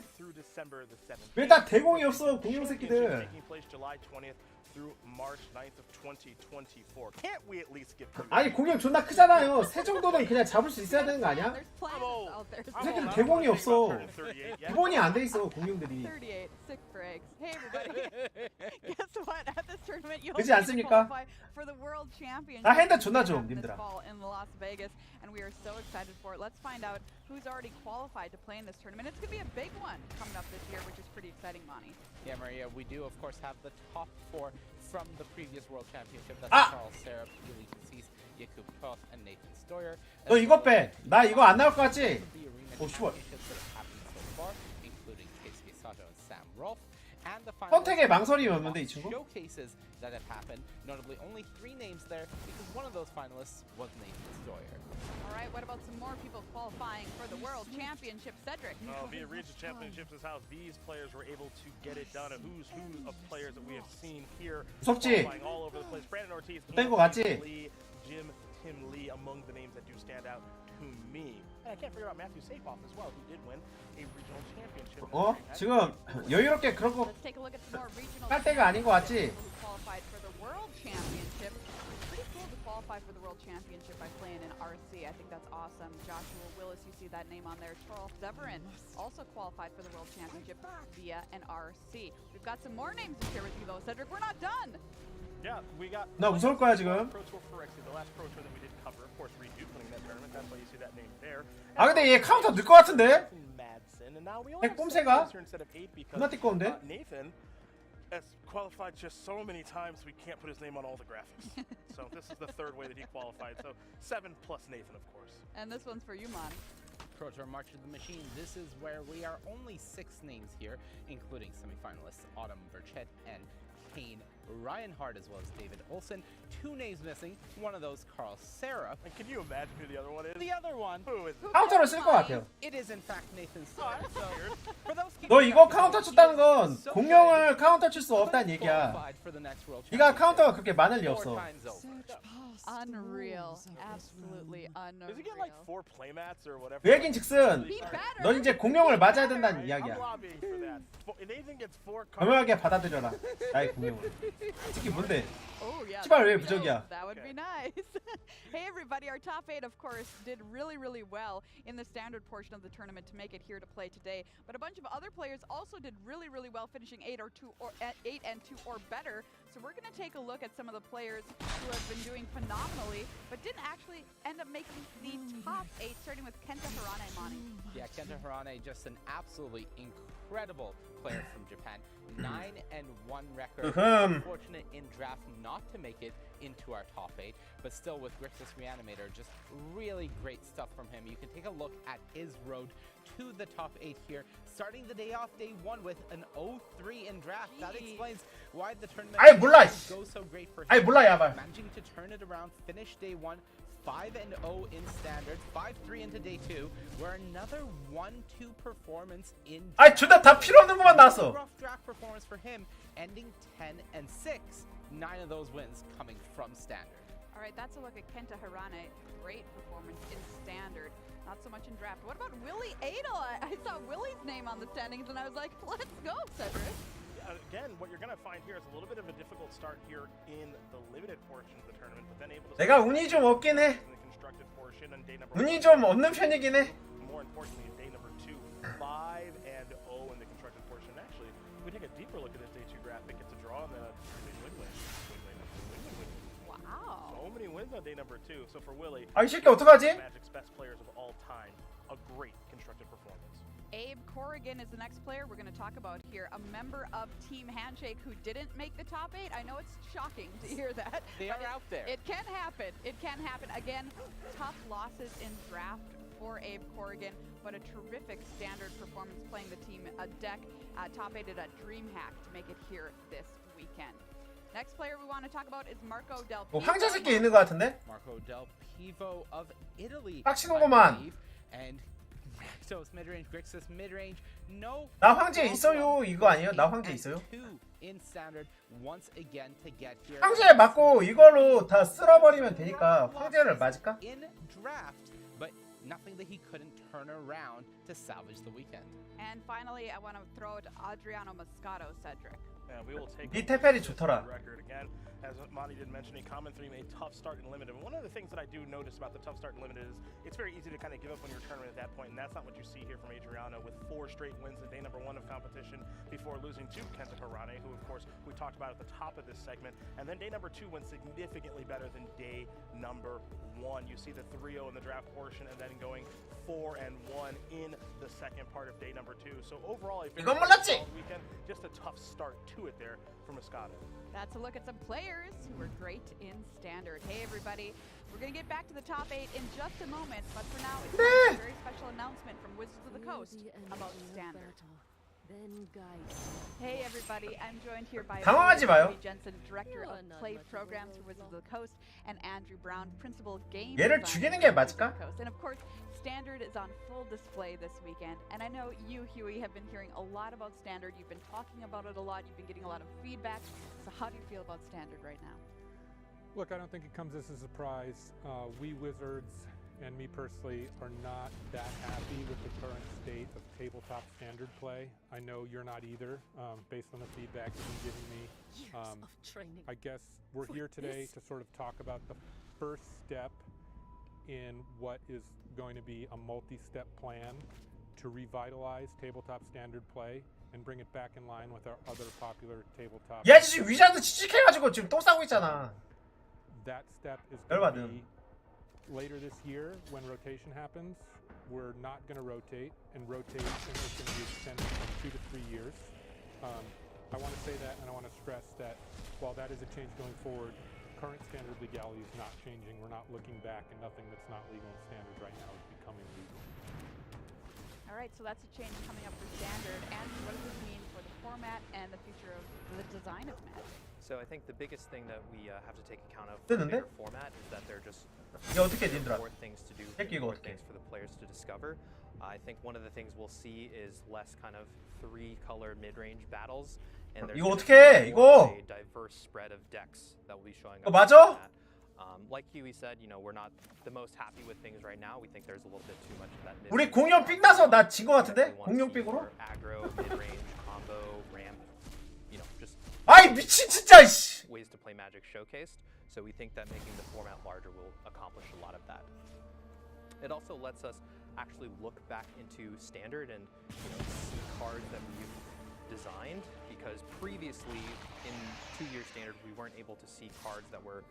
왜 다 대공이 없어 공룡 새끼들. 아니 공룡 존나 크잖아요. 새 정도는 그냥 잡을 수 있어야 되는 거 아니야? 이 새끼들 대공이 없어. 기본이 안 돼 있어 공룡들이. 그렇지 않습니까? 나 핸드 존나 좀 님들아. And we are so excited for it. Let's find out who's already qualified to play in this tournament. It's going to be a big one coming up this year, which is pretty exciting, Monty. Yeah, Maria, we do, of course, have the top 4 from the previous World Championship. That's Charles Serap, Yuli Concise, Jakub Koth, and Nathan Stoyer. 너 이거 빼. 나 이거 안 나올 것 같지? 오, 슈월. Including Keisuke Sato and Sam Rolfe. and the 선택에 망설임이 없는데 이 친구? showcases that have happened. Notably, only 3 names there because one of those finalists was Nathan Sawyer. All right, what about some more people qualifying for the World Championship, Cedric? Via Region Championships is how these players were able to get it done. A who's who of players that we have seen here 무섭지? qualifying all over the place. Brandon Ortiz, 뗀 거 같지? Lee, Jim, Tim Lee among the names that do stand out to me. And I can't forget about Matthew Sakoff as well, who did win a regional championship. 지금 여유롭게 그런 거 Let's take a look at some more regional 할 때가 아닌 거 같지? who qualified for the World Championship. Pretty cool to qualify for the World Championship by playing in RC. I think that's awesome. Joshua Willis, you see that name on there. Charles Severin also qualified for the World Championship via an RC. We've got some more names to share with you though, Cedric. We're not done. Yeah, we got. 나 무서울 거야 지금. Pro Tour Phyrexia, the last Pro Tour that we did cover. Of course, Reduke winning that tournament. That's why you see that name there. 아 근데 얘 카운터 넣을 것 같은데? Madsen, and now we only have 꼼새가? 7 instead of 8 because 존나 띠꺼운데? Nathan has qualified just so many times we can't put his name on all the graphics. So this is the 3rd way that he qualified. So 7 plus Nathan, of course. And this one's for you, Mon. Pro Tour March of the Machine. This is where we are only 6 names here, including semifinalists Autumn Burchett and Kane Reinhardt, as well as David Olson. 2 names missing. One of those, Carl Serra. And can you imagine who the other one is? The other one. Who is it? 카운터를 쓸 것 같아요. It is in fact Nathan Sawyer. So for those 너 이거 카운터 쳤다는 건 공룡을 카운터 칠 수 없다는 얘기야. qualified for the next World 네가 카운터가 그렇게 많을 리 4 없어. times over. Unreal. Absolutely unreal. Does he get like 4 playmats or whatever? 그 얘긴 즉슨 Be better. 넌 이제 공룡을 맞아야 된다는 I'm 이야기야. lobbying for that. If Nathan gets 4 cards. 겸허하게 받아들여라. 나의 공룡을. 특히 뭔데? Oh yeah. 씨발 왜 that would be 부적이야? dope. That would be nice. Hey everybody, our top 8 of course did really well in the standard portion of the tournament to make it here to play today. But a bunch of other players also did really well, finishing 8 and 2 or better. So we're going to take a look at some of the players who have been doing phenomenally, but didn't actually end up making the top 8, starting with Kenta Harane Mani. Yeah, Kenta Harane, just an absolutely incredible player from Japan. 9-1 record. Unfortunate in draft not to make it into our top 8, but still with Grixis Reanimator, just really great stuff from him. You can take a look at his road to the top 8 here, starting the day off, day 1 with an 0-3 in draft. That explains why the tournament 아이 몰라. goes so great for him. 아이 몰라 야발. Managing to turn it around, finish day 1 5-0 in standard, 5-3 into day 2, where another 1-2 performance in 아이 둘 다 필요 없는 것만 나왔어. rough draft performance for him, ending 10-6. 9 of those wins coming from standard. All right, that's a look at Kenta Harane. Great performance in standard. Not so much in draft. What about Willie Adel? I saw Willie's name on the standings and I was like, let's go, Cedric. Again, what you're going to find here is a little bit of a difficult start here in the limited portion of the tournament, but then able to 내가 운이 좀 없긴 해. in the constructed portion and day number 운이 좀 없는 편이긴 해. more importantly, day number 2, 5-0 in the constructed portion. Actually, if we take a deeper look at this day 2 graphic, it's a draw on the win. Wow. So many wins on day number 2. So for Willie, 아, 이 새끼 어떡하지? Magic's best players of all time, a great constructed performance. Abe Corrigan is the next player we're going to talk about here, a member of Team Handshake who didn't make the top 8. I know it's shocking to hear that. They are out there. It can happen. It can happen. Again, tough losses in draft for Abe Corrigan, but a terrific standard performance playing the team a deck, top 8 at DreamHack to make it here this weekend. Next player we want to talk about is Marco Del Pivo. 황제 새끼 있는 것 같은데? Marco Del Pivo of Italy. 빡치는구만. I believe, and Rakdos midrange, Grixis midrange. No. 나 황제 있어요. 이거 아니에요? 나 황제 있어요? 2 in standard once again to get here. 황제 맞고 이걸로 다 쓸어버리면 되니까 황제를 맞을까? In draft, but nothing that he couldn't turn around to salvage the weekend. And finally, I want to throw it to Adriano Moscato, Cedric. And we will take 네 태펠이 좋더라. record again. As Monty did mention, a common theme, a tough start in limited. And one of the things that I do notice about the tough start in limited is it's very easy to kind of give up on your tournament at that point, and that's not what you see here from Adriano with 4 straight wins in day number 1 of competition before losing to Kenta Harane, who of course we talked about at the top of this segment. And then day number 2 went significantly better than day number 1. You see the 3-0 in the draft portion, and then going 4-1 in the second part of day number 2. So overall, a very solid weekend. Just a tough start to it there for Moscato. That's a look at some players who were great in standard. Hey everybody, we're going to get back to the top 8 in just a moment, but for now it's a very special announcement from Wizards of the Coast about standard. Hey everybody, I'm joined here by 당황하지 마요. Jensen, Director of Play Programs for Wizards of the Coast, and Andrew Brown, Principal Game 얘를 Designer 죽이는 게 for Wizards 맞을까? of the Coast. And of course, Standard is on full display this weekend. And I know you, Huey, have been hearing a lot about Standard. You've been talking about it a lot. You've been getting a lot of feedback. So how do you feel about Standard right now? Look, I don't think it comes as a surprise. We Wizards, and me personally, are not that happy with the current state of tabletop standard play. I know you're not either, based on the feedback you've been giving me. I guess we're here today to sort of talk about the first step in what is going to be a multi-step plan to revitalize tabletop standard play and bring it back in line with our other popular tabletop. 야 지금 위자드 취직해가지고 지금 똥 싸고 있잖아. That step is going to 열받음. be later this year when rotation happens. We're not going to rotate, and rotation is going to be extended from 2 to 3 years. I want to say that, and I want to stress that while that is a change going forward, current standard legality is not changing. We're not looking back, and nothing that's not legal in standard right now is becoming legal. All right, so that's a change coming up for Standard. And what does this mean for the format and the future of the design of Magic? So I think the biggest thing that we have to take account of for the 뜨는데? bigger format is that there are just 이게 어떻게 님들아? more things to do, 새끼 이거 more 어떻게? things for the players to discover. I think one of the things we'll see is less kind of 3-color mid-range battles, and there's 이거 gonna 어떻게? be more of 이거 a diverse spread of decks that will be showing 이거 up. in the 맞아? format. Like Huey said, you know, we're not the most happy with things right now. We think there's a little bit too much of that. 우리 mid-range 공룡 삑 나서 나 진 거 같은데? 공룡 삑으로? more aggro, mid-range, combo, ramp, you know, just 아이 미친 진짜 씨. ways to play Magic showcased. So we think that making the format larger will accomplish a lot of that. It also lets us actually look back into Standard and, you know, see cards that we've designed, because previously in 2-year Standard we weren't able to see cards that were,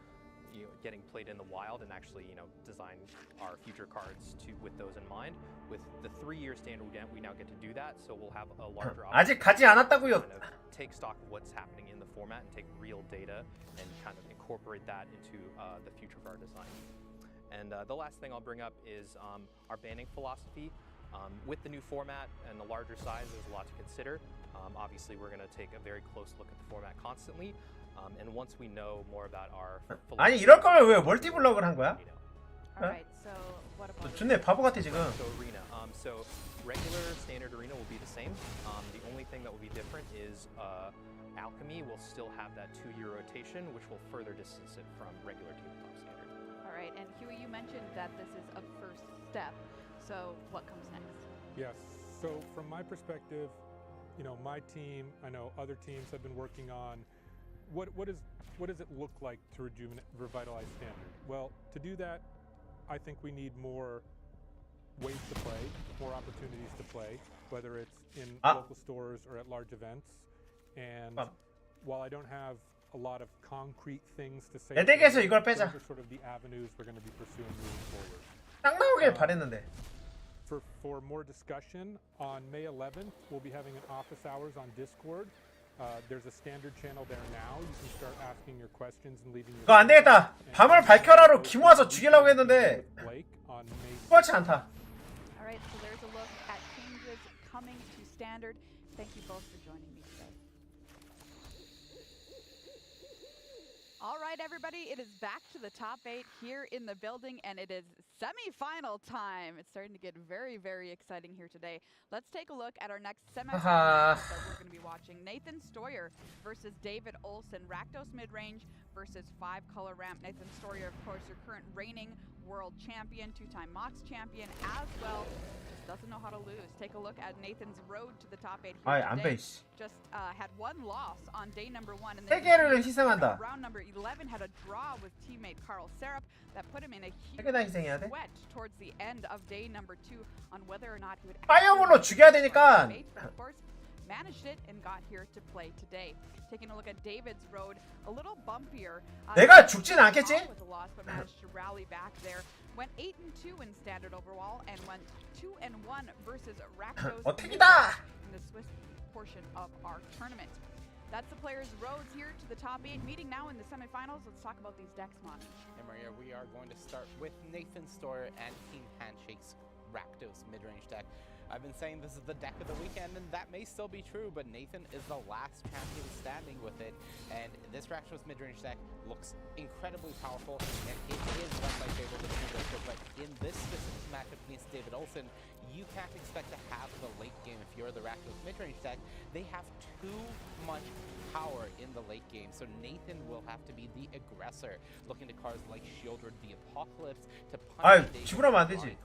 you know, getting played in the wild and actually, you know, design our future cards with those in mind. With the 3-year Standard, we now get to do that, so we'll have a larger 아직 가지 않았다고요. kind of take stock of what's happening in the format and take real data and kind of incorporate that into the future of our design. And the last thing I'll bring up is our banning philosophy. With the new format and the larger size, there's a lot to consider. Obviously, we're going to take a very close look at the format constantly. And once we know more about our 아니 이럴 거면 왜 멀티블럭을 한 거야? All right, so what about 존내 바보 같아 지금. So Arena. So regular Standard Arena will be the same. The only thing that will be different is Alchemy will still have that 2-year rotation, which will further distance it from regular tabletop Standard. All right, and Huey, you mentioned that this is a first step. So what comes next? Yes. So from my perspective, you know, my team, I know other teams have been working on what does it look like to revitalize Standard? Well, to do that, I think we need more ways to play, more opportunities to play, whether it's in local stores or at large events. And while I don't have a lot of concrete things to say, 내덱에서 이걸 those 빼자. are sort of the avenues we're going to be pursuing moving forward. 딱 나오길 바랬는데. For more discussion, on May 11th, we'll be having an office hours on Discord. There's a Standard channel there now. You can start asking your questions and leaving your. 그거 안 되겠다. 밤을 밝혀라로 김 와서 죽이려고 했는데 그렇지 않다. All right, so there's a look at changes coming to Standard. Thank you both for joining me today. All right, everybody, it is back to the top 8 here in the building, and it is semi-final time. It's starting to get very, very exciting here today. Let's take a look at our next semi-final that we're going to be watching. Nathan Stoyer versus David Olson. Rakdos mid-range versus 5-color ramp. Nathan Stoyer, of course, your current reigning world champion, 2-time Mox champion as well. Just doesn't know how to lose. Take a look at Nathan's road to the top 8 here 안 today. 돼, 씨. Just had one loss on day number 1. And 세 개를 희생한다. round number 11 had a draw with teammate Carl Serap that put him in a 세 개나 희생해야 돼? sweat towards the end of day number 2 on whether or not he would 파이어볼로 죽여야 되니까. But of course, managed it and got here to play today. Taking a look at David's road, a little bumpier. 내가 죽진 않겠지? With a loss, but managed to rally back there. Went 8-2 in standard overall and went 2-1 versus Rakdos 어택이다. in the Swiss portion of our tournament. That's the players' roads here to the top 8. Meeting now in the semifinals. Let's talk about these decks, Monty. And Maria, we are going to start with Nathan Stoyer and Team Handshake's Rakdos mid-range deck. I've been saying this is the deck of the weekend, and that may still be true, but Nathan is the last champion standing with it, and this Rakdos mid-range deck looks incredibly powerful, and it is one of my favorite list, but in this specific matchup against David Olson, you can't expect to have the late game if you're the Rakdos mid-range deck. They have too much power in the late game, so Nathan will have to be the aggressor, looking to cards like Shieldred the Apocalypse to punish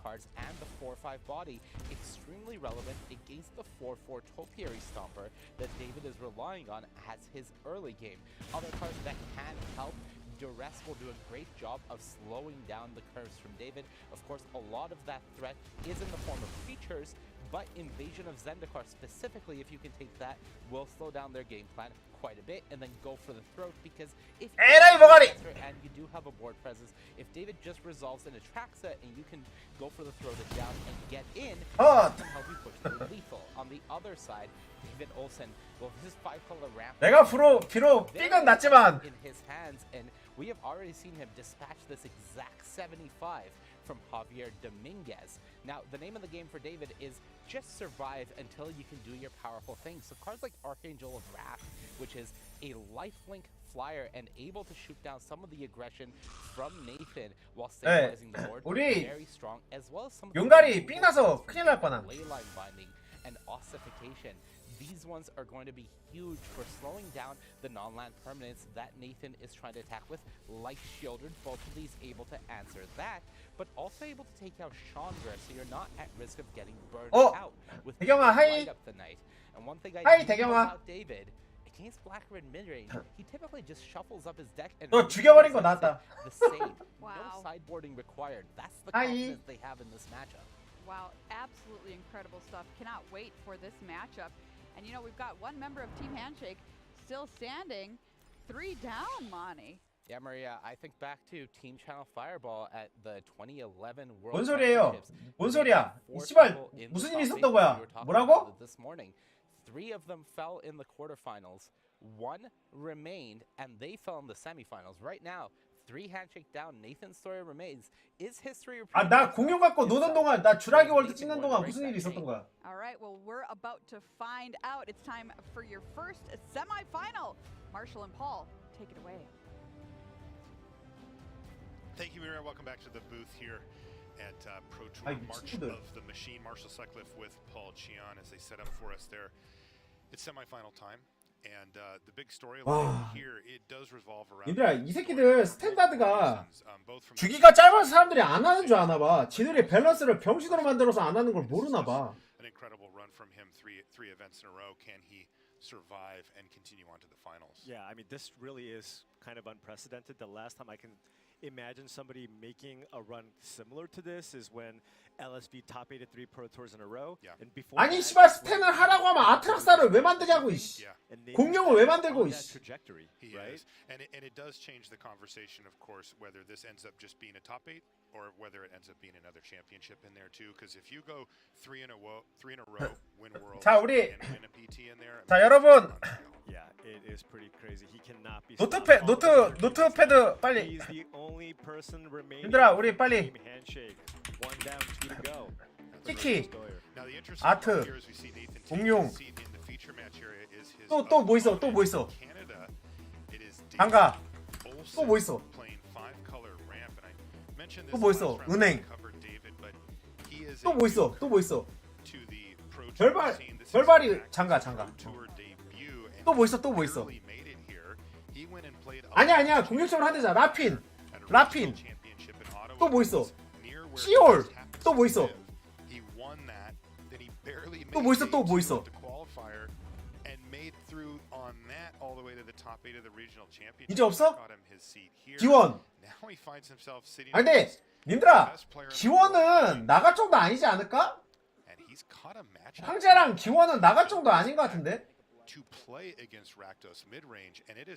cards and the 4/5 body, extremely relevant against the 4/4 Topiary Stomper that David is relying on as his early game. Other cards that can help, Duress will do a great job of slowing down the curves from David. Of course, a lot of that threat is in the form of features, but Invasion of Zendikar specifically, if you can take that, will slow down their game plan quite a bit, and then go for the throat, because if and you do have a board presence, if David just resolves an Atraxa and you can go for the throat it down and get in, that can help you push through lethal. On the other side, David Olson, well, his 5-color ramp 내가 비록 삐건 났지만 in his hands, and we have already seen him dispatch this exact 75 from Javier Dominguez. Now, the name of the game for David is just survive until you can do your powerful things. So cards like Archangel of Wrath, which is a lifelink flyer and able to shoot down some of the aggression from Nathan while stabilizing the board, very strong, as well as some of the 용가리 삥 나서 큰일 날 뻔함. leyline binding and ossification. These ones are going to be huge for slowing down the non-land permanents that Nathan is trying to attack with, like Shieldred. Both of these able to answer that, but also able to take out Chandra, so you're not at risk of getting burned out with light up the night. And one thing I know about David, against Black Red midrange, he typically just shuffles up his deck and 너 죽여버린 거 나왔다. the same. No sideboarding required. That's the confidence they have in this matchup. Wow, absolutely incredible stuff. Cannot wait for this matchup. And you know, we've got one member of Team Handshake still standing, 3 down, Monty. Yeah, Maria, I think back to Team Channel Fireball at the 2011 World 뭔 소리예요? Championships. 뭔 소리야? 씨발 무슨 일이 있었던 거야? 뭐라고? This morning, 3 of them fell in the quarterfinals, 1 remained, and they fell in the semifinals. Right now, 3 handshake down, Nathan's story remains. Is history repeating? 나 공룡 갖고 노던 동안, 나 주라기 월드 찍는 동안 무슨 일이 있었던 거야? All right, well, we're about to find out. It's time for your first semifinal. Marshall and Paul, take it away. Thank you, Mira. Welcome back to the booth here at Pro Tour March of the Machine. Marshall Sutcliffe with Paul Chion as they set up for us there. It's semifinal time. And the big storyline here, it does revolve around. 얘들아, 이 새끼들 스탠다드가 주기가 짧아서 사람들이 안 하는 줄 아나 봐. 지들의 밸런스를 병신으로 만들어서 안 하는 걸 모르나 봐. An incredible run from him, three events in a row. Can he survive and continue on to the finals? Yeah, I mean, this really is kind of unprecedented. The last time I can imagine somebody making a run similar to this is when LSV top 8 at 3 Pro Tours in a row. Yeah. And before 아니 씨발 스탠을 하라고 하면 아트락사를 왜 만드냐고 이씨. 공룡을 왜 만들고 이씨. He is. And it does change the conversation, of course, whether this ends up just being a top 8 or whether it ends up being another championship in there too. Because if you go 3 in a row, win world, 자, 우리 and win a PT in there. 자, 여러분. Yeah, it is pretty crazy. He cannot be. 노트패드 빨리. He's the only person remaining. 얘들아, 우리 빨리. Handshake. 1 down, 2 to go. 키키, 아트, 공룡. 또 뭐 있어? 또 뭐 있어? 장가. 또 뭐 있어? 또 뭐 있어? 은행. 또 뭐 있어? 또 뭐 있어? 별발이 장가. 또 뭐 있어? 또 뭐 있어? 아니야. 공격적으로 하자. 라핀. 또 뭐 있어? 시올. 또 뭐 있어? 또 뭐 있어? 이제 없어? 기원. 아 근데 님들아, 기원은 나갈 정도 아니지 않을까? 황제랑 기원은 나갈 정도 아닌 것 같은데?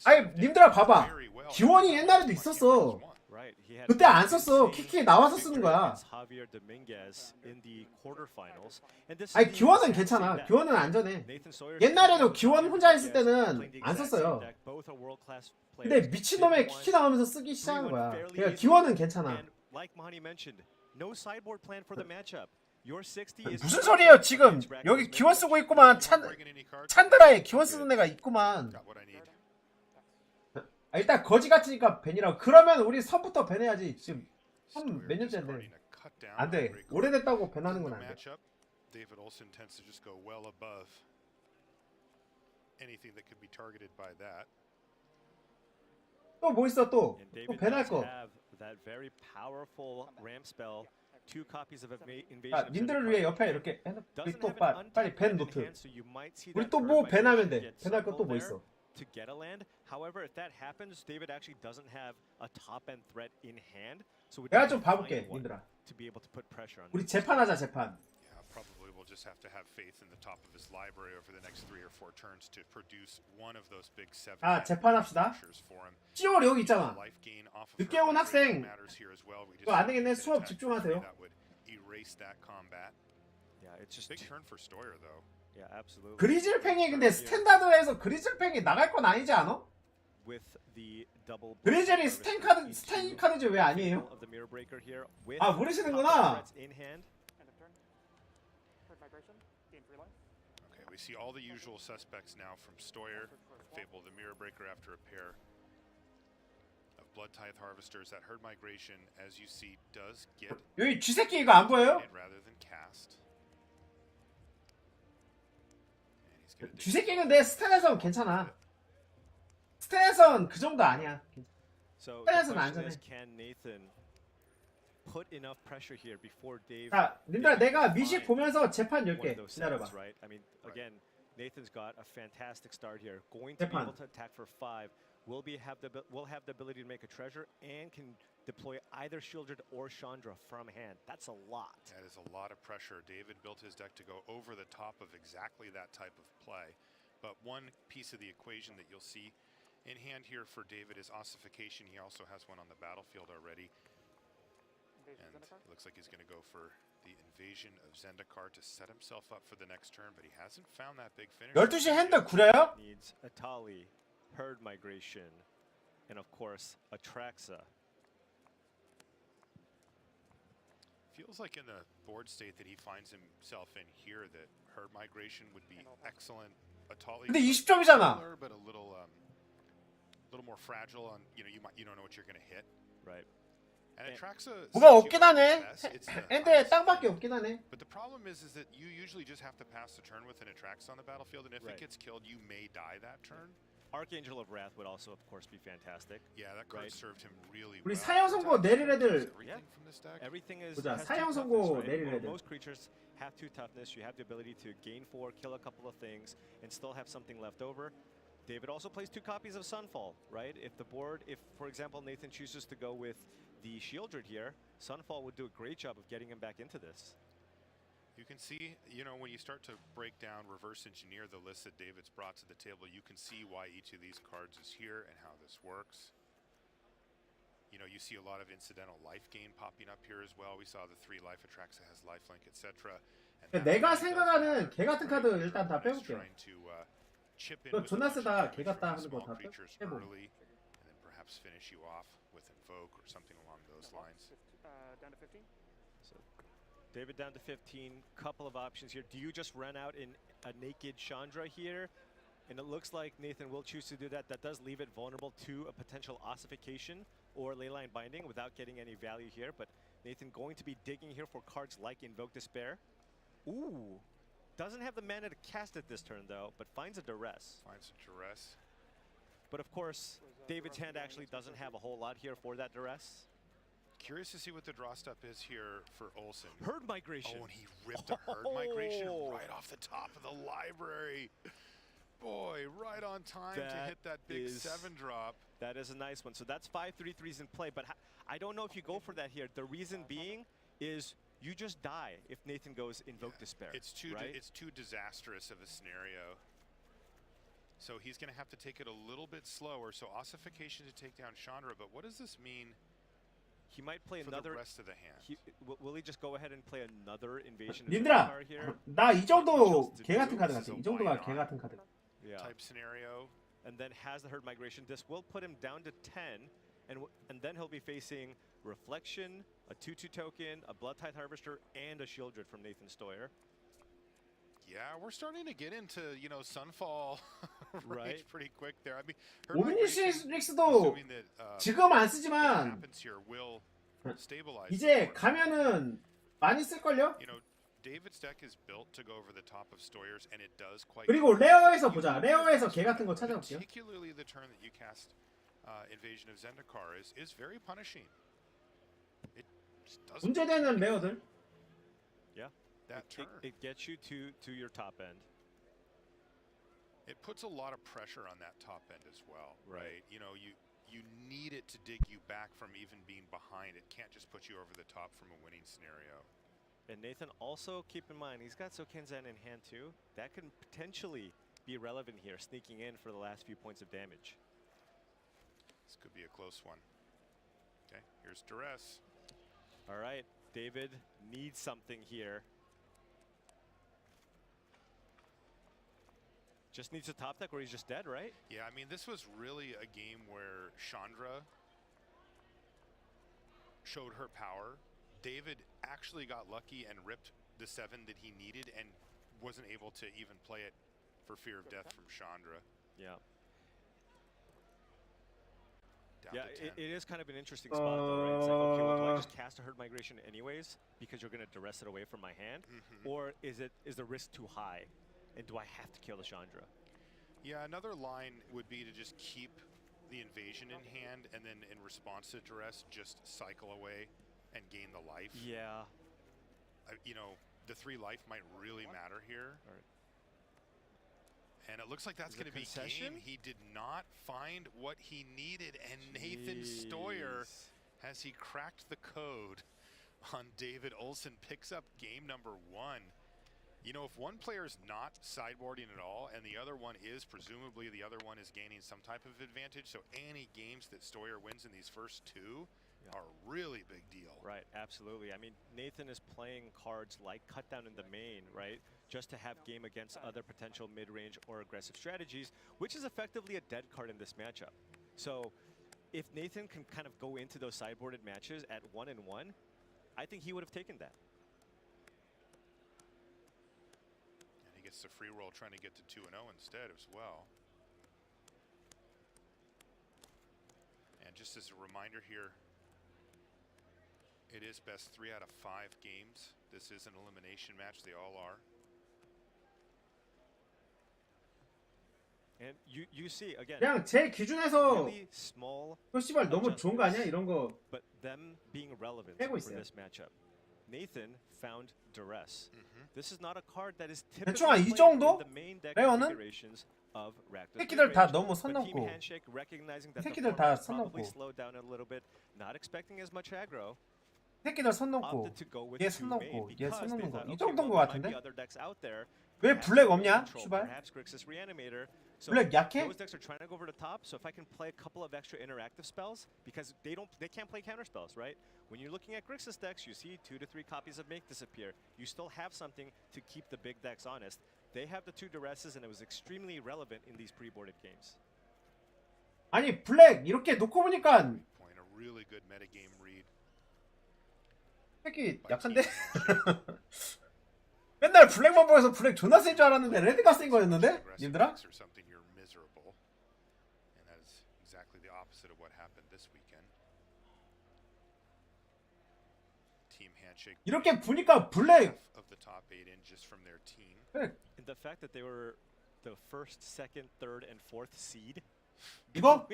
아니 님들아 봐봐, 기원이 옛날에도 있었어. 그때 안 썼어. 키키 나와서 쓰는 거야. 아니 기원은 괜찮아. 기원은 안전해. 옛날에도 기원 혼자 있을 때는 안 썼어요. 근데 미친놈의 키키 나오면서 쓰기 시작한 거야. 그러니까 기원은 괜찮아. Your 60 is 무슨 소리예요 지금 여기 기원 쓰고 있구만 찬드라에 기원 쓰는 애가 있구만. 일단 거지 같으니까 밴이라고. 그러면 우리 선부터 밴해야지. 지금 선 몇 년째인데 안돼. 오래됐다고 밴하는 건 안돼. David Olsen tends to just go well above anything that could be targeted by that. 또 뭐 있어 또 밴할 거. That very powerful ramp spell. Two copies of invasion. 아, 님들을 위해 옆에 이렇게 우리 또 빨리 밴 노트. 우리 또 뭐 밴하면 돼. 밴할 거 또 뭐 있어? To get a land. However, if that happens, David actually doesn't have a top end threat in hand. So 내가 좀 봐볼게, 님들아. To be able to put pressure on. 우리 재판하자 재판. Yeah, probably we'll just have to have faith in the top of his library over the next 3 or 4 turns to produce one of those big 7. 아, 재판합시다. 10월 여기 있잖아. 늦게 온 학생. 이거 안 되겠네. 수업 집중하세요. Erase that combat. Yeah, it's just big turn for Stoyer though. Yeah, absolutely. 그리즐팽이 근데 스탠다드에서 그리즐팽이 나갈 건 아니지 않아? 그리즐이 스탠 카드지 왜 아니에요? 아 모르시는구나. Okay, we see all the usual suspects now from Stoyer, Fable the Mirror Breaker after a pair of Blood Tithe Harvesters. That herd migration, as you see, does get 여기 쥐새끼 이거 안 보여요? rather than cast. 쥐새끼는 내 스탠에선 괜찮아. 스탠에선 그 정도 아니야. 스탠에선 안전해. Put enough pressure here before Dave. 자, 님들 내가 미식 보면서 재판 열게. 기다려봐. Right? I mean, again, Nathan's got a fantastic start here. Going to be able to attack for 5. Will have the ability to make a treasure and can deploy either Shieldred or Chandra from hand. That's a lot. That is a lot of pressure. David built his deck to go over the top of exactly that type of play. But one piece of the equation that you'll see in hand here for David is ossification. He also has one on the battlefield already. And it looks like he's going to go for the invasion of Zendikar to set himself up for the next turn, but he hasn't found that big finish. 12시 핸드 구려요? Needs Atali, herd migration, and of course Atraxa. Feels like in the board state that he finds himself in here that herd migration would be excellent. Atali, 근데 20점이잖아. but a little more fragile on, you don't know what you're going to hit. Right. And Atraxa 뭐가 없긴 하네. 엔드에 땅밖에 없긴 하네. But the problem is that you usually just have to pass the turn with an Atraxa on the battlefield, and if it gets killed, you may die that turn. Archangel of Wrath would also, of course, be fantastic. Yeah, that card served him really 우리 well. 사형 선고 내릴 애들. Everything is. 보자. 사형 선고 내릴 애들. Most creatures have 2 toughness. You have the ability to gain 4, kill a couple of things, and still have something left over. David also plays 2 copies of Sunfall, right? If for example, Nathan chooses to go with the Shieldred here, Sunfall would do a great job of getting him back into this. You can see, when you start to break down, reverse engineer the list that David's brought to the table, you can see why each of these cards is here and how this works. You see a lot of incidental life gain popping up here as well. We saw the 3 life, Atraxa has lifelink, etc. 내가 생각하는 개 같은 카드 일단 다 빼볼게. 너 존나 쓰다 개 같다 하는 거 다 빼고. And then perhaps finish you off with invoke or something along those lines. Down to 15. So David down to 15. Couple of options here. Do you just run out in a naked Chandra here? And it looks like Nathan will choose to do that. That does leave it vulnerable to a potential ossification or leyline binding without getting any value here. But Nathan going to be digging here for cards like Invoke Despair. Ooh. Doesn't have the mana to cast it this turn though, but finds a duress. Finds a duress. But of course, David's hand actually doesn't have a whole lot here for that duress. Curious to see what the draw step is here for Olsen. Herd migration. Oh, and he ripped a herd migration right off the top of the library. Boy, right on time to hit that big 7 drop. That is a nice one. So that's 5 3/3s in play, but I don't know if you go for that here. The reason being is you just die if Nathan goes Invoke Despair. It's too disastrous of a scenario. So he's going to have to take it a little bit slower. So ossification to take down Chandra, but what does this mean? He might play for another. The rest of the hand. Will he just go ahead and play another invasion? 님들아, 나 이 정도 개 같은 카드 같아. 이 정도가 개 같은 카드. Yeah. Type scenario. And then has the herd migration. This will put him down to 10. and then he'll be facing Reflection, a 2/2 token, a Bloodtithe Harvester, and a Shieldred from Nathan Stoyer. Yeah, we're starting to get into, you know, Sunfall range pretty quick there. I mean, 오브니시릭스도 지금 안 쓰지만 이제 가면은 많이 쓸걸요? You know, David's deck is built to go over the top of Stoyers, and it does quite. 그리고 레어에서 보자. 레어에서 개 같은 거 찾아볼게요. Particularly the turn that you cast Invasion of Zendikar is very punishing. It just doesn't. 문제되는 레어들. Yeah. That turn. It gets you to your top end. It puts a lot of pressure on that top end as well, right? You know, you need it to dig you back from even being behind. It can't just put you over the top from a winning scenario. And Nathan, also keep in mind, he's got Sokenzan in hand too. That can potentially be relevant here, sneaking in for the last few points of damage. This could be a close one. Okay, here's Duress. All right, David needs something here. Just needs a top deck or he's just dead, right? Yeah, I mean, this was really a game where Chandra showed her power. David actually got lucky and ripped the 7 that he needed and wasn't able to even play it for fear of death from Chandra. Yeah. Down Yeah, to 10. it is kind of an interesting spot though, right? It's like, okay, well, do I just cast a Herd Migration anyways because you're going to duress it away from my hand? Or is the risk too high? And do I have to kill the Chandra? Yeah, another line would be to just keep the invasion in hand and then in response to duress, just cycle away and gain the life. Yeah. You know, the 3 life might really matter here. All right. And it looks like that's going to be game. He did not find what he needed. And Nathan Stoyer, as he cracked the code on David Olson, picks up game number 1. You know, if one player is not sideboarding at all and the other one is, presumably the other one is gaining some type of advantage. So any games that Stoyer wins in these first 2 are a really big deal. Right, absolutely. I mean, Nathan is playing cards like Cut Down in the main, right? Just to have game against other potential mid-range or aggressive strategies, which is effectively a dead card in this matchup. So if Nathan can kind of go into those sideboarded matches at 1-1, I think he would have taken that. Gets the free roll trying to get to 2-0 instead as well. And just as a reminder here, it is best 3 out of 5 games. This is an elimination match, they all are. And you see again. 그냥 제 기준에서 really small. 씨발 너무 좋은 거 아니야? 이런 거. But them being relevant 빼고 for 있어요. this matchup. Nathan found Duress. This is not a card that is 대충 한 typically 이 정도? played in the main deck 레어는 configurations of Rakdos. 새끼들 다 너무 선 But Team 넘고. Handshake recognizing that the 새끼들 format 다 선 probably 넘고. slowed down a little bit, not expecting as much aggro. 새끼들 선 넘고. Opted to go with 얘 2 선 main 넘고. 얘 because 선 they 넘는 거. thought, 이 okay, 정도인 well, 거 there might be 같은데? other decks out there. 왜 Perhaps 블랙 Control, 없냐? 씨발. perhaps Grixis Reanimator. So 블랙 약해? those decks are trying to go over the top. So if I can play a couple of extra interactive spells, because they can't play counter spells, right? When you're looking at Grixis decks, you see 2 to 3 copies of Make disappear. You still have something to keep the big decks honest. They have the 2 Duresses, and it was extremely relevant in these pre-boarded games. 아니 블랙 이렇게 놓고 보니까 Point a really good metagame read. 새끼 약한데? 맨날 블랙만 보여서 블랙 존나 센 줄 알았는데 레드가 센 거였는데? 님들아? Or something you're miserable. And that is exactly the opposite of what happened this weekend. Team Handshake. 이렇게 보니까 블랙 Of the top 8 in just from their team. And the fact that they were the first, second, third, and fourth seed. 이거?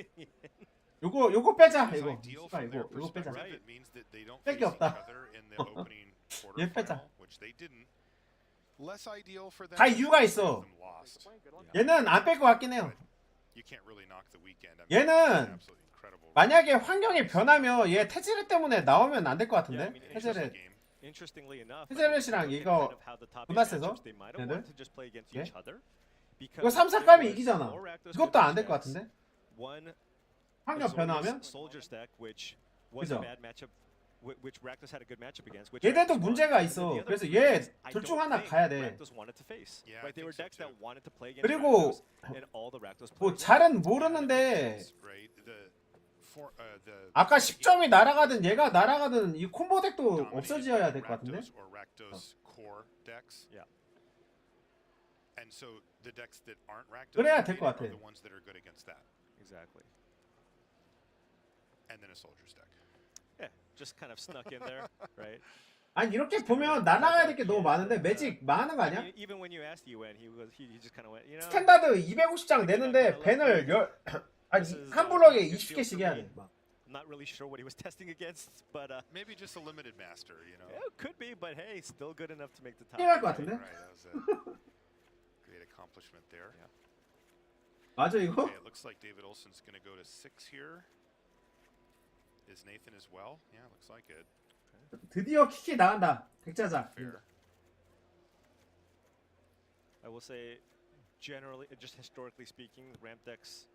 요거 빼자. 이거. 씨발 이거 빼자. It means that they don't 뺄 face 게 each 없다. other in the opening 얘 빼자. quarterfinal, which they didn't. Less ideal for them. 다 이유가 있어. Lost. 얘는 안 뺄 것 같긴 해요. You can't really knock the weekend. I mean, 얘는 absolutely incredible. 만약에 환경이 변하면 얘 테즈렛 때문에 나오면 안 될 것 같은데? 테즈렛. Interestingly enough, 테즈렛이랑 이거 존나 세서 they might have 얘들? wanted to just play against 예? each other. 이거 3-4 까면 이기잖아. 이것도 안 될 것 같은데? One 환경 변화하면? Soldier's deck, which was 그죠? a bad matchup, which Rakdos had a good matchup against. Which 얘들도 Rakdos 문제가 won. 있어. And the 그래서 other 얘 is, I 둘 중 don't 하나 think 가야 돼. Rakdos wanted to face. Yeah, Right, they were decks that wanted to play against 그리고 Rakdos, and all the Rakdos 뭐 players 잘은 모르는데 Right. The 아까 10점이 날아가든 얘가 날아가든 이 콤보 덱도 없어져야 될 것 같은데? And so the decks that aren't Rakdos 그래야 될 것 are 같아. the ones that are good against that. Exactly. And then a soldier's deck. Yeah, just kind of snuck in there, right? 아니 이렇게 보면 날아가야 될 게 너무 많은데 매직 망하는 거 아니야? Even when you asked Yuen, he just kind of went, you know. 스탠다드 250장 내는데 밴을 아니 한 블럭에 20개씩 해야 돼. 막. I'm not really sure what he was testing against, but maybe just a limited master, you know. Yeah, could be, but hey, still good enough to make the top. 필요할 것 같은데? Right, that was a great accomplishment there. Yeah. 맞아 이거? Okay, it looks like David Olsen's going to go to 6 here. Is Nathan as well? Yeah, looks like it. 드디어 키키 나간다. 백자자. I will say, generally, just historically speaking, ramp decks,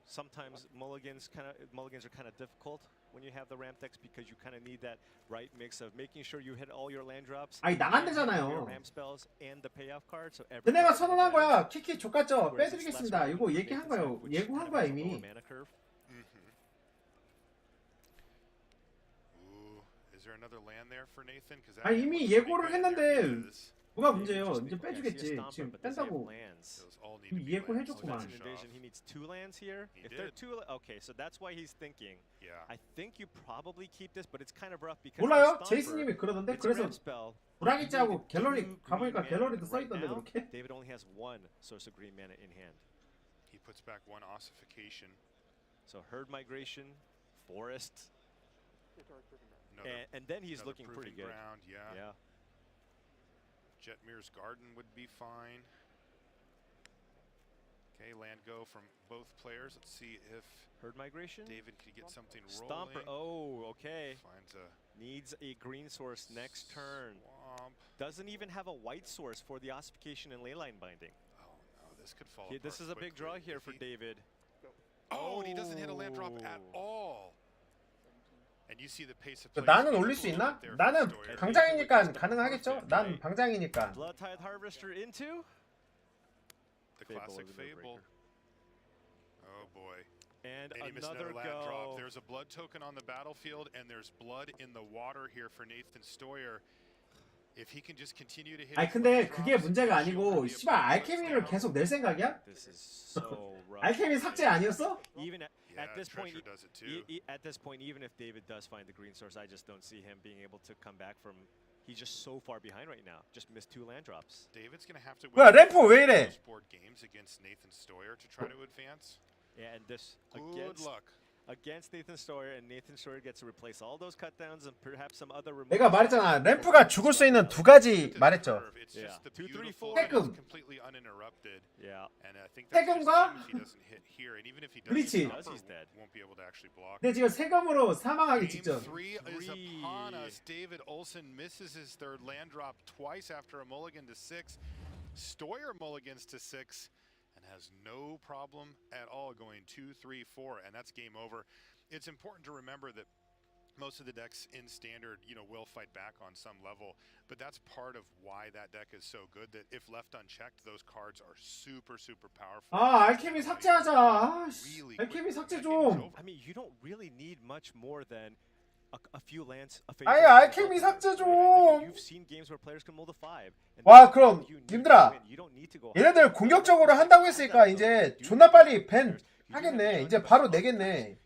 sometimes mulligans are kind of difficult when you have the ramp decks because you kind of need that right mix of making sure you hit all your land drops, 아니 나간대잖아요. your ramp spells, and the payoff card. So 그네가 선언한 거야. 키키 족같죠? 빼드리겠습니다. 이거 얘기한 거예요. 예고한 거야 이미. Is there another land there for Nathan? Because 아니 이미 예고를 했는데 뭐가 문제예요? 이제 빼주겠지. 지금 뺀다고 이미 예고 해줬구만. He needs 2 lands here. If they're 2, okay, so that's why he's thinking. Yeah. I think you probably keep this, but it's kind of rough because 몰라요? 제이스님이 그러던데 그래서 불황이자하고 갤러리 가보니까 갤러리도 써있던데 그렇게? David only has 1 source of green mana in hand. He puts back 1 ossification. So herd migration, forest. And then he's looking pretty good. Ground, yeah. Jetmir's Garden would be fine. Okay, land go from both players. Let's see if herd migration. David could get something rolling. Stomper. Oh, okay. Finds a needs a green source next turn. Swamp. Doesn't even have a white source for the ossification and leyline binding. Oh no, this could fall apart. This is a big draw here for David. Oh, and he doesn't hit a land drop at all. And you see the pace of play. 나는 올릴 수 있나? 나는 방장이니까 가능하겠죠? 난 방장이니까. Blood Tithe Harvester into the classic Fable. Oh boy. And he missed another land drop. There's a blood token on the battlefield, and there's blood in the water here for Nathan Stoyer. If he can just continue to hit. 아니 근데 그게 문제가 아니고 씨발 알케미를 계속 낼 생각이야? 알케미 삭제 아니었어? Even at this point, even if David does find the green source, I just don't see him being able to come back from. He's just so far behind right now. Just missed 2 land drops. David's gonna have to 뭐야 램프 왜 이래? board games against Nathan Stoyer to try to advance. Yeah, and this against Nathan Stoyer, and Nathan Stoyer gets to replace all those cutdowns and perhaps some other removal. 내가 말했잖아. 램프가 죽을 수 있는 2가지 말했죠. Yeah. 2, 3, 4. 태금. Completely uninterrupted. Yeah. And I think that's 태금과 if he doesn't hit here, and even if he does, 브리치. he's dead. Won't be able to actually block. 근데 지금 세금으로 사망하기 직전. Game 3 is upon us. David Olsen misses his 3rd land drop twice after a mulligan to 6. Stoyer mulligans to 6. Has no problem at all going 2, 3, 4, and that's game over. It's important to remember that most of the decks in standard, will fight back on some level, but that's part of why that deck is so good. That if left unchecked, those cards are super powerful. 아 알케미 삭제하자. 알케미 삭제 좀. I mean, you don't really need much more than a few lands. 아니 알케미 삭제 좀. You've seen games where players can mold a 5. 와 그럼 님들아 얘네들 공격적으로 한다고 했으니까 이제 존나 빨리 밴 하겠네. 이제 바로 내겠네.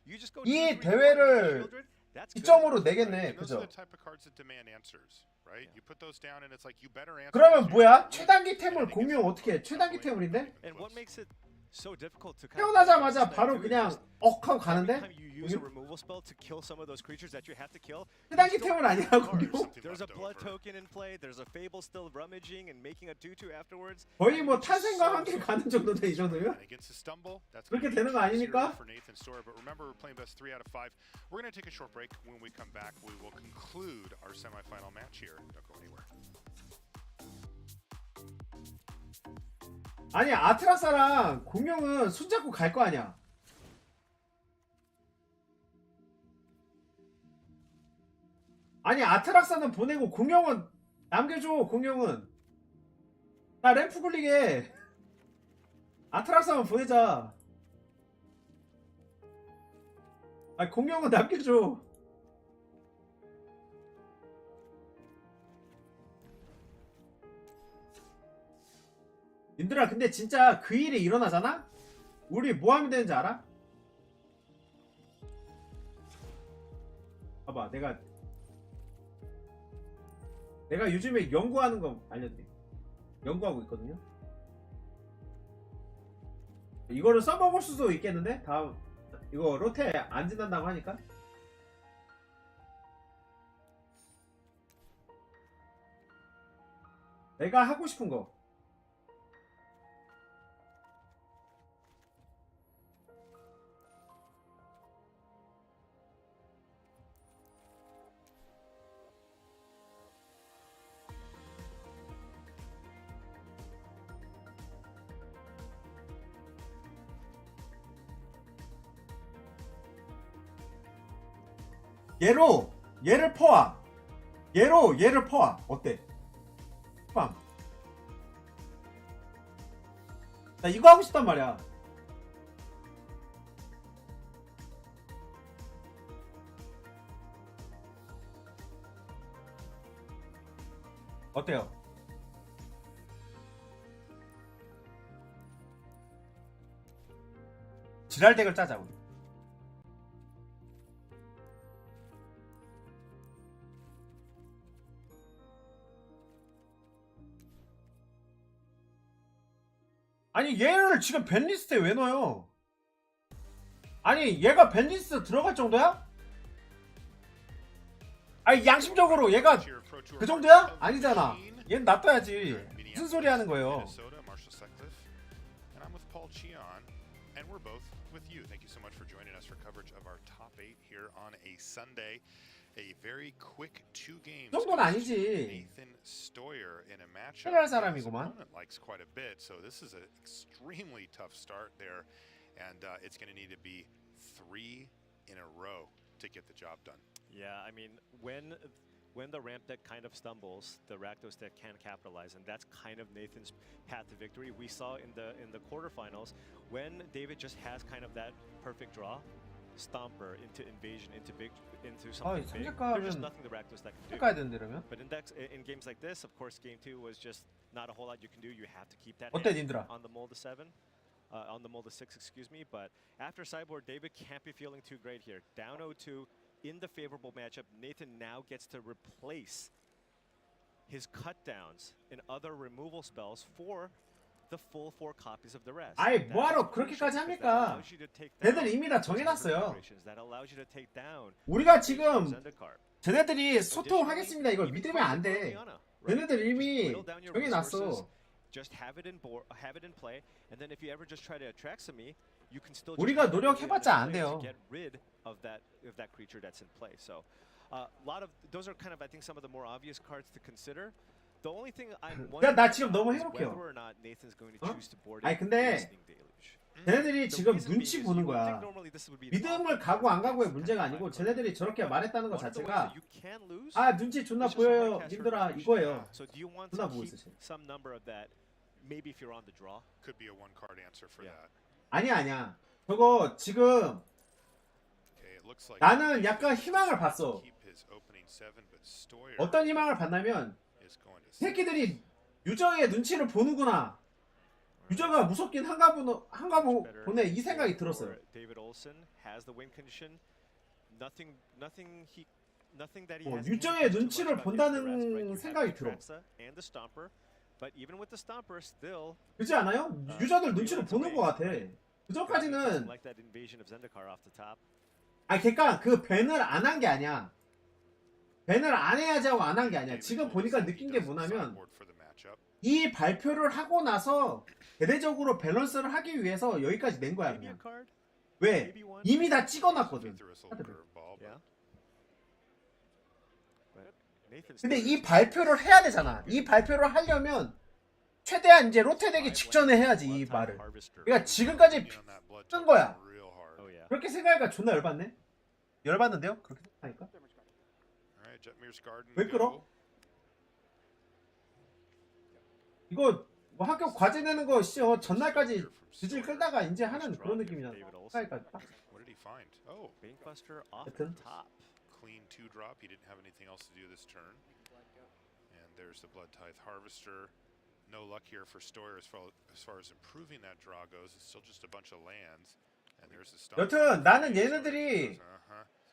이 대회를 기점으로 내겠네. 그죠? 그러면 뭐야? 최단기 템을 공유 어떻게 해? 최단기 템물인데? 태어나자마자 바로 그냥 하고 가는데? 최단기 템은 아니라고. There's a blood token in play. There's a fable still rummaging and making a 2/2 afterwards. 거의 뭐 탄생과 함께 가는 정도인데 이 정도면? 그렇게 되는 거 아닙니까? But remember, we're playing best 3 out of 5. We're going to take a short break. When we come back, we will conclude our semifinal match here. Don't go anywhere. 아니 아트라사랑 공룡은 손잡고 갈 거 아니야. 아니 아트라사는 보내고 공룡은 남겨줘. 공룡은 나 램프 굴리게. 아트라사만 보내자. 아 공룡은 남겨줘. 님들아 근데 진짜 그 일이 일어나잖아? 우리 뭐 하면 되는지 알아? 봐봐 내가 요즘에 연구하는 거 알려드릴게. 연구하고 있거든요. 이거를 써먹을 수도 있겠는데? 다음 이거 로테 안 지난다고 하니까. 내가 하고 싶은 거. 얘를 퍼와. 얘를 퍼와. 어때? 빰. 나 이거 하고 싶단 말이야. 어때요? 지랄덱을 짜자 우리. 아니 얘를 지금 밴리스트에 왜 넣어요? 아니 얘가 밴리스트 들어갈 정도야? 아니 양심적으로 얘가 그 정도야? 아니잖아. 얘는 놔둬야지. 무슨 소리 하는 거예요? And we're both with you. Thank you so much for joining us for coverage of our top 8 here on a Sunday. A very quick 2 games. 정도는 아니지. Nathan Stoyer in a matchup. 해갈 사람이구만. His opponent likes quite a bit, so this is an extremely tough start there, and it's going to need to be 3 in a row to get the job done. Yeah, I mean, when the ramp deck kind of stumbles, the Rakdos deck can capitalize, and that's kind of Nathan's path to victory. We saw in the quarterfinals when David just has kind of that perfect draw, Stomper into invasion into something big. There's just nothing the Rakdos deck can do. But in games like this, of course, game 2 was just not a whole lot you can do. You have to keep that on the mold of 7. On the mold of 6, excuse me. But after sideboard, David can't be feeling too great here. Down 0-2 in the favorable matchup. Nathan now gets to replace his cutdowns and other removal spells for the full 4 copies of the rest. 아이 뭐하러 그렇게까지 합니까? 걔들 이미 다 정해놨어요. 우리가 지금 쟤네들이 소통하겠습니다 이걸 믿으면 안 돼. 걔네들 이미 정해놨어. Just have it in play, and then if you ever just try to attract some me, you can still. 우리가 노력해봤자 안 돼요. Get rid of that creature that's in play. So, a lot of those are kind of I think some of the more obvious cards to consider. The only thing I'm wondering 나 지금 너무 is 행복해요. whether or not Nathan's going to choose to board 아니 it. 근데 쟤네들이 지금 눈치 보는 거야. 믿음을 가고 안 가고의 문제가 아니고 쟤네들이 저렇게 말했다는 것 자체가 아 눈치 존나 보여요 님들아 이거예요. 존나 보고 있어 지금. Maybe if you're on the draw. Could be a one card answer for that. 아니야. 저거 지금 나는 약간 희망을 봤어. 어떤 희망을 봤냐면 새끼들이 유저의 눈치를 보는구나. 유저가 무섭긴 한가 보네 이 생각이 들었어요. 유저의 눈치를 본다는 생각이 들어. 그렇지 않아요? 유저들 눈치를 보는 것 같아. 그전까지는 아니 그러니까 그 밴을 안 한 게 아니야. 밴을 안 해야지 하고 안 한 게 아니야. 지금 보니까 느낀 게 뭐냐면 이 발표를 하고 나서 대대적으로 밸런스를 하기 위해서 여기까지 낸 거야 그냥. 왜? 이미 다 찍어놨거든. 근데 이 발표를 해야 되잖아. 이 발표를 하려면 최대한 이제 로테되기 직전에 해야지 이 말을. 그러니까 지금까지 뜬 거야. 그렇게 생각하니까 존나 열받네. 열받는데요? 그렇게 생각하니까. 왜 끌어? 이거 뭐 학교 과제 내는 거 전날까지 질질 끌다가 이제 하는 그런 느낌이잖아. 생각하니까 딱. he find? Oh, Bankbuster off the top. Clean 2-drop. He didn't have anything else to do this turn. And there's the Blood Tithe Harvester. No luck here for Stoyer as far as improving that draw goes. It's still just a bunch of lands. And there's the Stomper. 여튼 나는 얘네들이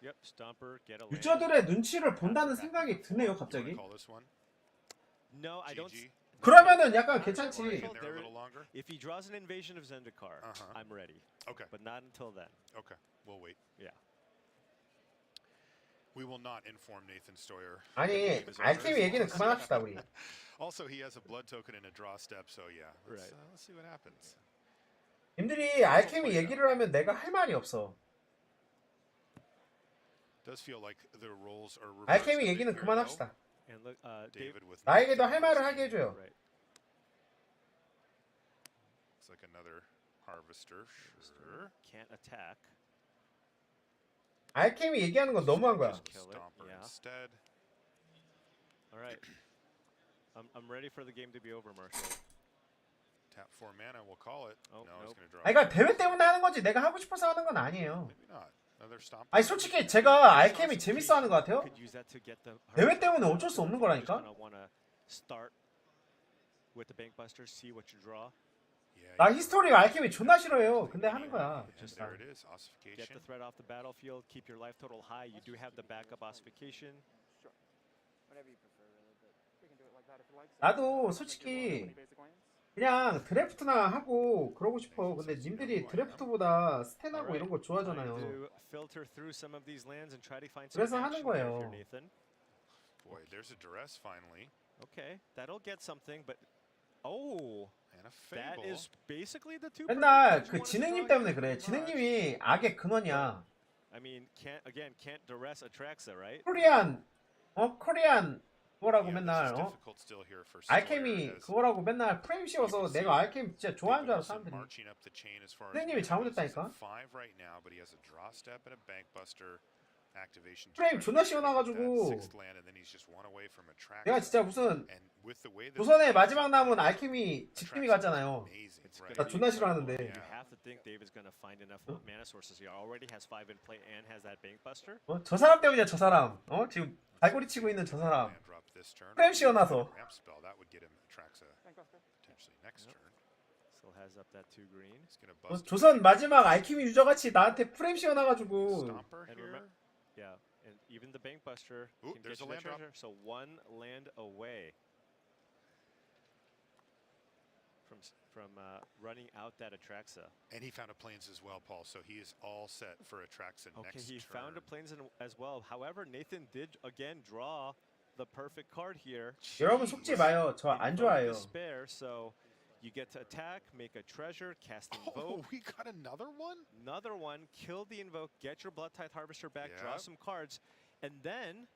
Yep, Stomper, get a land. 유저들의 눈치를 본다는 생각이 드네요, 갑자기. No, I don't. 그러면은 약간 괜찮지. If he draws an Invasion of Zendikar, I'm ready. Okay. But not until then. Okay, we'll wait. Yeah. We will not inform Nathan Stoyer. 아니, 알케미 얘기는 그만합시다, 우리. Also, he has a blood token and a draw step, so yeah. Let's see what happens. 님들이 알케미 얘기를 하면 내가 할 말이 없어. Does feel like the roles are reversed. 알케미 얘기는 그만합시다. And look, David with 나에게도 할 말을 하게 해줘요. Right. It's like another harvester. Sure. Can't attack. 알케미 얘기하는 건 너무한 거야. Stomper instead. All right. I'm ready for the game to be over, Marshall. Tap 4 mana, we'll call it. Oh, no, it's going to draw. 아니, 그러니까 대회 때문에 하는 거지 내가 하고 싶어서 하는 건 아니에요. Maybe not. Another Stomper. 아니 솔직히 제가 알케미 재밌어 하는 것 같아요. 대회 때문에 어쩔 수 없는 거라니까. Start with the Bankbuster, see what you draw. 나 히스토리 알케미 존나 싫어해요. 근데 하는 거야. There it is, ossification. Get the threat off the battlefield, keep your life total high. You do have the backup ossification. Sure. Whatever you prefer, really, but we can do it like that if you like. 나도 솔직히 그냥 드래프트나 하고 그러고 싶어. 근데 님들이 드래프트보다 스탠하고 이런 거 좋아하잖아요. 그래서 하는 거예요. Boy, there's a duress finally. Okay, that'll get something, but oh, and a that fable. is basically the two. 맨날 그 진행님 때문에 그래. 진행님이 악의 근원이야. I mean, can't duress Atraxa, right? 코리안 그거라고 맨날 알케미 그거라고 맨날 프레임 씌워서 내가 알케미 진짜 좋아하는 줄 알아 사람들이. 선생님이 잘못했다니까. 프레임 존나 씌워놔가지고 내가 진짜 무슨 조선의 마지막 남은 알케미 직팀이 같잖아요. 나 존나 싫어하는데. 저 사람 때문이야 저 사람. 지금 발꼬리 치고 있는 저 사람. 프레임 씌워놔서. 조선 마지막 알케미 유저같이 나한테 프레임 씌워놔가지고. Yeah, and even the Bankbuster can get you that treasure. So one land away from running out that Atraxa. And he found a plains as well, Paul. So he is all set for Atraxa next turn. Okay, he found a plains as well. However, Nathan did again draw the perfect card here. 여러분 속지 마요. 저 안 좋아해요. Despair, so you get to attack, make a treasure, cast Invoke. Oh, we got another one? Another one. Kill the Invoke, get your Blood Tithe Harvester back, draw some cards, and then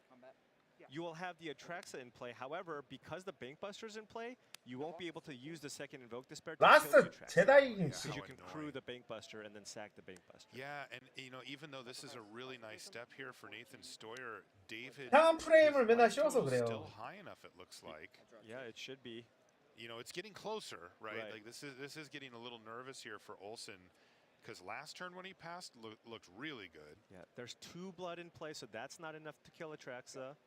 you will have the Atraxa in play. However, because the Bankbuster's in play, you won't be able to use the second Invoke Despair to kill the Atraxa. Because you can crew the Bankbuster and then sack the Bankbuster. Yeah, and you know, even though this is a really nice step here for Nathan Stoyer, David 이상한 프레임을 맨날 씌워서 그래요. still high enough, it looks like. Yeah, it should be. You know, it's getting closer, right? Like this is getting a little nervous here for Olsen, because last turn when he passed looked really good. Yeah, there's 2 blood in play, so that's not enough to kill Atraxa.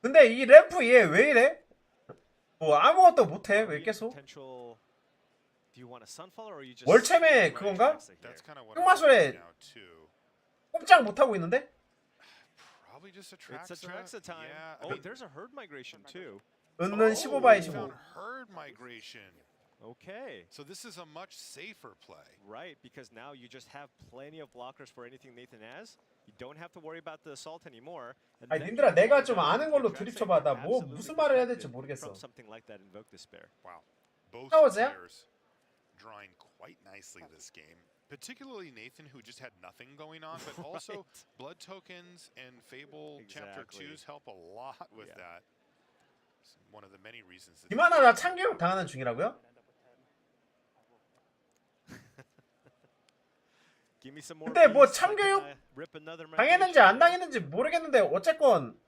근데 이 램프 얘 왜 이래? 뭐 아무것도 못해 왜 계속? Do you want a Sunfall or you just 월챔의 그건가? 흑마술에 꼼짝 못 하고 있는데? Probably just It's Atraxa time. Yeah, oh, there's a herd migration too. 은는 15바이 15. Herd migration. Okay. So this is a much safer play. Right, because now you just have plenty of blockers for anything Nathan has. You don't have to worry about the assault anymore. 아니 님들아 내가 좀 아는 걸로 드립 쳐봐. 나 뭐 무슨 말을 해야 될지 모르겠어. Something like that, Invoke Despair. Wow. Both 싸워서요? players drawing quite nicely this game. Particularly Nathan, who just had nothing going on, but also blood tokens and Fable Chapter 2s help a lot with that. It's one of the many reasons. 이만하 나 참교육 당하는 중이라고요? 근데 뭐 참교육 당했는지 안 당했는지 모르겠는데 어쨌건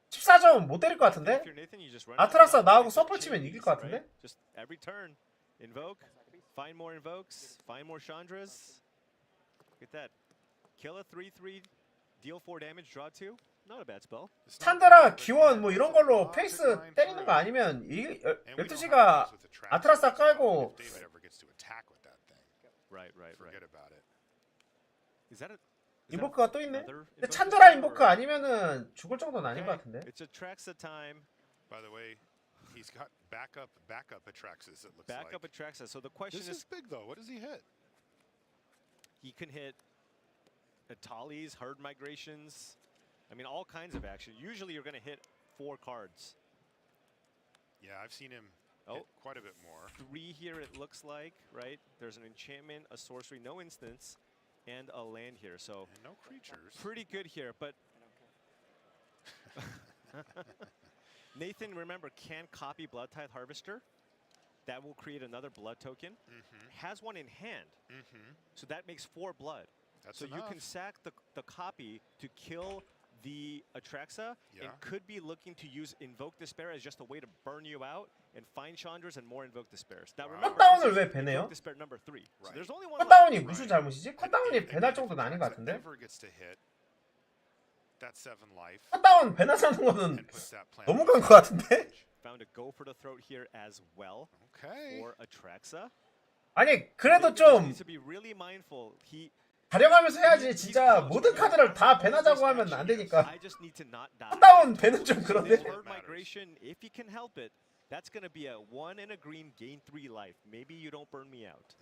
14점은 못 때릴 것 같은데? 아트라스 나하고 서퍼 치면 이길 것 같은데? Find more invokes, find more Chandras. Look at that. Kill a 3/3, deal 4 damage, draw 2. Not a bad spell. 찬드라, 기원 뭐 이런 걸로 페이스 때리는 거 아니면 12시가 아트라스 깔고 인보크가 또 있네. 근데 찬드라 인보크 아니면은 죽을 정도는 아닌 것 같은데. It's Atraxa time. By the way, he's got backup Atraxas, it looks Backup like. Atraxa. So the question This is big though. What does he hit? He can hit Atalis, herd migrations. I mean, all kinds of action. Usually you're going to hit 4 cards. Yeah, I've seen him hit quite a bit more. 3 here it looks like, right? There's an enchantment, a sorcery, no instance, and a land here. So and no creatures. Pretty good here, but Nathan, remember, can copy Blood Tithe Harvester. That will create another blood token. Has one in hand. So that makes 4 blood. That's so enough. you can sack the copy to kill the Atraxa and could be looking to use Invoke Despair as just a way to burn you out and find Chandras and more Invoke Despairs. Now remember, 컷다운을 왜 배네요? Invoke Despair number 3. So there's only one 컷다운이 무슨 잘못이지? 컷다운이 배날 정도는 아닌 것 같은데? 컷다운 배나서는 거는 너무 간 것 같은데? Found a go for the throat here as well for Atraxa. 아니 그래도 좀 Needs to be really mindful. 가려가면서 해야지. 진짜 모든 카드를 다 배나자고 하면 안 되니까. 컷다운 배는 좀 그런데? Herd migration, if you can help it, that's going to be a 1 and a green, gain 3 life. Maybe you don't burn me out.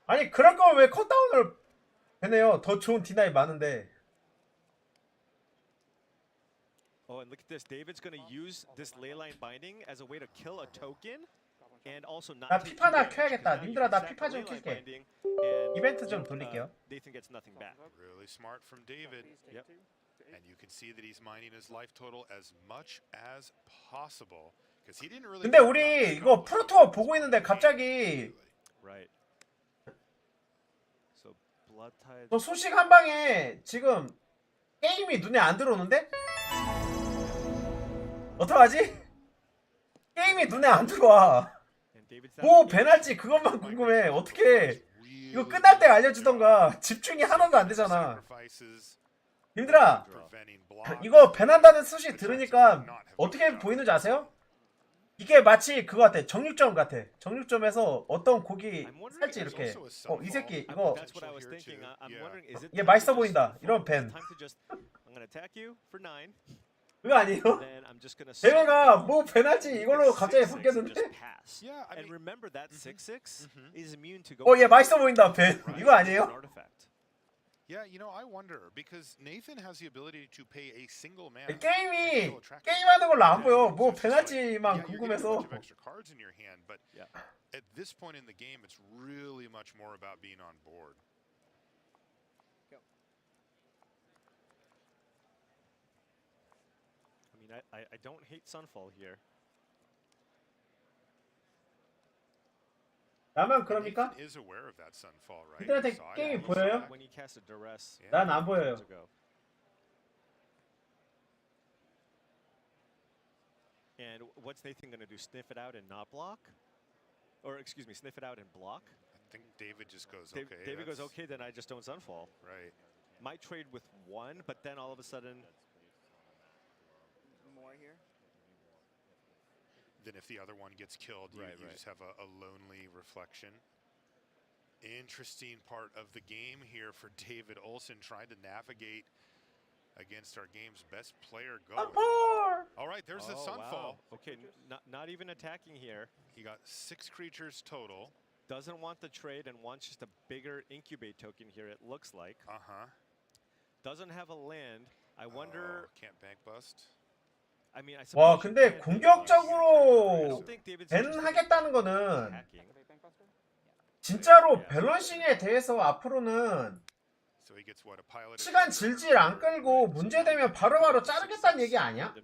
아니 그럴 거면 왜 컷다운을 배네요? 더 좋은 디나이 많은데. Oh, and look at this. David's going to use this Leyline Binding as a way to kill a token and also not 나 take 피파나 damage, 켜야겠다. because now you 님들아 can 나 sack 피파 the 좀 Leyline 킬게. Binding and, 이벤트 좀 돌릴게요. Nathan gets nothing back. Really smart from David. Yep. And you can see that he's mining his life total as much as possible because he didn't really. 근데 우리 이거 프로투어 보고 있는데 갑자기 Right. So Blood Tithe. 저 소식 한 방에 지금 게임이 눈에 안 들어오는데? 어떡하지? 게임이 눈에 안 들어와. 뭐 배날지 그것만 궁금해. 어떻게 이거 끝날 때 알려주던가. 집중이 하나도 안 되잖아. 님들아 이거 배난다는 소식 들으니까 어떻게 보이는지 아세요? 이게 마치 그거 같아. 정육점 같아. 정육점에서 어떤 고기 살지 이렇게. 이 새끼 이거 얘 맛있어 보인다. 이런 벤. 그거 아니에요? 대회가 뭐 배나지 이걸로 갑자기 바뀌었는데? 얘 맛있어 보인다 벤. 이거 아니에요? Yeah, you know, I wonder because Nathan has the ability to pay a single man. 게임하는 걸로 안 보여. 뭐 배나지만 궁금해서. Extra cards in your hand, but at this point in the game, it's really much more about being on board. I mean, I don't hate Sunfall here. 나만 그럽니까? Is aware of that Sunfall, right? 님들한테 게임이 보여요? When he cast a duress. 난 안 보여요. And what's Nathan going to do? Sniff it out and not block? Or excuse me, sniff it out and block? I think David just goes okay. David goes okay, then I just don't Sunfall. Right. Might trade with 1, but then all of a sudden. More here. Then if the other one gets killed, you just have a lonely reflection. Interesting part of the game here for David Olson, trying to navigate against our game's best player going. All right, there's the Sunfall. Wow. Okay, not even attacking here. He got 6 creatures total. Doesn't want the trade and wants just a bigger incubate token here, it looks like. Doesn't have a land. I wonder. Can't bank bust. I mean, 와 근데 공격적으로 밴 하겠다는 거는 진짜로 밸런싱에 대해서 앞으로는 시간 질질 안 끌고 문제되면 바로바로 자르겠다는 얘기 아니야?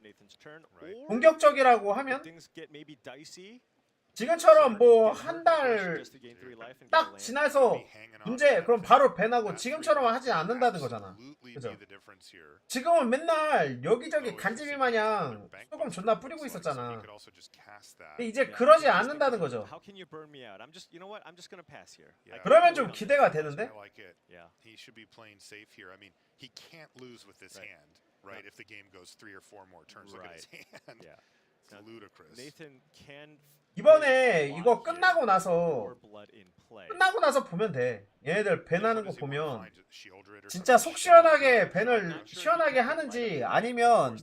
공격적이라고 하면? 지금처럼 뭐 한 달 딱 지나서 문제 그럼 바로 밴하고 지금처럼 하지 않는다는 거잖아. 그죠? 지금은 맨날 여기저기 간지비 마냥 소금 존나 뿌리고 있었잖아. 근데 이제 그러지 않는다는 거죠. 그러면 좀 기대가 되는데? He should be playing safe here. I mean, he can't lose with this hand, right? If the game goes 3 or 4 more turns, look at his hand. It's ludicrous. Nathan can 이번에 이거 끝나고 나서 보면 돼. 얘네들 밴하는 거 보면 진짜 속 시원하게 밴을 시원하게 하는지 아니면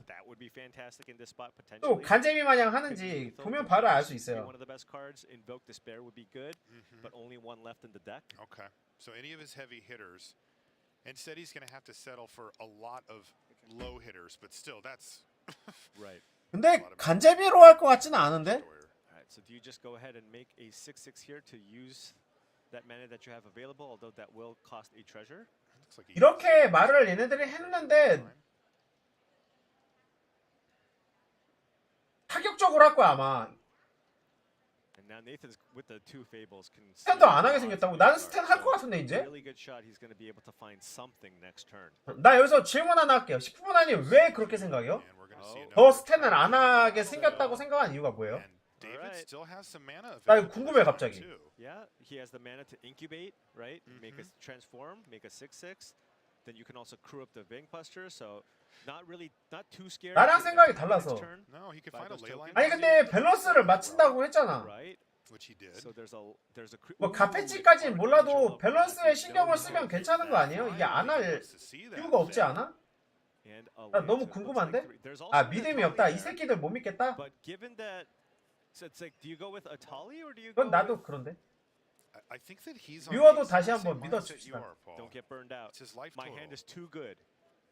또 간재미 마냥 하는지 보면 바로 알 수 있어요. Okay. So any of his heavy hitters, instead he's going to have to settle for a lot of low hitters, but still that's right. 근데 간재미로 할 것 같지는 않은데? So do you just go ahead and make a 6/6 here to use that mana that you have available, although that will cost a treasure? 이렇게 말을 얘네들이 했는데 타격적으로 할 거야 아마. And now Nathan's with the 2 fables can 스탠도 안 하게 생겼다고? 나는 스탠 할 것 같은데 이제? really good shot. He's going to be able to find something next turn. 나 여기서 질문 하나 할게요. 10분 아니 왜 그렇게 생각해요? 더 스탠을 안 하게 생겼다고 생각한 이유가 뭐예요? David still has some mana 나 이거 궁금해 갑자기. Yeah, he has the mana to incubate, right? Make a transform, make a 6/6. Then you can also crew up the Vangbuster, so not too scared. 나랑 생각이 달라서. No, he could find a ley line. 아니 근데 밸런스를 맞춘다고 했잖아. Which he did. So there's a 뭐 가페치까지는 몰라도 밸런스에 신경을 쓰면 괜찮은 거 아니에요? 이게 안 할 이유가 없지 않아? 나 너무 궁금한데? 아 믿음이 없다. 이 새끼들 못 믿겠다? But given that So it's like, do you go with Atali or do you 그건 go 나도 with... 그런데. I think that he's on 뮤어도 the 다시 same 한번 mindset you 믿어줍시다. are, Paul. Don't get burned out. It's his life My total. hand is too good.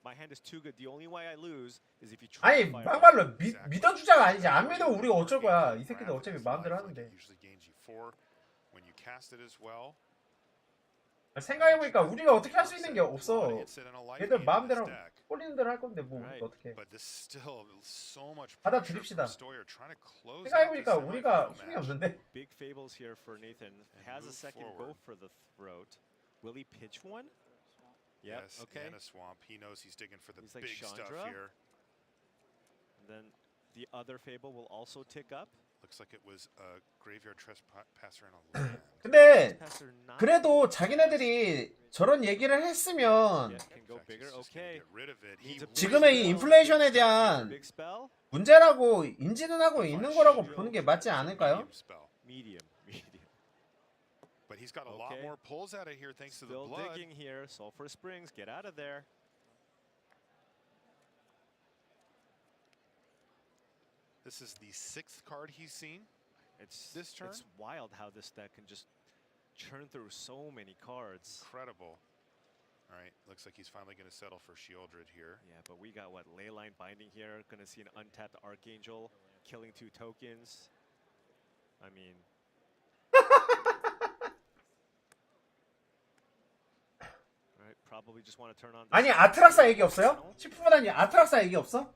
My hand is too good. The only way I lose is if you try 아니 to fire. 막말로 믿어주자가 아니지. 안 믿으면 우리가 어쩔 거야. 이 새끼들 어차피 마음대로 하는데. Usually gains you 4 when you cast it as well. 생각해보니까 우리가 어떻게 할 수 있는 게 없어. 얘들 마음대로 꼴리는 대로 할 건데 뭐 어떻게. 받아들입시다. 생각해보니까 우리가 힘이 없는데. Big fables here for Nathan. Has a second go for the throat. Will he pitch one? Yes, okay. and a swamp. He knows he's digging for the He's like big stuff Chandra. here. And then the other fable will also tick up. Looks like it was a graveyard trespasser in a land. 근데 그래도 자기네들이 저런 얘기를 했으면 지금의 이 인플레이션에 대한 문제라고 인지는 하고 있는 거라고 보는 게 맞지 않을까요? Medium. But he's got a lot more pulls out of here thanks to the Still blood. digging here. Sulfur Springs, get out of there. This is the 6th card he's seen. This turn. It's wild how this deck can just churn through so many cards. Incredible. All right, looks like he's finally going to settle for Shieldred here. Yeah, but we got what, Leyline Binding here. Going to see an untapped Archangel killing 2 tokens. I mean. Right, probably just want to turn on. 아니 아트락사 얘기 없어요? 10분 아니 아트락사 얘기 없어?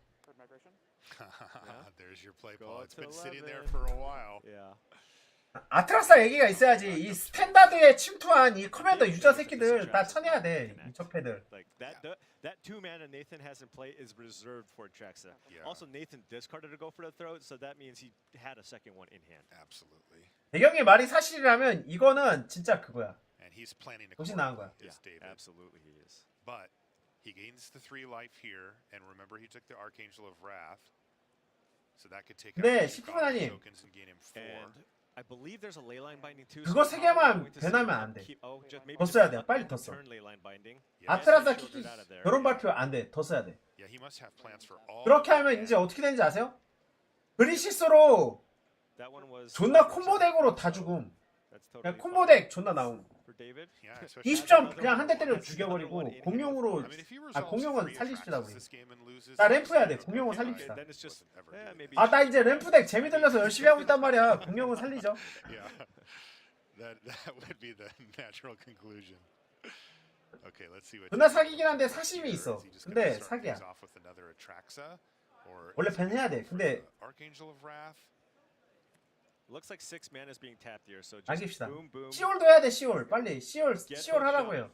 There's your play, Paul. It's been sitting there for a while. Yeah. 아트락사 얘기가 있어야지. 이 스탠다드에 침투한 이 커맨더 유저 새끼들 다 쳐내야 돼. 이 적패들. Like that 2 mana Nathan has in play is reserved for Traxa. Yeah. Also, Nathan discarded to go for the throat, so that means he had a second one in hand. Absolutely. 대경의 말이 사실이라면 이거는 진짜 그거야. And he's planning to 정신 나간 거야. David. Absolutely he is. But he gains the 3 life here, and remember he took the Archangel of Wrath. So that could take 네, out 10분 아니. tokens and gain him 4. And I believe there's a Leyline Binding too. 그거 3개만 변하면 안 돼. 더 써야 돼. 빨리 더 써. 아트라사 키키 결혼 발표 안 돼. 더 써야 돼. Yeah, he must have plans for all. 그렇게 하면 이제 어떻게 되는지 아세요? 그리시스로 존나 콤보 덱으로 다 죽음. 그냥 콤보 덱 존나 나옴. 20점 그냥 한 대 때려 죽여버리고 공룡으로 공룡은 살립시다 우리. 나 램프 해야 돼. 공룡은 살립시다. 아 나 이제 램프 덱 재미 들려서 열심히 하고 있단 말이야. 공룡은 살리죠. That would be the natural conclusion. Okay, let's see what. 존나 사기긴 한데 사심이 있어. 근데 사기야. 원래 밴 해야 돼. 근데 Archangel of Wrath. Looks like 6 mana is being tapped here. So just 남깁시다. boom, boom. 시올도 해야 돼, 시올. 빨리. 시올 Get 하라고요.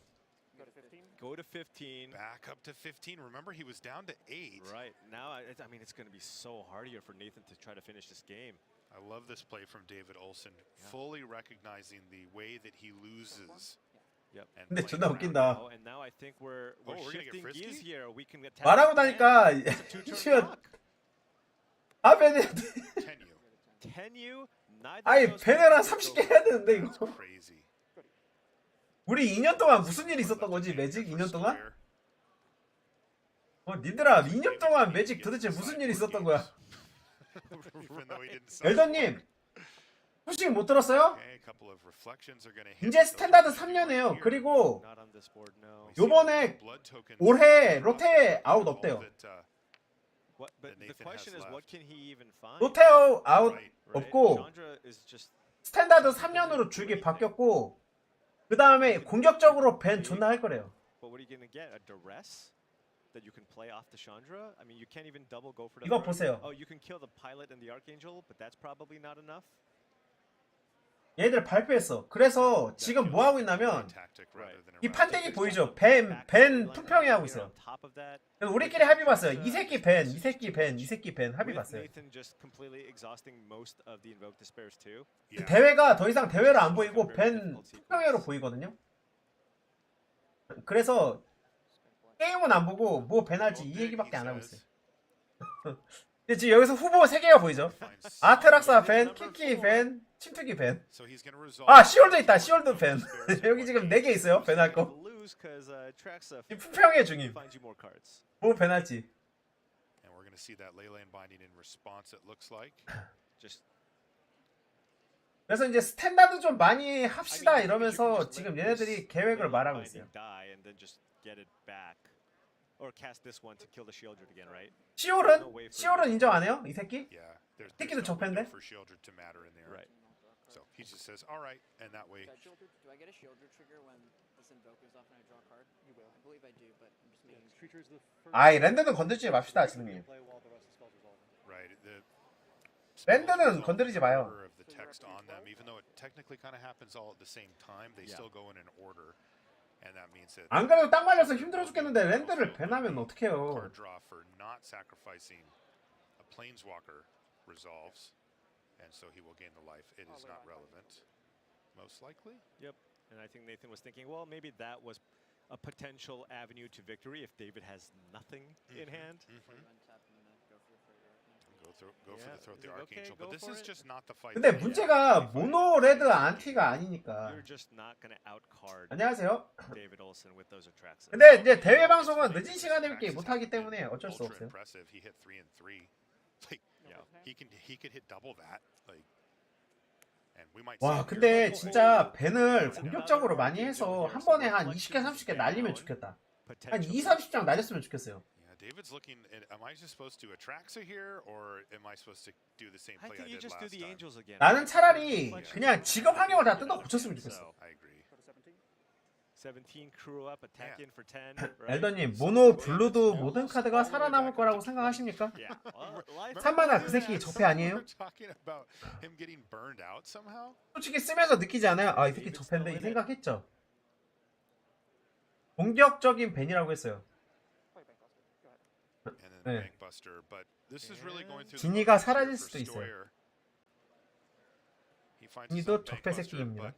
Go to 15. Back up to 15. Remember, he was down to 8. Right. Now, I mean, it's going to be so hard here for Nathan to try to finish this game. I love this play from David Olsen, fully recognizing the way that he loses. Yep. 근데 존나 웃긴다. Oh, and now I think we're shifting gears here. We can get 말하고 나니까 시올 아 베네. Tenyu, neither 아니 of those 베네랑 players 30개 해야 되는데 이거. Crazy. 우리 2년 동안 무슨 일이 있었던 거지? 매직 2년 동안? 니들아 2년 동안 매직 도대체 무슨 일이 있었던 거야? 엘더님 소식 못 들었어요? 이제 스탠다드 3년이에요. 그리고 요번에 올해 로테 아웃 없대요. 로테 아웃 없고 스탠다드 3년으로 줄기 바뀌었고 그 다음에 공격적으로 밴 존나 할 거래요. That you can play off the Chandra. I mean, you can't even double go for the. 이거 보세요. Oh, you can kill the pilot and the archangel, but that's probably not enough. 얘들 발표했어. 그래서 지금 뭐 하고 있냐면 이 판때기 보이죠? 밴 품평이 하고 있어요. 그래서 우리끼리 합의 봤어요. 이 새끼 밴, 이 새끼 밴, 이 새끼 밴 합의 봤어요. 대회가 더 이상 대회로 안 보이고 밴 품평회로 보이거든요. 그래서 게임은 안 보고 뭐 밴할지 이 얘기밖에 안 하고 있어요. 근데 지금 여기서 후보 3개가 보이죠? 아트락사 밴, 키키 밴, 침투기 밴. 아 시월도 있다. 시월도 밴. 여기 지금 4개 있어요. 밴할 거. 지금 품평회 중임. 뭐 밴할지. 그래서 이제 스탠다드 좀 많이 합시다 이러면서 지금 얘네들이 계획을 말하고 있어요. Or cast this one to kill the Shieldred again, right? 시올은 인정 안 해요? 이 새끼? 새끼도 적팬데? Right. So he just says, "All right," and that way. Do I get a Shieldred trigger when this invoker's off and I draw a card? You will. I believe I do, but I'm just making sure. 아이 랜드는 건들지 맙시다 지금. Right. The 랜드는 건드리지 마요. of the text on them, even though it technically kind of happens all at the same time, they still go in an order. And that means that 안 그래도 딱 말려서 힘들어 죽겠는데 랜드를 밴하면 어떡해요. card draw for not sacrificing a planeswalker resolves, and so he will gain the life. It is not relevant, most likely. Yep. And I think Nathan was thinking, well, maybe that was a potential avenue to victory if David has nothing in hand. Go for the throat the archangel, but this is just not the fight. 근데 문제가 모노 레드 안티가 아니니까. You're just not going to outcard 안녕하세요. David Olsen with those attracts. 근데 이제 대회 방송은 늦은 시간에밖에 못 하기 때문에 어쩔 수 없어요. He hit 3 and 3. Like, he could hit double that. Like, and we might. 와, 근데 진짜 밴을 공격적으로 많이 해서 한 번에 한 20개, 30개 날리면 좋겠다. 한 2, 30장 날렸으면 좋겠어요. David's looking at, am I just supposed to do Atraxa here, or am I supposed to do the same play I did last time? 나는 차라리 그냥 직업 환경을 다 뜯어 고쳤으면 좋겠어. I agree. 17 crew up, attack in for 10. 엘더님, 모노 블루도 모든 카드가 살아남을 거라고 생각하십니까? 3만화 그 새끼 적폐 아니에요? 솔직히 쓰면서 느끼지 않아요? 아, 이 새끼 적폐인데 이 생각했죠? 공격적인 밴이라고 했어요. 네. 지니가 사라질 수도 있어요. 지니도 적폐 새끼입니다.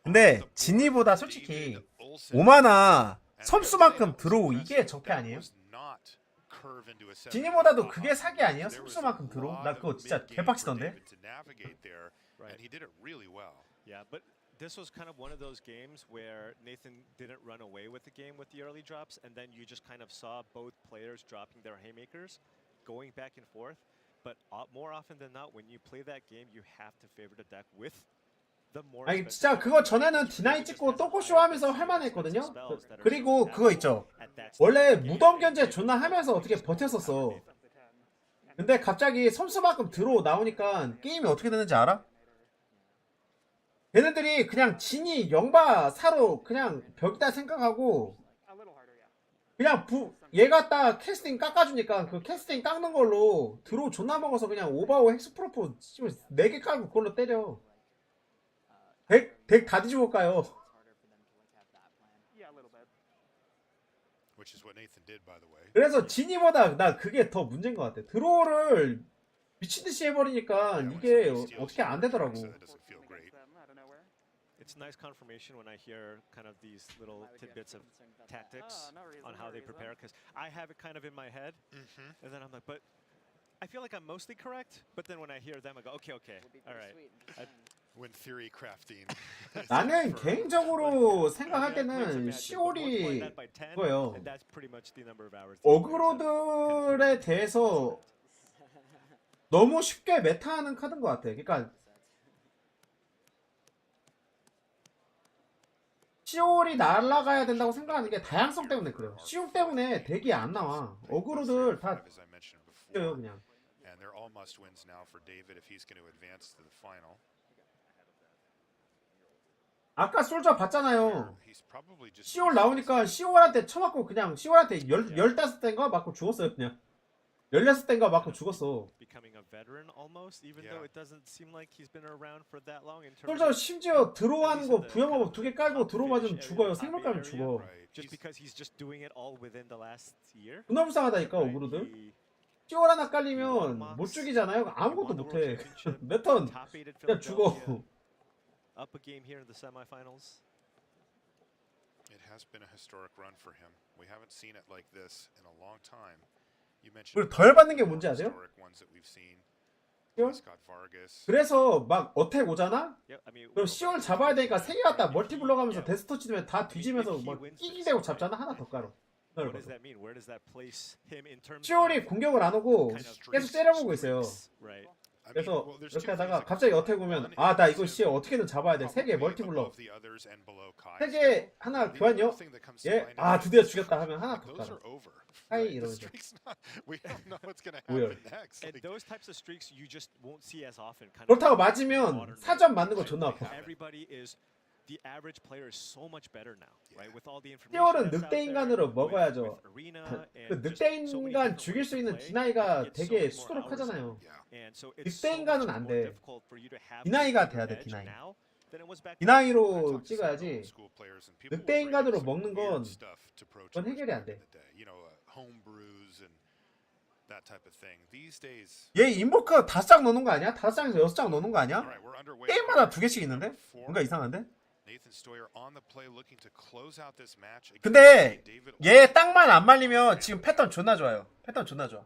근데 지니보다 솔직히 5만화 섬수만큼 들어오 이게 적폐 아니에요? 지니보다도 그게 사기 아니에요? 섬수만큼 들어오? 나 그거 진짜 개빡치던데? Yeah, but this was kind of one of those games where Nathan didn't run away with the game with the early drops, and then you just kind of saw both players dropping their haymakers, going back and forth. But more often than not, when you play that game, you have to favor the deck with the more. 아니 진짜 그거 전에는 D9 찍고 또꼬쇼 하면서 할만했거든요. 그리고 그거 있죠. 원래 무덤 견제 존나 하면서 어떻게 버텼었어. 근데 갑자기 섬수만큼 들어 나오니까 게임이 어떻게 되는지 알아? 얘네들이 그냥 진이 영바 사로 그냥 벽이다 생각하고 그냥 얘가 딱 캐스팅 깎아주니까 그 캐스팅 깎는 걸로 드로우 존나 먹어서 그냥 오바오 헥스프로포 4개 깔고 그걸로 때려. 덱 다 뒤집어 까요. 그래서 진이보다 나 그게 더 문제인 것 같아. 드로우를 미친듯이 해버리니까 이게 어떻게 안 되더라고. It's nice confirmation when I hear kind of these little tidbits of tactics on how they prepare, because I have it kind of in my head, and then I'm like, but I feel like I'm mostly correct. But then when I hear them, I go, okay, all right. When theory crafting. 나는 개인적으로 생각할 때는 시올이 그거예요. 어그로들에 대해서 너무 쉽게 메타하는 카드인 것 같아. 그러니까 시올이 날아가야 된다고 생각하는 게 다양성 때문에 그래요. 시올 때문에 덱이 안 나와. 어그로들 다 뛰어요 그냥. And they're all must wins now for David if he's going to advance to the final. 아까 솔저 봤잖아요. 시올 나오니까 시올한테 쳐맞고 그냥 시올한테 15대인가 맞고 죽었어요 그냥. 16대인가 맞고 죽었어. 솔저 심지어 들어가는 거 부영마법 2개 깔고 들어 맞으면 죽어요. 생물 까면 죽어. 존나 불쌍하다니까 어그로들. 시올 하나 깔리면 못 죽이잖아요. 아무것도 못해. 몇 턴 그냥 죽어. Up a game here in the semifinals. It has been a historic run for him. We haven't seen it like this in a long time. You mentioned 그리고 덜 받는 게 뭔지 아세요? 그래서 막 어택 오잖아? 그럼 시올 잡아야 되니까 3개 갖다 멀티블럭 하면서 데스터치 되면 다 뒤지면서 막 끼기대고 잡잖아. 하나 더 깔어. 시올이 공격을 안 오고 계속 때려보고 있어요. 그래서 이렇게 하다가 갑자기 어택 오면 아 나 이거 씨 어떻게든 잡아야 돼. 3개 멀티블럭 3개 하나 교환요? 예? 아 드디어 죽였다 하면 하나 더 깔아. 하이 이러면서 뭐야. 그렇다고 맞으면 4점 맞는 거 존나 아파. 시올은 늑대 인간으로 먹어야죠. 그 늑대 인간 죽일 수 있는 디나이가 되게 수두룩하잖아요. 늑대 인간은 안 돼. 디나이가 돼야 돼. 디나이. 디나이로 찍어야지. 늑대 인간으로 먹는 건 그건 해결이 안 돼. 얘 인버크 5장 넣는 거 아니야? 5장에서 6장 넣는 거 아니야? 게임마다 2개씩 있는데? 뭔가 이상한데? 근데 얘 땅만 안 말리면 지금 패턴 존나 좋아요. 패턴 존나 좋아.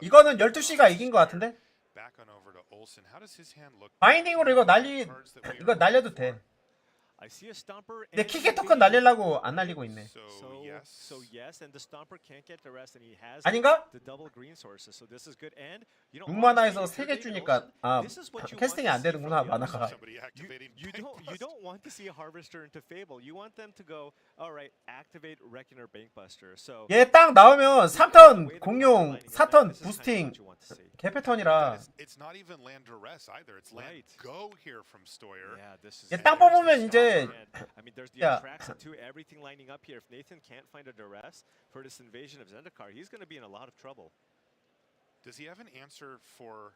이거는 12시가 이긴 것 같은데? 바인딩으로 이거 날려도 돼. 근데 킥의 토큰 날리려고 안 날리고 있네. 아닌가? 6만화에서 3개 주니까 아 캐스팅이 안 되는구나 만화가. You don't want to see a harvester into Fable. You want them to go, all right, activate Reckoner Bankbuster. So 얘 딱 나오면 3턴 공룡 4턴 부스팅 개패턴이라. 얘 땅 뽑으면 이제 I mean, there's the attraction to everything lining up here. If Nathan can't find a duress for this invasion of Zendikar, he's going to be in a lot of trouble. Does he have an answer for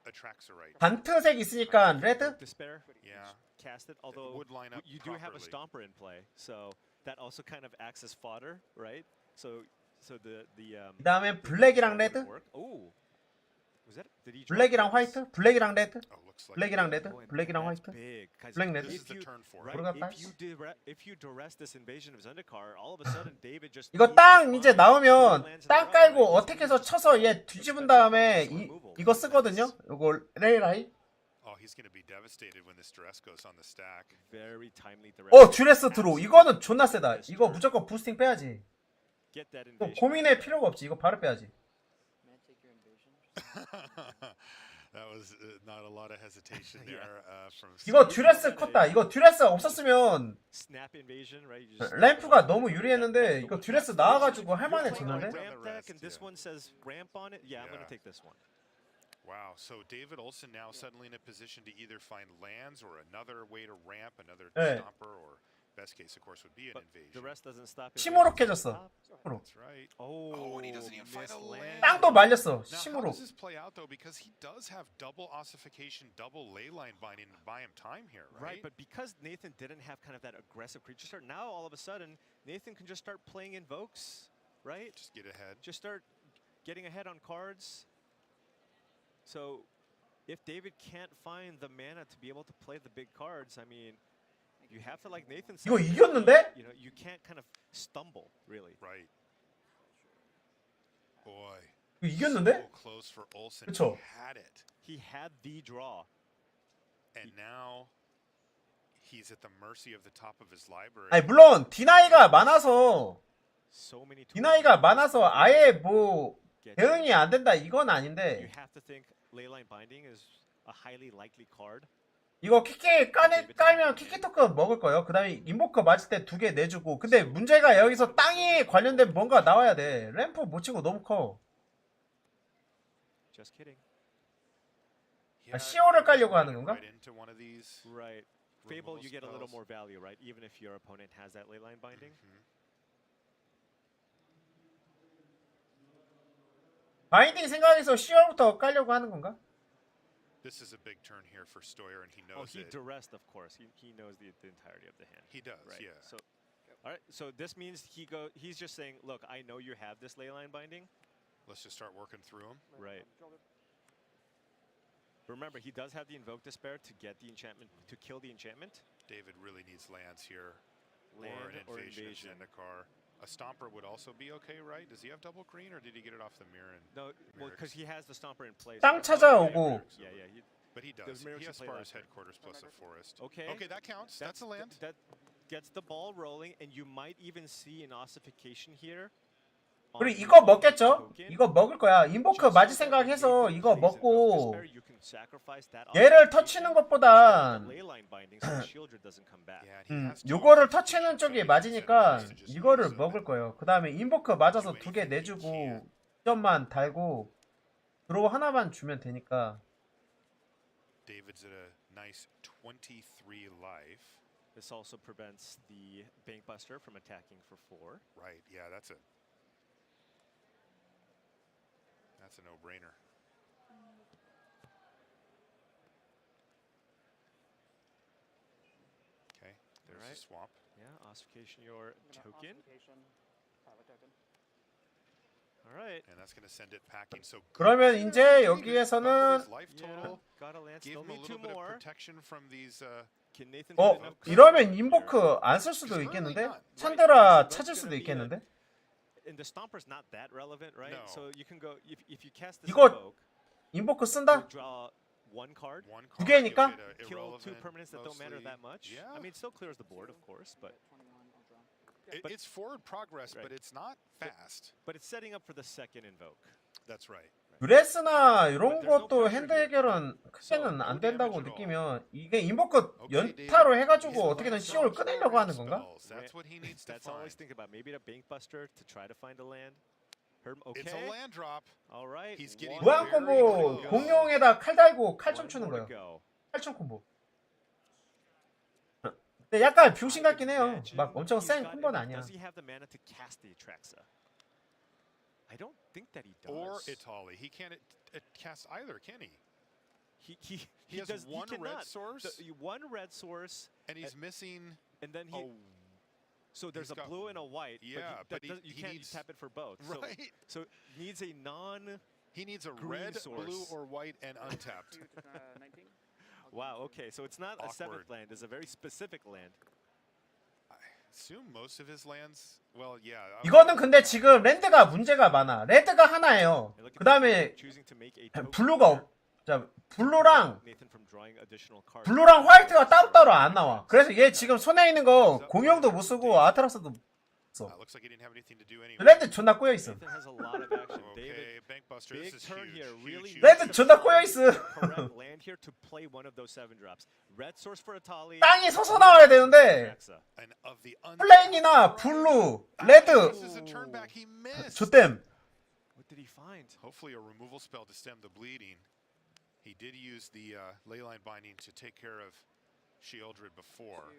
Atraxorite? 단트색 있으니까 레드? Despair. Yeah. Cast it. Although you do have a Stomper in play, so that also kind of acts as fodder, right? So the 그다음에 블랙이랑 레드? 블랙이랑 화이트? 블랙이랑 레드? 블랙이랑 레드? 블랙이랑 화이트? 블랙 레드? 모르겠다. 이거 땅 이제 나오면 땅 깔고 어택해서 쳐서 얘 뒤집은 다음에 이거 쓰거든요? 이거 레이라이? 듀레스 드로. 이거는 존나 세다. 이거 무조건 부스팅 빼야지. 고민할 필요가 없지. 이거 바로 빼야지. 이거 듀레스 컸다. 이거 듀레스 없었으면 램프가 너무 유리했는데 이거 듀레스 나와가지고 할만해졌는데? Wow, so David Olson now suddenly in a position to either find lands or another way to ramp, another 네. stomper, or best case, of course, would be an invasion. The rest doesn't stop. 시무룩해졌어. That's right. Oh, and he doesn't even find a land. 땅도 말렸어. Now, how 시무룩. does this play out though? Because he does have double ossification, double ley line binding to buy him time here, right? Right, but because Nathan didn't have kind of that aggressive creature start, now all of a sudden Nathan can just start playing invokes, right? Just get ahead. Just start getting ahead on cards. So if David can't find the mana to be able to play the big cards, I mean, you have to, like Nathan said, 이거 이겼는데? you know, you can't kind of stumble, really. Right. Boy. 이거 이겼는데? So close for Olsen. 그쵸? He had it. He had the draw. And now he's at the mercy of the top of his library. 아니 물론 디나이가 많아서 So many tools. 디나이가 많아서 아예 뭐 대응이 안 된다 이건 아닌데 You have to think Leyline Binding is a highly likely card. 이거 키키 깔면 키키토크 먹을 거예요. 그 다음에 인보커 맞을 때 2개 내주고. 근데 문제가 여기서 땅이 관련된 뭔가 나와야 돼. 램프 못 치고 너무 커. Just kidding. 아, 시오를 깔려고 하는 건가? Right. Fable, you get a little more value, right? Even if your opponent has that Leyline Binding. 바인딩 생각해서 시오부터 깔려고 하는 건가? This is a big turn here for Stoyer, and he knows he it. duressed, of course. He knows the entirety of the hand. He does, right? yeah. So, all right. So this means he's just saying, look, I know you have this Leyline Binding. Let's just start working through him. Right. Remember, he does have the Invoke Despair to get the enchantment, to kill the enchantment. David really needs lands here. Land or an invasion. invasion. Zendikar. A Stomper would also be okay, right? Does he have double green, or did he get it off the Mirren? No, well, because he has the Stomper in place. 땅 찾아오고. Yeah. But he does. He has Spar's headquarters plus a forest. Okay. Okay, that counts. That's a land. That gets the ball rolling, and you might even see an ossification here. 그리고 이거 먹겠죠? 이거 먹을 거야. 인보크 맞을 생각해서 이거 먹고 얘를 터치는 것보단 요거를 터치는 쪽이 맞으니까 이거를 먹을 거예요. 그 다음에 인보크 맞아서 2개 내주고 2점만 달고 드로우 하나만 주면 되니까. David's at a nice 23 life. This also prevents the Bankbuster from attacking for 4. Right, yeah, that's a no-brainer. Okay, there's right. a swamp. Yeah, ossification your token. All right. And that's going to send it packing. So 그러면 이제 여기에서는 give me a little bit of protection from these 이러면 인보크 안 쓸 수도 있겠는데? 찬드라 찾을 수도 있겠는데? And the Stomper's not that relevant, right? No. So you can go if you cast this 이거 Invoke, 인보크 쓴다? draw one card. 2 개니까? Kill 2 permanents that don't matter that much. Yeah. I mean, it still clears the board, of course, but it's forward progress, right. but it's not fast. But it's setting up for the second Invoke. That's right. 드레스나 이런 것도 핸드 해결은 크게는 안 된다고 느끼면 이게 인보크 연타로 해가지고 어떻게든 시오를 꺼내려고 하는 건가? That's what he needs to That's all find. he's thinking about. Maybe the Bankbuster to try to find a land. Okay. It's a land drop. All right. He's getting 무한 콤보 공룡에다 칼 달고 칼좀 추는 거예요. 칼좀 콤보. 근데 약간 병신 같긴 해요. 막 엄청 센 콤보는 아니야. Does he have the mana to cast the Atraxa? I don't think that he does. Or Itali. He can't cast either, can he? He has does, one he red source. One red source. And he's missing. And then he. So there's a blue and a white. Yeah, but you can't tap it for both. Right. So needs a non. He needs a red, source. blue, or white and untapped. Wow. Okay. So it's not Awkward. a 7th land. It's a very specific land. I assume most of his lands. Well, yeah. 이거는 근데 지금 랜드가 문제가 많아. 레드가 하나예요. 그 다음에 블루가 자 블루랑 화이트가 따로따로 안 나와. 그래서 얘 지금 손에 있는 거 공룡도 못 쓰고 아트라스도 못 써. 레드 존나 꼬여 있어. 레드 존나 꼬여 있어. 땅이 서서 나와야 되는데 플레인이나 블루, 레드 조땜. Hopefully a removal spell to stem the bleeding. He did use the leyline binding to take care of Sheoldred before.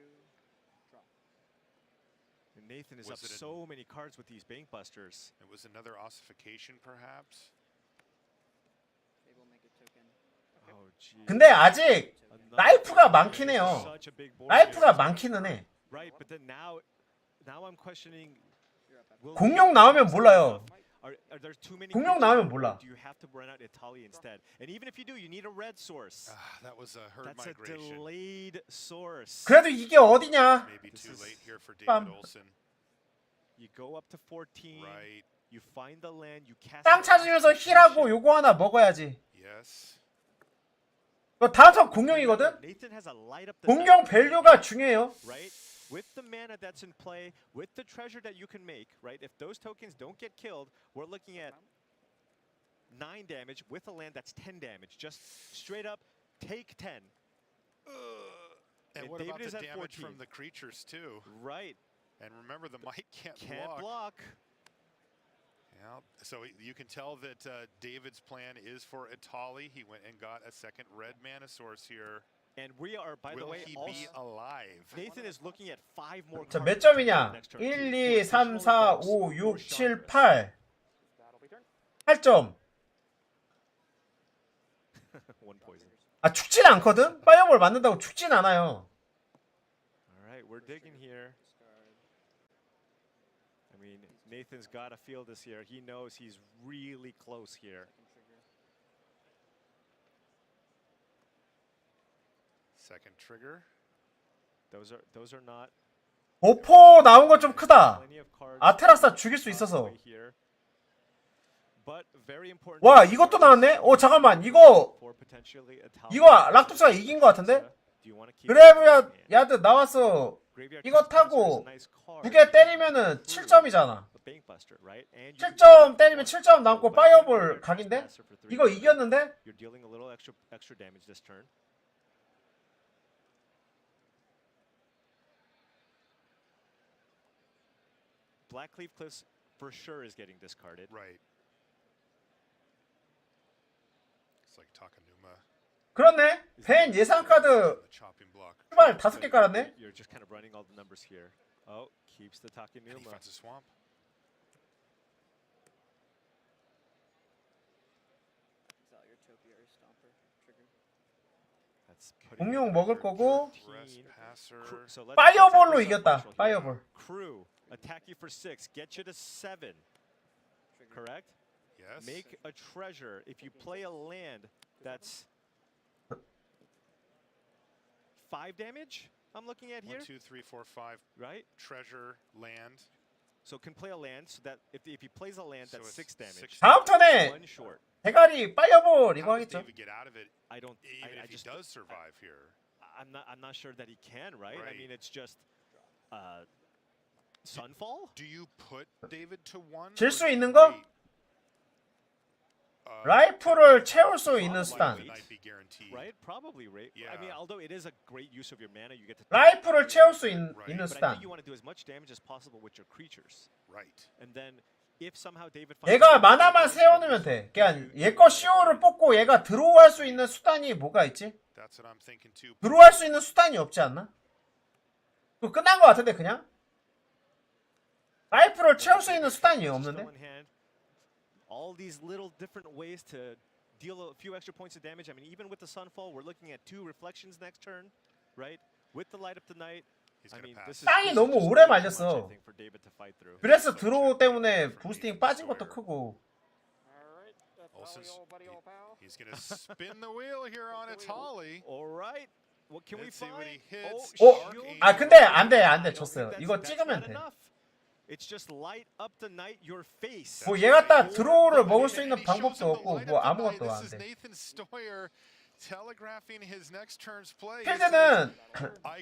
And Nathan is Was up it so many cards with these Bank Busters. It was another ossification, perhaps. They will make a token. Oh, gee. 근데 아직 라이프가 많긴 해요. Such a big board 라이프가 here. 많기는 해. Right, but then now I'm questioning. will 공룡 나오면 몰라요. Are there too many 공룡 creatures, 나오면 or 몰라. do you have to run out Italy instead? And even if you do, you need a red source. That was a herd That's migration. a delayed source. 그래도 이게 어디냐? Maybe too late here for 빰. David Olson. You go up to 14. Right. You find the land. You cast. 땅 it 찾으면서 off the 힐하고 position. 요거 하나 먹어야지. Yes. 너 다음 턴 공룡이거든? Nathan has a light up the 공룡 night, 밸류가 중요해요. right? With the mana that's in play, with the treasure that you can make, right? If those tokens don't get killed, we're looking at 9 damage with a land that's 10 damage. Just straight up take 10. And what David about is the at damage 14. from the creatures too? Right. And remember, the might can't Can't block. block. Yeah. So you can tell that David's plan is for Italy. He went and got a second red mana source here. And we are, by the Will way, he also, be alive? Nathan is looking at 5 more 자, cards 몇 to trigger 점이냐? next turn. 1, 2, 3, 4, 5, 6, 7, Chandras. 8. 8점. One poison. 아, 죽진 않거든? 파이어볼 맞는다고 죽진 않아요. All right, we're digging here. I mean, Nathan's got to feel this here. He knows he's really close here. Second trigger. Those are not. 오포 나온 건 좀 크다. Plenty of cards 아테라스타 죽일 수 있어서. here. But very important. 와, 이것도 나왔네? 오, 잠깐만. 이거 For potentially Italy. 이거 락도스가 이긴 것 같은데? Do you want to keep 그래브야 야드 나왔어. Graveyard 이거 Castmaster is 타고 a nice card. 두 개 때리면은 7점이잖아. A Bank Buster, right? And you can 7점 때리면 7점 남고 파이어볼 각인데? Castmaster for 3. 이거 이겼는데? You're dealing a little extra damage this turn. Blackleaf Cliffs for sure is getting discarded. Right. It's like Takanuma. 그렇네. 벤 예상 카드 The chopping block. 출발 5개 깔았네. You're just kind of running all the numbers here. Oh, keeps the And he Takenuma. finds a swamp. Exile your Topiary Stomper. Trigger. That's putting 공룡 it 먹을 at 거고 13. Passer. So let's 파이어볼로 check this 이겼다. out. 파이어볼. Crew attack you for 6, get you to 7. Correct? Yes. Make a treasure. If you play a land that's 5 damage, I'm looking at here. 1, 2, 3, 4, 5. Right? Treasure, land. So can play a land so that if he plays a land So that's it's 6 damage. 6 다음 턴에 One short. 대가리 파이어볼 이거 How does 하겠죠. David get out of it? I don't. Even I if he just. does survive here. I'm not sure that he can. Right? I Right. mean, it's just. Sunfall. Do you put David to 1? 질 수 있는 거? 라이프를 채울 수 있는 수단. Right? Probably, right? I mean, although it is a great use of your mana, you get to. 라이프를 채울 수 있는 But I 수단. think you want to do as much damage as possible with your creatures. Right. And then, if somehow David. finds 얘가 a way to 만화만 세워놓으면 돼. 그냥 얘거 시오를 뽑고 얘가 드로우할 수 있는 수단이 뭐가 있지? That's what I'm thinking too. 드로우할 수 있는 수단이 없지 않나? 그거 끝난 것 같은데 그냥? 라이프를 채울 수 있는 수단이 없는데? All these little different ways to deal a few extra points of damage. I mean, even with the Sunfall, we're looking at 2 reflections next turn, right? With the Light Up the Night. I mean, this is 땅이 너무 오래 too much, I 말렸어. think, for David to fight through. 그래서 드로우 때문에 부스팅 빠진 것도 크고. Olsen's, he's going to spin the wheel here on Italy. All right. What can we Let's see what find? he hits. 아 근데 안 돼. 졌어요. 이거 찍으면 돼. It's just light up the night your face. 뭐 얘가 딱 드로우를 먹을 수 있는 방법도 없고 뭐 아무것도 안 돼. Nathan Stoyer telegraphing his next turn's play. 필드는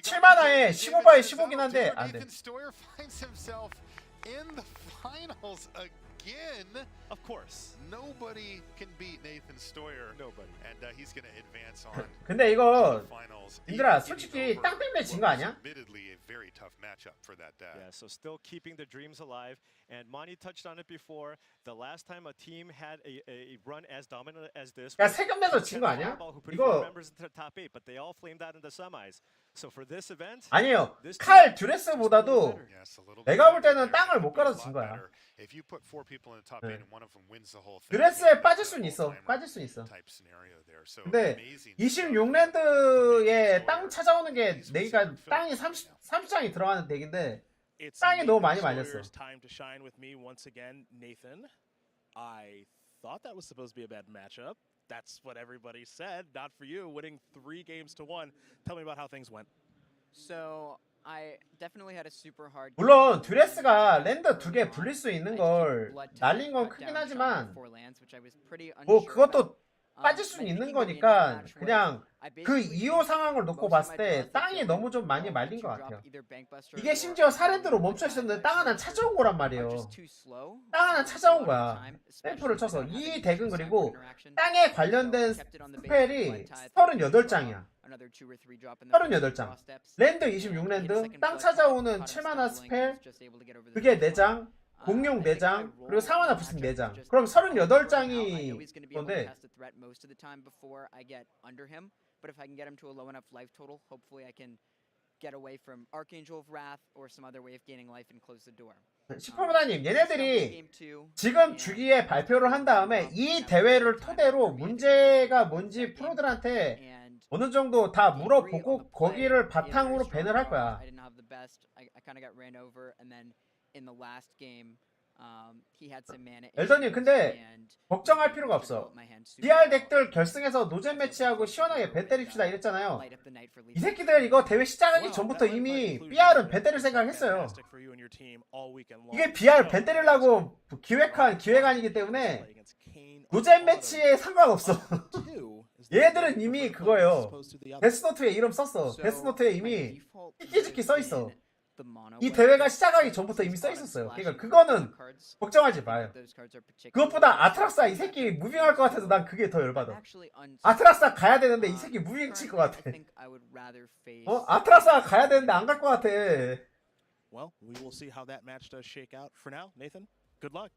7만화에 15바에 15긴 한데 안 돼. Nathan Stoyer finds himself in the finals again. Of course. Nobody can beat Nathan Stoyer. Nobody. And he's going to advance on. 근데 이거 finals. 님들아 솔직히 땅 때문에 진 거 아니야? Admittedly a very tough matchup for that dad. Yeah, so still keeping the dreams alive. And Monty touched on it before. The last time a team had a run as dominant as this, 야, 세금내서 진 거 아니야? 이거 members into the top 8, but they all flamed out in the semis. So for this event, 아니에요. 칼 듀레스보다도 내가 볼 때는 땅을 못 갈아서 진 거야. If you put 4 people in the top 8 and one of them wins the whole thing. 듀레스에 빠질 수는 있어. 빠질 수 있어. 근데 26랜드에 땅 찾아오는 게 내가 땅이 30장이 들어가는 덱인데 땅이 너무 많이 말렸어. Time to shine with me once again, Nathan. I thought that was supposed to be a bad matchup. That's what everybody said. Not for you, winning 3 games to 1. Tell me about how things went. So I definitely had a super hard. 물론 듀레스가 랜드 2개 불릴 수 있는 걸 날린 건 크긴 하지만 뭐 그것도 빠질 수는 있는 거니까 그냥 그 이후 상황을 놓고 봤을 때 땅이 너무 좀 많이 말린 것 같아요. 이게 심지어 4랜드로 멈춰 있었는데 땅 하나 찾아온 거란 말이에요. 땅 하나 찾아온 거야. 샘플을 쳐서. 이 덱은 그리고 땅에 관련된 스펠이 38장이야. 38장. 랜드 26랜드, 땅 찾아오는 7만화 스펠, 그게 4장, 공룡 4장, 그리고 사마나 부스팅 4장. 그럼 38장이 건데 But if I can get him to a low enough life total, hopefully I can get away from Archangel of Wrath or some other way of gaining life and close the door. 슈퍼보다님, 얘네들이 지금 주기에 발표를 한 다음에 이 대회를 토대로 문제가 뭔지 프로들한테 어느 정도 다 물어보고 거기를 바탕으로 밴을 할 거야. I didn't have the best. I kind of got ran over, and then in the last game, he had some mana. 엘더님, 근데 걱정할 필요가 없어. BR 덱들 결승에서 노잼 매치하고 시원하게 배 때립시다 이랬잖아요. 이 새끼들 이거 대회 시작하기 전부터 이미 BR은 배 때릴 생각했어요. 이게 BR 배 때리려고 기획한 기획안이기 때문에 노잼 매치에 상관없어. 얘들은 이미 그거예요. 데스노트에 이름 썼어. 데스노트에 이미 끼끼즈키 써있어. 이 대회가 시작하기 전부터 이미 써있었어요. 그러니까 그거는 걱정하지 마요. 그것보다 아트락사 이 새끼 무빙할 것 같아서 난 그게 더 열받아. 아트락사 가야 되는데 이 새끼 무빙 칠 것 같아. 아트락사 가야 되는데 안 갈 것 같아. Well, we will see how that match does shake out. For now, Nathan, good luck.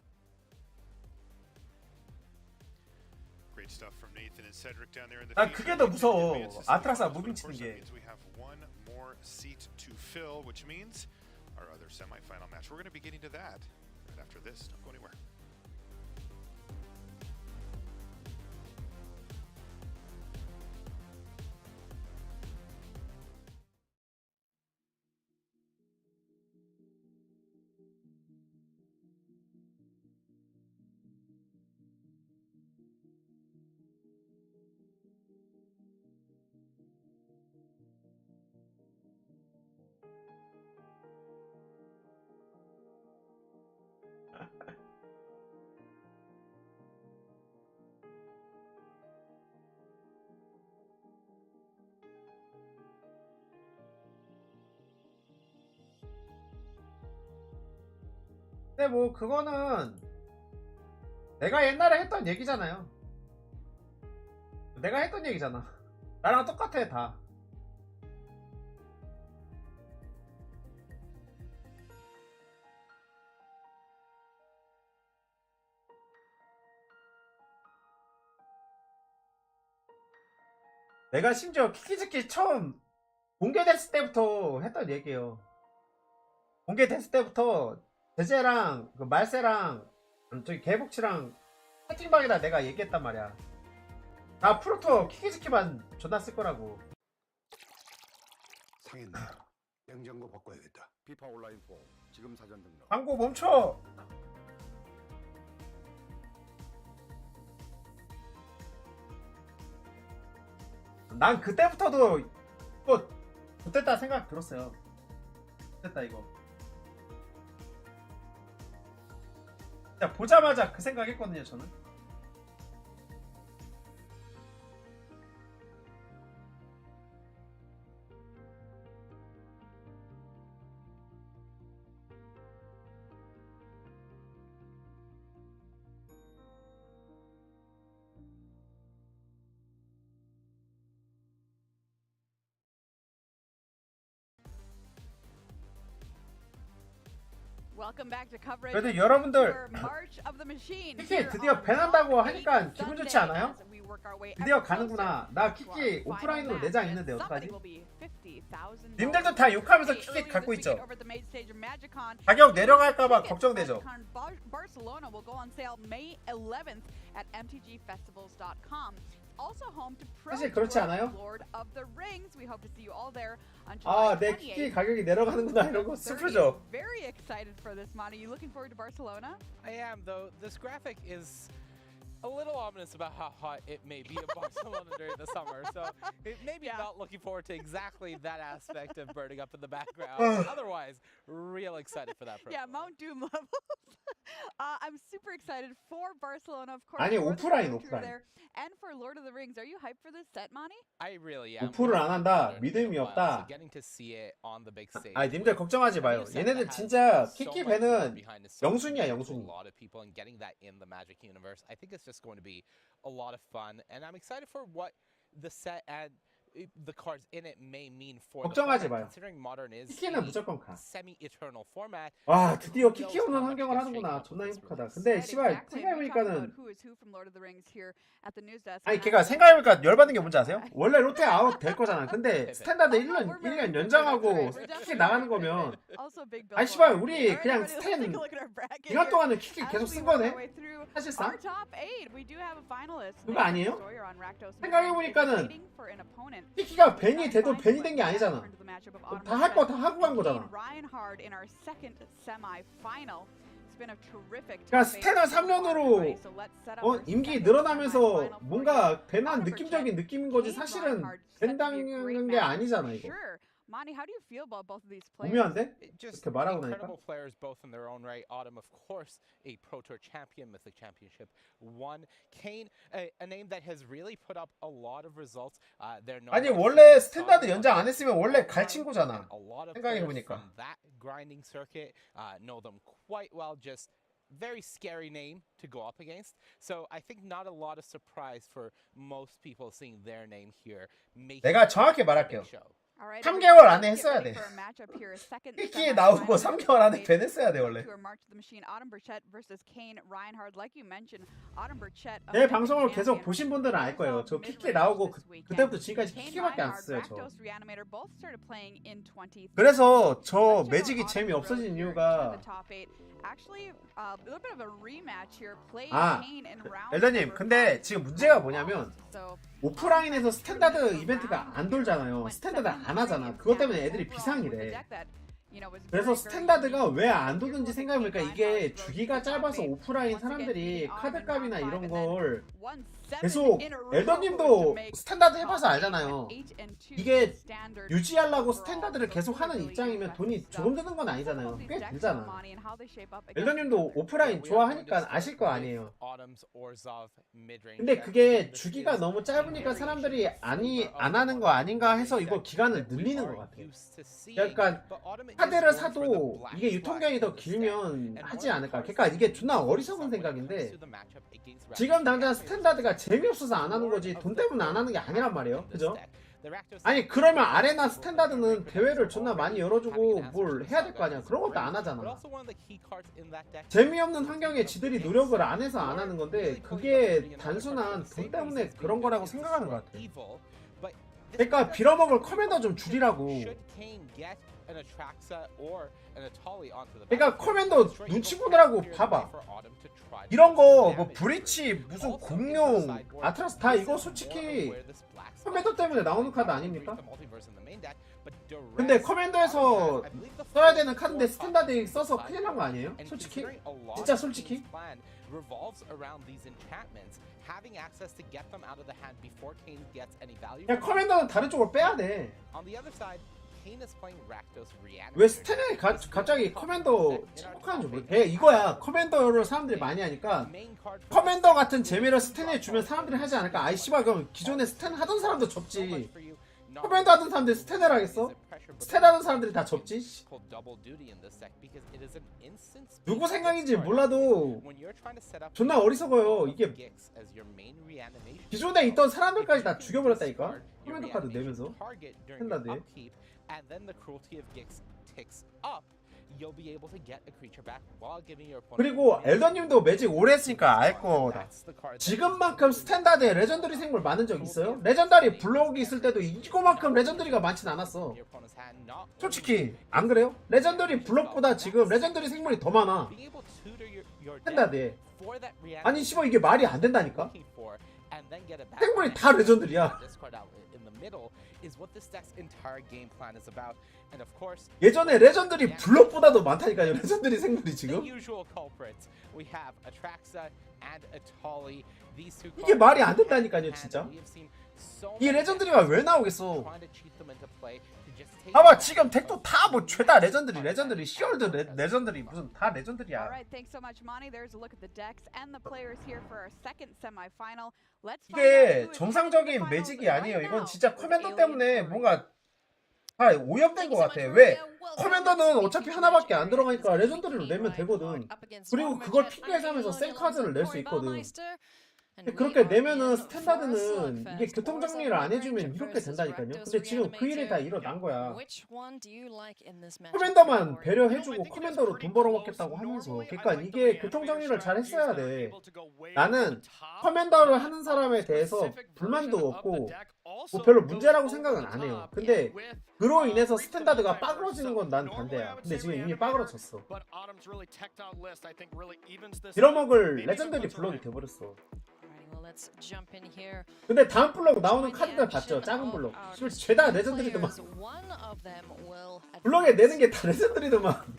Great stuff from Nathan and Cedric down there in the 난 그게 더 무서워. 아트락사 무빙 치는 게. We have one more seat to fill, which means our other semifinal match. We're going to be getting to that right after this. Don't go anywhere. 근데 뭐 그거는 내가 옛날에 했던 얘기잖아요. 내가 했던 얘기잖아. 나랑 똑같아 다. 내가 심지어 키키즈키 처음 공개됐을 때부터 했던 얘기예요. 공개됐을 때부터 제재랑 그 말세랑 저기 개복치랑 채팅방에다 내가 얘기했단 말이야. 다 프로투어 키키즈키만 존나 쓸 거라고. 상했네. 냉장고 바꿔야겠다. 피파 온라인 4 지금 사전 등록. 광고 멈춰. 난 그때부터도 이거 좋됐다 생각 들었어요. 좋됐다 이거. 진짜 보자마자 그 생각했거든요 저는. 그래도 여러분들 키키 드디어 밴한다고 하니까 기분 좋지 않아요? 드디어 가는구나. 나 키키 오프라인으로 내장 있는데 어떡하지? 님들도 다 욕하면서 키키 갖고 있죠? 가격 내려갈까봐 걱정되죠? 사실 그렇지 않아요? 아, 내 키키 가격이 내려가는구나 이러고 슬프죠? I am, though. This graphic is a little ominous about how hot it may be in Barcelona during the summer, so it maybe not looking forward to exactly that aspect of burning up in the background. Otherwise, real excited for that program. Yeah, Mount Doom levels. I'm super excited for Barcelona, of course. 아니, for the 오프라인, Pro Tour 오프라인. there, and for Lord of the Rings. Are you hyped for this set, Monty? I really am. 오프를 안 한다. 믿음이 So 없다. getting to see it on the big stage. 아, 님들 걱정하지 마요. 얘네들 진짜 키키 밴은 영순이야, 영순이. A lot of people and getting that in the Magic universe. I think it's just going to be a lot of fun, and I'm excited for what the set and the cards in it may mean for the 걱정하지 format, 마요. considering modern is 키키는 무조건 가. a semi-eternal format. 와, 드디어 키키 없는 환경을 하는구나. 존나 행복하다. 근데 씨발 생각해보니까는 아니 걔가 생각해보니까 열받는 게 뭔지 아세요? 원래 롯데 아웃 될 거잖아. 근데 스탠다드 1년 연장하고 키키 나가는 거면 아니 씨발 우리 그냥 스탠 기간 동안은 키키 계속 쓴 거네? 사실상? 그거 아니에요? 생각해보니까는 키키가 벤이 돼도 벤이 된 게 아니잖아. 다 할 거 다 하고 간 거잖아. 그러니까 스탠을 3년으로 임기 늘어나면서 뭔가 벤한 느낌적인 느낌인 거지 사실은 벤당한 게 아니잖아 이거. Monty, how do you feel about both of these players? 오묘한데? Just 이렇게 말하고 나니까. incredible players, both in their own right. Autumn, of course, a Pro Tour champion, Mythic Championship won. Kane, a name that has really put up a lot of results. They're known 아니 원래 스탠다드 연장 안 했으면 원래 갈 친구잖아. 생각해보니까. That grinding circuit know them quite well. Just very scary name to go up against. So I think not a lot of surprise for most people seeing their name here. 내가 정확히 말할게요. 3개월 안에 했어야 돼. 키키에 나오고 3개월 안에 벤 했어야 돼 원래. 내 방송을 계속 보신 분들은 알 거예요. 저 키키에 나오고 그때부터 지금까지 키키밖에 안 썼어요. 저. 그래서 저 매직이 재미 없어진 이유가 아, 엘더님 근데 지금 문제가 뭐냐면 오프라인에서 스탠다드 이벤트가 안 돌잖아요. 스탠다드 안 하잖아. 그것 때문에 애들이 비상이래. 그래서 스탠다드가 왜 안 도는지 생각해보니까 이게 주기가 짧아서 오프라인 사람들이 카드값이나 이런 걸 계속 엘더님도 스탠다드 해봐서 알잖아요. 이게 유지하려고 스탠다드를 계속 하는 입장이면 돈이 조금 드는 건 아니잖아요. 꽤 들잖아. 엘더님도 오프라인 좋아하니까 아실 거 아니에요. 근데 그게 주기가 너무 짧으니까 사람들이 안 하는 거 아닌가 해서 이거 기간을 늘리는 것 같아요. 약간 카드를 사도 이게 유통기한이 더 길면 하지 않을까. 그러니까 이게 존나 어리석은 생각인데 지금 당장 스탠다드가 재미없어서 안 하는 거지 돈 때문에 안 하는 게 아니란 말이에요. 그죠? 아니 그러면 아레나 스탠다드는 대회를 존나 많이 열어주고 뭘 해야 될 거 아니야. 그런 것도 안 하잖아. 재미없는 환경에 지들이 노력을 안 해서 안 하는 건데 그게 단순한 돈 때문에 그런 거라고 생각하는 것 같아. 그러니까 빌어먹을 커맨더 좀 줄이라고. 그러니까 커맨더 눈치 보느라고 봐봐. 이런 거 뭐 브리치 무슨 공룡 아트라스 다 이거 솔직히 커맨더 때문에 나오는 카드 아닙니까? 근데 커맨더에서 써야 되는 카드인데 스탠다드 써서 큰일 난 거 아니에요? 솔직히? 진짜 솔직히? 그냥 커맨더는 다른 쪽으로 빼야 돼. 왜 스탠에 갑자기 커맨더 침묵하는지 모르겠어. 이거야. 커맨더를 사람들이 많이 하니까 커맨더 같은 재미를 스탠에 주면 사람들이 하지 않을까. 아이 씨발 그럼 기존에 스탠 하던 사람도 접지. 커맨더 하던 사람들이 스탠을 하겠어? 스탠 하던 사람들이 다 접지. 누구 생각인지 몰라도 존나 어리석어요. 이게 기존에 있던 사람들까지 다 죽여버렸다니까. 커맨더 카드 내면서 스탠다드에. And then the cruelty of Gix ticks up. you'll be able to get a creature back while giving your opponent. 그리고 엘더님도 매직 오래 했으니까 알 거다. 지금만큼 스탠다드에 레전더리 생물 많은 적 있어요? 레전더리 블록이 있을 때도 이거만큼 레전더리가 많진 않았어. 솔직히 안 그래요? 레전더리 블록보다 지금 레전더리 생물이 더 많아. 스탠다드에. 아니 씨발 이게 말이 안 된다니까. 생물이 다 레전더리야. 예전에 레전더리 블록보다도 많다니까요. 레전더리 생물이 지금. 이게 말이 안 된다니까요 진짜. 이 레전더리가 왜 나오겠어. 봐봐 지금 덱도 다 뭐 죄다 레전더리 시월드 레전더리 무슨 다 레전더리야. Alright, thanks so much, Monty. There's a look at the decks and the players here for our second semifinal. Let's find out 이게 who is 정상적인 매직이 아니에요. 이건 진짜 커맨더 때문에 뭔가 다 오염된 것 같아. 왜? 커맨더는 어차피 하나밖에 안 들어가니까 레전더리로 내면 되거든. 그리고 그걸 피규어에서 하면서 셀 카드를 낼 수 있거든. 그렇게 내면은 스탠다드는 이게 교통정리를 안 해주면 이렇게 된다니까요. 근데 지금 그 일이 다 일어난 거야. 커맨더만 배려해주고 커맨더로 돈 벌어먹겠다고 하면서. 그러니까 이게 교통정리를 잘 했어야 돼. 나는 커맨더를 하는 사람에 대해서 불만도 없고 뭐 별로 문제라고 생각은 안 해요. 근데 그로 인해서 스탠다드가 빠그러지는 건 난 반대야. 근데 지금 이미 빠그러졌어. 빌어먹을 레전더리 블록이 돼버렸어. 근데 다음 블록 나오는 카드들 봤죠? 작은 블록. 죄다 레전더리더만. 블록에 내는 게 다 레전더리더만.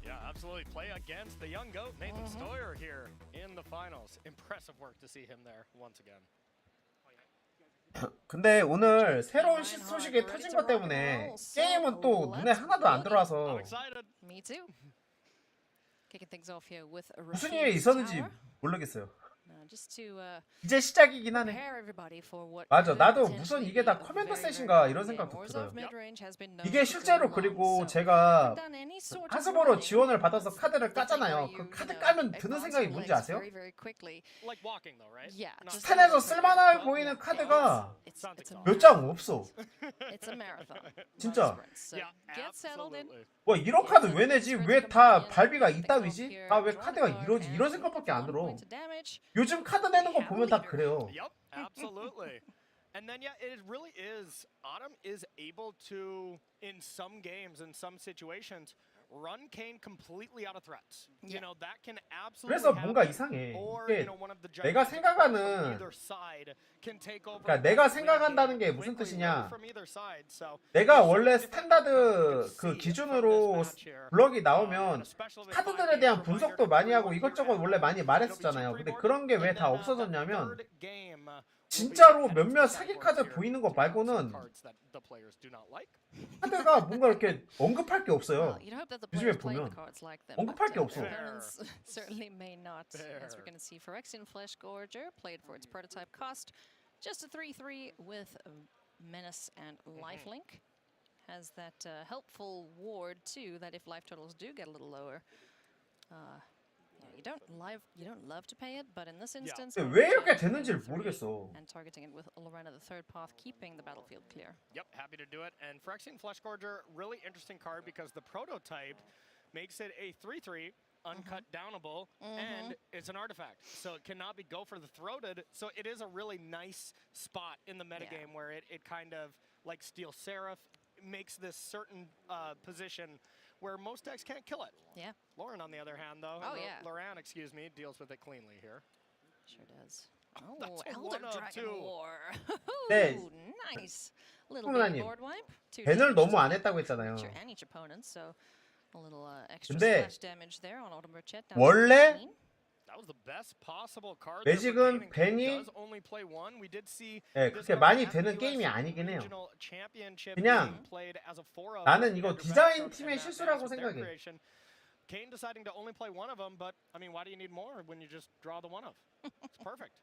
Yeah, absolutely. Play against the young goat, Nathan Stoyer here in the finals. Impressive work to see him there once again. 근데 오늘 새로운 소식이 터진 것 때문에 게임은 또 눈에 하나도 안 들어와서 무슨 일이 있었는지 모르겠어요. 이제 시작이긴 하네. 맞아, 나도 무슨 이게 다 커맨더 셋인가 이런 생각도 들어요. 이게 실제로 그리고 제가 하스보로 지원을 받아서 카드를 까잖아요. 그 카드 까면 드는 생각이 뭔지 아세요? 스탠에서 쓸만해 보이는 카드가 몇 장 없어. 진짜. 와 이런 카드 왜 내지? 왜 다 발비가 이따위지? 아 왜 카드가 이러지? 이런 생각밖에 안 들어. 요즘 카드 내는 거 보면 다 그래요. Yep, absolutely. And then yeah, it really is. Autumn is able to, in some games, in some situations, run Kane completely out of threats. You know that can absolutely. 그래서 뭔가 이상해. 이게 내가 생각하는, 그러니까 내가 생각한다는 게 무슨 뜻이냐? 내가 원래 스탠다드 그 기준으로 블럭이 나오면 카드들에 대한 분석도 많이 하고 이것저것 원래 많이 말했었잖아요. 근데 그런 게 왜 다 없어졌냐면 진짜로 몇몇 사기 카드 보이는 거 말고는 카드가 뭔가 이렇게 언급할 게 없어요. 요즘에 보면 언급할 게 없어. Certainly may not, as we're going to see. Phyrexian Flesh Gorger played for its prototype cost, just a 3/3 with Menace and Lifelink. Has that helpful ward too. That if life totals do get a little lower, you don't love to pay it, but in this instance, 왜 이렇게 됐는지를 모르겠어. And targeting it with Lorena the third path, keeping the battlefield clear. Yep, happy to do it. And Phyrexian Flesh Gorger, really interesting card because the prototype makes it a 3/3. Uncut downable, and it's an artifact, so it cannot be go for the throated. So it is a really nice spot in the metagame where it kind of like Steel Seraph makes this certain position where most decks can't kill it. Yeah. Lauren, on the other hand, though, Loran, excuse me, deals with it cleanly here. Sure does. Oh, Elder Dragon War. 네. Nice. Little bit board wipe. 밴을 너무 안 했다고 했잖아요. And each opponent, so. A little extra 근데 splash damage there on Autumn Burchett. 원래 That was the best possible card. 매직은 밴이 그렇게 많이 되는 게임이 아니긴 해요. 그냥 나는 이거 디자인 팀의 실수라고 생각해. Kane deciding to only play one of them, but I mean, why do you need more when you just draw the one of? It's perfect.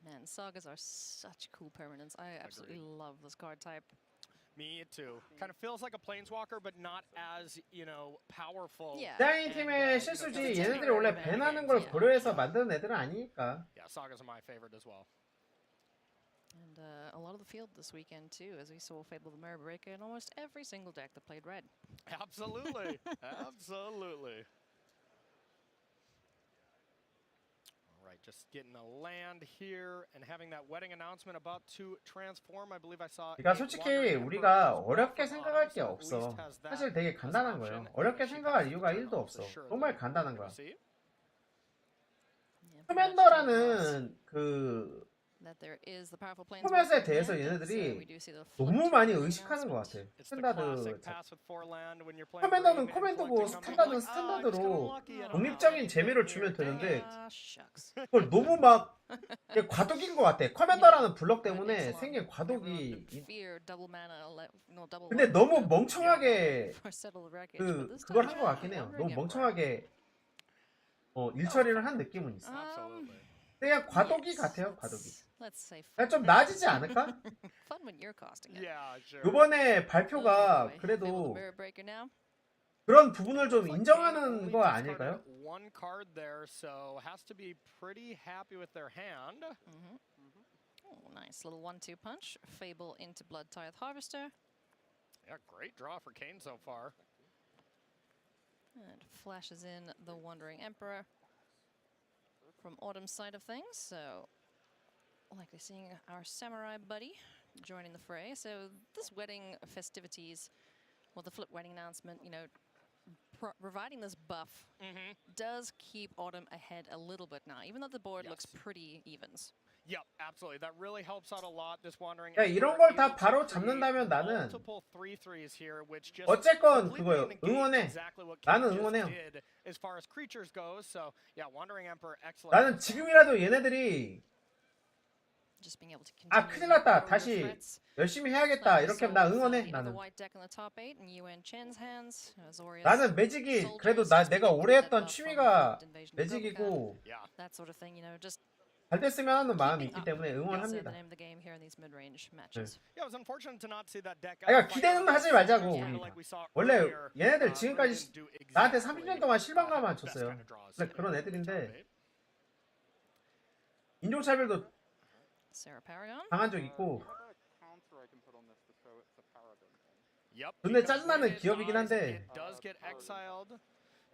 Man, sagas are such cool permanents. I absolutely love this card type. Me too. Kind of feels like a planeswalker, but not as, you know, powerful. 디자인 팀의 실수지. 얘네들이 원래 밴하는 걸 고려해서 만드는 애들은 아니니까. Yeah, sagas are my favorite as well. And a lot of the field this weekend too, as we saw Fable the Mirror Breaker in almost every single deck that played red. Absolutely. Absolutely. All right, just getting a land here and having that wedding announcement about to transform. I believe I saw. 그러니까 솔직히 우리가 어렵게 생각할 게 없어. 사실 되게 간단한 거예요. 어렵게 생각할 이유가 1도 없어. 정말 간단한 거야. 커맨더라는 그 포맷에 대해서 얘네들이 너무 많이 의식하는 것 같아. 스탠다드. 커맨더는 커맨더고 스탠다드는 스탠다드로 독립적인 재미를 주면 되는데 그걸 너무 막 과도기인 것 같아. 커맨더라는 블럭 때문에 생긴 과도기. 근데 너무 멍청하게 그걸 한 것 같긴 해요. 너무 멍청하게 일처리를 한 느낌은 있어. 그냥 과도기 같아요, 과도기. 그냥 좀 나아지지 않을까? 이번에 발표가 그래도 그런 부분을 좀 인정하는 거 아닐까요? One card there, so has to be pretty happy with their hand. Oh, nice little 1-2 punch. Fable into Blood Tithe Harvester. Yeah, great draw for Kane so far. And flashes in the Wandering Emperor from Autumn's side of things, so likely seeing our samurai buddy joining the fray. So this wedding festivities, well, the flip wedding announcement, you know, providing this buff does keep Autumn ahead a little bit now, even though the board looks pretty evens. Yep, absolutely. That really helps out a lot. This wandering. 야, 이런 걸 다 바로 잡는다면 나는 어쨌건 그거요. 응원해. 나는 응원해요. As far as creatures goes, so yeah, Wandering Emperor excellent. 나는 지금이라도 얘네들이 아 큰일 났다. 다시 열심히 해야겠다. 이렇게 하면 나 응원해. 나는 매직이 그래도 내가 오래 했던 취미가 매직이고 잘 됐으면 하는 마음이 있기 때문에 응원합니다. 그러니까 기대는 하지 말자고. 원래 얘네들 지금까지 나한테 30년 동안 실망감만 줬어요. 원래 그런 애들인데 인종차별도 당한 적 있고 근데 짜증나는 기업이긴 한데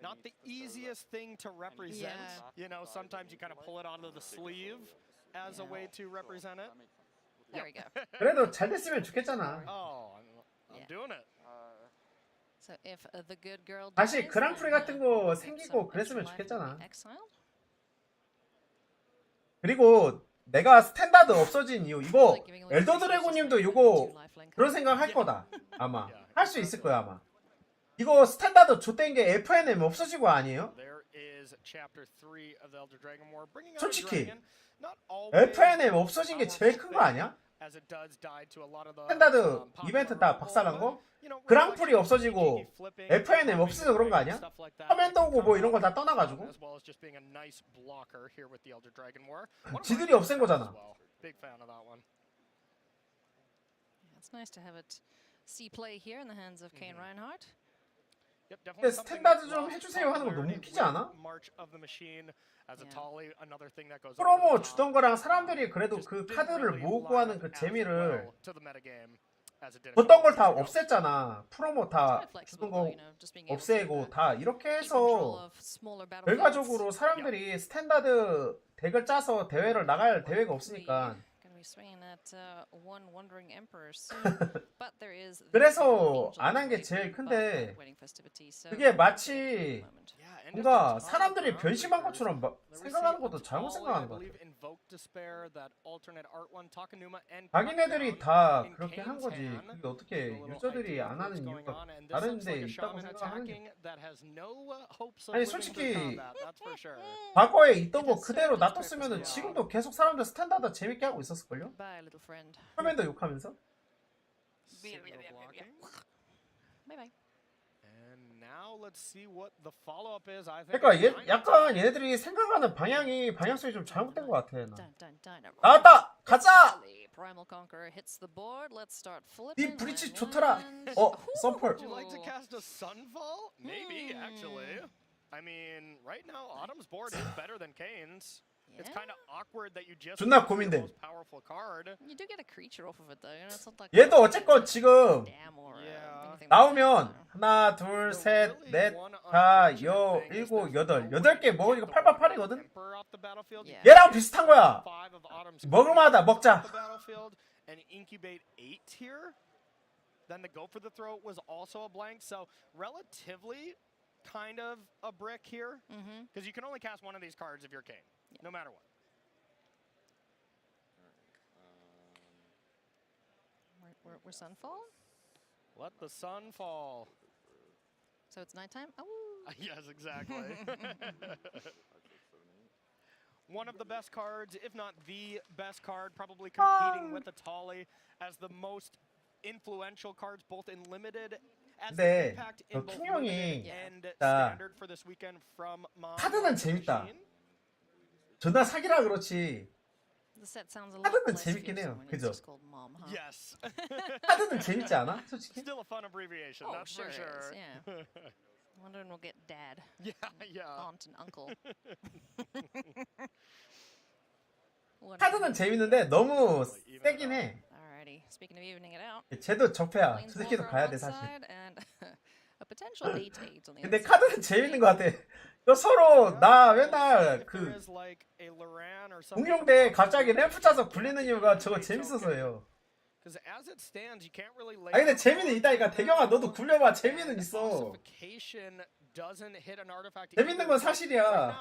Not the easiest thing to represent. You know, sometimes you kind of pull it onto the sleeve as a way to represent it. There we go. 그래도 잘 됐으면 좋겠잖아. Oh, I'm doing it. So if the good girl 다시 그랑프리 같은 거 생기고 그랬으면 좋겠잖아. 그리고 내가 스탠다드 없어진 이유 이거 엘더 드래곤님도 이거 그런 생각 할 거다. 아마 할 수 있을 거야 아마. 이거 스탠다드 좆된 게 FNM 없어지고 아니에요? 솔직히 FNM 없어진 게 제일 큰 거 아니야? 스탠다드 이벤트 다 박살난 거? 그랑프리 없어지고 FNM 없어서 그런 거 아니야? 커맨더고 뭐 이런 거 다 떠나가지고 지들이 없앤 거잖아. It's nice to have it see play here in the hands of Kane Reinhardt. 근데 스탠다드 좀 해주세요 하는 거 너무 웃기지 않아? 프로모 주던 거랑 사람들이 그래도 그 카드를 모으고 하는 그 재미를 줬던 걸 다 없앴잖아. 프로모 다 주던 거 없애고 다 이렇게 해서 결과적으로 사람들이 스탠다드 덱을 짜서 대회를 나갈 대회가 없으니까 그래서 안 한 게 제일 큰데 그게 마치 뭔가 사람들이 변심한 것처럼 생각하는 것도 잘못 생각하는 것 같아. 자기네들이 다 그렇게 한 거지. 그게 어떻게 유저들이 안 하는 이유가 다른 데 있다고 생각하는 게 아니 솔직히 과거에 있던 거 그대로 놔뒀으면 지금도 계속 사람들 스탠다드 재밌게 하고 있었을걸요? 커맨더 욕하면서? 그러니까 약간 얘네들이 생각하는 방향성이 좀 잘못된 것 같아. 나왔다! 가자! 이 브리치 좋더라! 썬펄. Would you like to cast a Sunfall? Maybe, actually. I mean, right now, Autumn's board is better than Kane's. It's kind of awkward that you just 존나 got your 고민돼. most powerful card. You do get a creature off of it though. You know, it's not like 얘도 어쨌건 지금 dam or anything like 나오면 하나, 둘, 셋, 넷, 다, 여, 일곱, 여덟. 8개 먹으니까 888이거든? 얘랑 비슷한 거야. 먹을만하다. 먹자. And incubate 8 here. Then the go for the throat was also a blank, so relatively kind of a brick here, because you can only cast one of these cards if you're Kane, no matter what. we're sunfall. Let the sun fall. So it's nighttime. Oh. Yes, exactly. One of the best cards, if not the best card, probably competing with the Tolly as the most influential cards, both in limited as the impact in both limited and standard for this weekend from Mom. 카드는 재밌다. 존나 사기라 그렇지. The set sounds a lot 카드는 less 재밌긴 fearsome 해요. when it's 그죠? just called mom, huh? Yes. 카드는 재밌지 않아? 솔직히? Still a fun abbreviation, Oh, that's sure for it sure. is, yeah. Wondering we'll get dad. Yeah. Aunt and uncle. 카드는 재밌는데 너무 세긴 해. Alrighty. Speaking of evening it out. 쟤도 적폐야. 저 새끼도 가야 돼 사실. And a potential 8-8 on the 근데 카드는 재밌는 것 같아. 너 서로 나 맨날 그 공룡대 갑자기 램프 짜서 굴리는 이유가 저거 재밌어서예요. 아니 근데 재미는 있다니까. 대경아 너도 굴려봐. 재미는 있어. 재밌는 건 사실이야.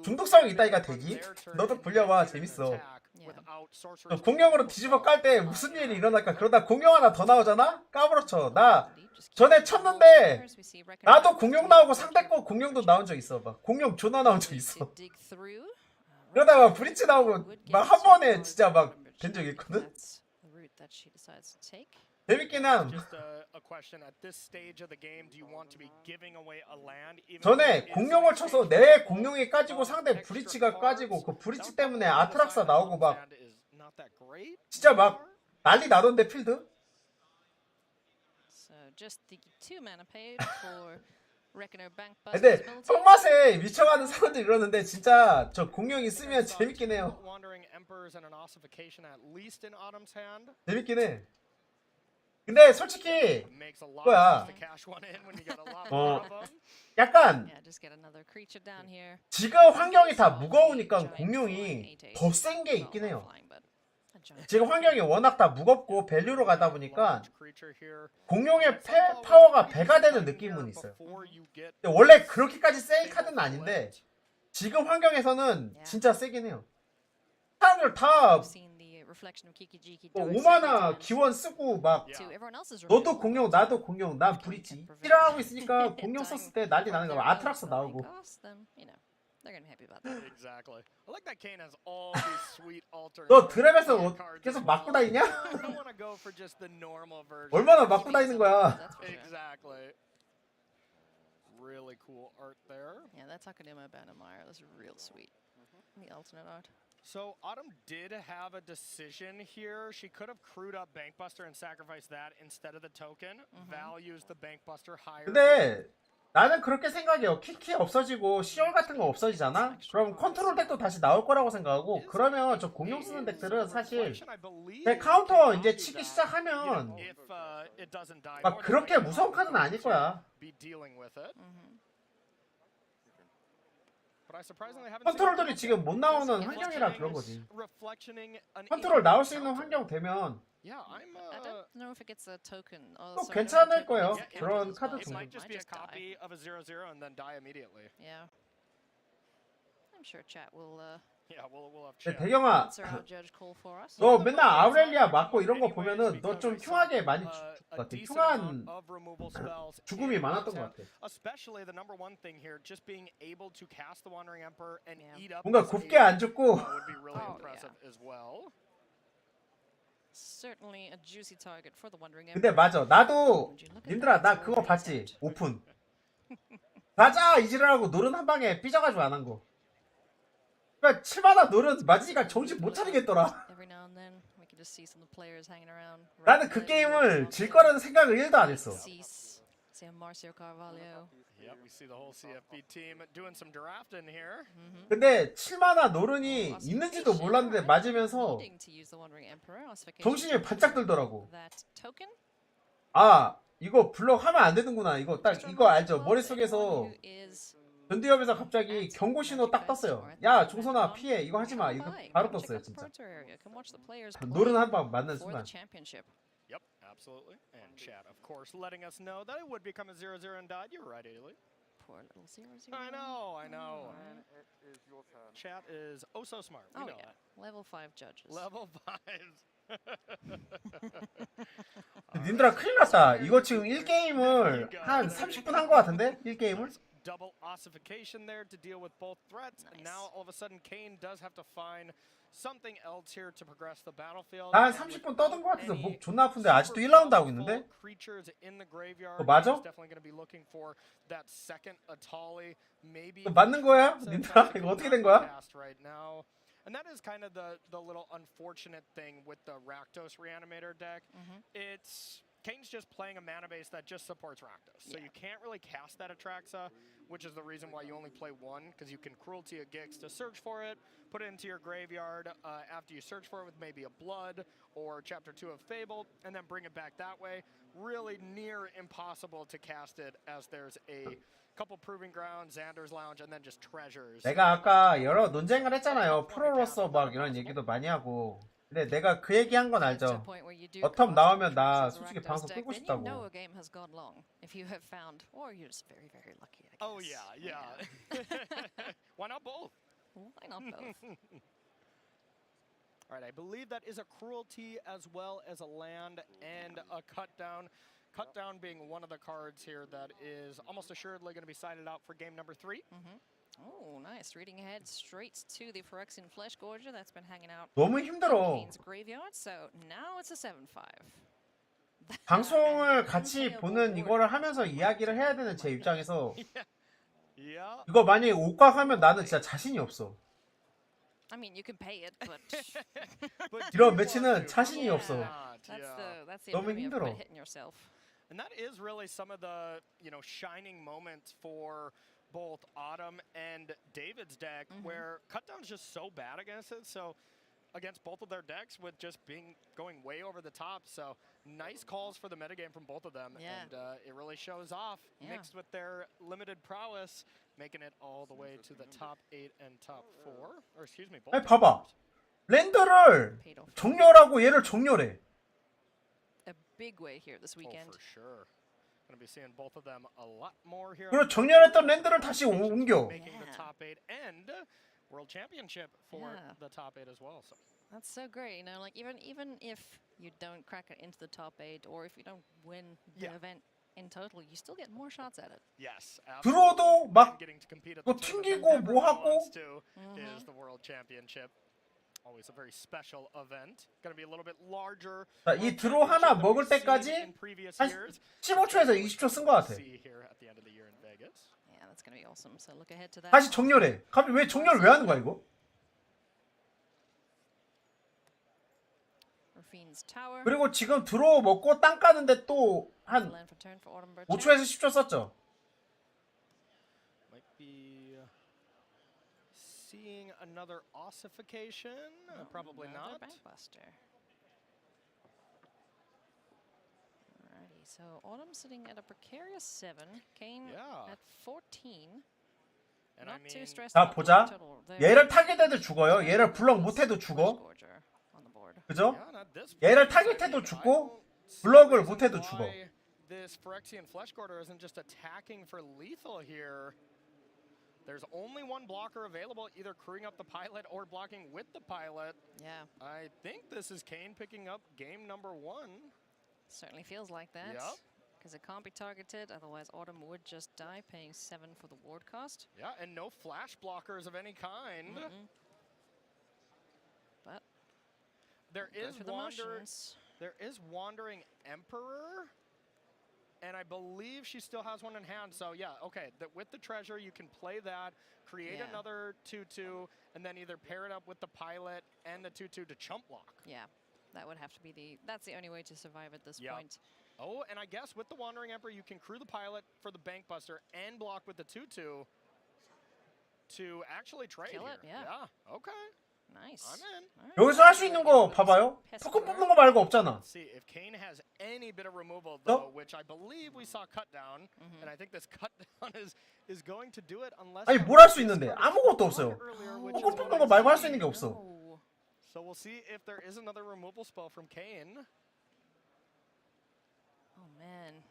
중독성이 있다니까 대기. 너도 굴려봐. 재밌어. 공룡으로 뒤집어 깔 때 무슨 일이 일어날까. 그러다 공룡 하나 더 나오잖아? 까부러쳐. 나 전에 쳤는데 나도 공룡 나오고 상대 거 공룡도 나온 적 있어. 막 공룡 존나 나온 적 있어. 그러다가 브릿지 나오고 막 한 번에 진짜 막 된 적 있거든. 재밌긴 함. 전에 공룡을 쳐서 내 공룡이 까지고 상대 브리치가 까지고 그 브리치 때문에 아트락사 나오고 막 진짜 막 난리 나던데 필드? 근데 똥맛에 미쳐가는 사람들이 이러는데 진짜 저 공룡 있으면 재밌긴 해요. 재밌긴 해. 근데 솔직히 뭐야 약간 지금 환경이 다 무거우니까 공룡이 더 센 게 있긴 해요. 지금 환경이 워낙 다 무겁고 밸류로 가다 보니까 공룡의 파워가 배가 되는 느낌은 있어요. 원래 그렇게까지 센 카드는 아닌데 지금 환경에서는 진짜 세긴 해요. 사람들 다 5만화 기원 쓰고 막 너도 공룡 나도 공룡 난 브리치 싫어하고 있으니까 공룡 썼을 때 난리 나는 거야. 아트락스 나오고. 너 드랩에서 계속 맞고 다니냐? 얼마나 맞고 다니는 거야? Really cool art there. Yeah, that's Akadema Bannermeyer. That's real sweet. The alternate art. So Autumn did have a decision here. She could have crewed up Bankbuster and sacrificed that instead of the token. Values the Bankbuster higher. 근데 나는 그렇게 생각해요. 키키 없어지고 시월 같은 거 없어지잖아? 그럼 컨트롤 덱도 다시 나올 거라고 생각하고 그러면 저 공룡 쓰는 덱들은 사실 내 카운터 이제 치기 시작하면 막 그렇게 무서운 카드는 아닐 거야. 컨트롤들이 지금 못 나오는 환경이라 그런 거지. 컨트롤 나올 수 있는 환경 되면 I don't know if it gets a token. 또 괜찮을 거예요. 그런 카드 It 중. might just be a copy of a 0/0 and then die immediately. Yeah. I'm sure chat will Yeah, we'll have chat. 대경아, answer our judge call for us. 너 맨날 아우렐리아 맞고 이런 거 보면은 너 좀 흉하게 많이 죽을 것 같아. 흉한 죽음이 많았던 것 같아. Especially the number one thing here, just being able to cast the Wandering Emperor and eat up. 뭔가 곱게 안 죽고. Would be really impressive as well. Certainly a juicy target for the Wandering Emperor. 근데 맞아. 나도 님들아 나 그거 봤지. 오픈. 가자 이지랄하고 노른 한 방에 삐져가지고 안 한 거. 그러니까 7만화 노른 맞으니까 정신 못 차리겠더라. 나는 그 게임을 질 거라는 생각을 1도 안 했어. see Marcio Carvalho. Yep, we see the whole CFB team doing some drafting here. 근데 7만화 노른이 있는지도 몰랐는데 맞으면서 Needing to use the Wandering Emperor. Ossification 정신이 바짝 들더라고. that token. 아 이거 블럭 하면 안 되는구나. 이거 딱 이거 알죠? 머릿속에서 전두엽에서 갑자기 경고 신호 딱 떴어요. 야 종선아 피해 이거 하지 마. 이거 바로 떴어요 진짜. 노른 한 방 맞는 순간. Yep, absolutely. And chat, of course, letting us know that it would become a 0-0 and died. You're right, Ailey. Poor little 0-0. I know. And it is your turn. Chat is oh so smart. We know that. Level 5 judges. Level 5s. 님들아 큰일 났다. 이거 지금 1게임을 한 30분 한 거 같은데? 1게임을? Double ossification there to deal with both threats. And now all of a sudden Kane does have to find something else here to progress the battlefield. 나 한 30분 떠든 거 같아서 목 존나 아픈데 아직도 1라운드 하고 있는데? 그거 맞아? 그거 맞는 거야? 님들아 이거 어떻게 된 거야? And that is kind of the little unfortunate thing with the Rakdos Reanimator deck. It's Kane's just playing a mana base that just supports Rakdos. So you can't really cast that Atraxa, which is the reason why you only play one, because you can Cruelty a Gix to search for it, put it into your graveyard after you search for it with maybe a Blood or Chapter 2 of Fable, and then bring it back that way. Really near impossible to cast it, as there's a couple Proving Grounds, Xander's Lounge, and then just treasures. 내가 아까 여러 논쟁을 했잖아요. 프로로서 막 이런 얘기도 많이 하고. 근데 내가 그 얘기한 건 알죠. 어텀 나오면 나 솔직히 방송 끄고 싶다고. Oh yeah. Why not both? Why not both? All right, I believe that is a Cruelty as well as a land and a Cut Down. Cut Down being one of the cards here that is almost assuredly going to be sided out for game number 3. Oh, nice. Reading ahead straight to the Phyrexian Flesh Gorger that's been hanging out 너무 in 힘들어. Kane's graveyard. So now it's a 7-5. 방송을 같이 보는 이거를 하면서 이야기를 해야 되는 제 입장에서 이거 만약에 옥각하면 나는 진짜 자신이 없어. I mean, you can pay it, but 이런 매치는 자신이 없어. That's the 너무 epitome of 힘들어. quit hitting yourself. And that is really some of the, shining moments for both Autumn and David's deck, where Cutdown's just so bad against it. So against both of their decks with just going way over the top. So nice calls for the metagame from both of them. And it really shows off, mixed with their limited prowess, making it all the way to the top 8 and top 4. Or excuse me, both. 아니 봐봐. 랜더를 정렬하고 얘를 정렬해. A big way here this weekend. Oh, for sure. Going to be seeing both of them a lot more here. 그리고 정렬했던 랜더를 다시 옮겨. Making the top 8 and World Championship for the top 8 as well. So that's so great. Like even if you don't crack it into the top 8, or if you don't win the event in total, you still get more shots at it. Yes. 들어도 막 getting to compete at 뭐 the tournament 튕기고 that 뭐 everyone 하고. wants to is the World Championship. Always a very special event. Going to be a little bit larger. 자, 이 드로 하나 먹을 때까지 한 15초에서 20초 쓴 것 같아. Here at the end of the year in Vegas. Yeah, that's going to be awesome. So look ahead to that. 다시 정렬해. 갑자기 왜 정렬을 왜 하는 거야 이거? Rafine's Tower. 그리고 지금 드로 먹고 땅 까는데 또 한 5초에서 10초 썼죠. Might be seeing another ossification. Probably not. Bankbuster. Alrighty, so Autumn sitting at a precarious 7. Kane at 14. And Not too stressed 자 about 보자. the total there. 얘를 타겟해도 죽어요. 얘를 블럭 못해도 죽어. 그죠? 얘를 타겟해도 죽고 블럭을 못해도 죽어. This Phyrexian Flesh Gorger isn't just attacking for lethal here. There's only one blocker available, either crewing up the pilot or blocking with the pilot. Yeah. I think this is Kane picking up game number 1. Certainly feels like that. Yep. Because it can't be targeted, otherwise Autumn would just die, paying 7 for the ward cost. Yeah, and no flash blockers of any kind. But there is Wandering Emperor, and I believe she still has one in hand. So yeah, okay, with the treasure you can play that, create another 2/2, and then either pair it up with the pilot and the 2/2 to chump block. Yeah, that would have to be that's the only way to survive at this point. Oh, and I guess with the Wandering Emperor, you can crew the pilot for the Bankbuster and block with the 2/2 to actually trade Kill here. it, yeah. Yeah, okay. Nice. I'm in. 여기서 할 수 있는 거 봐봐요. 토큰 뽑는 거 말고 없잖아. Let's see if Kane has any bit of removal though, which I believe we saw cut down, and I think this cut down is going to do it unless. 아니 뭘 할 수 있는데 아무것도 없어요. 토큰 뽑는 거 말고 할 수 있는 게 없어. So we'll see if there is another removal spell from Kane. Oh man.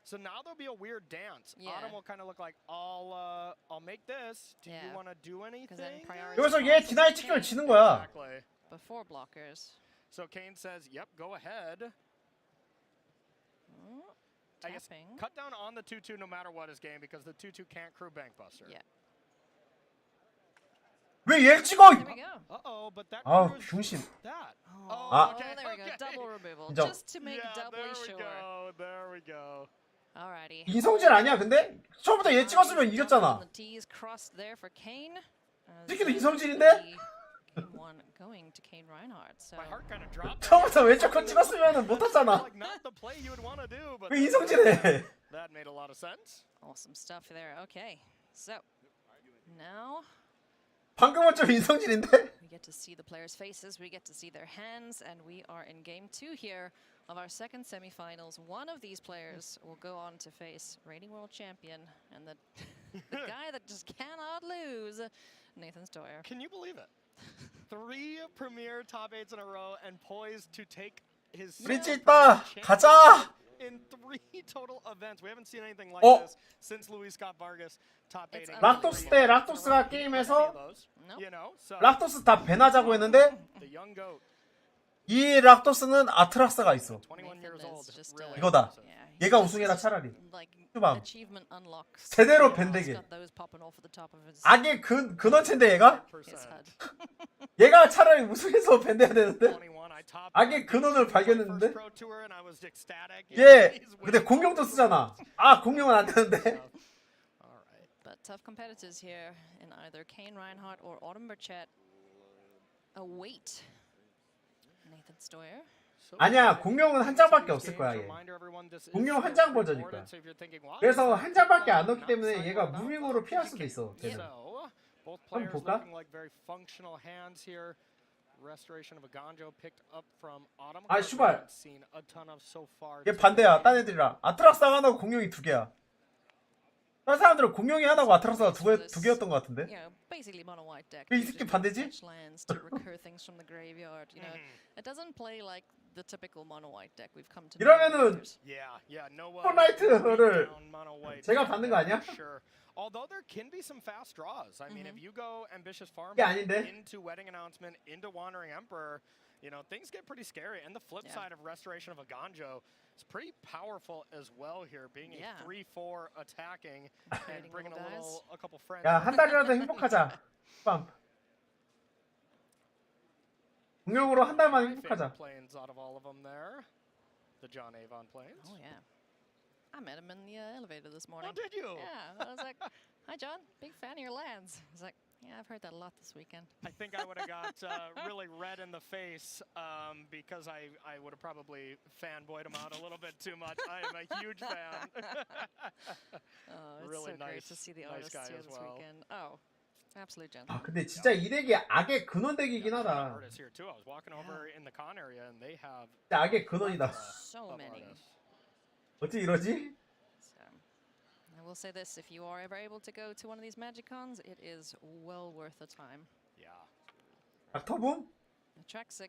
So now there'll be a weird dance. Yeah. Autumn will kind of look like, I'll make this. Do you want to do anything? 여기서 얘 디나이 찍히면 지는 거야. Exactly. Before blockers. So Kane says, "Yep, go ahead." I guess cut down on the 2/2 no matter what is game because the 2/2 can't crew Bankbuster. Yeah. 왜 얘 찍어? There we go. Uh-oh, but that 아 crews 병신. that. Oh, okay, there we go. okay. Double removal. 인정. Just to make doubly sure. There we go. Alrighty. 이성질 아니야 근데? 처음부터 얘 찍었으면 이겼잖아. The T's crossed there for Kane. 찍기도 이성질인데? One going to Kane Reinhardt. So My heart kind of dropped. 처음부터 왼쪽 건 찍었으면 못하잖아. Like not the play you would want to do, but 왜 이성질해? that made a lot of sense. awesome stuff there. Okay. So now 방금은 좀 인성질인데? we get to see the players' faces, we get to see their hands, and we are in game 2 here of our second semifinals. One of these players will go on to face reigning world champion and the guy that just cannot lose, Nathan Stoyer. Can you believe it? 3 premier top 8s in a row and poised to take his 브릿지 있다. 가자. in 3 total events. We haven't seen anything like 어? this since Luis Scott Vargas top 8. 락토스 때 락토스가 게임에서 You know, so 락토스 다 배나자고 했는데 the young goat, 이 락토스는 아트락스가 있어. 21 years old. Really 이거다. Yeah, 얘가 우승해라 차라리. like 슈밤. achievement unlocks. 제대로 밴되게. Got those popping off at the top of his 악의 근원체인데 얘가? his HUD. 얘가 차라리 우승해서 밴돼야 되는데? 21, I topped 악의 근원을 발견했는데? Pro Tour and I was ecstatic. 얘 근데 공룡도 쓰잖아. 아 공룡은 안 되는데? But tough competitors here in either Kane Reinhardt or Autumn Burchett await Nathan Stoyer. 아니야 공룡은 한 장밖에 없을 거야 얘. 공룡 한 장 버전일 거야. 그래서 한 장밖에 안 넣기 때문에 얘가 무빙으로 피할 수도 있어. 걔는. Both 한번 players 볼까? looking like very functional hands here. Restoration of a Ganjo picked up from Autumn. 아 슈발. Seen a ton of so far. 얘 반대야. 딴 애들이랑. 아트락스가 하나고 공룡이 2개야. 다른 사람들은 공룡이 하나고 아트락스가 두 개였던 것 같은데? You know, basically mono white deck. 왜 이 새끼 반대지? Lands to recur things from the graveyard. You know, it doesn't play like the typical mono white deck we've come to know. 이러면은 no 폴라이트를 mono white. 제가 받는 거 아니야? Sure. Although there can be some fast draws. I mean, if you go ambitious farm 이게 아닌데? into wedding announcement, into Wandering Emperor, you know, things get pretty scary. And the flip side of restoration of a Ganjo is pretty powerful as well here, being a 3/4 attacking and bringing a couple friends. 야 한 달이라도 행복하자. 빰. 공룡으로 한 달만 행복하자. Planes out of all of them there. The John Avon planes. Oh yeah. I met him in the elevator this morning. Oh, did you? Yeah. I was like, "Hi, John. Big fan of your lands." He's like, "Yeah, I've heard that a lot this weekend." I think I would have got really red in the face because I would have probably fanboyed him out a little bit too much. I am a huge fan. Oh, it's really so great to see the artists here this weekend. Oh, absolute gentleman. 아 근데 진짜 이 덱이 악의 근원 덱이긴 하다. Artists here too. I was walking over in the con area and they have 진짜 악의 근원이다. So many. 어찌 이러지? So, I will say this: if you are ever able to go to one of these Magic Cons, it is well worth the time. Yeah. 닥터붐? The tracks are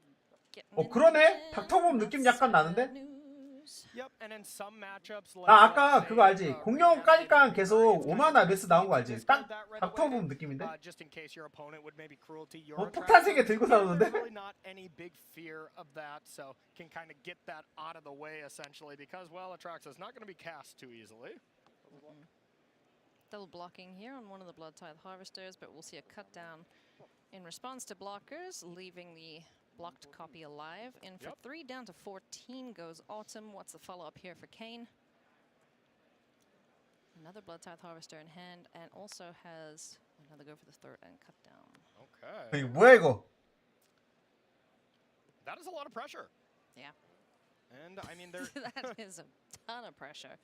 getting. 그러네. 닥터붐 느낌 약간 나는데? Yep, and in some matchups like 나 아까 그거 알지? 공룡 까니까 계속 5만 아베스 나온 거 알지? 딱 닥터붐 느낌인데? just in case your opponent would maybe cruelty your 폭탄 3개 들고 나오는데? really not any big fear of that, so can kind of get that out of the way essentially because well, Atraxa is not going to be cast too easily. Double blocking here on one of the Blood Tithe Harvesters, but we'll see a cut down in response to blockers, leaving the blocked copy alive. In for 3, down to 14 goes Autumn. What's the follow-up here for Kane? Another Blood Tithe Harvester in hand, and also has another go for the third and cut down. Okay. 이게 뭐야 이거? That is a lot of pressure. Yeah. And I mean, there That is a ton of pressure.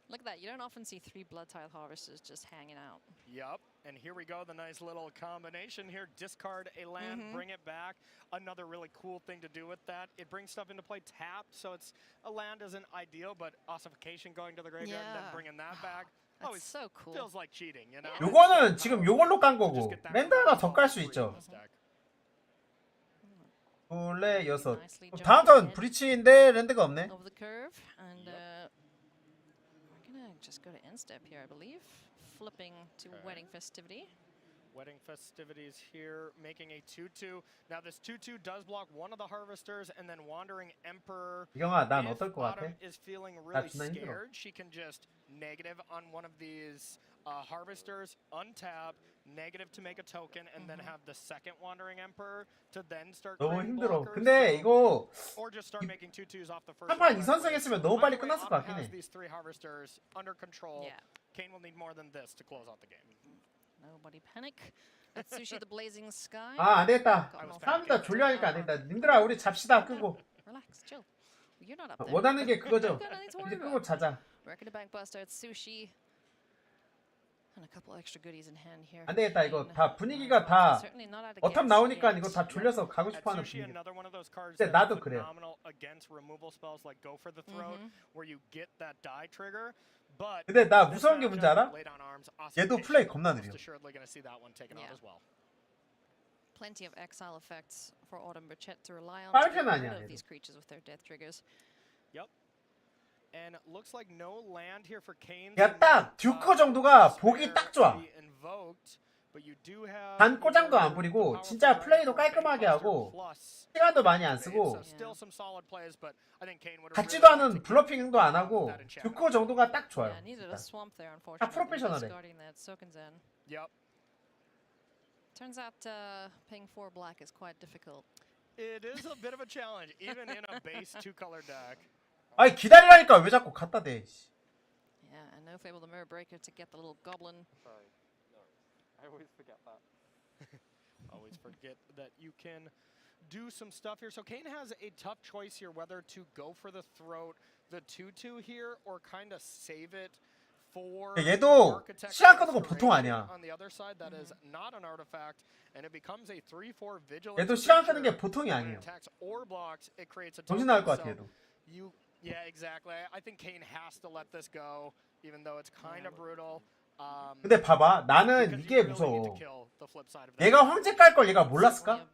Look at that. You don't often see 3 blood tile harvesters just hanging out. Yep. And here we go. The nice little combination here. Discard a land, bring it back. Another really cool thing to do with that. It brings stuff into play tapped, so it's a land isn't ideal, but ossification going to the graveyard and then bringing that back. That's so cool. Feels like cheating, you know? 요거는 지금 요걸로 깐 거고 랜드 하나 더 깔 수 있죠. 둘레 여섯. 다음 턴 브리치인데 랜드가 없네. Over the curve, and we're gonna just go to end step here, I believe. Flipping to Wedding Festivity. Wedding Festivities here, making a 2/2. Now this 2/2 does block one of the harvesters, and then Wandering Emperor. 이경아, 난 어떨 것 같아? Autumn is feeling really scared. She can just negative on one of these harvesters, untap, negative to make a token, and then have the second Wandering Emperor to then start. 너무 힘들어. 근데 이거 or just start making 2/2s off the first. 한판 2선승 했으면 너무 빨리 끝났을 것 같긴 해. These 3 harvesters under control. Kane will need more than this to close out the game. Nobody panic. Atsushi the Blazing Sky. 아, 안 되겠다. 사람 다 졸려하니까 안 되겠다. 님들아, 우리 잡시다. 끄고. Relax, chill. You're not up there. 원하는 게 그거죠. 이제 끄고 자자. Record Bank Buster, Atsushi. And a couple extra goodies in hand here. 안 되겠다. 이거 다 분위기가 다 어텀 나오니까 이거 다 졸려서 가고 싶어하는 분위기. 근데 나도 그래요. Against removal spells like Go for the Throat, where you get that die trigger. But 근데 나 무서운 게 뭔지 알아? 얘도 플레이 겁나 느려. Plenty of exile effects for Autumn Burchett to rely on. 빠른 편 아니야. Of these creatures with their death triggers. Yep. And looks like no land here for Kane. 야, 딱 듀커 정도가 보기 딱 좋아. 단 꼬장도 안 부리고 진짜 플레이도 깔끔하게 하고 시간도 많이 안 쓰고 같지도 않은 블러핑도 안 하고 듀커 정도가 딱 좋아요. 다 프로페셔널해. Yep. Turns out paying 4 black is quite difficult. It is a bit of a challenge, even in a base 2-color deck. 아니 기다리라니까 왜 자꾸 갖다 대. Yeah, and no Fable the Mirror Breaker to get the little goblin. Sorry. No. I always forget that. Always forget that you can do some stuff here. So Kane has a tough choice here whether to go for the throat, the 2/2 here, or kind of save it for 얘도 시간 끄는 거 보통 아니야. On the other side, that is not an artifact, and it becomes a 3/4 vigilance. 얘도 시간 끄는 게 보통이 아니에요. Or blocks, it creates a 정신 나갈 것 같아 얘도. Yeah, exactly. I think Kane has to let this go, even though it's kind of brutal. 근데 봐봐, 나는 이게 무서워. 얘가 황제 깔 걸 얘가 몰랐을까?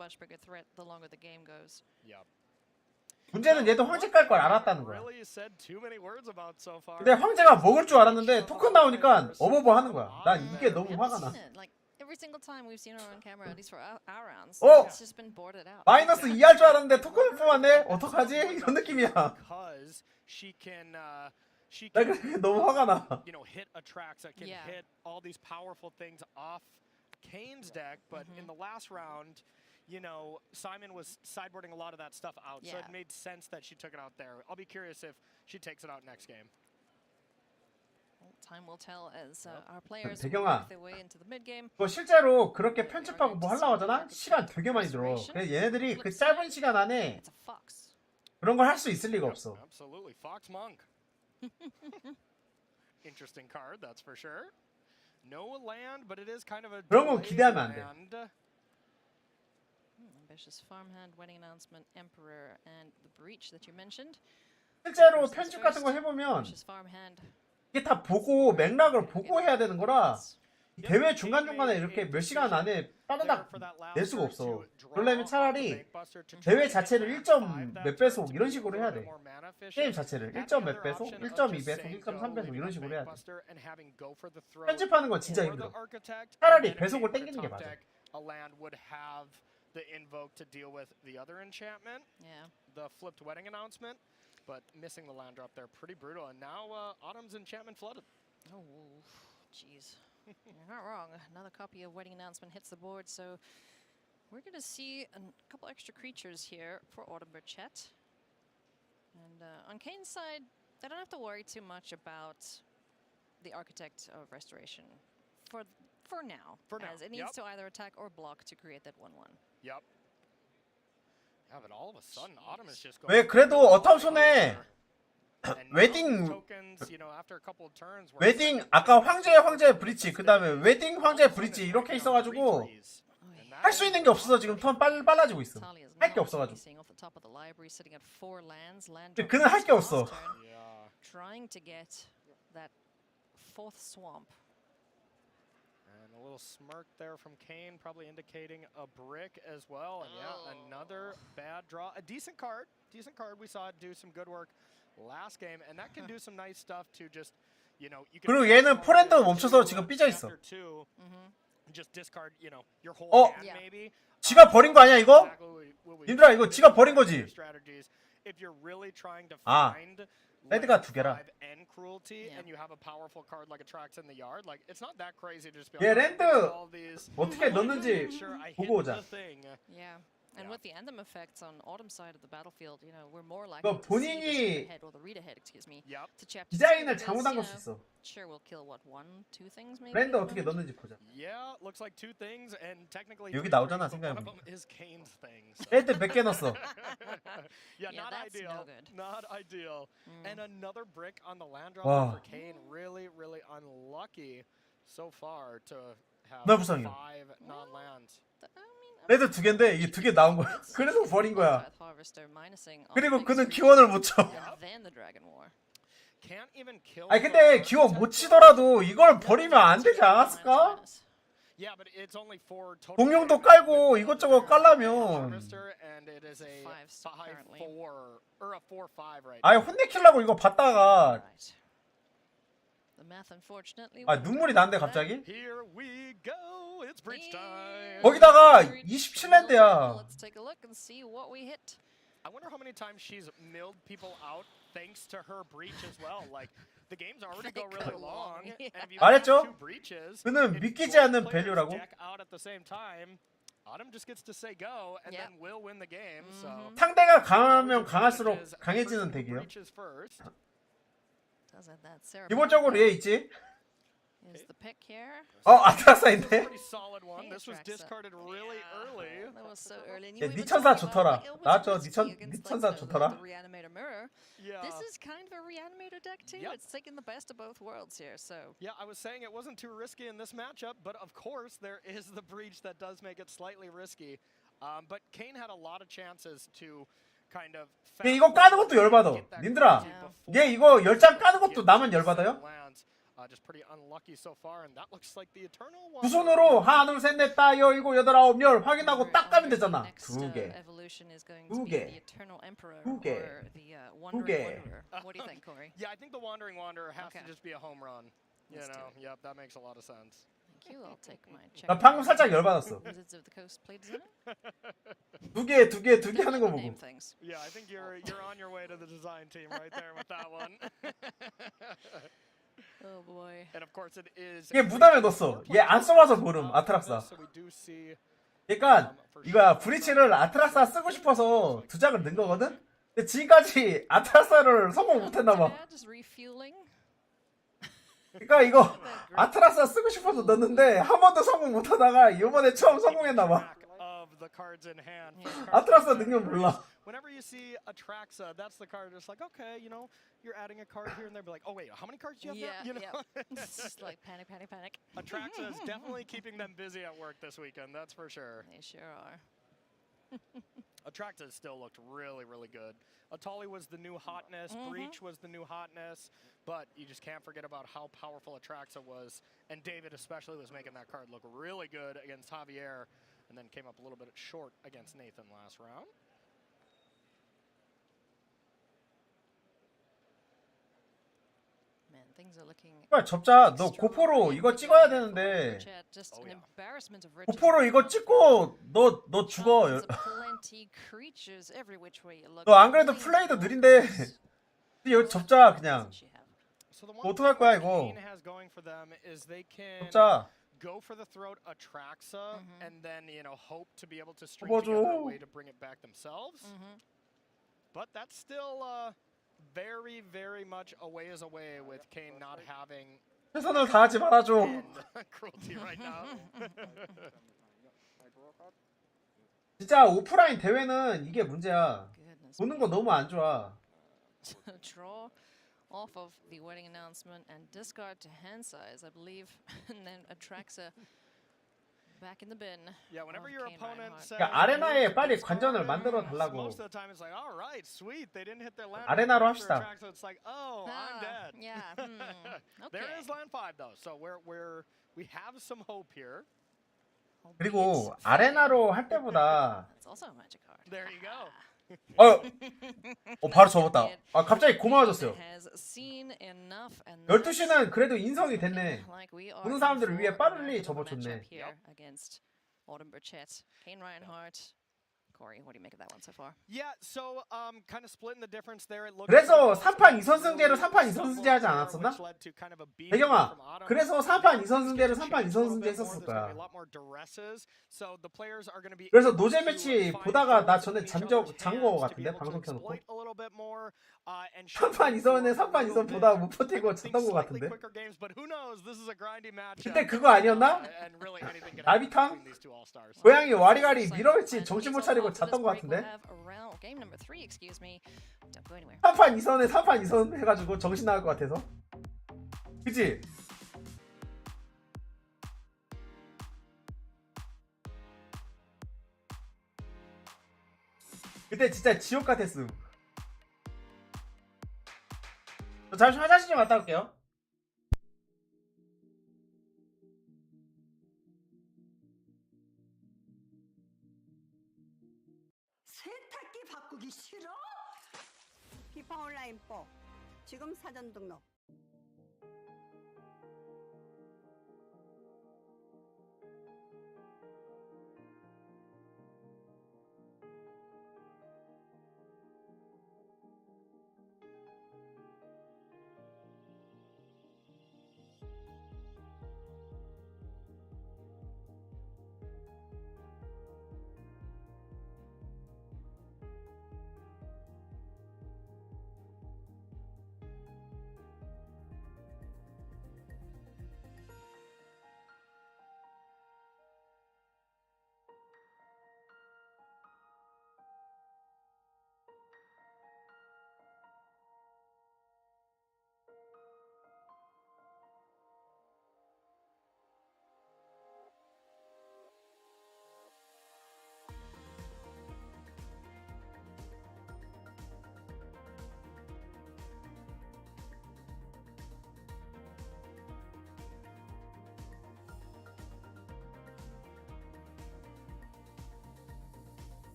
문제는 얘도 황제 깔 걸 알았다는 거야. 근데 황제가 먹을 줄 알았는데 토큰 나오니까 어버버 하는 거야. 난 이게 너무 화가 나. Every single time we've seen her on camera, at least for our rounds, 어? it's just been boarded out. 마이너스 2 할 줄 알았는데 토큰을 뽑았네? 어떡하지? 이런 느낌이야. 나 그래 너무 화가 나. You know, hit attracts that can hit all these powerful things off Kane's deck, but in the last round, you know, Simon was sideboarding a lot of that stuff out, so it made sense that she took it out there. I'll be curious if she takes it out next game. Time will tell as our players 배경아, work their way into the mid game. 뭐 실제로 그렇게 편집하고 뭐 하려고 하잖아? 시간 되게 많이 들어. 그래서 얘네들이 그 짧은 시간 안에 그런 걸 할 수 있을 리가 없어. Absolutely, Fox Monk. Interesting card, that's for sure. No land, but it is kind of a 그런 건 기대하면 안 돼. Ambitious Farmhand, Wedding Announcement, Emperor, and the Breach that you mentioned. 실제로 편집 같은 거 해보면 Ambitious Farmhand. 이게 다 보고 맥락을 보고 해야 되는 거라 대회 중간중간에 이렇게 몇 시간 안에 빠르닥 낼 수가 없어. 그러려면 차라리 대회 자체를 1점 몇 배속 이런 식으로 해야 돼. 게임 자체를 1점 몇 배속, 1.2 배속, 1.3 배속 이런 식으로 해야 돼. 편집하는 건 진짜 힘들어. 차라리 배속을 땡기는 게 맞아. The invoke to deal with the other enchantment, the flipped wedding announcement, but missing the land drop there, pretty brutal. And now Autumn's enchantment flooded. Oh, jeez. You're not wrong. Another copy of Wedding Announcement hits the board, so we're going to see a couple extra creatures here for Autumn Burchett. And on Kane's side, they don't have to worry too much about the Architect of Restoration for now. As it needs to either attack or block to create that 1/1. Yep. Yeah, but all of a sudden, Autumn is just going. 왜 그래도 어텀 손에 웨딩 아까 황제 브리치 그 다음에 웨딩 황제 브리치 이렇게 있어가지고 할 수 있는 게 없어서 지금 턴 빨라지고 있어. 할 게 없어가지고. 그는 할 게 없어. Trying to get that fourth swamp. And a little smirk there from Kane, probably indicating a brick as well. And yeah, another bad draw. A decent card. We saw it do some good work last game, and that can do some nice stuff to just, you know, you can. 그리고 얘는 포랜드 멈춰서 지금 삐져 있어. Just discard, you know, your whole hand maybe. 지가 버린 거 아니야 이거? 님들아 이거 지가 버린 거지. If you're really trying to 아, find 레드가 두 개라. and cruelty and you have a powerful card like Attracts in the yard, like it's not that crazy to just be 얘 like, 랜드 all these. 어떻게 넣는지 보고 오자. Yeah. And with the anthem effects on Autumn's side of the battlefield, you know, we're more likely 너 to see 본인이 the head or the read ahead, excuse me, to chapter 디자인을 2 잘못한 걸 because, 수 있어. sure, we'll kill what, 1, 2 things maybe? 랜드 어떻게 넣는지 보자. Yeah, looks like 2 things and technically 여기 3 나오잖아, things, but one of 생각해보면. them is Kane's thing. So. 랜드 몇 개 넣었어? Yeah, Yeah, not that's ideal. no good. Not ideal. And another brick on the land drop 와. for Kane. Really, really unlucky so far to have 나 불쌍해. 5 non-lands. 랜드 2개인데 이게 2개 나온 거야. 그래서 버린 거야. 그리고 그는 기원을 못 쳐. 아니 근데 기원 못 치더라도 이걸 버리면 안 되지 않았을까? 공룡도 깔고 이것저것 깔라면 아예 혼내키려고 이거 봤다가 아 눈물이 나는데 갑자기? 거기다가 27랜드야. Let's take a look and see what we hit. I wonder how many times she's milled people out thanks to her breach as well. Like the games already go really long. And if you have 2 breaches, 그는 믿기지 않는 밸류라고. deck out at the same time, Autumn just gets to say go and then will win the game. So 상대가 강하면 강할수록 강해지는 덱이에요. 기본적으로 얘 있지? Is the pick here? 아트라사인데? pretty solid one. This was discarded really early. That was so early. 얘 니 천사 좋더라. 나왔죠? 니 천사 좋더라. Reanimator mirror. Yeah. This is kind of a reanimator deck too. Yep. It's taking the best of both worlds here. So Yeah, I was saying it wasn't too risky in this matchup, but of course there is the breach that does make it slightly risky. But Kane had a lot of chances to kind of. 얘 이거 까는 것도 열받아. 님들아, 얘 이거 10장 까는 것도 나만 열받아요? Just pretty unlucky so far, and that looks like the eternal one. 두 손으로 하나 둘 셋 넷 다 여 일곱 여덟 아홉 열 확인하고 딱 가면 되잖아. 2개. 2개. 2개. 2개. What do you think, Corey? Yeah, I think the Wandering Wanderer has to just be a home run. You know, yep, that makes a lot of sense. Thank you. I'll take my check. 나 방금 살짝 열받았어. Wizards of the Coast play design? 두 개 하는 거 보고. Yeah, I think you're on your way to the design team right there with that one. Oh boy. And of course it is. 얘 무덤에 넣었어. 얘 안 써봐서 모름. 아트락사. 그러니까 이거야 브리치를 아트락사 쓰고 싶어서 2장을 넣은 거거든. 근데 지금까지 아트락사를 성공 못했나 봐. 그러니까 이거 아트락사 쓰고 싶어서 넣었는데 한 번도 성공 못하다가 이번에 처음 성공했나 봐. The cards in hand. 아트락사 능력 몰라. Whenever you see Atraxa, that's the card. It's like, okay, you know, you're adding a card here and there. Be like, oh wait, how many cards do you have? Yeah, now? You know? It's just like panic. Atraxa is definitely keeping them busy at work this weekend. That's for sure. They sure are. Atraxa still looked really, really good. Atali was the new hotness. Breach was the new hotness. But you just can't forget about how powerful Atraxa was. And David especially was making that card look really good against Javier. And then came up a little bit short against Nathan last round. Man, things are looking. 빨리 접자. 너 고포로 이거 찍어야 되는데. 고포로 이거 찍고 너 죽어. 너 안 그래도 플레이도 느린데. 여기 접자 그냥. 어떡할 거야 이거. 접자. Go for the throat Atraxa and then, you know, hope to be able to string together a way to bring it back themselves. But that's still very, very much a ways away with Kane not having 최선을 다하지 말아줘. cruelty right now. 진짜 오프라인 대회는 이게 문제야. 보는 거 너무 안 좋아. Draw off of the wedding announcement and discard to hand size, I believe, and then Atraxa back in the bin. Yeah, whenever your opponent says 그러니까 아레나에 빨리 관전을 만들어 달라고. most of the time it's like, all right, sweet, they didn't hit their land. 아레나로 합시다. So it's like, oh, I'm dead. Yeah. There is land 5 though, so we have some hope here. 그리고 아레나로 할 때보다 It's also a magic card. There you go. 바로 접었다. 아 갑자기 고마워졌어요. Has seen enough and 12시는 그래도 인성이 됐네. 보는 사람들을 위해 빨리 접어줬네. here against Autumn Burchett, Kane Reinhardt. Corey, what do you make of that one so far? Yeah, so kind of splitting the difference there. It looks 그래서 3판 2선승제를 3판 2선승제 하지 않았었나? 배경아, 그래서 3판 2선승제를 3판 2선승제 했었을 거야. 그래서 노제 매치 보다가 나 전에 잔거 같은데 방송 켜놓고 3판 2선에 3판 2선 보다가 못 버티고 졌던 거 같은데. 그때 그거 아니었나? 나비탕? 고양이 와리가리 밀어매치 정신 못 차리고 잤던 거 같은데. 3판 2선에 3판 2선 해가지고 정신 나갈 것 같아서. 그치? 그때 진짜 지옥 같았음. 저 잠시 화장실 좀 갔다 올게요. 세탁기 바꾸기 싫어? 피파 온라인 4 지금 사전 등록.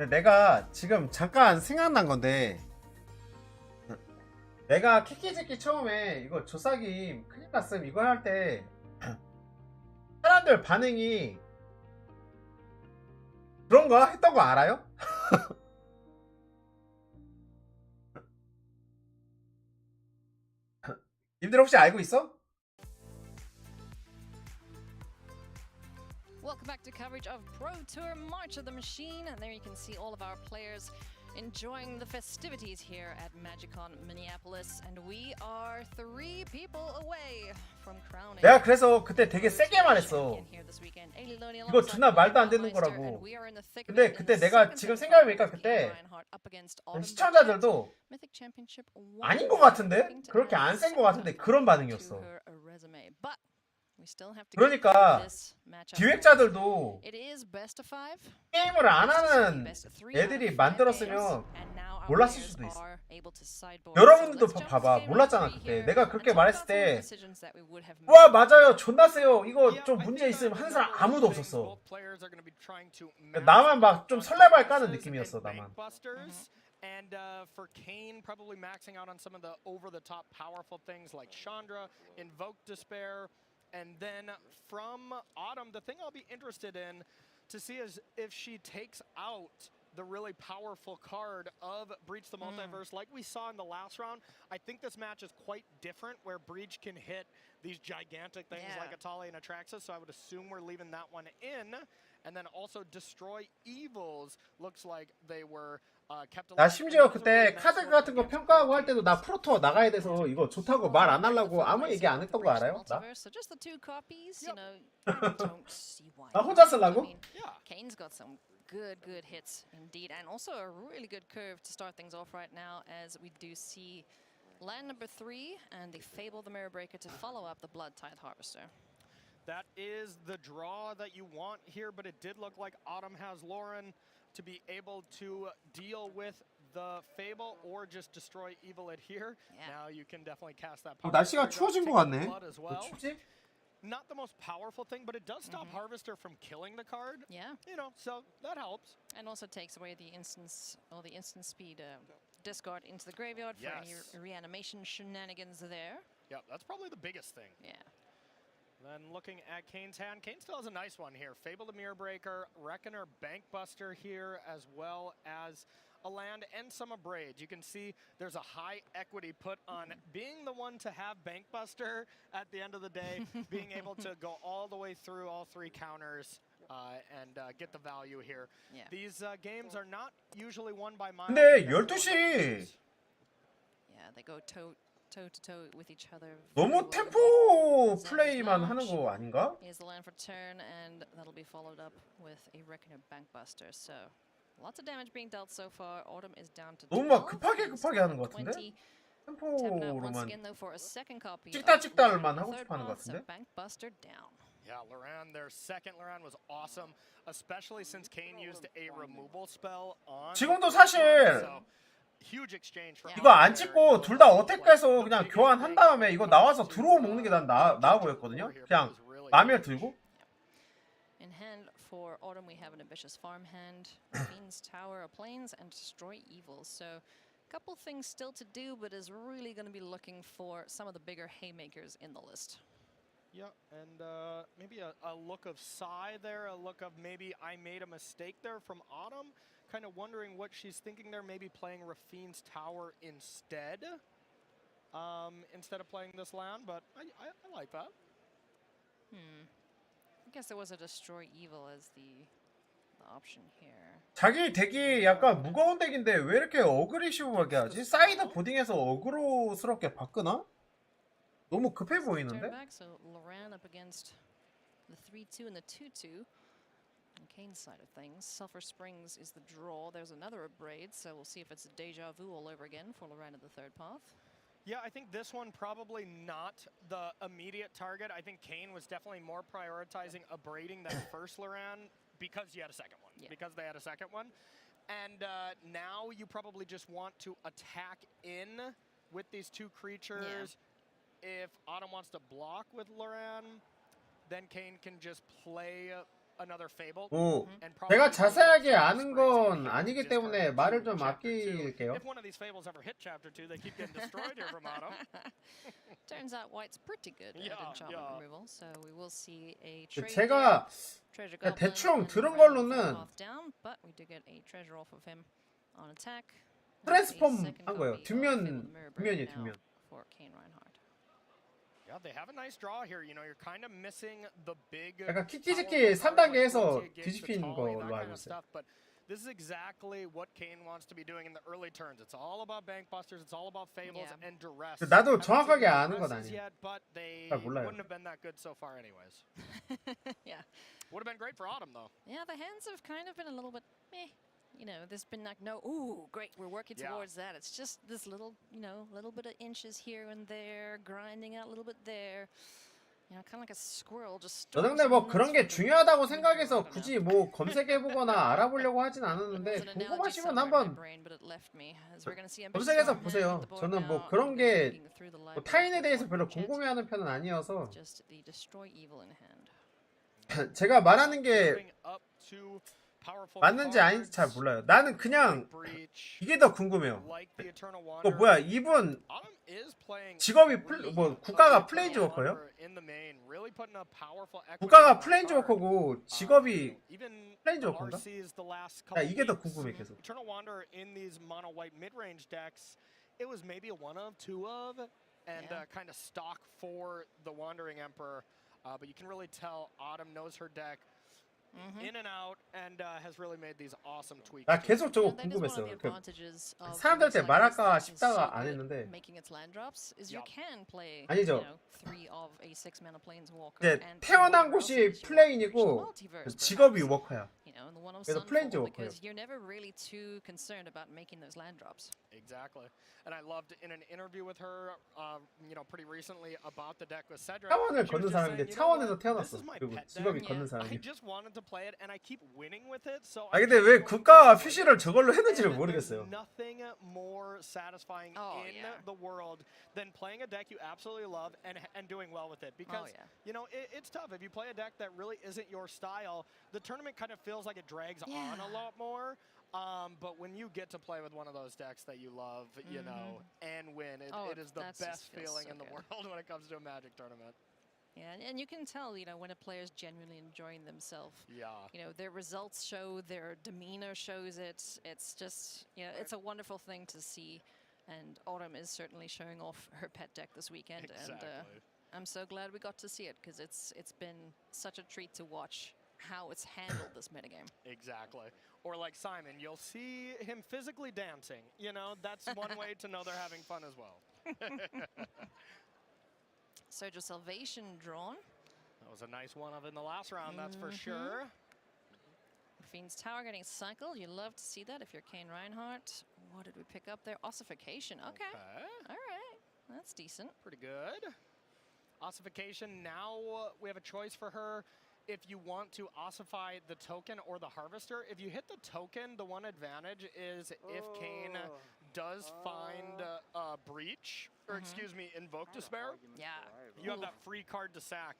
내가 지금 잠깐 생각난 건데, 내가 키키즈키 처음에 이거 조사김 큰일 났음 이거 할 때 사람들 반응이 그런가 했던 거 알아요? 님들 혹시 알고 있어? Welcome back to coverage of Pro Tour March of the Machine, and there you can see all of our players enjoying the festivities here at MagicCon Minneapolis, and we are 3 people away from crowning. 내가 그래서 그때 되게 세게 말했어. 이거 존나 말도 안 되는 거라고. 근데 그때 내가 지금 생각해보니까 그때 시청자들도 아닌 것 같은데? 그렇게 안 센 것 같은데 그런 반응이었어. 그러니까 기획자들도 게임을 안 하는 애들이 만들었으면 몰랐을 수도 있어. 여러분들도 봐봐, 몰랐잖아 그때. 내가 그렇게 말했을 때 와 맞아요 존나 세요 이거 좀 문제 있으면 하는 사람 아무도 없었어. 나만 막 좀 설레발 까는 느낌이었어 나만. And for Kane, probably maxing out on some of the over-the-top powerful things like Chandra, Invoke Despair. And then from Autumn, the thing I'll be interested in to see is if she takes out the really powerful card of Breach the Multiverse. Like we saw in the last round, I think this match is quite different where Breach can hit these gigantic things like Atali and Atraxa, so I would assume we're leaving that one in. and then also destroy evils. Looks like they were kept 나 alive. 심지어 그때 카드 같은 거 평가하고 할 때도 나 프로투어 나가야 돼서 이거 좋다고 말 안 하려고 아무 얘기 안 했던 거 알아요? 나? So just the 2 copies, you know, I don't see why. 나 혼자 쓰려고? I mean, Kane's got some good hits indeed, and also a really good curve to start things off right now, as we do see land number 3 and the Fable the Mirror Breaker to follow up the Blood Tithe Harvester. That is the draw that you want here, but it did look like Autumn has Lauren to be able to deal with the Fable or just destroy evil it here. Now you can definitely cast that power. 날씨가 추워진 것 같네. As well. Not the most powerful thing, but it does stop Harvester from killing the card. Yeah. You know, so that helps. And also takes away the instance or the instant speed discard into the graveyard for any reanimation shenanigans there. Yeah, that's probably the biggest thing. Yeah. Then looking at Kane's hand, Kane still has a nice one here. Fable the Mirror Breaker, Reckoner, Bankbuster here, as well as a land and some Abrades. You can see there's a high equity put on being the one to have Bankbuster at the end of the day, being able to go all the way through all 3 counters and get the value here. Yeah. These games are not usually won by mine. 근데 12시 Yeah, they go toe to toe with each other. 너무 템포 플레이만 하는 거 아닌가? Here's the land for turn, and that'll be followed up with a Reckoner Bankbuster. So lots of damage being dealt so far. Autumn is down to 너무 막 급하게 하는 것 같은데? 20. 템포로만 찍다찍다만 하고 싶어 하는 것 같은데? Bankbuster down. Yeah, Loran, their second Loran was awesome, especially since Kane used a removal spell on. 지금도 사실 Huge exchange from 이거 안 찍고 둘 다 어택 빼서 그냥 교환한 다음에 이거 나와서 드로우 먹는 게 난 나아 보였거든요. 그냥 마멸 들고. In hand for Autumn, we have an ambitious farm hand, Fiend's Tower, a Plains, and Destroy Evil. So a couple things still to do, but is really going to be looking for some of the bigger haymakers in the list. Yeah, and maybe a look of sigh there, a look of maybe I made a mistake there from Autumn. Kind of wondering what she's thinking there, maybe playing Rafine's Tower instead of playing this land, but I like that. I guess there was a Destroy Evil as the option here. 자기 덱이 약간 무거운 덱인데 왜 이렇게 어그리시브하게 하지? 사이드 보딩에서 어그로스럽게 바꾸나? 너무 급해 보이는데? So Loran up against the 3-2 and the 2-2. On Kane's side of things, Sulphur Springs is the draw. There's another Abrade, so we'll see if it's a deja vu all over again for Loran at the 3rd path. Yeah, I think this one probably not the immediate target. I think Kane was definitely more prioritizing abrading that first Loran because he had a second one. Because they had a second one. And now you probably just want to attack in with these 2 creatures. If Autumn wants to block with Loran, then Kane can just play another Fable. 제가 자세하게 아는 건 아니기 때문에 말을 좀 아낄게요. If one of these Fables ever hit Chapter 2, they keep getting destroyed here from Autumn. Turns out White's pretty good at enchantment removal, so we will see a trade. 제가 대충 들은 걸로는 down, but we do get a treasure off of him on attack. 트랜스폼 한 거예요. 뒷면이에요, 뒷면. For Kane Reinhardt. Yeah, they have a nice draw here. You know, you're kind of missing the big. 약간 키키즈키 3단계에서 뒤집히는 걸로 알고 있어요. But this is exactly what Kane wants to be doing in the early turns. It's all about Bankbusters. It's all about Fables and Duress. 나도 정확하게 아는 건 아니에요. Yet, but they 잘 몰라요. wouldn't have been that good so far, anyways. Yeah. Would have been great for Autumn, though. Yeah, the hands have kind of been a little bit meh. You know, there's been like no, ooh, great, we're working towards that. It's just this little, you know, little bit of inches here and there, grinding out a little bit there. You know, kind of like a squirrel just. 근데 뭐 그런 게 중요하다고 생각해서 굳이 뭐 검색해보거나 알아보려고 하진 않았는데 궁금하시면 한번 검색해서 보세요. 저는 뭐 그런 게 뭐 타인에 대해서 별로 궁금해하는 편은 아니어서 제가 말하는 게 맞는지 아닌지 잘 몰라요. 나는 그냥 이게 더 궁금해요. 뭐야 이분 직업이 국가가 플레인즈워커예요? 국가가 플레인즈워커고 직업이 플레인즈워커인가? 야, 이게 더 궁금해 계속. Eternal Wanderer in these mono white mid-range decks, it was maybe a 1 of, 2 of, and kind of stock for the Wandering Emperor. But you can really tell Autumn knows her deck in and out, and has really made these awesome tweaks. 나 계속 저거 궁금했어요. 사람들한테 말할까 싶다가 안 했는데. 아니죠. 이제 태어난 곳이 플레인이고 직업이 워커야. 그래서 플레인즈 워커예요. You're never really too concerned about making those land drops. Exactly. And I loved in an interview with her, pretty recently about the deck with Cedric. 차원을 걷는 사람인데 차원에서 태어났어. 그리고 직업이 걷는 I 사람이. just wanted to play it, and I keep winning with it. So 아 근데 왜 국가 표시를 저걸로 했는지를 모르겠어요. Nothing more satisfying in the world than playing a deck you absolutely love and doing well with it. Because it's tough if you play a deck that really isn't your style. The tournament kind of feels like it drags on a lot more. But when you get to play with one of those decks that you love, and win, it is the best feeling in the world when it comes to a Magic tournament. Yeah, and you can tell, when a player's genuinely enjoying themselves. Yeah. Their results show, their demeanor shows it. It's just, it's a wonderful thing to see. And Autumn is certainly showing off her pet deck this weekend. Exactly. And I'm so glad we got to see it, because it's been such a treat to watch how it's handled this metagame. Exactly. Or like Simon, you'll see him physically dancing. That's one way to know they're having fun as well. Soldier Salvation drawn. That was a nice one of in the last round, that's for sure. Fiend's Tower getting cycled. You love to see that if you're Kane Reinhardt. What did we pick up there? Ossification. Okay. All right. That's decent. Pretty good. Ossification. Now we have a choice for her. If you want to ossify the token or the harvester, if you hit the token, the one advantage is if Kane does find Breach, or excuse me, Invoke Despair. Yeah. You have that free card to sack.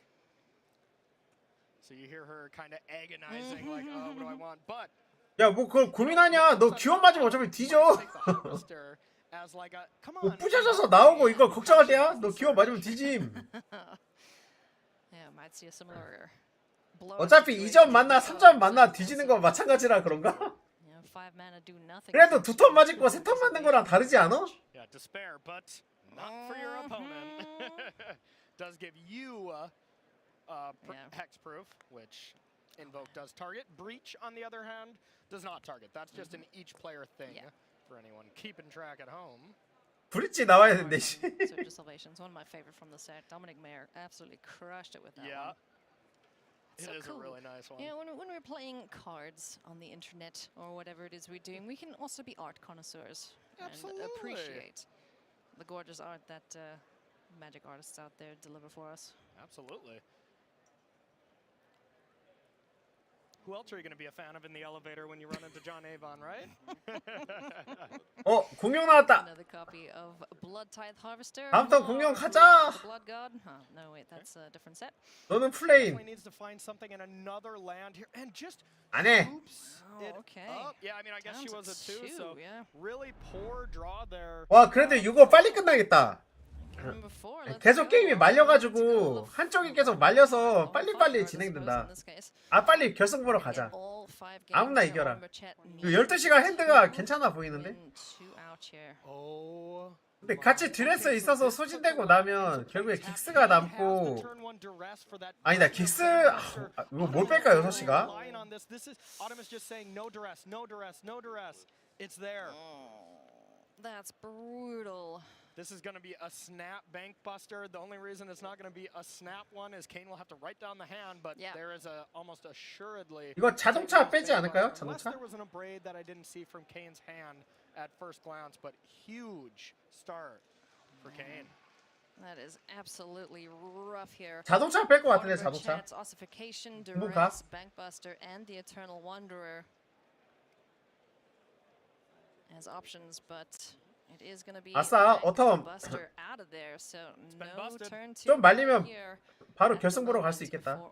So you hear her kind of agonizing, like, oh, what do I want? But 야, 뭐 그걸 고민하냐? 너 기원 맞으면 어차피 뒤져. as like a, come 뭐 on. 부셔져서 나오고 이걸 걱정할 때야? 너 기원 맞으면 뒤짐. Yeah, might see a similar. 어차피 2점 만나 3점 만나 뒤지는 거 마찬가지라 그런가? 그래도 2턴 맞을 거 3턴 맞는 거랑 다르지 않아? Yeah, despair, but not for your opponent. Does give you hexproof, which Invoke does target. Breach, on the other hand, does not target. That's just an each player thing for anyone keeping track at home. 브릿지 나와야 된대. Soldier Salvation's one of my favorite from the set. Dominic Mayer absolutely crushed it with that one. It is cool. a really nice one. Yeah, when we're playing cards on the internet or whatever it is we're doing, we can also be art connoisseurs and appreciate the gorgeous art that Magic artists out there deliver for us. Absolutely. Who else are you going to be a fan of in the elevator when you run into John Avon, right? 공룡 나왔다. Another copy of Blood Tithe Harvester. 다음 턴 공룡 가자. Blood God. No, wait, that's a different set. 너는 플레인. Needs to find something in another land here and just 안 해. Okay. Yeah, I mean, I guess she was a 2, so really poor draw there. 와, 그래도 이거 빨리 끝나겠다. 계속 게임이 말려가지고 한쪽이 계속 말려서 빨리빨리 진행된다. 아, 빨리 결승 보러 가자. 아무나 이겨라. 12시간 핸드가 괜찮아 보이는데? 근데 같이 드레스 있어서 소진되고 나면 결국에 긱스가 남고. 아니다, 긱스 이거 뭘 뺄까 6시가? That's brutal. This is going to be a snap bank buster. The only reason it's not going to be a snap one is Kane will have to write down the hand, but there is a almost assuredly. 이거 자동차 빼지 않을까요? Unless 자동차? there was an abrade that I didn't see from Kane's hand at first glance, but huge start for Kane. That is absolutely rough here. 자동차 뺄 것 같은데 자동차. Ossification, 뭔가? Duress, Bankbuster, and the Eternal Wanderer as options, but it is going to be 아싸, 어텀. Buster out of there, so no turn to 좀 말리면 here. 바로 결승 보러 갈 수 있겠다.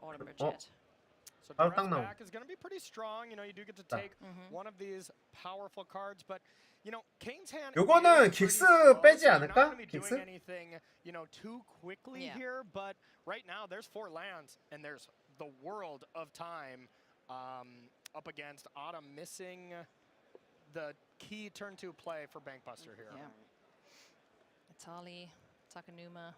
So 바로 딱 나옴. back is going to be pretty strong. You know, you do get to take one of these powerful cards, but you know, Kane's hand. 요거는 긱스 빼지 않을까? 긱스? 긱스? Anything, you know, too quickly here, but right now there's 4 lands and there's the world of time up against Autumn missing the key turn 2 play for Bankbuster here. Yeah. Itali, Takanuma,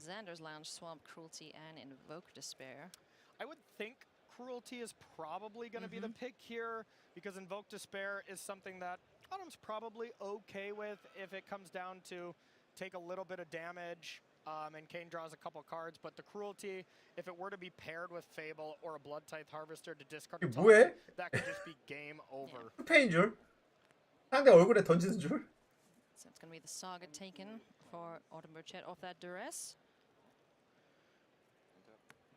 Xander's Lounge, Swamp Cruelty, and Invoke Despair. I would think Cruelty is probably going to be the pick here because Invoke Despair is something that Autumn's probably okay with if it comes down to take a little bit of damage and Kane draws a couple cards. But the Cruelty, if it were to be paired with Fable or a Blood Tithe Harvester to discard a 뭐해? tile, that could just be game over. 스페인 줄? 상대 얼굴에 던지는 줄? So it's going to be the Saga taken for Autumn Burchett off that duress.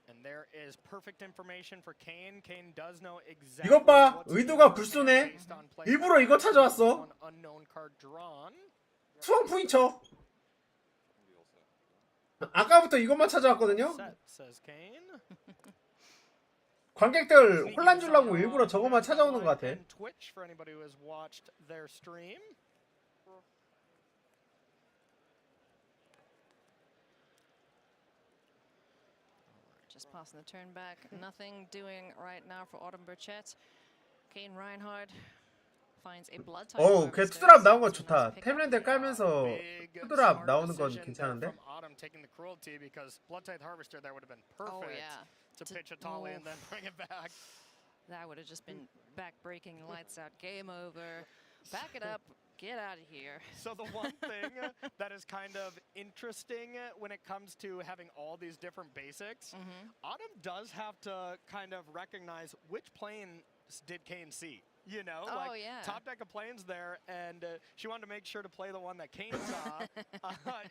And there is perfect information for Kane. Kane does know exactly 이것 봐! what's 의도가 불순해! 일부러 이거 찾아왔어! one unknown card drawn. 수험풍이 쳐! 아까부터 이것만 찾아왔거든요? Set, says Kane. 관객들 혼란 주려고 일부러 저것만 찾아오는 것 같아. And Twitch for anybody who has watched their stream. Just passing the turn back. Nothing doing right now for Autumn Burchett. Kane Reinhardt finds a blood type. 어우, 걔 투드랍 나온 건 좋다. 템랜드 깔면서 투드랍 나오는 건 괜찮은데? From Autumn taking the Cruelty because Blood Tithe Harvester there would have been perfect to pitch a Tali and then bring it back. That would have just been back-breaking, lights out, game over. Back it up, get out of here. So the one thing that is kind of interesting when it comes to having all these different basics, Autumn does have to kind of recognize which plane did Kane see. You know, top deck of planes there, and she wanted to make sure to play the one that Kane saw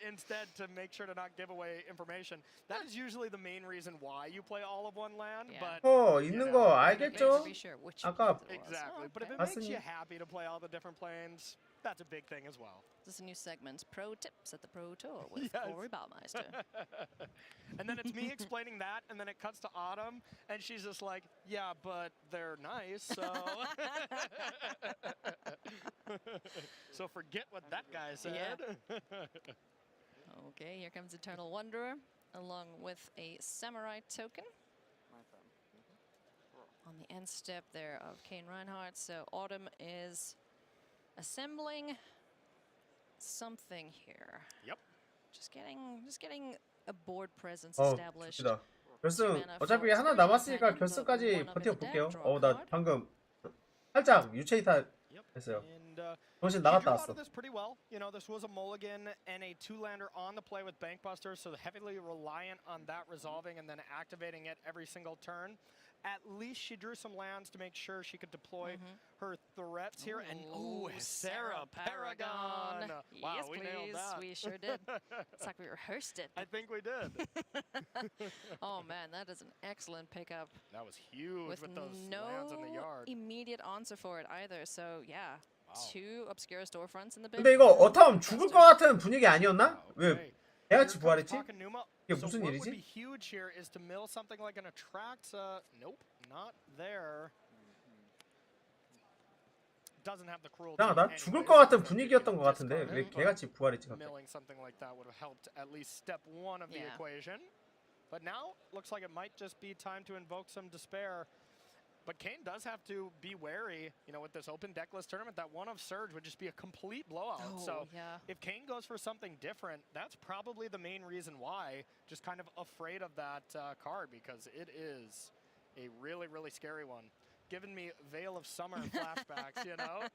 instead to make sure to not give away information. That is usually the main reason why you play all of one land. But 있는 거 알겠죠? 아까 exactly. But if it makes you happy to play all the different planes, that's a big thing as well. This is a new segment, Pro Tips at the Pro Tour with Corey Baumeister. And then it's me explaining that, and then it cuts to Autumn, and she's just like, yeah, but they're nice, so... So forget what that guy said. Okay, here comes Eternal Wanderer, along with a Samurai token. On the end step there of Kane Reinhardt, so Autumn is assembling something here. Yep. Just getting a board presence established. 좋다. 결승 어차피 하나 남았으니까 결승까지 버텨볼게요. 나 방금 살짝 유체이타 했어요. 정신 나갔다 왔어. This pretty well. You know, this was a mulligan and a two-lander on the play with Bankbusters, so heavily reliant on that resolving and then activating it every single turn. At least she drew some lands to make sure she could deploy her threats here. And Sarah Paragon. Wow, Yes, we please. nailed that. We sure did. It's like we rehearsed it. I think we did. Oh man, that is an excellent pickup. That was huge with those lands in the yard. Immediate answer for it either. So yeah, two obscure storefronts in the big. 근데 이거 어텀 죽을 것 같은 분위기 아니었나? 왜 개같이 부활했지? 이게 So 무슨 what would be 일이지? huge here is to mill something like an Atraxa. Nope, not there. Doesn't have the cruelty. 이상하다. 죽을 것 같은 분위기였던 것 같은데 왜 개같이 부활했지 갑자기? Milling something like that would have helped at least step one of the equation. But now looks like it might just be time to invoke some despair. But Kane does have to be wary, you know, with this open deckless tournament. That one of Surge would just be a complete blowout. So if Kane goes for something different, that's probably the main reason why. Just kind of afraid of that card because it is a really, really scary one. Giving me Veil of Summer flashbacks, you know?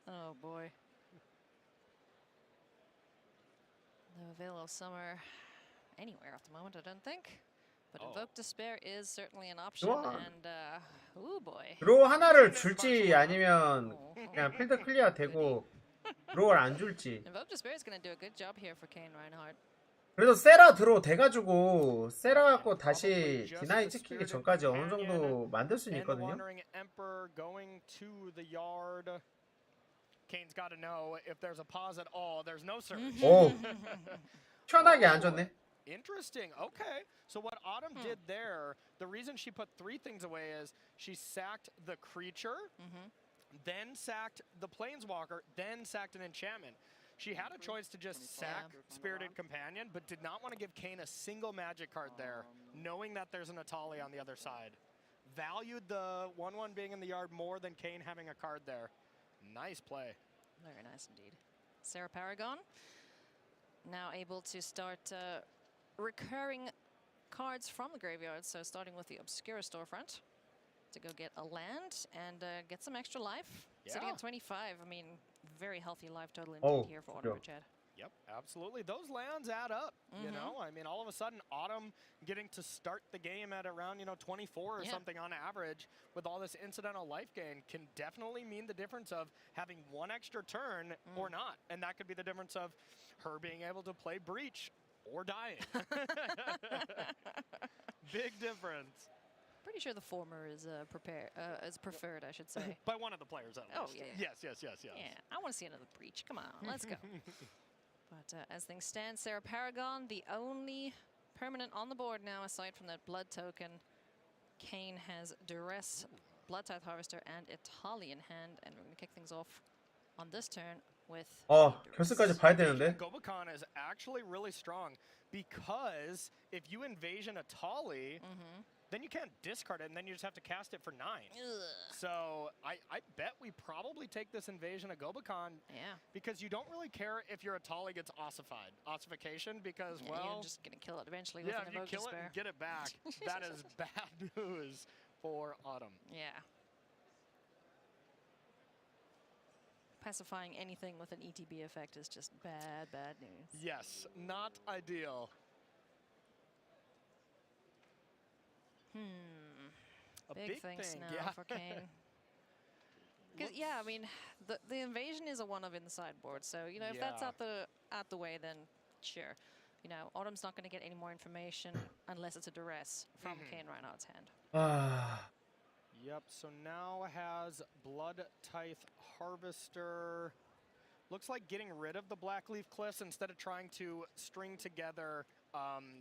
Oh boy. No Veil of Summer anywhere at the moment, I don't think. But Invoke Despair is certainly an option, and oh boy. 드로우 하나를 줄지 아니면 그냥 필드 클리어 되고 드로우를 안 줄지. Invoke Despair is going to do a good job here for Kane Reinhardt. 그래도 세라 드로우 돼가지고 세라 갖고 다시 디나이 찍히기 전까지 어느 정도 만들 수는 있거든요. Emperor going to the yard. Kane's got to know if there's a pause at all. There's no surge. 오, 편하게 안 줬네. Interesting. Okay. So what Autumn did there, the reason she put three things away is she sacked the creature, then sacked the planeswalker, then sacked an enchantment. She had a choice to just sack Spirited Companion, but did not want to give Kane a single magic card there, knowing that there's an Atali on the other side. Valued the 1/1 being in the yard more than Kane having a card there. Nice play. Very nice indeed. Sarah Paragon now able to start recurring cards from the graveyard. So starting with the Obscura storefront to go get a land and get some extra life. Sitting at 25. I mean, very healthy life total indeed here for Autumn Chad. Yep, absolutely. Those lands add up, you know? I mean, all of a sudden, Autumn getting to start the game at around, 24 or something on average with all this incidental life gain can definitely mean the difference of having one extra turn or not. And that could be the difference of her being able to play Breach or dying. Big difference. Pretty sure the former is preferred, I should say. By one of the players, at least. Yeah. Yes. Yeah, I want to see another Breach. Come on, let's go. But as things stand, Sarah Paragon, the only permanent on the board now, aside from that blood token. Kane has Duress, Blood Tithe Harvester, and Italy in hand, and we're going to kick things off on this turn with. 결승까지 봐야 되는데. Gobakon is actually really strong because if you invasion Italy, then you can't discard it, and then you just have to cast it for 9. So I bet we probably take this invasion of Gobakon because you don't really care if your Italy gets ossified. Ossification because, well... you're just going to kill it eventually Yeah, with if an you kill it and get it back, that is bad news for Autumn. Yeah. Pacifying anything with an ETB effect is just bad news. Yes, not ideal. Big things now for Kane. Yeah, I mean, the invasion is a one of in the sideboard, so if that's out the way, then sure. Autumn's not going to get any more information unless it's a Duress from Kane Reinhardt's hand. Yep. So now has Blood Tithe Harvester. Looks like getting rid of the Blackleaf Cliffs instead of trying to string together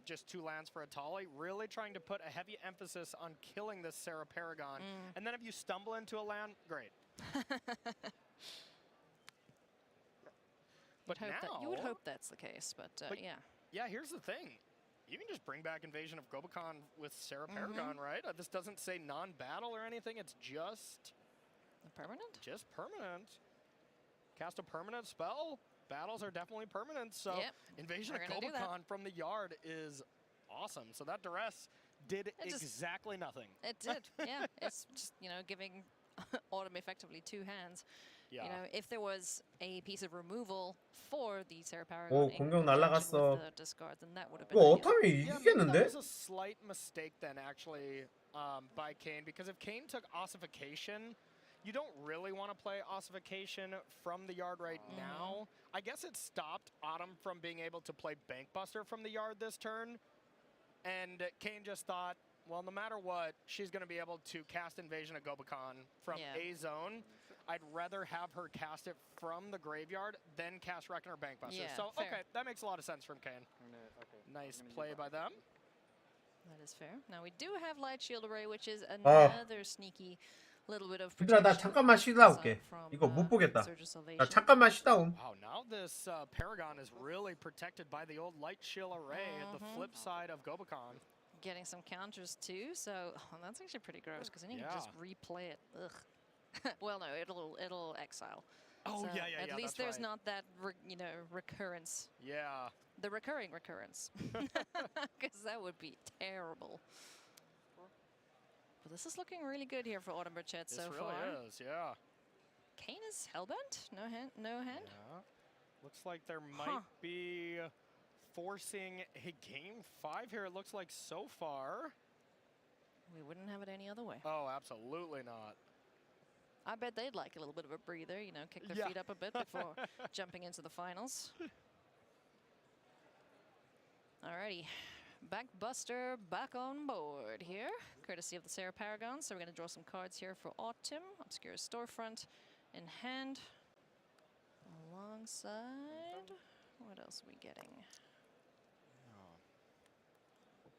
just 2 lands for Italy, really trying to put a heavy emphasis on killing this Sarah Paragon. And then if you stumble into a land, great. But now... You would hope that's the case, but yeah. Yeah, here's the thing. You can just bring back Invasion of Gobakon with Sarah Paragon, right? This doesn't say non-battle or anything. It's just... Permanent? Just permanent. Cast a permanent spell. Battles are definitely permanent, so Invasion of Gobakon from the yard is awesome. So that Duress did exactly nothing. It did, yeah. It's just, giving Autumn effectively 2 hands. Yeah. If there was a piece of removal for the Sarah Paragon 공격 날라갔어. with the discard, then that would have been 이거 어텀이 이기겠는데? That was a slight mistake then, actually, by Kane, because if Kane took Ossification, you don't really want to play Ossification from the yard right now. I guess it stopped Autumn from being able to play Bankbuster from the yard this turn. And Kane just thought, well, no matter what, she's going to be able to cast Invasion of Gobakon from a zone. I'd rather have her cast it from the graveyard than cast Reckoner Bankbuster. Yeah, so, fair. okay, that makes a lot of sense from Kane. Nice play by them. That is fair. Now we do have Light Shield Array, which is another sneaky little bit of 얘들아 나 protection. 잠깐만 쉬다 올게. 이거 못 보겠다. 나 잠깐만 쉬다 옴. Wow, now this Paragon is really protected by the old Light Shield Array at the flip side of Gobakon. Getting some counters too, so that's actually pretty gross because then you can just replay it. Ugh. Well, no, it'll exile. Oh so yeah. At least there's not that recurrence. Yeah. The recurring recurrence, because that would be terrible. But this is looking really good here for Autumn Burchett so far. This really is, yeah. Kane is hellbent? No hand? Yeah. Looks like there might be forcing a game 5 here, it looks like so far. We wouldn't have it any other way. Oh, absolutely not. I bet they'd like a little bit of a breather, kick their feet up a bit before jumping into the finals. Alrighty. Bankbuster back on board here, courtesy of the Sarah Paragon. So we're going to draw some cards here for Autumn. Obscura Storefront in hand. Alongside, what else are we getting?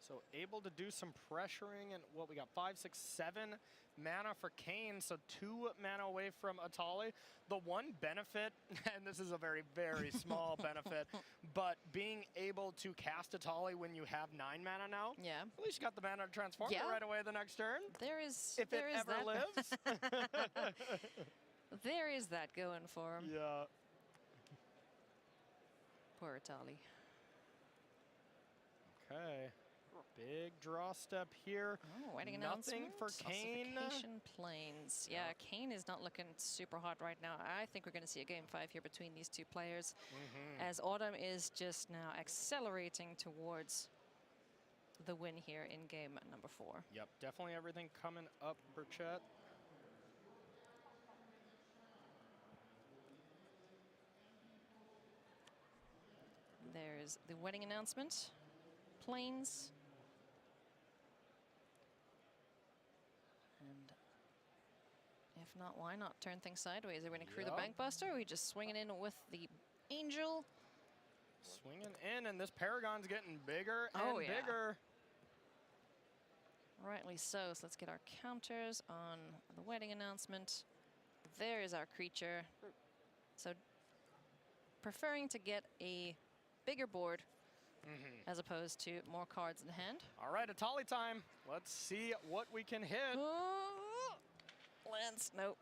So able to do some pressuring, and what we got 5, 6, 7 mana for Kane, so 2 mana away from Italy. The one benefit, and this is a very, very small benefit, but being able to cast Italy when you have 9 mana now, at least you got the mana to transform it right away the next turn. If it ever lives. There is that going for him. Yeah. Poor Italy. Okay. Big draw step here. Oh, wedding Nothing announcement. for Kane. Ossification Plains. Yeah, Kane is not looking super hot right now. I think we're going to see a game 5 here between these two players, as Autumn is just now accelerating towards the win here in game number 4. Yep, definitely everything coming up for Chet. There's the wedding announcement. Plains. And if not, why not turn things sideways? Are we going to crew the Bankbuster, or are we just swinging in with the Angel? Swinging in, and this Paragon's getting bigger and bigger. Rightly so. So let's get our counters on the wedding announcement. There is our creature. So preferring to get a bigger board as opposed to more cards in hand. All right, Atali time. Let's see what we can hit. Lance, nope.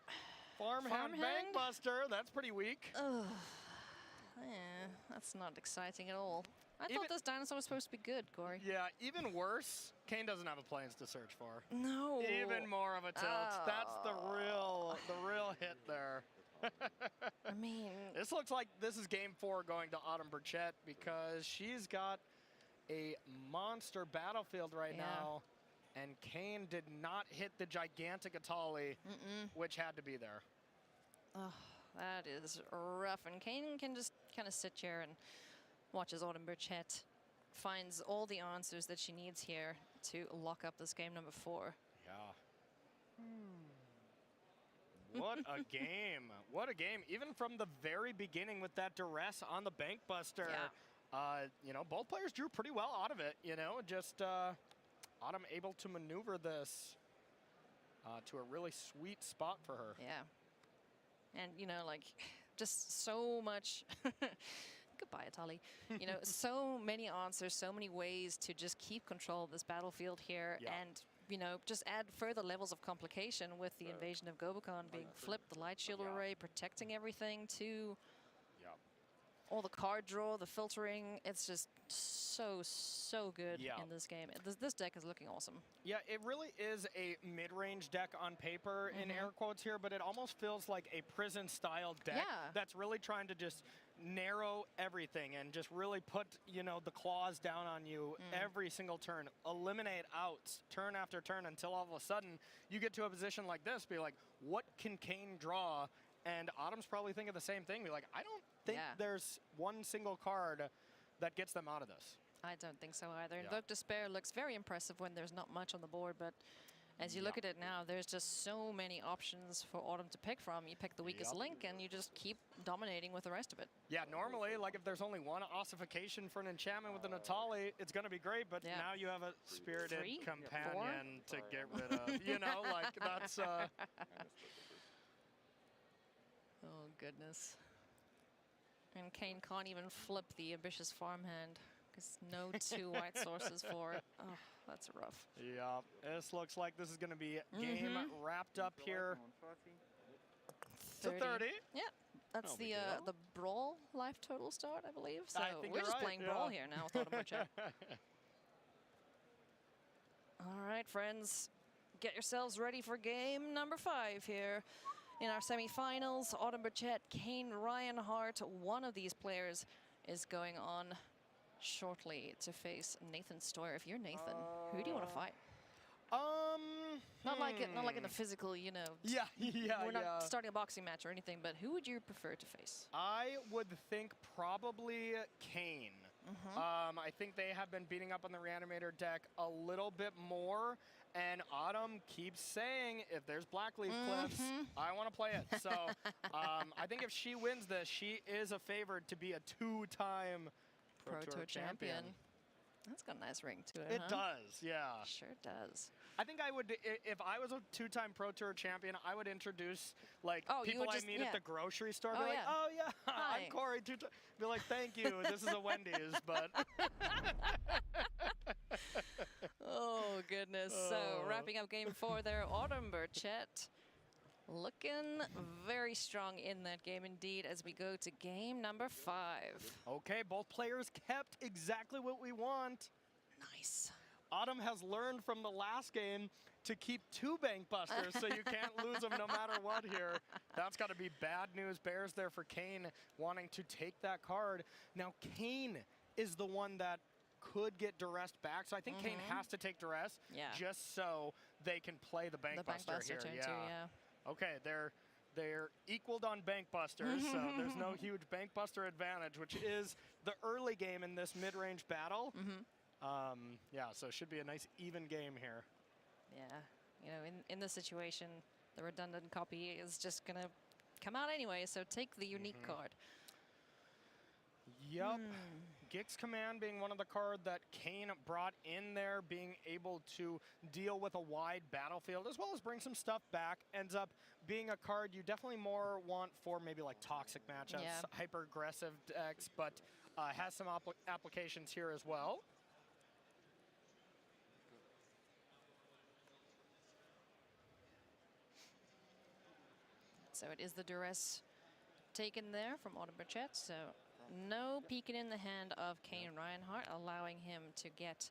Farmhand Bankbuster, that's pretty weak. Ugh. Yeah, that's not exciting at all. I thought this dinosaur was supposed to be good, Corey. Yeah, even worse, Kane doesn't have a Plains to search for. No. Even more of a tilt. That's the real hit there. I mean, this looks like this is game 4 going to Autumn Burchett, because she's got a monster battlefield right now, and Kane did not hit the gigantic Atali, which had to be there. Oh, that is rough. And Kane can just kind of sit here and watch as Autumn Burchett finds all the answers that she needs here to lock up this game number 4. Yeah. What a game. What a game. Even from the very beginning with that duress on the Bankbuster, you know, both players drew pretty well out of it, you know, just Autumn able to maneuver this to a really sweet spot for her. Yeah. And, you know, like, just so much... Goodbye, Atali. You know, so many answers, so many ways to just keep control of this battlefield here and, you know, just add further levels of complication with the invasion of Gobukon being flipped, the light shield array, protecting everything to all the card draw, the filtering. It's just so good in this game. This deck is looking awesome. Yeah, it really is a mid-range deck on paper, in air quotes here, but it almost feels like a prison-style deck that's really trying to just narrow everything and just really put, you know, the claws down on you every single turn, eliminate outs turn after turn until all of a sudden you get to a position like this, be like, what can Kane draw? And Autumn's probably thinking the same thing, be like, I don't think there's one single card that gets them out of this. I don't think so either. Invoke Despair looks very impressive when there's not much on the board, but as you look at it now, there's just so many options for Autumn to pick from. You pick the weakest link and you just keep dominating with the rest of it. Yeah, normally, like if there's only one ossification for an enchantment with an Atali, it's going to be great, but now you have a spirited companion to get rid of. You know, like that's... Oh, goodness. And Kane can't even flip the ambitious farmhand because no 2 white sources for it. Oh, that's rough. Yeah, this looks like this is going to be game wrapped up here. 30. Yeah, that's the Brawl life total start, I believe. So we're just playing Brawl here now with Autumn Burchett. All right, friends, get yourselves ready for game number 5 here. In our semifinals, Autumn Burchett, Kane Reinhardt, one of these players is going on shortly to face Nathan Stoyer. If you're Nathan, who do you want to fight? Not like in a physical, you know. We're not starting a boxing match or anything, but who would you prefer to face? I would think probably Kane. I think they have been beating up on the Reanimator deck a little bit more, and Autumn keeps saying, if there's Blackleaf Cliffs, I want to play it. So I think if she wins this, she is a favored to be a 2-time Pro Tour champion. That's got a nice ring to it, It does, yeah. Sure does. I think I would, if I was a 2-time Pro Tour champion, I would introduce, like, people I meet at the grocery store. Be like, oh, yeah, I'm Corey. Be like, thank you. This is a Wendy's, but... Oh, goodness. So, wrapping up game 4 there, Autumn Burchett looking very strong in that game indeed as we go to game number 5. Okay, both players kept exactly what we want. Nice. Autumn has learned from the last game to keep 2 Bank Busters, so you can't lose them no matter what here. That's got to be bad news bears there for Kane, wanting to take that card. Now, Kane is the one that could get duressed back, so I think Kane has to take duress just so they can play the Bank Buster here. Okay, they're equaled on Bank Busters, so there's no huge Bank Buster advantage, which is the early game in this mid-range battle. Yeah, so it should be a nice even game here. Yeah, you know, in this situation, the redundant copy is just going to come out anyway, so take the unique card. Yep. Gix Command being one of the cards that Kane brought in there, being able to deal with a wide battlefield as well as bring some stuff back, ends up being a card you definitely more want for maybe like toxic matchups, hyper-aggressive decks, but has some applications here as well. So it is the duress taken there from Autumn Burchett. So no peeking in the hand of Kane Reinhardt, allowing him to get,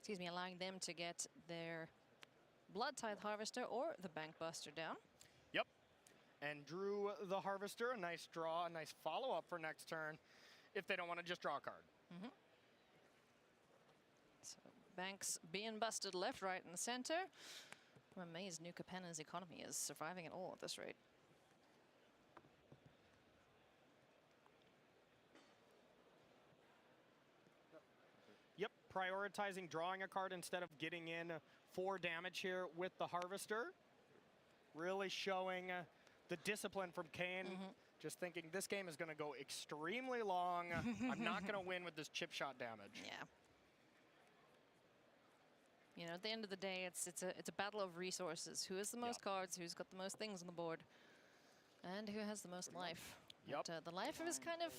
allowing them to get their Blood Tithe Harvester or the Bank Buster down. Yep. And drew the Harvester, a nice draw, a nice follow-up for next turn if they don't want to just draw a card. So Banks being busted left, right, and center. I'm amazed New Capenna's economy is surviving at all at this rate. Yep, prioritizing drawing a card instead of getting in 4 damage here with the Harvester. Really showing the discipline from Kane. Just thinking this game is going to go extremely long. I'm not going to win with this chip shot damage. Yeah. You know, at the end of the day, it's a battle of resources. Who has the most cards? Who's got the most things on the board? And who has the most life? Yep. But, the life is kind of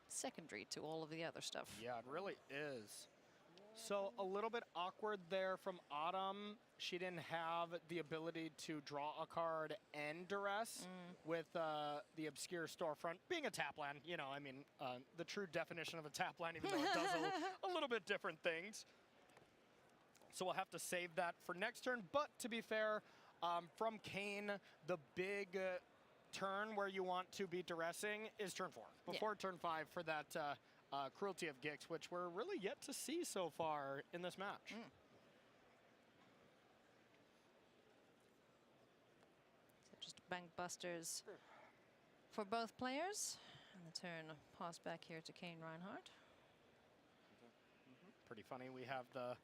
secondary to all of the other stuff. Yeah, it really is. So a little bit awkward there from Autumn. She didn't have the ability to draw a card and duress with the obscure storefront being a tap land. You know, I mean, the true definition of a tap land, even though it does a little bit different things. So we'll have to save that for next turn. But to be fair, from Kane, the big turn where you want to be duressing is turn 4. Before turn 5 for that Cruelty of Gix, which we're really yet to see so far in this match. So just Bank Busters for both players. And the turn passed back here to Kane Reinhardt. Pretty funny. We have the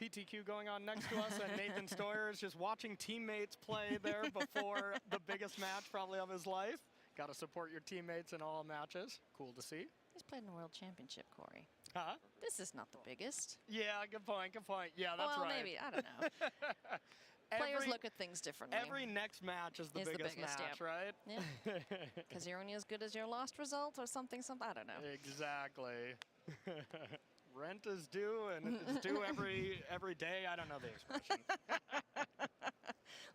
PTQ going on next to us, and Nathan Stoyer is just watching teammates play there before the biggest match probably of his life. Got to support your teammates in all matches. Cool to see. He's played in the World Championship, Corey. Huh? This is not the biggest. Yeah, good point, good point. Yeah, that's right. Well, maybe, I don't know. Players look at things differently. Every next match is the biggest match, right? Yeah. Because you're only as good as your last result or something, I don't know. Exactly. Rent is due, and it's due every day. I don't know the expression.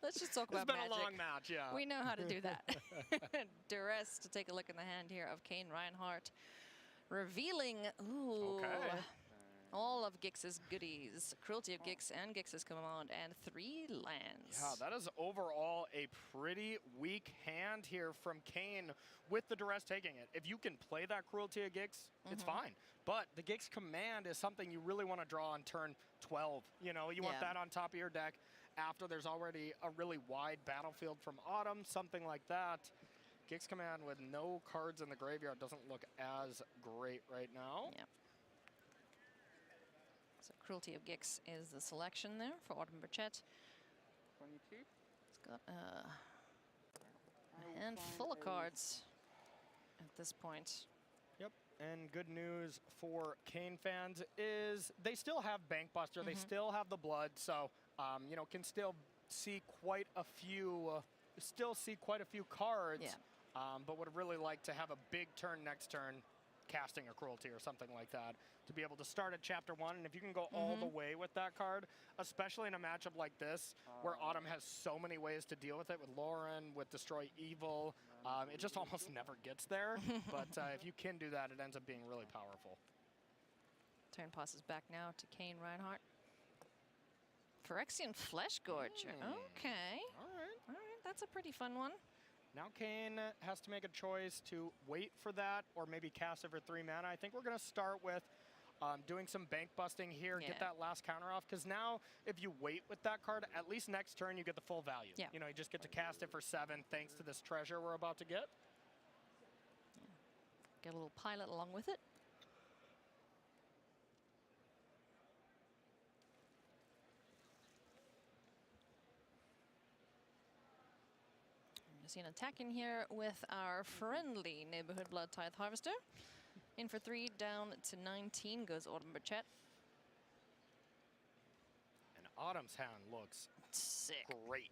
Let's just talk about Magic. It's been Magic. a long match, yeah. We know how to do that. Duress to take a look in the hand here of Kane Reinhardt. Revealing, all of Gix's goodies. Cruelty of Gix and Gix's Command, and 3 lands. Yeah, that is overall a pretty weak hand here from Kane with the Duress taking it. If you can play that Cruelty of Gix, it's fine. But the Gix Command is something you really want to draw on turn 12. You know, you want that on top of your deck after there's already a really wide battlefield from Autumn, something like that. Gix Command with no cards in the graveyard doesn't look as great right now. Yeah. So Cruelty of Gix is the selection there for Autumn Burchett. 22. It's got a handful of cards at this point. Yep, and good news for Kane fans is they still have Bank Buster, they still have the blood, so you know, can still see quite a few, cards. But would really like to have a big turn next turn, casting a Cruelty or something like that, to be able to start at Chapter 1. And if you can go all the way with that card, especially in a matchup like this, where Autumn has so many ways to deal with it, with Lauren, with Destroy Evil, it just almost never gets there. But if you can do that, it ends up being really powerful. Turn passes back now to Kane Reinhardt. Phyrexian Flesh Gorger. Okay. All right. All right, that's a pretty fun one. Now Kane has to make a choice to wait for that or maybe cast it for 3 mana. I think we're going to start with doing some bank busting here, get that last counter off, because now if you wait with that card, at least next turn you get the full value. Yeah. You know, you just get to cast it for 7 thanks to this treasure we're about to get. Get a little pilot along with it. See an attack in here with our friendly neighborhood Blood Tithe Harvester. In for 3, down to 19 goes Autumn Burchett. And Autumn's hand looks sick. Great.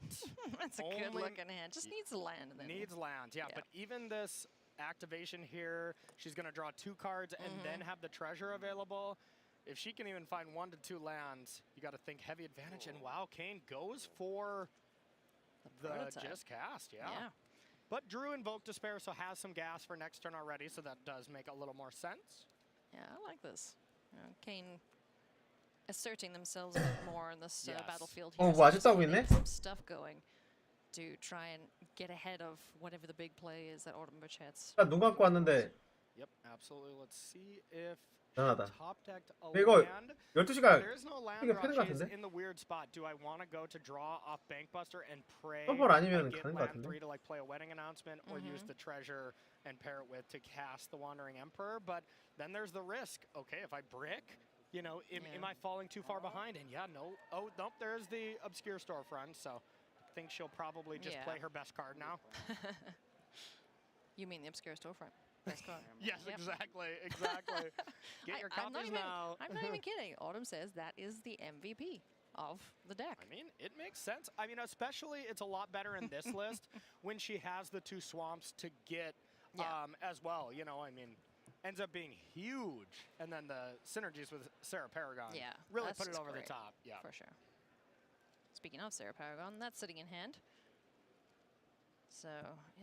That's a good looking hand. Just needs land. And then needs land, yeah. But even this activation here, she's going to draw 2 cards and then have the treasure available. If she can even find 1 to 2 lands, you got to think heavy advantage. And wow, Kane goes for the just cast, yeah. But drew Invoke Despair, so has some gas for next turn already, so that does make a little more sense. Yeah, I like this. Kane asserting themselves a bit more in this battlefield here. 뭐 아직도 하고 있네? Some stuff going to try and get ahead of whatever the big play is that Autumn Burchett's. 눈 감고 왔는데. Yep, absolutely. Let's see if 대단하다. top decked a 이거 land. 12시가 There's no land 이게 draw. 패는 것 She's 같은데? in the weird spot. Do I want to go to draw off Bankbuster and pray 서벌 아니면 I get 가는 것 land 같은데? 3 to like play a wedding announcement or use the treasure and pair it with to cast the Wandering Emperor? But then there's the risk. Okay, if I brick, you know, am I falling too far behind? And no. Oh, nope, there's the Obscure Storefront. So I think she'll probably just play her best card now. You mean the Obscure Storefront? Best card. Yes, exactly. Get your copies now. I'm not even kidding. Autumn says that is the MVP of the deck. I mean, it makes sense. I mean, especially it's a lot better in this list when she has the 2 swamps to get as well. You know, I mean, ends up being huge. And then the synergies with Sarah Paragon really put it over the top. Yeah, for sure. Speaking of Sarah Paragon, that's sitting in hand. So,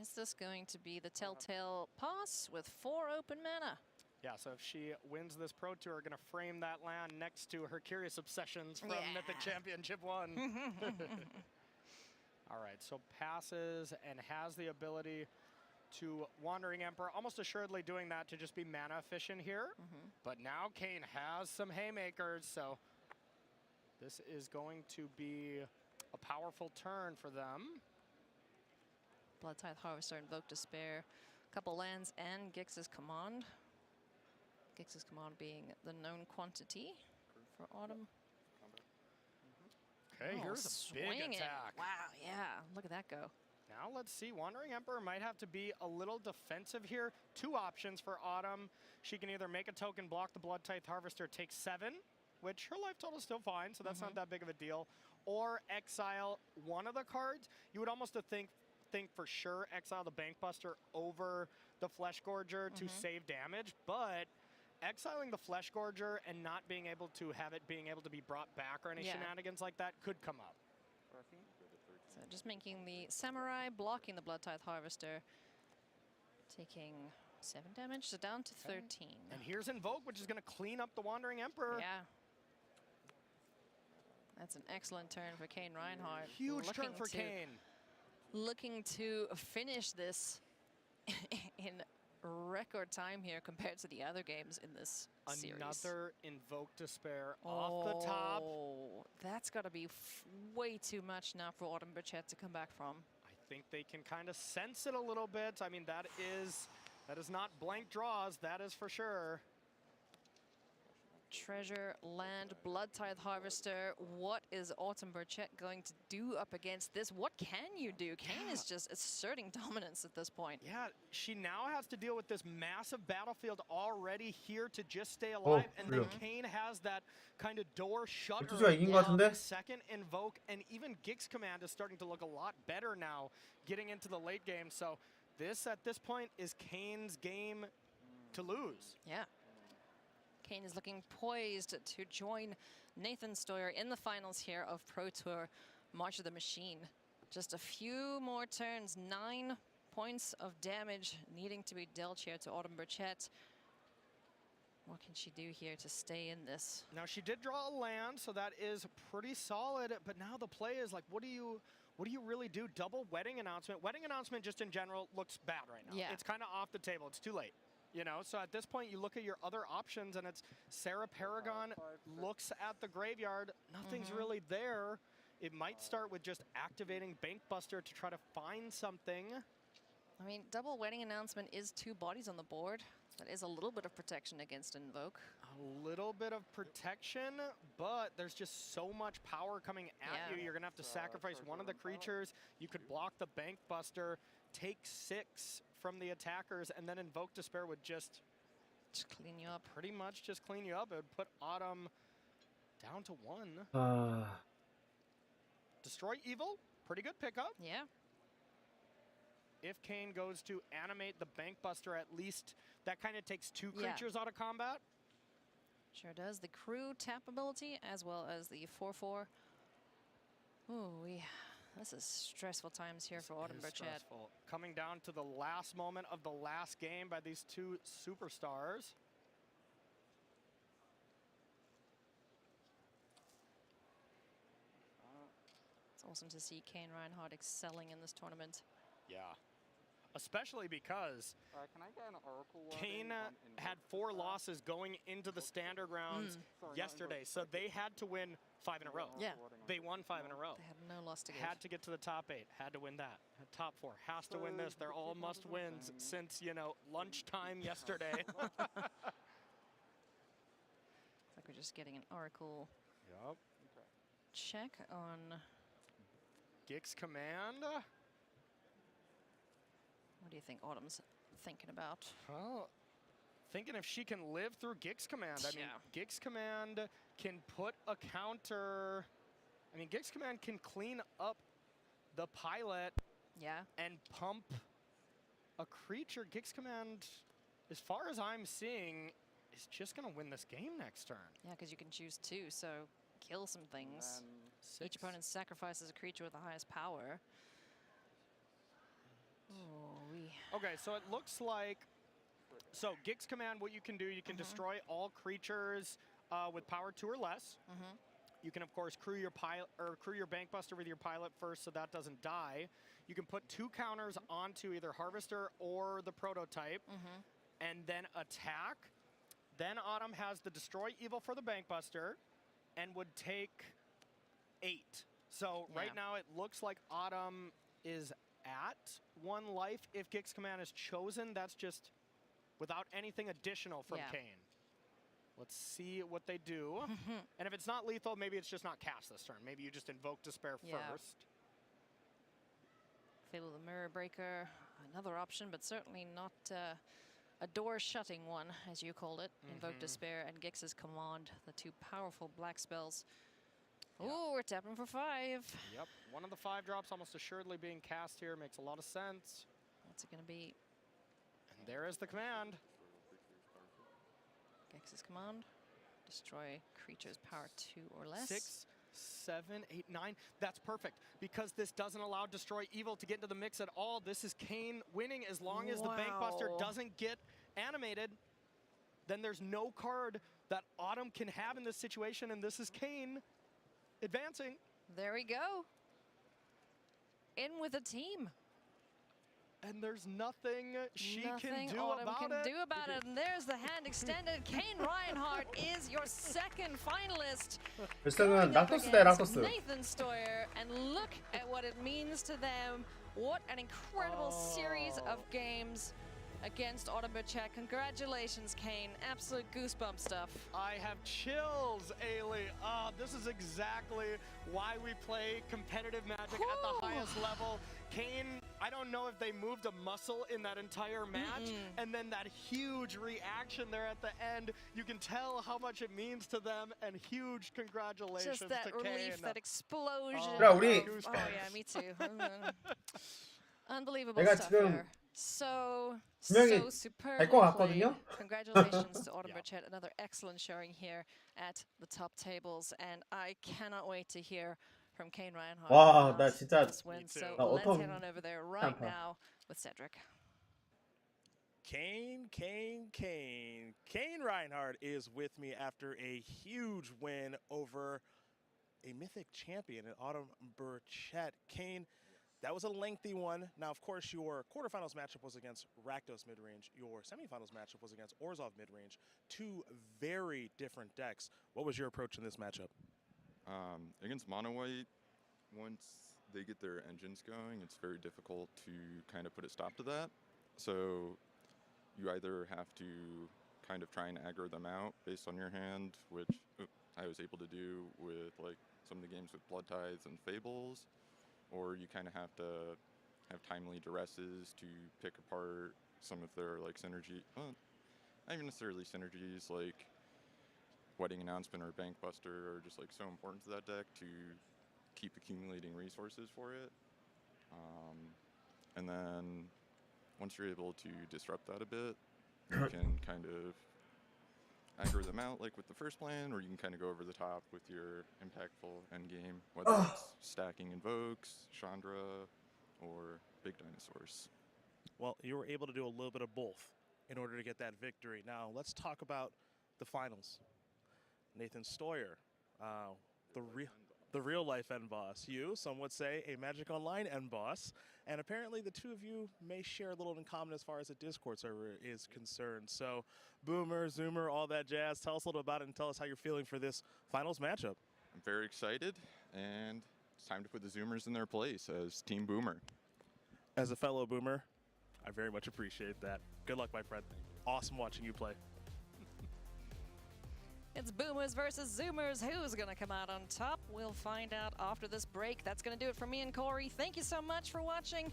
is this going to be the telltale pass with 4 open mana? Yeah, so if she wins this Pro Tour, going to frame that land next to her Curious Obsessions from Mythic Championship 1. All right, so passes and has the ability to Wandering Emperor, almost assuredly doing that to just be mana efficient here. But now Kane has some haymakers, so this is going to be a powerful turn for them. Blood Tithe Harvester, Invoke Despair, a couple lands, and Gix's Command. Gix's Command being the known quantity for Autumn. Okay, here's a big attack. Wow, yeah, look at that go. Now let's see, Wandering Emperor might have to be a little defensive here. 2 options for Autumn. She can either make a token, block the Blood Tithe Harvester, take 7, which her life total is still fine, so that's not that big of a deal. Or exile 1 of the cards. You would almost think for sure exile the Bankbuster over the Flesh Gorger to save damage, but exiling the Flesh Gorger and not being able to have it being able to be brought back or any shenanigans like that could come up. So just making the Samurai, blocking the Blood Tithe Harvester, taking 7 damage, so down to 13. And here's Invoke, which is going to clean up the Wandering Emperor. Yeah. That's an excellent turn for Kane Reinhardt. Huge turn for Kane. Looking to finish this in record time here compared to the other games in this series. Another Invoke Despair off the top. Oh, that's got to be way too much now for Autumn Burchett to come back from. I think they can kind of sense it a little bit. I mean, that is not blank draws, that is for sure. Treasure, land, Blood Tithe Harvester. What is Autumn Burchett going to do up against this? What can you do? Kane is just asserting dominance at this point. Yeah, she now has to deal with this massive battlefield already here to just stay alive. And then Kane has that kind of door shut. Second Invoke, and even Gix Command is starting to look a lot better now getting into the late game. So this, at this point, is Kane's game to lose. Yeah. Kane is looking poised to join Nathan Stoyer in the finals here of Pro Tour March of the Machine. Just a few more turns, 9 points of damage needing to be dealt here to Autumn Burchett. What can she do here to stay in this? Now she did draw a land, so that is pretty solid. But now the play is like, what do you really do? Double wedding announcement. Wedding announcement just in general looks bad right now. Yeah. It's kind of off the table. It's too late. You know, so at this point you look at your other options and it's Sarah Paragon looks at the graveyard. Nothing's really there. It might start with just activating Bankbuster to try to find something. I mean, double wedding announcement is 2 bodies on the board. That is a little bit of protection against Invoke. A little bit of protection, but there's just so much power coming at you. You're going to have to sacrifice one of the creatures. You could block the Bankbuster, take 6 from the attackers, and then Invoke Despair would just clean you up. Pretty much just clean you up. It would put Autumn down to 1. Destroy Evil, pretty good pickup. Yeah. If Kane goes to animate the Bankbuster, at least that kind of takes 2 creatures out of combat. Sure does. The crew tap ability as well as the 4/4. Ooh, this is stressful times here for Autumn Burchett. Coming down to the last moment of the last game by these 2 superstars. It's awesome to see Kane Reinhardt excelling in this tournament. Yeah. Especially because can I get an Oracle Kane had 4 losses going into the standard rounds yesterday, so they had to win 5 in a row. Yeah. They won 5 in a row. They had no loss to give. Had to get to the top 8, had to win that. Top 4 has to win this. They're all must wins since, you know, lunchtime yesterday. It's like we're just getting an Oracle check on Gix Command. What do you think Autumn's thinking about? Well, thinking if she can live through Gix Command. I mean, Gix Command can put a counter. I mean, Gix Command can clean up the pilot. Yeah. And pump a creature. Gix Command, as far as I'm seeing, is just going to win this game next turn. Yeah, because you can choose 2, so kill some things. Each opponent sacrifices a creature with the highest power. Okay, so it looks like, so Gix Command, what you can do, you can destroy all creatures with power 2 or less. You can, of course, crew your pilot or crew your Bankbuster with your pilot first, so that doesn't die. You can put 2 counters onto either Harvester or the Prototype, and then attack. Then Autumn has the Destroy Evil for the Bankbuster, and would take 8. So right now it looks like Autumn is at 1 life. If Gix Command is chosen, that's just without anything additional from Kane. Let's see what they do. And if it's not lethal, maybe it's just not cast this turn. Maybe you just Invoke Despair first. Fable the Mirror Breaker, another option, but certainly not a door-shutting one, as you called it. Invoke Despair and Gix's Command, the 2 powerful black spells. Ooh, we're tapping for 5. Yep, one of the 5 drops almost assuredly being cast here. Makes a lot of sense. What's it going to be? And there is the command. Gix's Command. Destroy creatures power 2 or less. 6, 7, 8, 9. That's perfect, because this doesn't allow Destroy Evil to get into the mix at all. This is Kane winning. As long as the Bankbuster doesn't get animated, then there's no card that Autumn can have in this situation, and this is Kane advancing. There we go. In with a team. And there's nothing she can do Autumn about can it. do about it. And there's the hand extended. Kane Reinhardt is your second finalist. 일단은 락도스 대 락도스. Nathan Stoyer, and look at what it means to them. What an incredible series of games against Autumn Burchett. Congratulations, Kane. Absolute goosebump stuff. I have chills, Ailey. This is exactly why we play competitive Magic at the highest level. Kane, I don't know if they moved a muscle in that entire match, and then that huge reaction there at the end, you can tell how much it means to them, and huge congratulations Just that to relief, Kane. that explosion. 그래, 우리- Oh yeah, me too. Unbelievable 내가 stuff 지금 here. So 분명히 superbly 될 것 같거든요? played. Congratulations to Autumn Burchett. Another excellent showing here at the top tables, and I cannot wait to hear from Kane Reinhardt. 와, about 나 진짜 this win. So 나 let's 어떤 head on over there right 아파. now with Cedric. Kane Reinhardt is with me after a huge win over a mythic champion in Autumn Burchett. Kane, that was a lengthy one. Now, of course, your quarterfinals matchup was against Rakdos midrange. Your semifinals matchup was against Orzhov midrange. Two very different decks. What was your approach in this matchup? Against Mono White, once they get their engines going, it's very difficult to kind of put a stop to that. So you either have to kind of try and aggro them out based on your hand, which I was able to do with like some of the games with Blood Tides and Fables, or you kind of have to have timely duresses to pick apart some of their like synergy, not even necessarily synergies, like Wedding Announcement or Bank Buster are just like so important to that deck to keep accumulating resources for it. And then once you're able to disrupt that a bit, you can kind of aggro them out like with the first plan, or you can kind of go over the top with your impactful endgame, whether it's stacking Invokes, Chandra, or Big Dinosaurs. Well, you were able to do a little bit of both in order to get that victory. Now, let's talk about the finals. Nathan Stoyer, the real life end boss. You, some would say, a Magic Online end boss. And apparently the two of you may share a little in common as far as the Discord server is concerned. So Boomer, Zoomer, all that jazz. Tell us a little about it and tell us how you're feeling for this finals matchup. I'm very excited, and it's time to put the Zoomers in their place as Team Boomer. As a fellow Boomer, I very much appreciate that. Good luck, my friend. Awesome watching you play. It's Boomers versus Zoomers. Who's going to come out on top? We'll find out after this break. That's going to do it for me and Corey. Thank you so much for watching.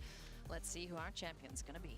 Let's see who our champion's going to be.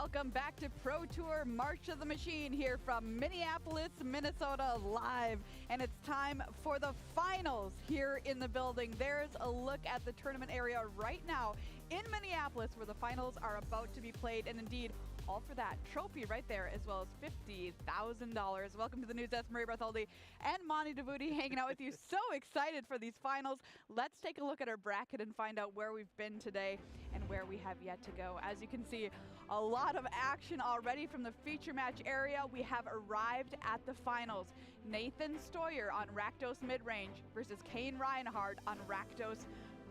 Welcome back to Pro Tour March of the Machine here from Minneapolis, Minnesota live. And it's time for the finals here in the building. There's a look at the tournament area right now in Minneapolis where the finals are about to be played. And indeed, all for that trophy right there, as well as $50,000. Welcome to the news desk, Maria Bartholdi and Monty Devuti hanging out with you. So excited for these finals. Let's take a look at our bracket and find out where we've been today and where we have yet to go. As you can see, a lot of action already from the feature match area. We have arrived at the finals. Nathan Stoyer on Rakdos Midrange versus Kane Reinhardt on Rakdos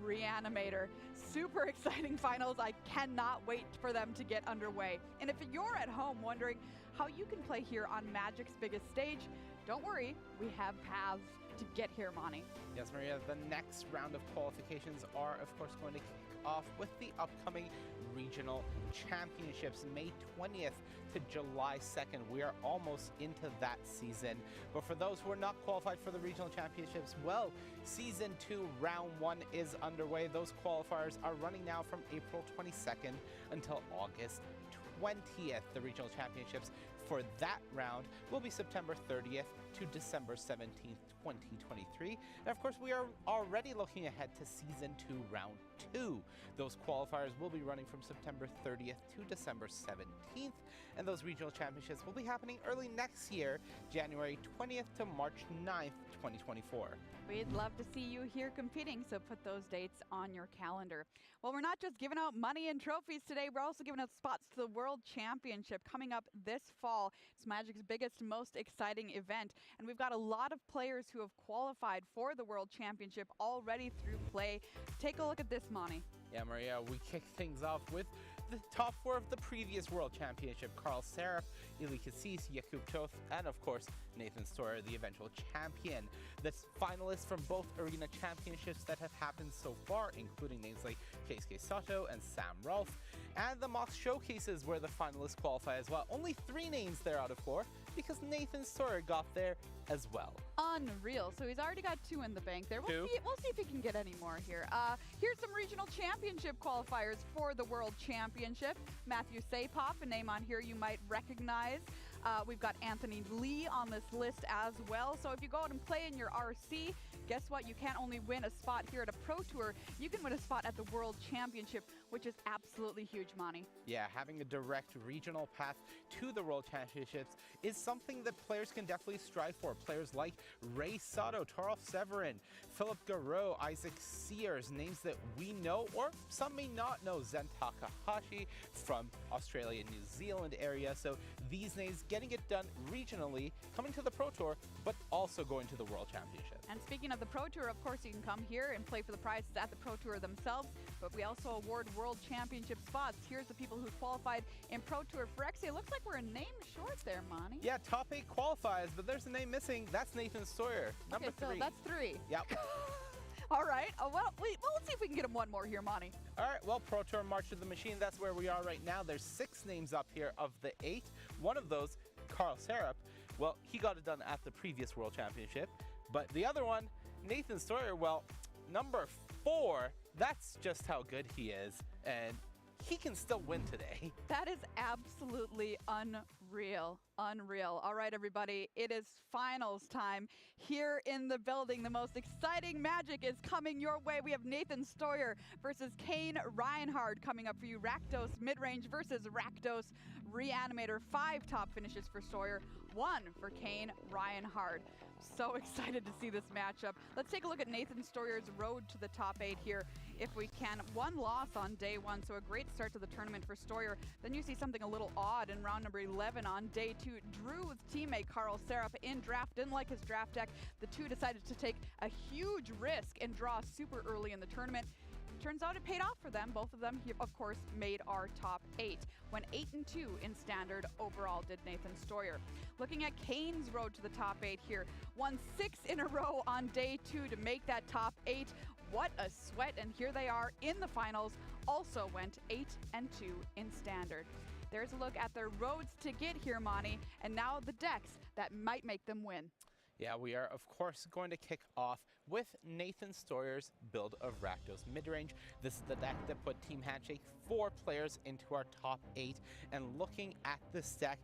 Reanimator. Super exciting finals. I cannot wait for them to get underway. And if you're at home wondering how you can play here on Magic's biggest stage, don't worry, we have paths to get here, Monty. Yes, Maria, the next round of qualifications are, of course, going to kick off with the upcoming regional championships, May 20th to July 2nd. We are almost into that season. But for those who are not qualified for the regional championships, well, Season 2, Round 1 is underway. Those qualifiers are running now from April 22nd until August 20th. The regional championships for that round will be September 30th to December 17th, 2023. And of course, we are already looking ahead to Season 2, Round 2. Those qualifiers will be running from September 30th to December 17th. And those regional championships will be happening early next year, January 20th to March 9th, 2024. We'd love to see you here competing, so put those dates on your calendar. Well, we're not just giving out money and trophies today, we're also giving out spots to the World Championship coming up this fall. It's Magic's biggest, most exciting event, and we've got a lot of players who have qualified for the World Championship already through play. Take a look at this, Monty. Yeah, Maria, we kick things off with the top four of the previous World Championship: Carl Seraph, Ili Kassis, Jakub Toth, and of course, Nathan Stoyer, the eventual champion. The finalists from both arena championships that have happened so far, including names like Keisuke Sato and Sam Rolfe, and the Mox Showcases where the finalists qualify as well. Only 3 names there out of 4 because Nathan Stoyer got there as well. Unreal. So he's already got 2 in the bank there. We'll see if he can get any more here. Here's some regional championship qualifiers for the World Championship. Matthew Sapop, a name on here you might recognize. We've got Anthony Lee on this list as well. So if you go out and play in your RC, guess what? You can't only win a spot here at a Pro Tour, you can win a spot at the World Championship, which is absolutely huge, Monty. Yeah, having a direct regional path to the World Championships is something that players can definitely strive for. Players like Ray Sato, Tarl Severin, Philip Garreau, Isaac Sears, names that we know or some may not know. Zen Takahashi from Australia, New Zealand area. So these names getting it done regionally, coming to the Pro Tour, but also going to the World Championship. And speaking of the Pro Tour, of course, you can come here and play for the prizes at the Pro Tour themselves, but we also award World Championship spots. Here's the people who qualified in Pro Tour Phyrexia. It looks like we're a name short there, Monty. Yeah, top 8 qualifies, but there's a name missing. That's Nathan Stoyer, number 3. So that's 3. Yep. All right. Well, let's see if we can get him one more here, Monty. All right. Well, Pro Tour March of the Machine, that's where we are right now. There's 6 names up here of the 8. One of those, Carl Seraph, well, he got it done at the previous World Championship. But the other one, Nathan Stoyer, well, number 4, that's just how good he is. And he can still win today. That is absolutely unreal. Unreal. All right, everybody, it is finals time here in the building. The most exciting magic is coming your way. We have Nathan Stoyer versus Kane Reinhardt coming up for you. Rakdos Midrange versus Rakdos Reanimator. 5 top finishes for Stoyer, 1 for Kane Reinhardt. So excited to see this matchup. Let's take a look at Nathan Stoyer's road to the top 8 here, if we can. 1 loss on day 1, so a great start to the tournament for Stoyer. Then you see something a little odd in round number 11 on day 2. Drew's teammate Carl Seraph in draft didn't like his draft deck. The 2 decided to take a huge risk and draw super early in the tournament. Turns out it paid off for them. Both of them, of course, made our top 8. Went 8-2 in standard overall, did Nathan Stoyer. Looking at Kane's road to the top 8 here. Won 6 in a row on day 2 to make that top 8. What a sweat, and here they are in the finals. Also went 8-2 in standard. There's a look at their roads to get here, Monty, and now the decks that might make them win. Yeah, we are, of course, going to kick off with Nathan Stoyer's build of Rakdos midrange. This is the deck that put Team Handshake 4 players into our top 8. And looking at this deck,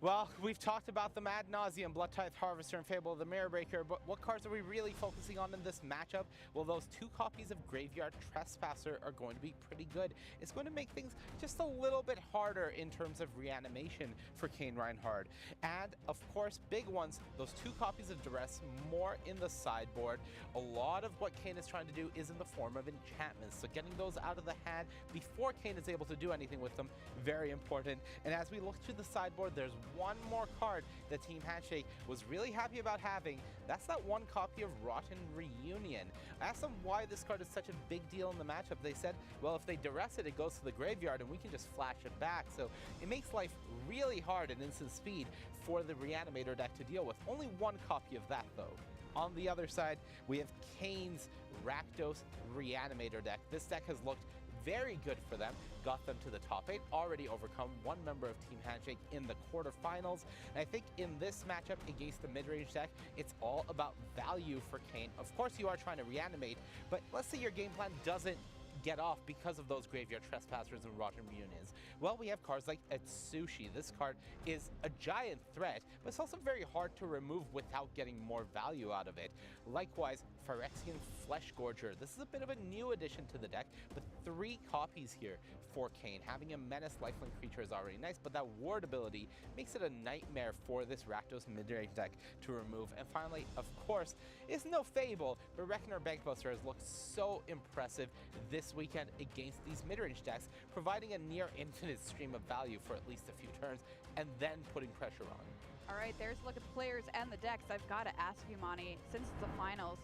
well, we've talked about them ad nauseum, Blood Tithe Harvester and Fable of the Mirror Breaker, but what cards are we really focusing on in this matchup? Well, those 2 copies of Graveyard Trespasser are going to be pretty good. It's going to make things just a little bit harder in terms of reanimation for Kane Reinhardt. And, of course, big ones, those 2 copies of Duress, more in the sideboard. A lot of what Kane is trying to do is in the form of enchantments, so getting those out of the hand before Kane is able to do anything with them, very important. And as we look to the sideboard, there's one more card that Team Handshake was really happy about having. That's that 1 copy of Rotten Reunion. I asked them why this card is such a big deal in the matchup. They said, well, if they duress it, it goes to the graveyard and we can just flash it back. So it makes life really hard in instant speed for the Reanimator deck to deal with. Only 1 copy of that, though. On the other side, we have Kane's Rakdos Reanimator deck. This deck has looked very good for them, got them to the top 8, already overcome 1 member of Team Handshake in the quarterfinals. And I think in this matchup against the mid-range deck, it's all about value for Kane. Of course, you are trying to reanimate, but let's say your game plan doesn't get off because of those Graveyard Trespassers and Rotten Reunions. Well, we have cards like Atsushi. This card is a giant threat, but it's also very hard to remove without getting more value out of it. Likewise, Phyrexian Fleshgorger. This is a bit of a new addition to the deck, but 3 copies here for Kane. Having a Menace lifelink creature is already nice, but that ward ability makes it a nightmare for this Rakdos mid-range deck to remove. And finally, of course, it's no Fable, but Reckoner Bankbuster has looked so impressive this weekend against these mid-range decks, providing a near infinite stream of value for at least a few turns, and then putting pressure on. All right, there's a look at the players and the decks. I've got to ask you, Monty, since it's the finals,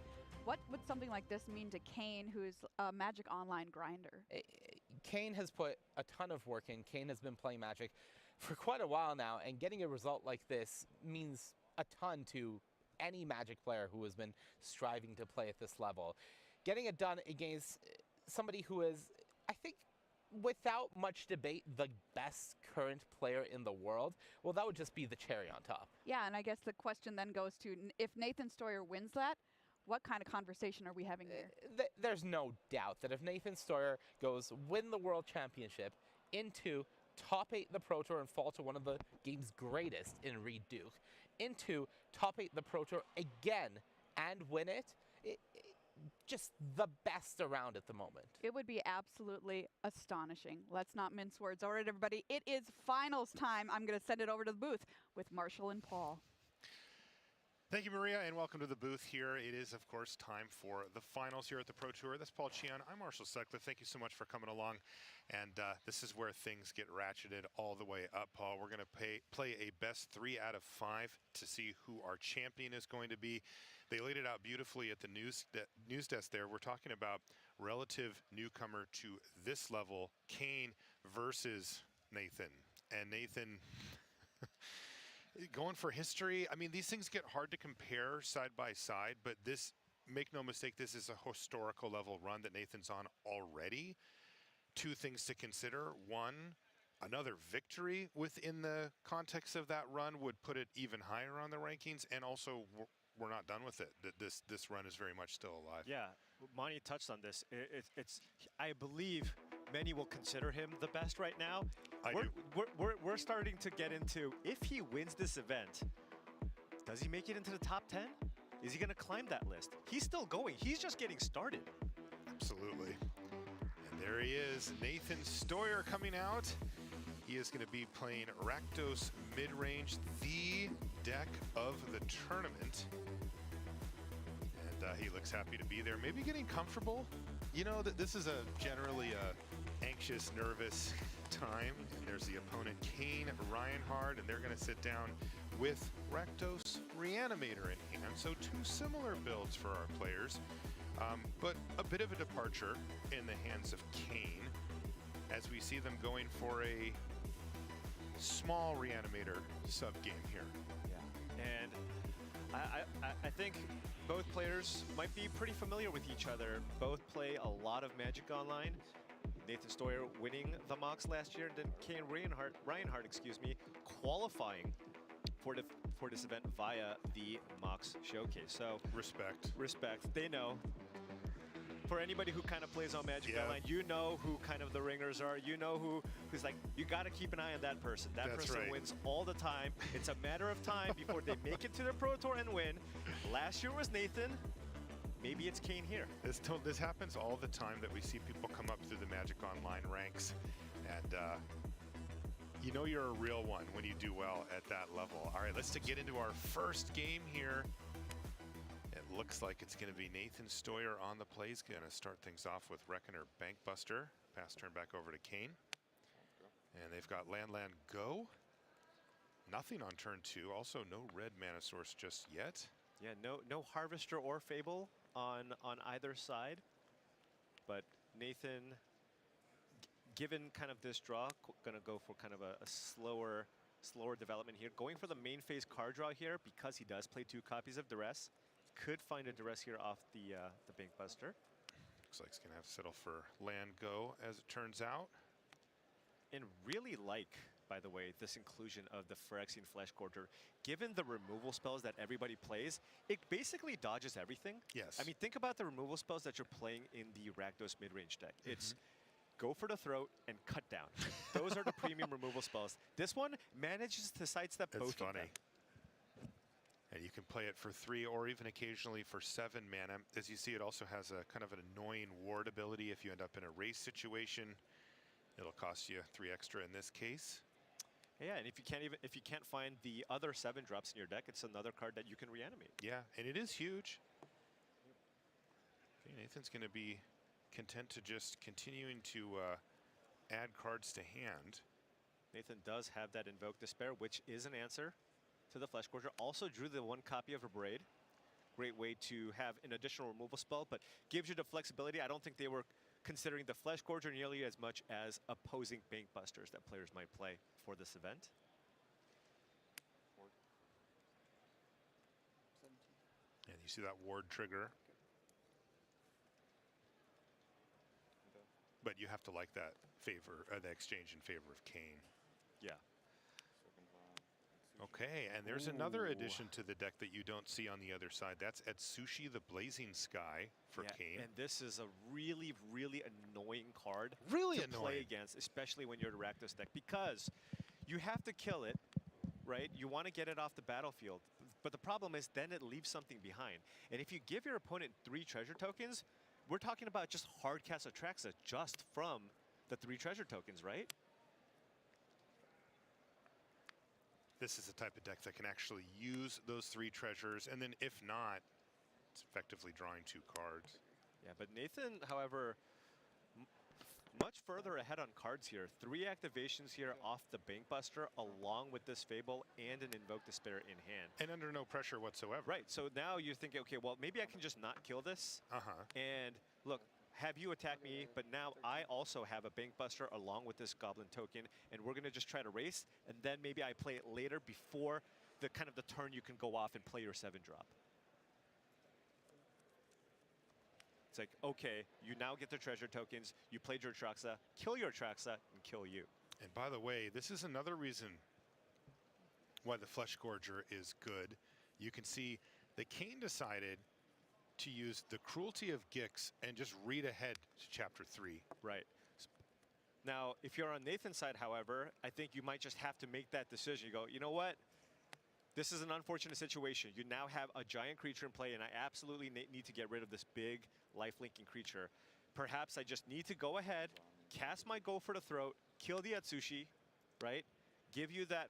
what would something like this mean to Kane, who's a Magic Online grinder? Kane has put a ton of work in. Kane has been playing Magic for quite a while now, and getting a result like this means a ton to any Magic player who has been striving to play at this level. Getting it done against somebody who is, I think, without much debate, the best current player in the world, well, that would just be the cherry on top. Yeah, and I guess the question then goes to, if Nathan Stoyer wins that, what kind of conversation are we having here? There's no doubt that if Nathan Stoyer goes win the World Championship into top 8 the Pro Tour and fall to one of the game's greatest in Reed Duke, into top 8 the Pro Tour again and win it, just the best around at the moment. It would be absolutely astonishing. Let's not mince words. All right, everybody, it is finals time. I'm going to send it over to the booth with Marshall and Paul. Thank you, Maria, and welcome to the booth here. It is, of course, time for the finals here at the Pro Tour. That's Paul Cheon. I'm Marshall Sutcliffe. Thank you so much for coming along. And this is where things get ratcheted all the way up, Paul. We're going to play a best 3 out of 5 to see who our champion is going to be. They laid it out beautifully at the news desk there. We're talking about relative newcomer to this level, Kane versus Nathan. And Nathan... going for history, I mean, these things get hard to compare side by side, but this, make no mistake, this is a historical level run that Nathan's on already. 2 things to consider. 1, another victory within the context of that run would put it even higher on the rankings, and also we're not done with it. This run is very much still alive. Yeah, Monty touched on this. It's I believe many will consider him the best right now. We're starting to get into, if he wins this event, does he make it into the top 10? Is he going to climb that list? He's still going. He's just getting started. Absolutely. And there he is, Nathan Stoyer coming out. He is going to be playing Rakdos midrange, the deck of the tournament. And he looks happy to be there. Maybe getting comfortable. You know, that this is generally a anxious, nervous time. And there's the opponent, Kane Reinhardt, and they're going to sit down with Rakdos Reanimator in hand. So 2 similar builds for our players, but a bit of a departure in the hands of Kane as we see them going for a small Reanimator sub-game here. Yeah, and I think both players might be pretty familiar with each other. Both play a lot of Magic Online. Nathan Stoyer winning the Mox last year, and then Kane Reinhardt, qualifying for this event via the Mox Showcase. So respect. They know. For anybody who kind of plays on Magic Online, you know who kind of the ringers are. You know who's like, you got to keep an eye on that person. That That's person right. wins all the time. It's a matter of time before they make it to the Pro Tour and win. Last year was Nathan. Maybe it's Kane here. This happens all the time that we see people come up through the Magic Online ranks, and you know you're a real one when you do well at that level. All right, let's get into our first game here. It looks like it's going to be Nathan Stoyer on the play. He's going to start things off with Reckoner Bankbuster. Pass turn back over to Kane. And they've got Land Go. Nothing on turn 2. Also no red mana source just yet. Yeah, no Harvester or Fable on either side. But Nathan, given kind of this draw, gonna go for kind of a slower development here. Going for the main phase card draw here because he does play 2 copies of Duress. Could find a Duress here off the Bankbuster. Looks like he's gonna have to settle for Land Go as it turns out. And really like, by the way, this inclusion of the Phyrexian Fleshgorger. Given the removal spells that everybody plays, it basically dodges everything. Yes. I mean, think about the removal spells that you're playing in the Rakdos mid-range deck. It's go for the throat and cut down. Those are the premium removal spells. This one manages to sidestep both of them. And you can play it for 3 or even occasionally for 7 mana. As you see, it also has a kind of an annoying ward ability. If you end up in a race situation, it'll cost you 3 extra in this case. Yeah, and if you can't find the other 7 drops in your deck, it's another card that you can reanimate. Yeah, and it is huge. Okay, Nathan's going to be content to just continuing to add cards to hand. Nathan does have that Invoke Despair, which is an answer to the Fleshgorger. Also drew the 1 copy of Abrade. Great way to have an additional removal spell, but gives you the flexibility. I don't think they were considering the Fleshgorger nearly as much as opposing Bankbusters that players might play for this event. And you see that ward trigger. But you have to like that favor, the exchange in favor of Kane. Yeah. Okay, and there's another addition to the deck that you don't see on the other side. That's Atsushi, the Blazing Sky for Kane. And this is a really, really annoying card Really to annoying. play against, especially when you're the Rakdos deck, because you have to kill it, right? You want to get it off the battlefield. But the problem is then it leaves something behind. And if you give your opponent 3 treasure tokens, we're talking about just hard cast Atraxa just from the 3 treasure tokens, right? This is the type of deck that can actually use those 3 treasures, and then if not, it's effectively drawing 2 cards. Yeah, but Nathan, however, much further ahead on cards here. 3 activations here off the Bankbuster, along with this Fable and an Invoke Despair in hand. And under no pressure whatsoever. Right, so now you're thinking, okay, well, maybe I can just not kill this. And look, have you attack me, but now I also have a Bankbuster along with this Goblin token, and we're gonna just try to race, and then maybe I play it later before the kind of the turn you can go off and play your 7-drop. It's like, okay, you now get the treasure tokens, you played your Atraxa, kill your Atraxa, and kill you. And by the way, this is another reason why the Fleshgorger is good. You can see that Kane decided to use the Cruelty of Gix and just read ahead to chapter 3. Right. Now, if you're on Nathan's side, however, I think you might just have to make that decision. You go, you know what? This is an unfortunate situation. You now have a giant creature in play, and I absolutely need to get rid of this big life-linking creature. Perhaps I just need to go ahead, cast my Go for the Throat, kill the Atsushi, right? Give you that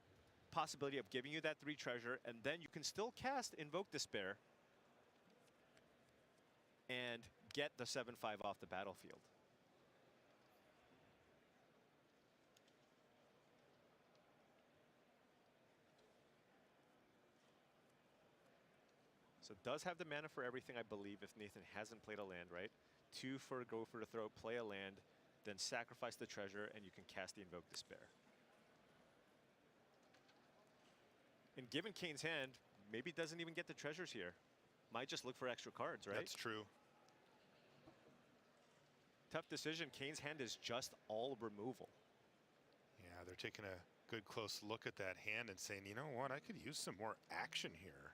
possibility of giving you that 3 treasure, and then you can still cast Invoke Despair and get the 7/5 off the battlefield. So it does have the mana for everything, I believe, if Nathan hasn't played a land, right? 2 for Go for the Throat, play a land, then sacrifice the treasure, and you can cast the Invoke Despair. And given Kane's hand, maybe doesn't even get the treasures here. Might just look for extra cards, right? That's true. Tough decision. Kane's hand is just all removal. Yeah, they're taking a good close look at that hand and saying, you know what, I could use some more action here.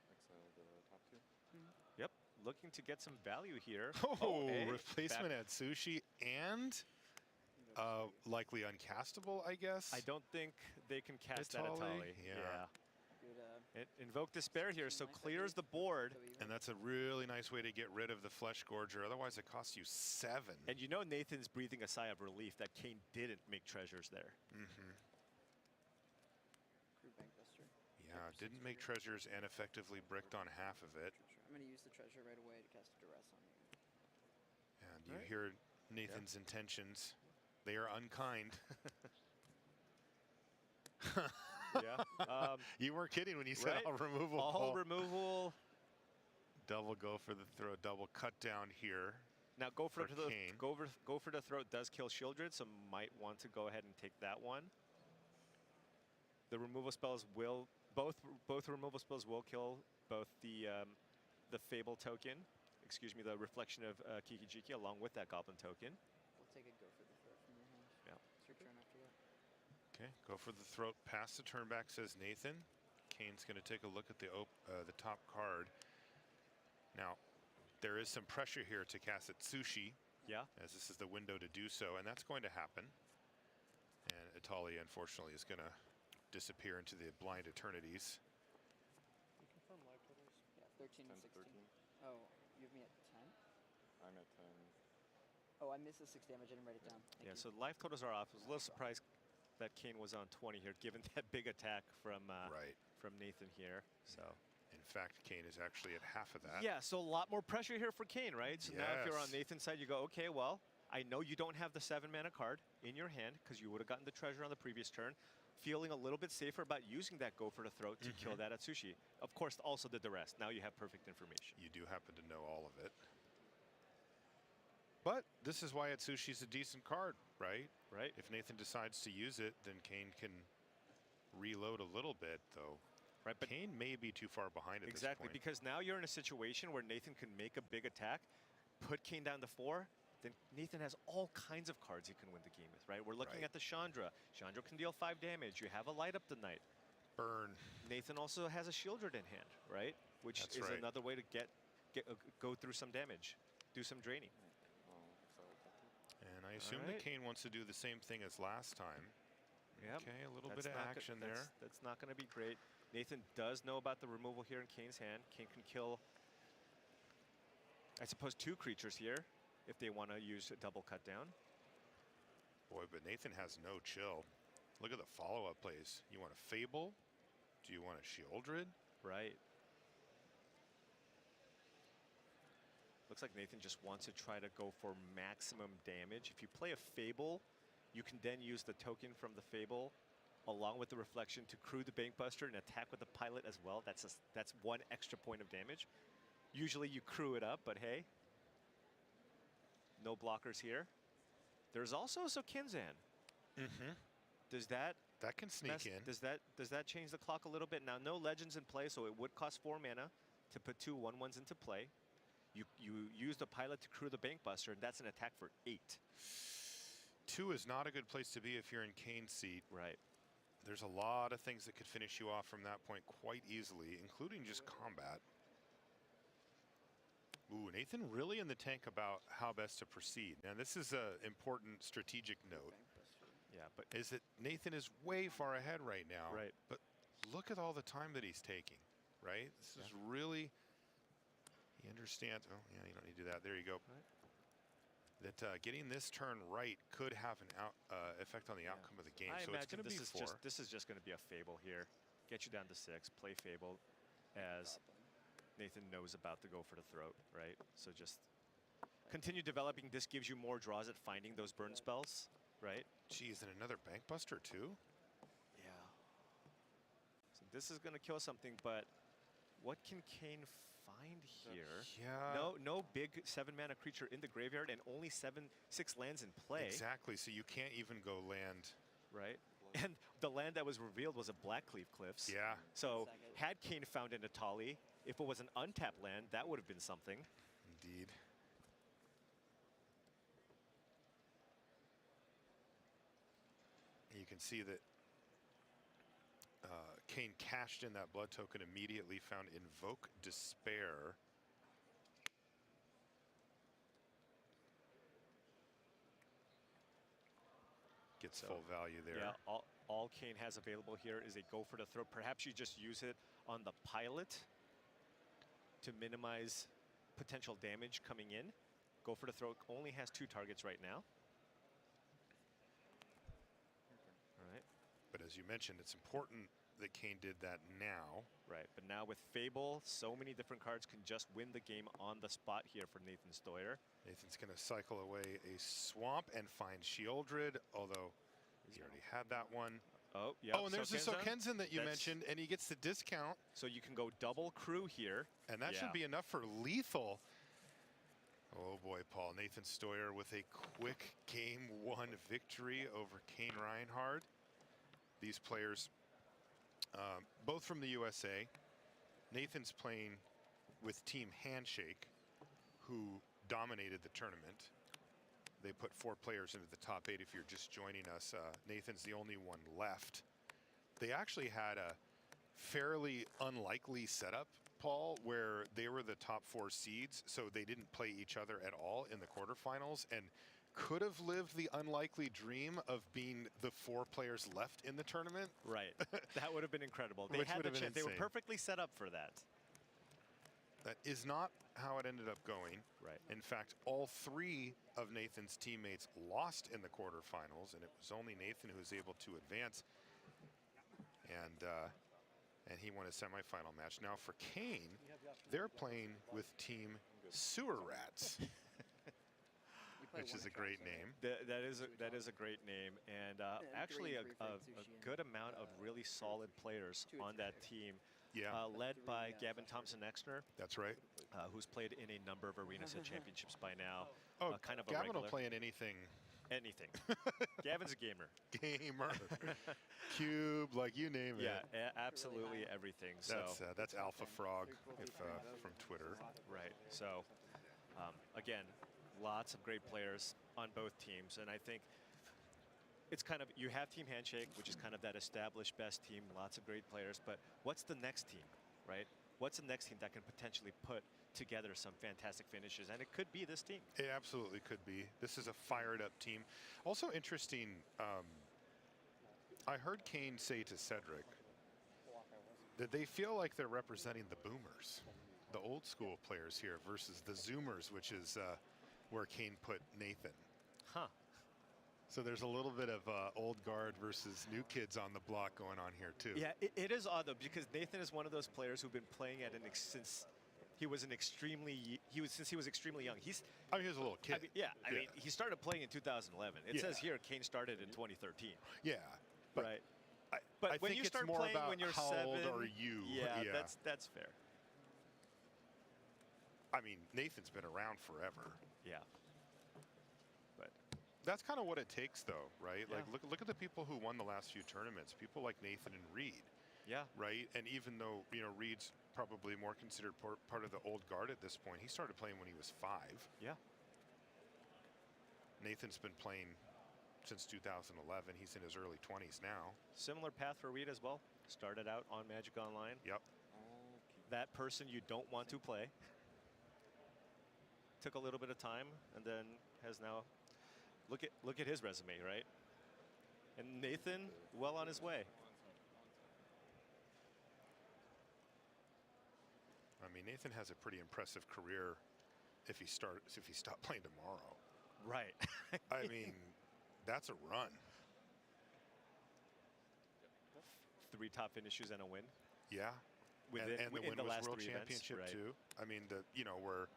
Exile the top two. Yep, looking to get some value here. Oh, hey, replacement back. at Sushi and likely uncastable, I guess. I don't think they can cast that Atali. Yeah. Invoke Despair here, so clears the board. And that's a really nice way to get rid of the Flesh Gorger. Otherwise, it costs you 7. And you know Nathan's breathing a sigh of relief that Kane didn't make treasures there. Yeah, didn't make treasures and effectively bricked on half of it. I'm going to use the treasure right away to cast a duress on you. And you hear Nathan's intentions. They are unkind. Yeah. You weren't kidding when you said right? all removal. All Paul. removal. Double go for the throw. Double cut down here. Now go for Kane. go for the throat does kill Shieldred, so might want to go ahead and take that one. The removal spells will both removal spells will kill both the Fable token, excuse me, the reflection of Kikijiki along with that Goblin token. We'll take a go for the throat from your hand. Yeah. It's your turn after that. Okay, go for the throat. Pass the turn back, says Nathan. Kane's going to take a look at the top card. Now, there is some pressure here to cast at Sushi. Yeah. As this is the window to do so, and that's going to happen. And Atali, unfortunately, is going to disappear into the blind eternities. You confirm live totals? Yeah, 13 and 16. 13. Oh, you have me at 10? I'm at 10. Oh, I missed the 6 damage. I didn't write it down. Thank you. So life totals are off. I was a little surprised that Kane was on 20 here, given that big attack from Nathan here. So. In fact, Kane is actually at half of that. Yeah, so a lot more pressure here for Kane, right? So now if you're on Nathan's side, you go, okay, well, I know you don't have the 7-mana card in your hand because you would have gotten the treasure on the previous turn. Feeling a little bit safer about using that go for the throat to kill that at Sushi. Of course, also the duress. Now you have perfect information. You do happen to know all of it. But this is why Atsushi's a decent card, right? Right. If Nathan decides to use it, then Kane can reload a little bit, though. Right, but Kane may be too far behind at this point. Exactly, because now you're in a situation where Nathan can make a big attack, put Kane down to 4, then Nathan has all kinds of cards he can win the game with, right? We're looking at the Chandra. Chandra can deal 5 damage. You have a Light Up the Night. Burn. Nathan also has a Shieldred in hand, right? Which is another way to go through some damage, do some draining. And I assume that Kane wants to do the same thing as last time. Yep. Okay, a little bit of action there. That's not going to be great. Nathan does know about the removal here in Kane's hand. Kane can kill, I suppose, 2 creatures here if they want to use a double cut down. Boy, but Nathan has no chill. Look at the follow-up plays. You want a Fable? Do you want a Shieldred? Right. Looks like Nathan just wants to try to go for maximum damage. If you play a Fable, you can then use the token from the Fable along with the reflection to crew the Bankbuster and attack with the Pilot as well. That's 1 extra point of damage. Usually you crew it up, but hey, no blockers here. There's also Kinzan. Does that can sneak in? Does that change the clock a little bit? Now, no legends in play, so it would cost 4 mana to put 2 1/1s into play. You use the Pilot to crew the Bankbuster, and that's an attack for 8. 2 is not a good place to be if you're in Kane's seat. Right. There's a lot of things that could finish you off from that point quite easily, including just combat. Ooh, Nathan really in the tank about how best to proceed. Now, this is an important strategic note. Yeah, but is that Nathan is way far ahead right now. Right. But look at all the time that he's taking, right? This is really, he understands. Oh, yeah, you don't need to do that. There you go. That getting this turn right could have an effect on the outcome of the game. I so it's going to be 4. This is just going to be a Fable here. Get you down to 6. Play Fable as Nathan knows about the go for the throat, right? So just continue developing. This gives you more draws at finding those burn spells, right? Geez, and another Bankbuster too? Yeah. So this is going to kill something, but what can Kane find here? Yeah. No big 7-mana creature in the graveyard and only 6 lands in play. Exactly, so you can't even go land. Right. And the land that was revealed was a Blackcleave Cliffs. Yeah. So had Kane found an Atali, if it was an untapped land, that would have been something. Indeed. You can can see that Kane cashed in that blood token immediately, found Invoke Despair. Gets full value there. Yeah, all Kane has available here is a go for the throw. Perhaps you just use it on the pilot to minimize potential damage coming in. Go for the throw only has 2 targets right now. All right. But as you mentioned, it's important that Kane did that now. Right, but now with Fable, so many different cards can just win the game on the spot here for Nathan Stoyer. Nathan's going to cycle away a Swamp and find Shieldred, although he already had that one. Oh, yeah. Oh, and there's the Sokenzan that you mentioned, and he gets the discount. So you can go double crew here. And that should be enough for lethal. Oh boy, Paul. Nathan Stoyer with a quick game 1 victory over Kane Reinhardt. These players, both from the USA. Nathan's playing with Team Handshake, who dominated the tournament. They put 4 players into the top 8 if you're just joining us. Nathan's the only one left. They actually had a fairly unlikely setup, Paul, where they were the top 4 seeds, so they didn't play each other at all in the quarterfinals, and could have lived the unlikely dream of being the 4 players left in the tournament. Right. That would have been incredible. They Which had would the have been chance. They were insane. perfectly set up for that. That is not how it ended up going. Right. In fact, all 3 of Nathan's teammates lost in the quarterfinals, and it was only Nathan who was able to advance. And he won a semifinal match. Now for Kane, they're playing with Team Sewer Rats, which is a great name. That is a great name, and actually a good amount of really solid players on that team. Yeah. Led by Gavin Thompson-Exner. That's right. Who's played in a number of Arena Set championships by now. Oh, kind of a Gavin regular. will play in anything. Anything. Gavin's a gamer. Gamer. Cube, like you name it. Yeah, absolutely everything. That's Alpha Frog from Twitter. Right. So, again, lots of great players on both teams, and I think it's kind of, you have Team Handshake, which is kind of that established best team, lots of great players, but what's the next team, right? What's the next team that can potentially put together some fantastic finishes? And it could be this team. It absolutely could be. This is a fired up team. Also interesting, I heard Kane say to Cedric that they feel like they're representing the boomers, the old school players here versus the Zoomers, which is where Kane put Nathan. Huh. So there's a little bit of old guard versus new kids on the block going on here too. Yeah, it is odd though, because Nathan is one of those players who've been playing at since he was extremely young. He was a little kid. I mean, he started playing in 2011. It says here Kane started in 2013. Yeah, but right. But when think you it's start more playing about when you're how 7, old are you? Yeah, that's fair. I mean, Nathan's been around forever. Yeah. But that's kind of what it takes, though, right? Yeah. Like, look at the people who won the last few tournaments. People like Nathan and Reed. Yeah. Right. And even though Reed's probably more considered part of the old guard at this point, he started playing when he was 5. Yeah. Nathan's been playing since 2011. He's in his early 20s now. Similar path for Reed as well. Started out on Magic Online. Yep. That person you don't want to play. Took a little bit of time and then has now look at his resume, right? And Nathan, well on his way. I mean, Nathan has a pretty impressive career if he stopped playing tomorrow. Right. I mean, that's a run. 3 top finishes and a win. Yeah. And the win the was last World 3 Championship events, right. too. I mean, where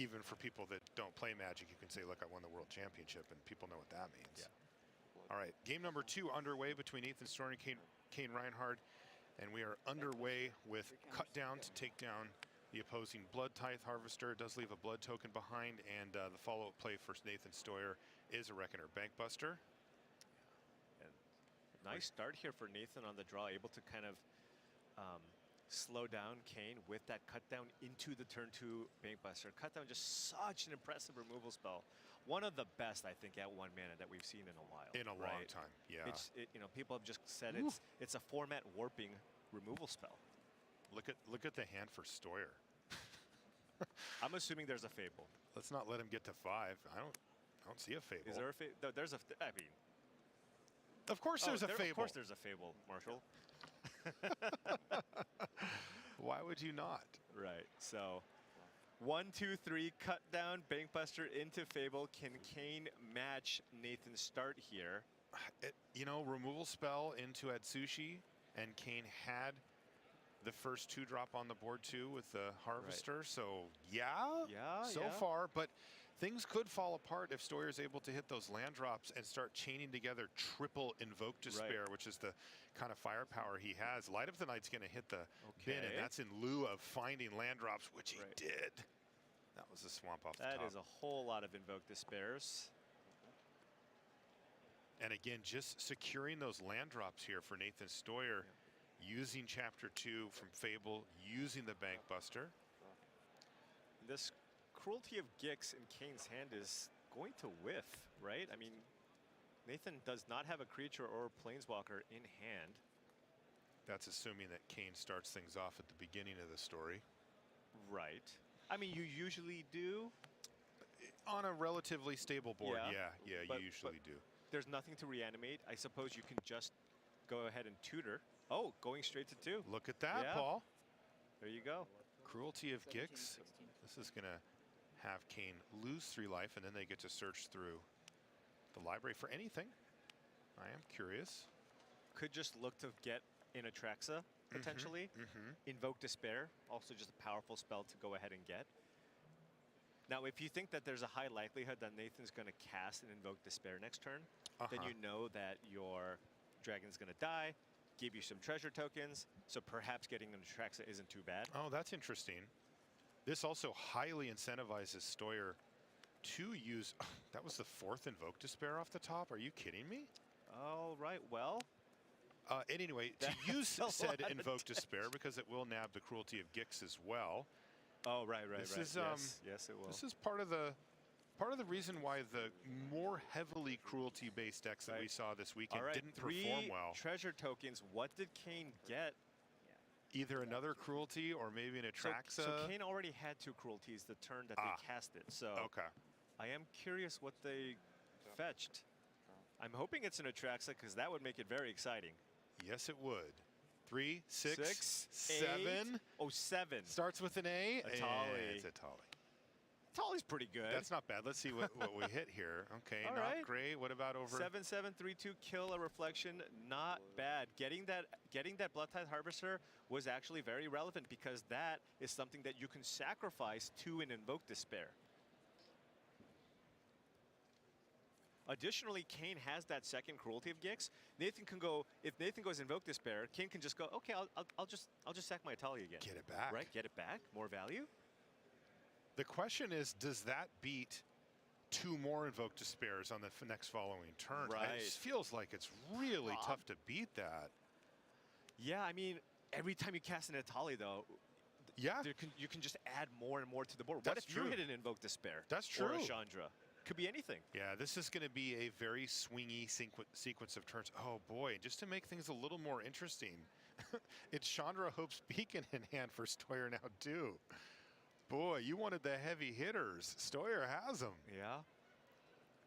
even for people that don't play Magic, you can say, look, I won the World Championship, and people know what that means. Yeah. All right, game number 2 underway between Nathan Stoyer and Kane Reinhardt, and we are underway with cut down to take down the opposing Blood Tithe Harvester. It does leave a blood token behind, and the follow-up play for Nathan Stoyer is a Reckoner Bankbuster. And nice start here for Nathan on the draw, able to kind of slow down Kane with that cut down into the turn 2 Bankbuster. Cut down, just such an impressive removal spell. One of the best, I think, at 1 mana that we've seen in a while. In a long time, yeah. You know, people have just said it's a format warping removal spell. Look at the hand for Stoyer. I'm assuming there's a Fable. Let's not let him get to 5. I don't see a Fable. Is there a Fable? There's a. I mean, of course there's a Fable. Of course there's a Fable, Marshall. Why would you not? Right. So 1, 2, 3, cut down, Bankbuster into Fable. Can Kane match Nathan's start here? You know, removal spell into Atsushi, and Kane had the first 2 drop on the board too with the Harvester. Right. So so far, but things could fall apart if Stoyer's able to hit those land drops and start chaining together triple Invoke Despair, which is the kind of firepower he has. Light of the Night's going to hit the bin, and that's in lieu of finding land drops, which he did. That was a swamp off the top. That is a whole lot of Invoke Despairs. And again, just securing those land drops here for Nathan Stoyer, using Chapter 2 from Fable, using the Bankbuster. This Cruelty of Gix in Kane's hand is going to whiff, right? I mean, Nathan does not have a creature or a planeswalker in hand. That's assuming that Kane starts things off at the beginning of the story. Right. I mean, you usually do. On a relatively stable board, you usually do. There's nothing to reanimate. I suppose you can just go ahead and tutor. Oh, going straight to 2. Look at that, Paul. There you go. Cruelty of Gix. This is going to have Kane lose 3 life, and then they get to search through the library for anything. I am curious. Could just look to get in Atraxa, potentially. Invoke Despair, also just a powerful spell to go ahead and get. Now, if you think that there's a high likelihood that Nathan's going to cast and Invoke Despair next turn, then you know that your dragon's going to die, give you some treasure tokens, so perhaps getting an Atraxa isn't too bad. Oh, that's interesting. This also highly incentivizes Stoyer to use... that was the 4th Invoke Despair off the top? Are you kidding me? All right, well... anyway, to use said Invoke Despair, because it will nab the Cruelty of Gix as well. Oh, right. This is, yes, it will. This is part of the reason why the more heavily cruelty-based decks that we saw this weekend didn't perform well. 3 treasure tokens. What did Kane get? Either another cruelty or maybe an Atraxa. So Kane already had 2 cruelties the turn that they cast it. So I am curious what they fetched. I'm hoping it's an Atraxa because that would make it very exciting. Yes, it would. 3, 6, 7. 8. Oh, 7. Starts with an A. Atali. It's Atali. Atali's pretty good. That's not bad. Let's see what we hit here. Okay, all not right. great. What about over 7, 7, 3, 2, kill a reflection. Not bad. Getting that Bloodtithe Harvester was actually very relevant because that is something that you can sacrifice to an Invoke Despair. Additionally, Kane has that second Cruelty of Gix. Nathan can go, if Nathan goes Invoke Despair, Kane can just go, okay, I'll just sack my Atali again. Get it back. Right, get it back, more value. The question is, does that beat 2 more Invoke Despairs on the next following turn? Right. It just feels like it's really tough to beat that. Yeah, I mean, every time you cast an Atali, though, you can just add more and more to the board. What if you hit an Invoke Despair? That's true. Or a Chandra? Could be anything. Yeah, this is going to be a very swingy sequence of turns. Oh boy, just to make things a little more interesting, it's Chandra Hope's Beacon in hand for Stoyer now too. Boy, you wanted the heavy hitters. Stoyer has them. Yeah.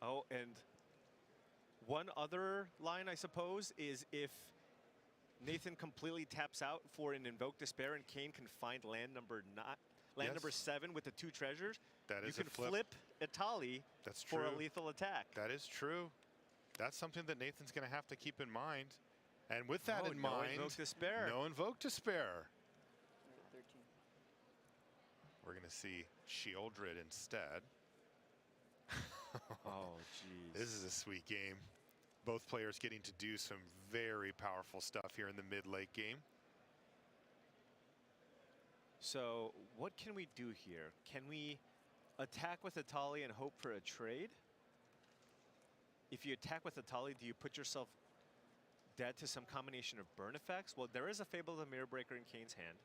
Oh, and one other line, I suppose, is if Nathan completely taps out for an Invoke Despair and Kane can find land number 7 with the 2 treasures, that is you can flip Atali for a lethal attack. That is true. That's something that Nathan's going to have to keep in mind. And with that in mind, no Invoke Despair. No Invoke Despair. 13. We're going to see Sheoldred instead. Oh, jeez. This is a sweet game. Both players getting to do some very powerful stuff here in the mid-late game. So what can we do here? Can we attack with Atali and hope for a trade? If you attack with Atali, do you put yourself dead to some combination of burn effects? Well, there is a Fable of the Mirror Breaker in Kane's hand.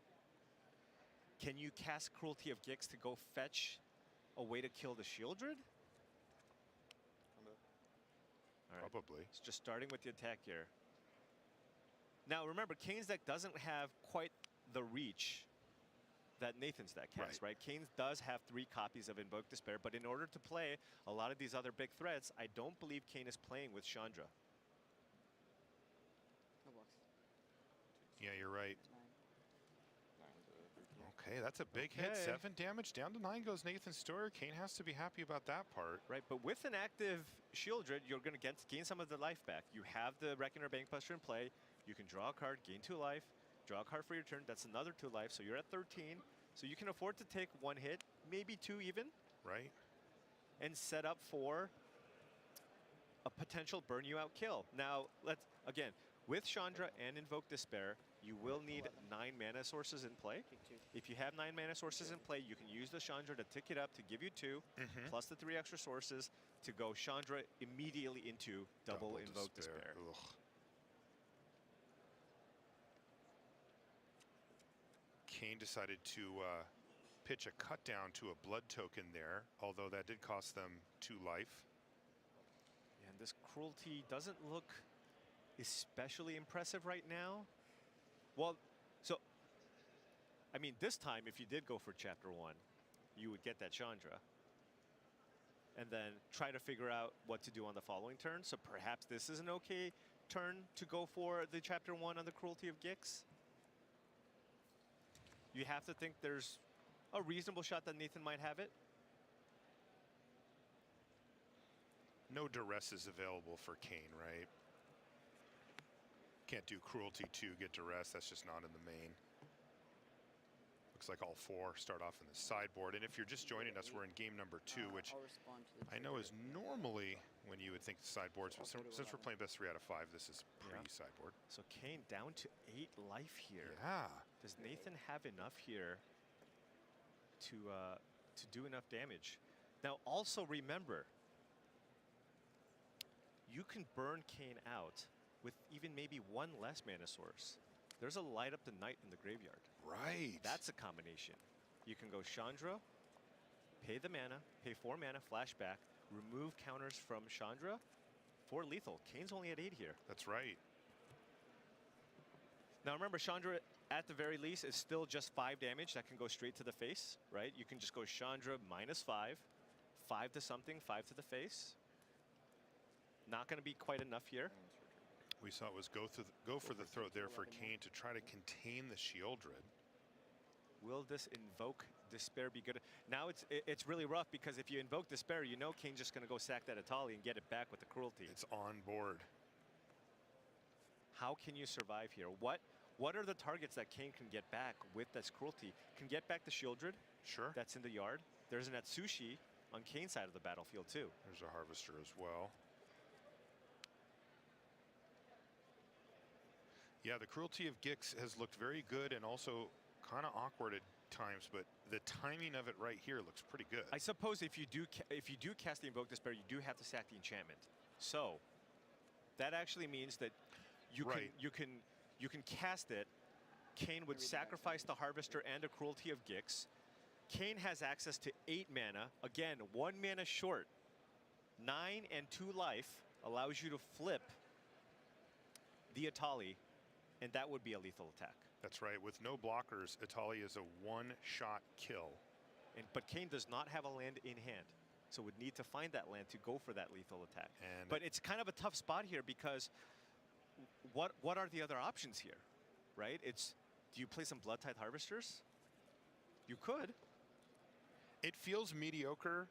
Can you cast Cruelty of Gix to go fetch a way to kill the Shieldred? All right. Probably. It's just starting with the attack here. Now remember, Kane's deck doesn't have quite the reach that Nathan's deck has, right? Kane's does have 3 copies of Invoke Despair, but in order to play a lot of these other big threats, I don't believe Kane is playing with Chandra. Yeah, you're right. Okay, that's a big hit. 7 damage. Down to 9 goes Nathan Stoyer. Kane has to be happy about that part. Right, but with an active Shieldred, you're going to gain some of the life back. You have the Reckoner Bankbuster in play. You can draw a card, gain 2 life, draw a card for your turn. That's another 2 life, so you're at 13. So you can afford to take 1 hit, maybe 2 even. Right. And set up for a potential burn you out kill. Now, let's, again, with Chandra and Invoke Despair, you will need 9 mana sources in play. If you have 9 mana sources in play, you can use the Chandra to tick it up to give you 2, plus the 3 extra sources to go Chandra immediately into double Invoke Despair. Kane decided to pitch a cut down to a blood token there, although that did cost them 2 life. And this Cruelty doesn't look especially impressive right now. Well, so, I mean, this time, if you did go for Chapter 1, you would get that Chandra. And then try to figure out what to do on the following turn. So perhaps this is an okay turn to go for the Chapter 1 on the Cruelty of Gix. You have to think there's a reasonable shot that Nathan might have it. No duress is available for Kane, right? Can't do Cruelty 2, get duress. That's just not in the main. Looks like all 4 start off in the sideboard. And if you're just joining us, we're in game number 2, which I know is normally when you would think the sideboards, but since we're playing best 3 out of 5, this is pre-sideboard. So Kane down to 8 life here. Yeah. Does Nathan have enough here to do enough damage? Now also remember, you can burn Kane out with even maybe 1 less mana source. There's a Light Up the Night in the graveyard. Right. That's a combination. You can go Chandra, pay the mana, pay 4 mana, flashback, remove counters from Chandra for lethal. Kane's only at 8 here. That's right. Now remember, Chandra at the very least is still just 5 damage that can go straight to the face, right? You can just go Chandra -5, 5 to something, 5 to the face. Not going to be quite enough here. We saw it was go for the throat there for Kane to try to contain the Shieldred. Will this Invoke Despair be good? Now it's really rough because if you Invoke Despair, you know Kane's just going to go sack that Atali and get it back with the Cruelty. It's on board. How can you survive here? What are the targets that Kane can get back with this Cruelty? Can get back the Shieldred. Sure. That's in the yard. There's an Atsushi on Kane's side of the battlefield too. There's a Harvester as well. Yeah, the Cruelty of Gix has looked very good and also kind of awkward at times, but the timing of it right here looks pretty good. I suppose if you do cast the Invoke Despair, you do have to sack the enchantment. So that actually means that you can cast it. Kane would sacrifice the Harvester and a Cruelty of Gix. Kane has access to 8 mana. Again, 1 mana short. 9 and 2 life allows you to flip the Atali, and that would be a lethal attack. That's right. With no blockers, Atali is a 1-shot kill. But Kane does not have a land in hand, so would need to find that land to go for that lethal attack. But it's kind of a tough spot here because what are the other options here, right? Do you play some Blood-Tithe Harvesters? You could. It feels mediocre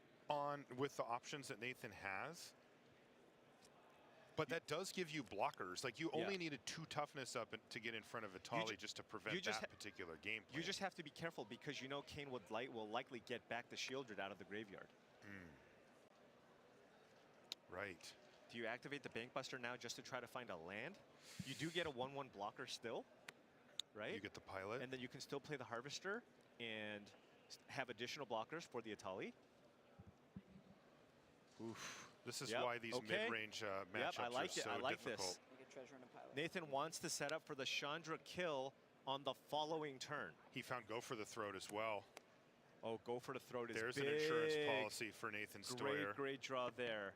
with the options that Nathan has. But that does give you blockers. Like you only needed 2 toughness up to get in front of Atali just to prevent that particular game plan. You just have to be careful because you know Kane will likely get back the Shieldred out of the graveyard. Right. Do you activate the Bankbuster now just to try to find a land? You do get a 1/1 blocker still, right? You get the pilot. And then you can still play the Harvester and have additional blockers for the Atali. Oof. This is why these mid-range matchups I like are so I like difficult. this. Nathan wants to set up for the Chandra kill on the following turn. He found go for the throat as well. Oh, go for the throat is There's big. an insurance policy for Nathan Stoyer. Great draw there.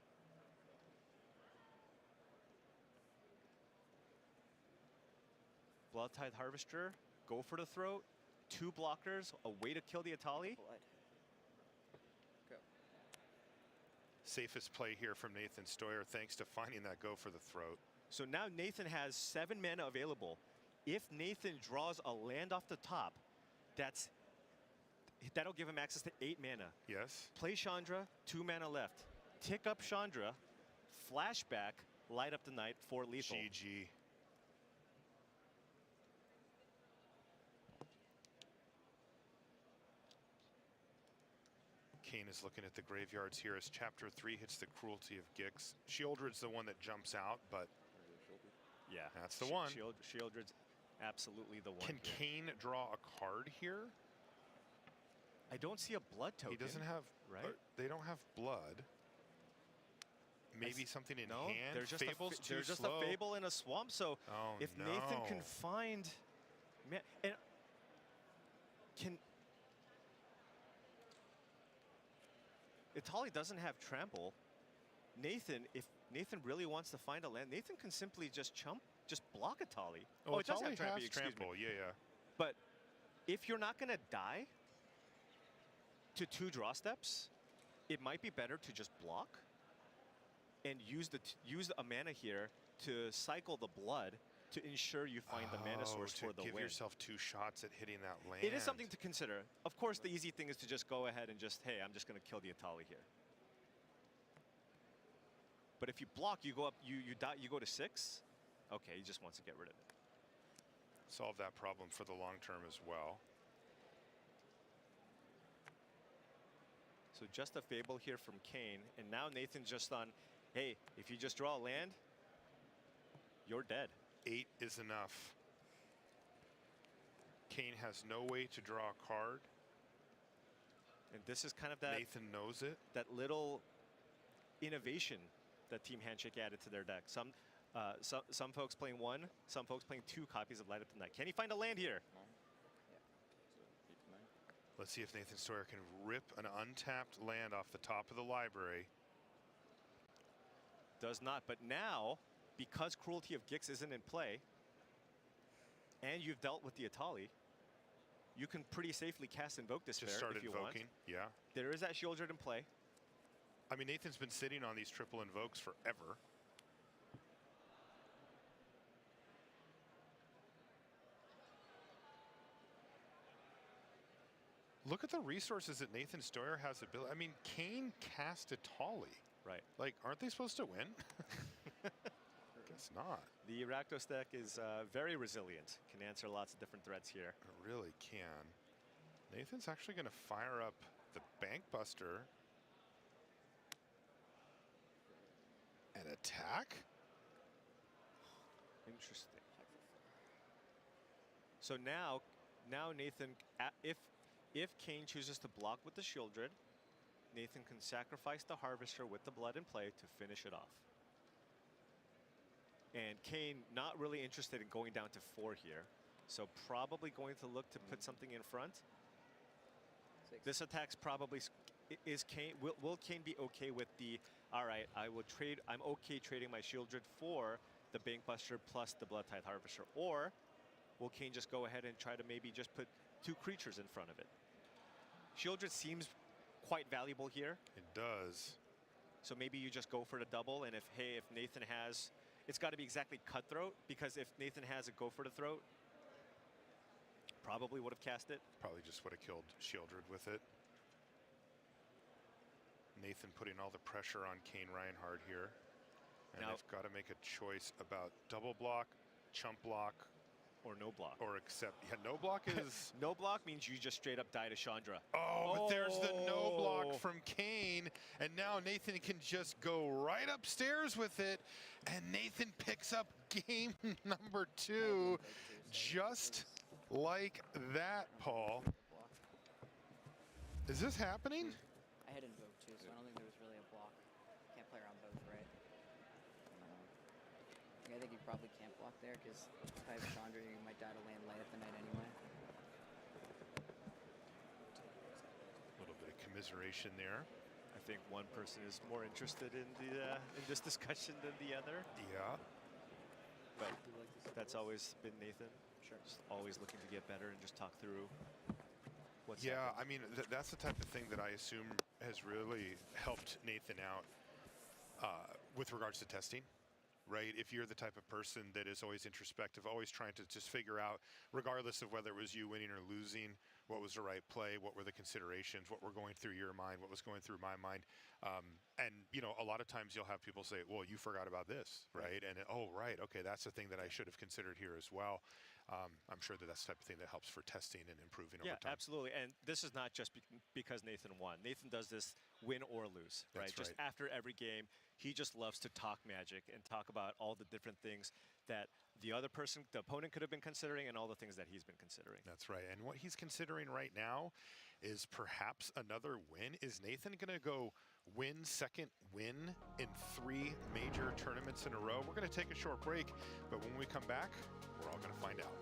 Blood Tithe Harvester, go for the throat. 2 blockers, a way to kill the Atali. Go. Safest play here from Nathan Stoyer, thanks to finding that go for the throat. So now Nathan has 7 mana available. If Nathan draws a land off the top, that'll give him access to 8 mana. Yes. Play Chandra, 2 mana left. Tick up Chandra, flashback, light up the night for lethal. GG. Kane is looking at the graveyards here as Chapter 3 hits the Cruelty of Gix. Shieldred's the one that jumps out, but yeah, that's the one. Shieldred's absolutely the one. Can Kane draw a card here? I don't see a blood token. He doesn't have, right? They don't have blood. Maybe something in no, hand. There's just, Fable's a Fable in a swamp. So if no. Nathan can find, and can. Atali doesn't have trample. Nathan, if Nathan really wants to find a land, Nathan can simply just block Atali. Oh, it does Atali have trample, has trample. Yeah. But if you're not going to die to 2 draw steps, it might be better to just block and use a mana here to cycle the blood to ensure you find the mana source for the win. Give yourself 2 shots at hitting that land. It is something to consider. Of course, the easy thing is to just go ahead and hey, I'm just going to kill the Atali here. But if you block, you go up, you go to 6. Okay, he just wants to get rid of it. Solve that problem for the long term as well. So just a Fable here from Kane, and now Nathan's just on, hey, if you just draw a land, you're dead. 8 is enough. Kane has no way to draw a card. And this is kind of that. Nathan knows it. That little innovation that Team Handshake added to their deck. Some folks playing 1, some folks playing 2 copies of Light Up the Night. Can he find a land here? Let's see if Nathan Stoyer can rip an untapped land off the top of the library. Does not, but now, because Cruelty of Gix isn't in play, and you've dealt with the Atali, you can pretty safely cast Invoke Despair Just start if you invoking. want. Yeah. There is that Shieldred in play. I mean, Nathan's been sitting on these triple invokes forever. Look at the resources that Nathan Stoyer has ability. I mean, Kane cast Atali. Right. Like, aren't they supposed to win? Guess not. The Rakdos deck is very resilient. Can answer lots of different threats here. It really can. Nathan's actually going to fire up the Bank Buster and attack. Interesting. So now Nathan, if Kane chooses to block with the Shieldred, Nathan can sacrifice the Harvester with the blood in play to finish it off. And Kane not really interested in going down to 4 here, so probably going to look to put something in front. 6. This attack's probably is Kane. Will Kane be okay with the? All right, I will trade. I'm okay trading my Shieldred for the Bankbuster plus the Blood Tithe Harvester, or will Kane just go ahead and try to maybe just put 2 creatures in front of it? Shieldred seems quite valuable here. It does. So maybe you just go for the double, and if Nathan has, it's got to be exactly Cutthroat, because if Nathan has a go for the throat, probably would have cast it. Probably just would have killed Shieldred with it. Nathan putting all the pressure on Kane Reinhardt here. And they've got to make a choice about double block, chump block, or no block. Or accept. Yeah, no block is. No block means you just straight up die to Chandra. Oh, but there's the no block from Kane. And now Nathan can just go right upstairs with it. And Nathan picks up game number 2 just like that, Paul. Is this happening? I had Invoke too, so I don't think there was really a block. Can't play around both, right? I think he probably can't block there because if I have Chandra, you might die to land late at the night anyway. A little bit of commiseration there. I think one person is more interested in the in this discussion than the other. Yeah. But that's always been Nathan. Sure. Just always looking to get better and just talk through what's happened. I mean, that's the type of thing that I assume has really helped Nathan out with regards to testing. Right? If you're the type of person that is always introspective, always trying to just figure out, regardless of whether it was you winning or losing, what was the right play, what were the considerations, what were going through your mind, what was going through my mind. And, you know, a lot of times you'll have people say, well, you forgot about this, right? And, oh, right, okay, that's the thing that I should have considered here as well. I'm sure that that's the type of thing that helps for testing and improving over time. Yeah, absolutely. And this is not just because Nathan won. Nathan does this win or lose, right? That's Just after every game, he just loves to talk Magic and talk about all the different things that the other person, the opponent could have been considering and all the things that he's been considering. That's right. And what he's considering right now is perhaps another win. Is Nathan going to go second win in 3 major tournaments in a row? We're going to take a short break, but when we come back, we're all going to find out.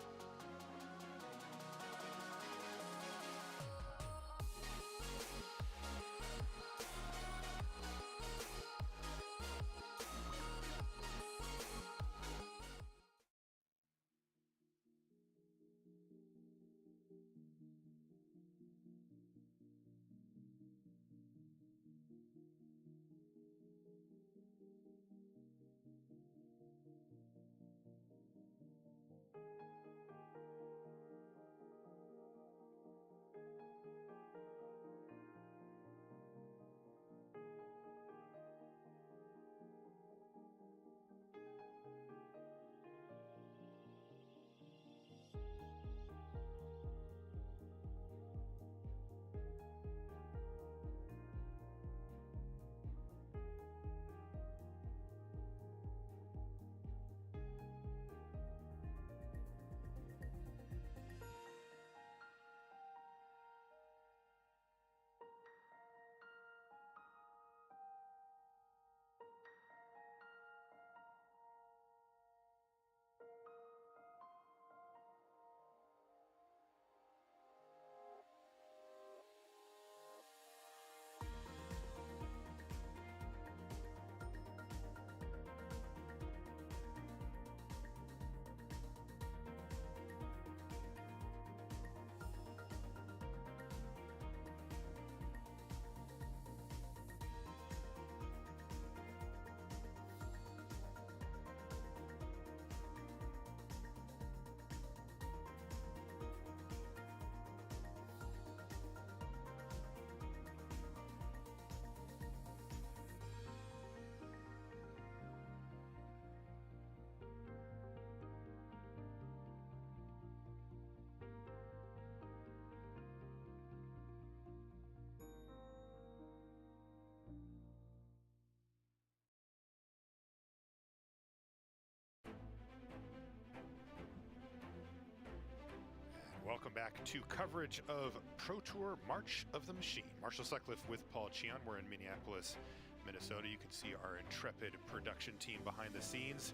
Welcome back to coverage of Pro Tour March of the Machine. Marshall Sutcliffe with Paul Cheon. We're in Minneapolis, Minnesota. You can see our intrepid production team behind the scenes.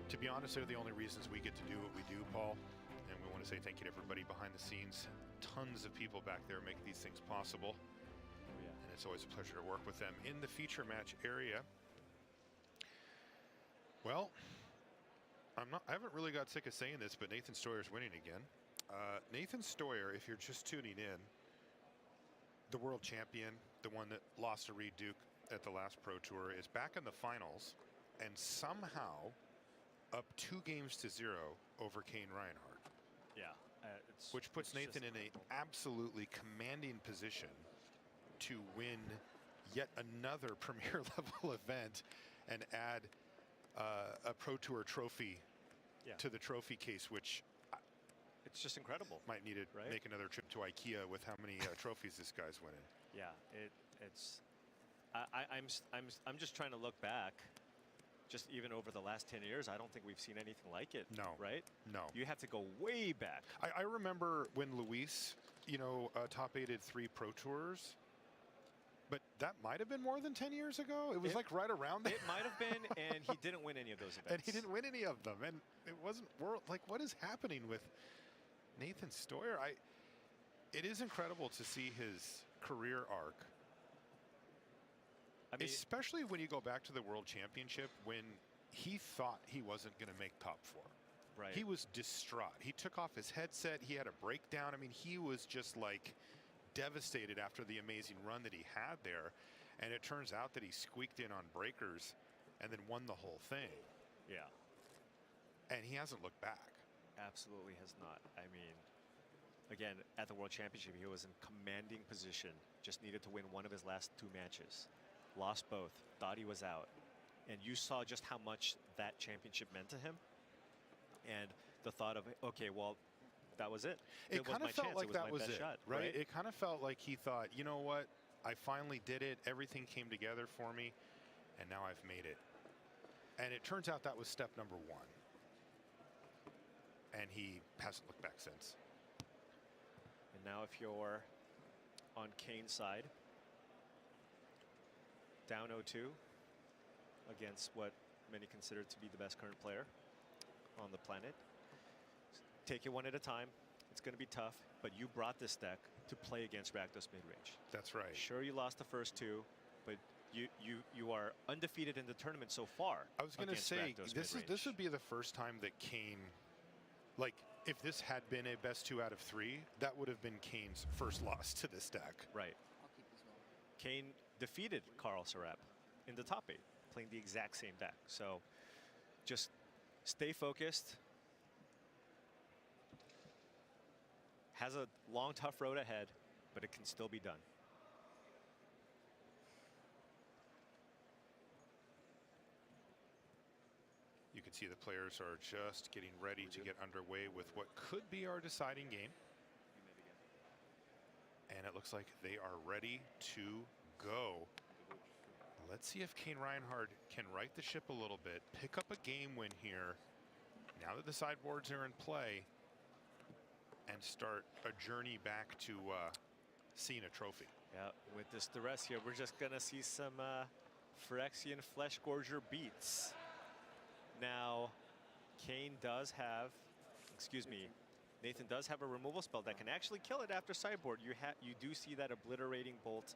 To be honest, they're the only reasons we get to do what we do, Paul. And we want to say thank you to everybody behind the scenes. Tons of people back there make these things possible. And it's always a pleasure to work with them. In the feature match area, well, I haven't really got sick of saying this, but Nathan Stoyer's winning again. Nathan Stoyer, if you're just tuning in, the world champion, the one that lost to Reed Duke at the last Pro Tour, is back in the finals and somehow up 2-0 over Kane Reinhardt. Yeah. Which puts Nathan in an absolutely commanding position to win yet another premier level event and add a Pro Tour trophy to the trophy case, which it's just incredible. Might need to make another trip to IKEA with how many trophies this guy's winning. Yeah, I'm just trying to look back. Just even over the last 10 years, I don't think we've seen anything like it. No. Right? No. You have to go way back. I remember when Luis, top-8'd 3 Pro Tours. But that might have been more than 10 years ago. It was like right around there. It might have been, and he didn't win any of those events. And he didn't win any of them. And it wasn't like, what is happening with Nathan Stoyer? It is incredible to see his career arc. I mean, especially when you go back to the World Championship when he thought he wasn't going to make top 4. Right. He was distraught. He took off his headset. He had a breakdown. I mean, he was just like devastated after the amazing run that he had there. And it turns out that he squeaked in on breakers and then won the whole thing. Yeah. And he hasn't looked back. Absolutely has not. I mean, again, at the World Championship, he was in commanding position. Just needed to win one of his last 2 matches. Lost both. Thought he was out. And you saw just how much that championship meant to him. And the thought of, okay, well, that was it. It kind of felt chance. like that was it, shot, right? It kind of felt like he thought, you know what? I finally did it. Everything came together for me. And now I've made it. And it turns out that was step number 1. And he hasn't looked back since. And now if you're on Kane's side, down 0-2 against what many consider to be the best current player on the planet. Take it one at a time. It's going to be tough, but you brought this deck to play against Rakdos mid-range. That's right. Sure, you lost the first 2, but you are undefeated in the tournament so far. I was going to say, this would be the first time that Kane, like, if this had been a best 2 out of 3, that would have been Kane's first loss to this deck. Right. Kane defeated Carl Serap in the top 8, playing the exact same deck. So just stay focused. Has a long, tough road ahead, but it can still be done. You can see the players are just getting ready to get underway with what could be our deciding game. And it looks like they are ready to go. Let's see if Kane Reinhard can right the ship a little bit, pick up a game win here, now that the sideboards are in play, and start a journey back to seeing a trophy. Yeah, with this duress here, we're just gonna see some Phyrexian Flesh Gorger beats. Now, Kane does have, Nathan does have a removal spell that can actually kill it after sideboard. You do see that obliterating bolt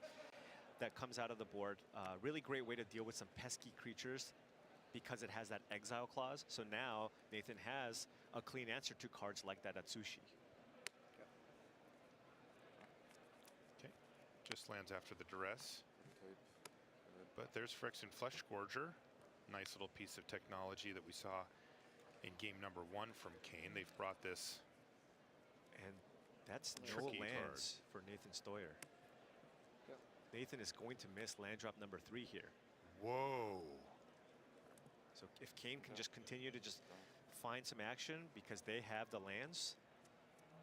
that comes out of the board. Really great way to deal with some pesky creatures because it has that exile clause. So now Nathan has a clean answer to cards like that Atsushi. Okay, just lands after the duress. But there's Phyrexian Flesh Gorger. Nice little piece of technology that we saw in game number 1 from Kane. They've brought this. And that's no tricky lands for Nathan Stoyer. Nathan is going to miss land drop number 3 here. Whoa. So if Kane can just continue to just find some action because they have the lands,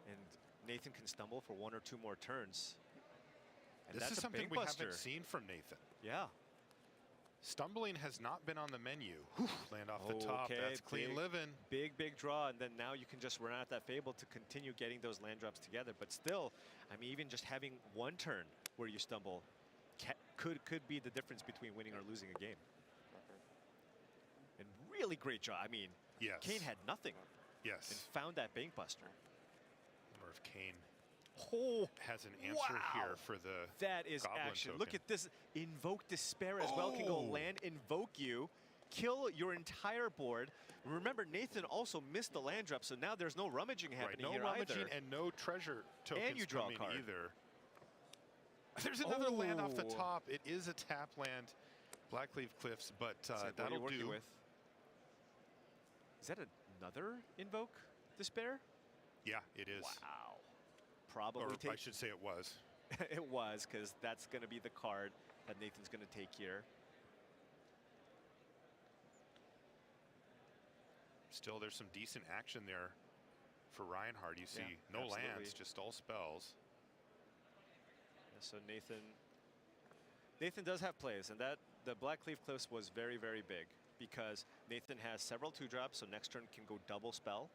and Nathan can stumble for 1 or 2 more turns. And This that's is a something bank we buster. haven't seen from Nathan. Yeah. Stumbling has not been on the menu. Whew, land off the top. That's clean living. Big draw, and then now you can just run out that Fable to continue getting those land drops together. But still, I mean, even just having 1 turn where you stumble could be the difference between winning or losing a game. And really great draw. I mean, yes. Kane had nothing. Yes. And found that bank buster. Or if Kane Oh, has an answer here for the that is Goblin action. token. Look at this. Invoke Despair as well. Can go land, invoke you, kill your entire board. Remember, Nathan also missed the land drop, so now there's no rummaging happening no here rummaging either. and no treasure tokens And you draw a coming card. either. There's another land off the top. It is a tap land, Blackleaf Cliffs, but that'll do. With. Is that another invoke Despair? Yeah, it is. Wow. Probably Or I should say it was. It was, because that's going to be the card that Nathan's going to take here. Still, there's some decent action there for Reinhardt. You see no absolutely. lands, just all spells. Yeah, so Nathan does have plays, and that the Blackleaf Cliffs was very, very big because Nathan has several 2-drops, so next turn can go double spell.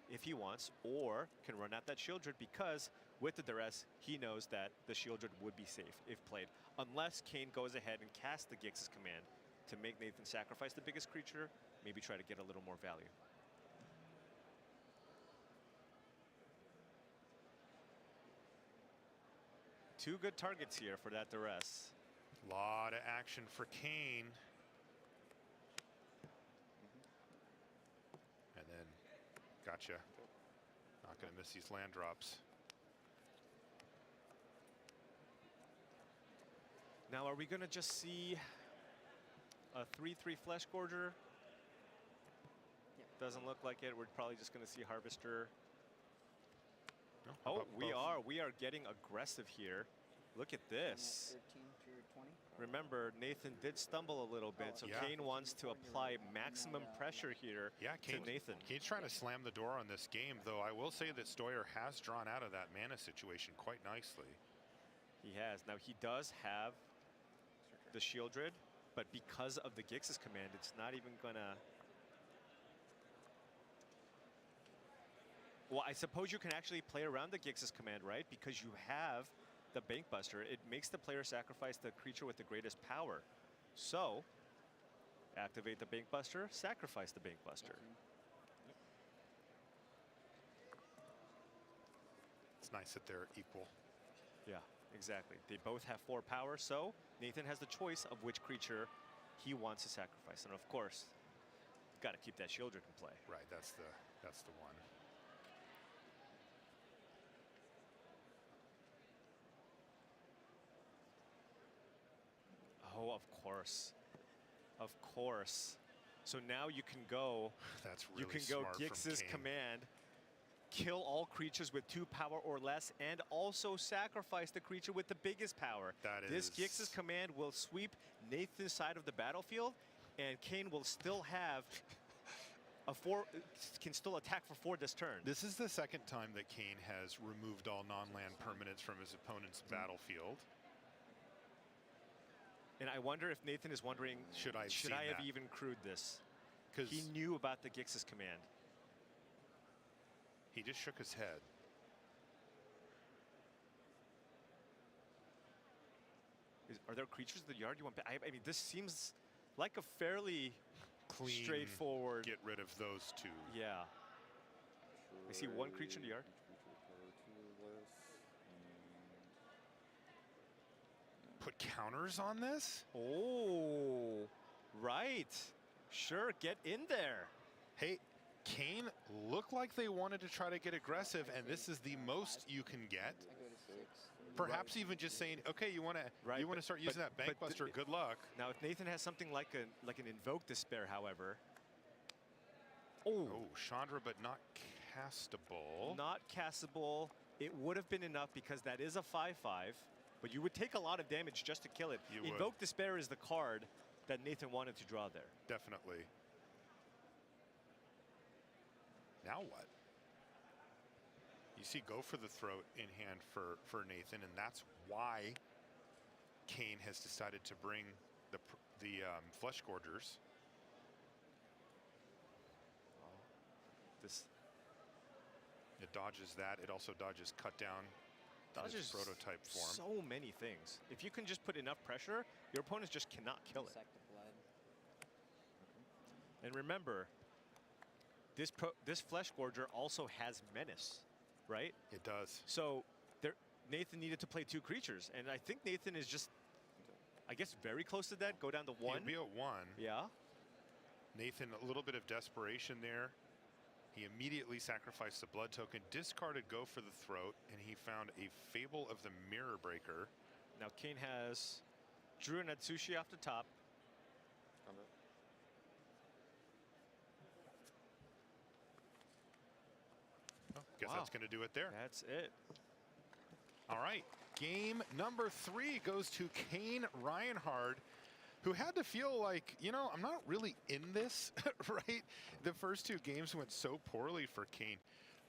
if he wants, or can run out that Shieldred because with the duress, he knows that the Shieldred would be safe if played. Unless Kane goes ahead and casts the Gix's command to make Nathan sacrifice the biggest creature, maybe try to get a little more value. Two good targets here for that duress. Lot of action for Kane. And then, gotcha. Not going to miss these land drops. Now, are we going to just see a 3/3 Flesh Gorger? Doesn't look like it. We're probably just going to see Harvester. No, Oh, we are getting aggressive here. Look at this. 13 through 20. Remember, Nathan did stumble a little bit, so Yeah. Kane wants to apply maximum pressure here to Nathan. Kane's trying to slam the door on this game, though I will say that Stoyer has drawn out of that mana situation quite nicely. He has. Now, he does have the Shieldred, but because of the Gix's command, it's not even gonna... Well, I suppose you can actually play around the Gix's command, right? Because you have the Bankbuster. It makes the player sacrifice the creature with the greatest power. So, activate the Bankbuster, sacrifice the Bankbuster. It's nice that they're equal. Yeah, exactly. They both have 4 power, so Nathan has the choice of which creature he wants to sacrifice. And of course, got to keep that Shieldred in play. Right, that's the one. Oh, of course. Of course. So now you can go. That's really You can go smart from Gix's Kane. command, kill all creatures with 2 power or less, and also sacrifice the creature with the biggest power. This Gix's command will sweep Nathan's side of the battlefield, and Kane will still have can still attack for 4 this turn. This is the second time that Kane has removed all non-land permanents from his opponent's battlefield. And I wonder if Nathan is wondering, should I have even crewed this? Because he knew about the Gix's command. He just shook his head. Are there creatures in the yard you want? I mean, this seems like a fairly clean, straightforward. Get rid of those 2. Yeah. I see 1 creature in the yard. Put counters on this? Oh, right. Sure, get in there. Hey, Kane looked like they wanted to try to get aggressive, and this is the most you can get. Perhaps even just saying, okay, you want to start using that Bankbuster. Good luck. Now, if Nathan has something like an Invoke Despair, however. Oh, Chandra, but not castable. Not castable. It would have been enough because that is a 5/5, but you would take a lot of damage just to kill it. Invoke Despair is the card that Nathan wanted to draw there. Definitely. Now what? You see, go for the throat in hand for Nathan, and that's why Kane has decided to bring the Flesh Gorgers. It dodges that. It also dodges cut down. Dodges prototype form. So many things. If you can just put enough pressure, your opponents just cannot kill it. And remember, this Flesh Gorger also has Menace, right? It does. So Nathan needed to play 2 creatures, and I think Nathan is just, I guess, very close to that. Go down to 1. He'll be at 1. Yeah. Nathan, a little bit of desperation there. He immediately sacrificed the blood token, discarded Go for the Throat, and he found a Fable of the Mirror Breaker. Now Kane has Drew and Atsushi off the top. Oh, guess that's going to do it there. That's it. All right, game number 3 goes to Kane Reinhard, who had to feel like, you know, I'm not really in this, right? The first 2 games went so poorly for Kane,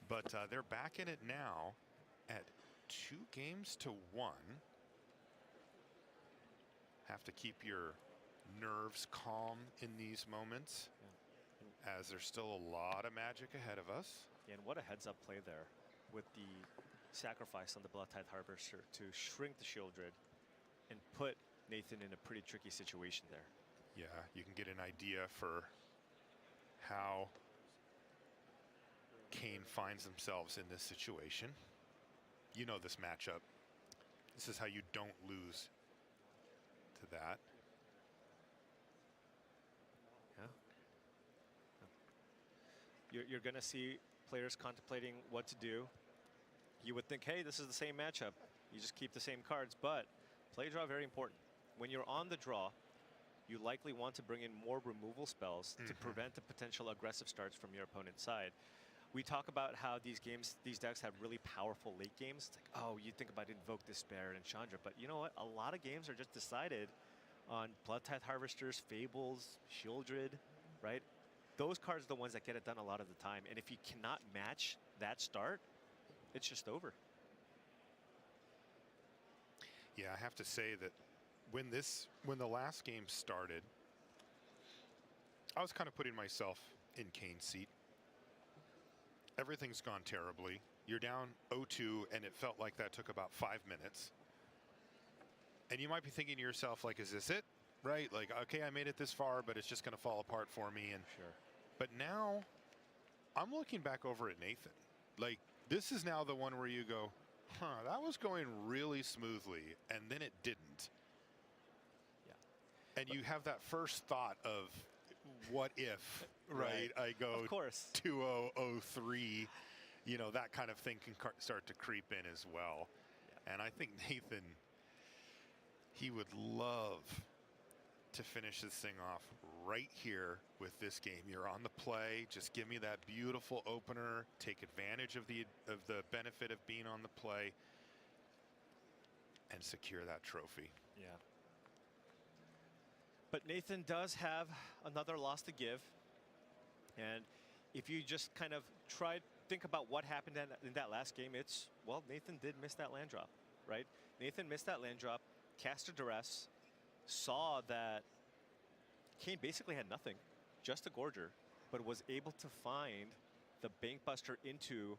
but they're back in it now at 2 games to 1. Have to keep your nerves calm in these moments, as there's still a lot of magic ahead of us. And what a heads-up play there with the sacrifice on the Blood-Tithe Harvester to shrink the Shieldred and put Nathan in a pretty tricky situation there. Yeah, you can get an idea for how Kane finds themselves in this situation. You know this matchup. This is how you don't lose to that. Yeah. You're going to see players contemplating what to do. You would think, hey, this is the same matchup. You just keep the same cards, but play draw very important. When you're on the draw, you likely want to bring in more removal spells to prevent the potential aggressive starts from your opponent's side. We talk about how these decks have really powerful late games. It's like, oh, you think about Invoke Despair and Chandra, but you know what? A lot of games are just decided on Blood-Tithe Harvesters, Fables, Shieldred, right? Those cards are the ones that get it done a lot of the time. And if you cannot match that start, it's just over. Yeah, I have to say that when the last game started, I was kind of putting myself in Kane's seat. Everything's gone terribly. You're down 0-2, and it felt like that took about 5 minutes. And you might be thinking to yourself, like, is this it? Right? Like, okay, I made it this far, but it's just going to fall apart for me. And sure. But now, I'm looking back over at Nathan. Like, this is now the one where you go, huh, that was going really smoothly, and then it didn't. And you have that first thought of, what if, right? I go 2-0-0-3, you know, that kind of thing can start to creep in as well. Yeah. And I think Nathan, he would love to finish this thing off right here with this game. You're on the play, just give me that beautiful opener, take advantage of the benefit of being on the play, and secure that trophy. Yeah. But Nathan does have another loss to give. And if you just kind of think about what happened in that last game, well, Nathan did miss that land drop, right? Nathan missed that land drop, cast a duress, saw that Kane basically had nothing, just a Gorger, but was able to find the Bankbuster into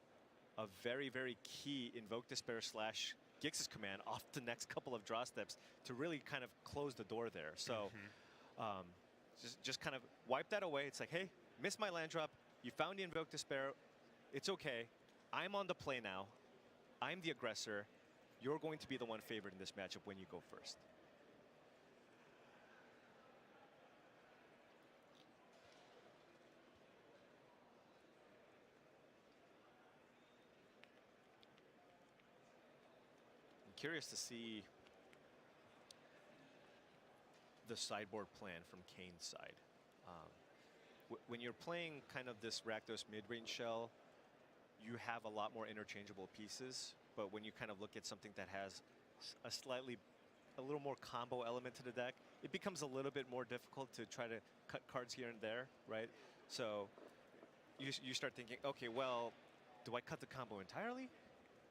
a very, very key Invoke Despair / Gix's command off the next couple of draw steps to really kind of close the door there. So just kind of wipe that away. It's like, hey, missed my land drop. You found the Invoke Despair. It's okay. I'm on the play now. I'm the aggressor. You're going to be the one favored in this matchup when you go first. Curious to see the sideboard plan from Kane's side. When you're playing kind of this Rakdos mid-range shell, you have a lot more interchangeable pieces, but when you kind of look at something that has a little more combo element to the deck, it becomes a little bit more difficult to try to cut cards here and there, right? So you start thinking, okay, well, do I cut the combo entirely?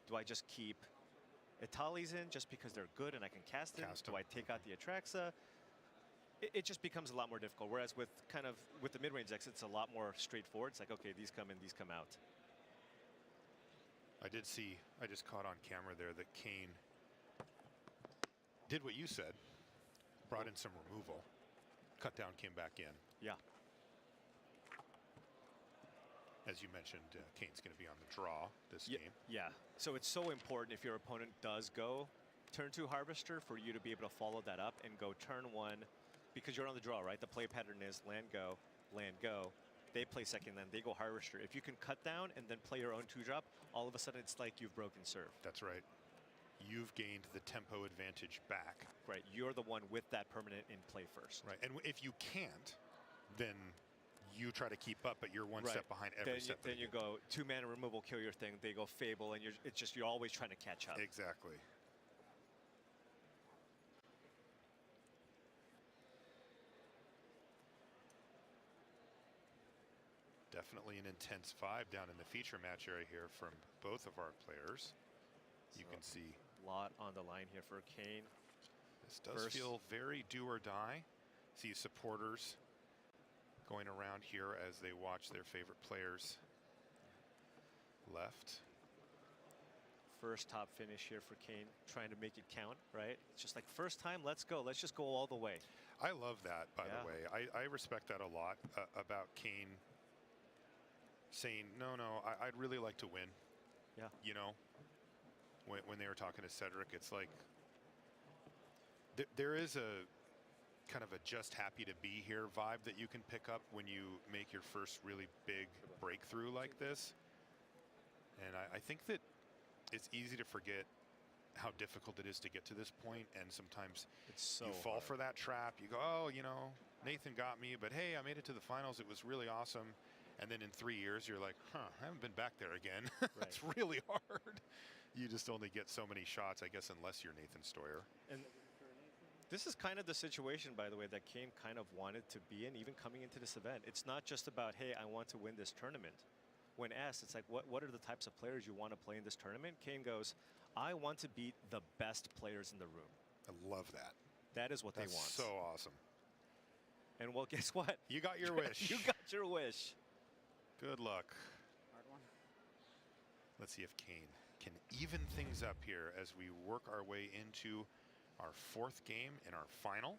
Do I just keep Italis in just because they're good and I can cast them? Do I take out the Atraxa? It just becomes a lot more difficult. Whereas with the mid-range decks, it's a lot more straightforward. It's like, okay, these come in, these come out. I just caught on camera there that Kane did what you said, brought in some removal, cut down, came back in. Yeah. As you mentioned, Kane's going to be on the draw this game. Yeah, so it's so important if your opponent does go turn 2 Harvester for you to be able to follow that up and go turn 1, because you're on the draw, right? The play pattern is land, go. They play second, then they go Harvester. If you can cut down and then play your own 2-drop, all of a sudden it's like you've broken serve. That's right. You've gained the tempo advantage back. Right, you're the one with that permanent in play first. Right, and if you can't, then you try to keep up, but you're one step behind every step. Then you go 2-mana removal, kill your thing. They go Fable, and you're always trying to catch up. Exactly. Definitely an intense vibe down in the feature match area here from both of our players. You can see a lot on the line here for Kane. This does feel very do or die. See supporters going around here as they watch their favorite players left. First top finish here for Kane, trying to make it count, right? It's just like first time, let's go. Let's just go all the way. I love that, by the way. I respect that a lot about Kane saying, no, I'd really like to win. Yeah. You know, when they were talking to Cedric, it's like there is a kind of a just happy to be here vibe that you can pick up when you make your first really big breakthrough like this. And I think that it's easy to forget how difficult it is to get to this point, and sometimes you fall for that trap. You go, oh, you know, Nathan got me, but hey, I made it to the finals. It was really awesome. And then in 3 years, you're like, huh, I haven't been back there again. It's really hard. You just only get so many shots, I guess, unless you're Nathan Stoyer. And this is kind of the situation, by the way, that Kane kind of wanted to be in, even coming into this event. It's not just about, hey, I want to win this tournament. When asked, it's like, what are the types of players you want to play in this tournament? Kane goes, I want to beat the best players in the room. I love that. That is what they want. So awesome. And well, guess what? You got your wish. You got your wish. Good luck. Let's see if Kane can even things up here as we work our way into our fourth game in our final.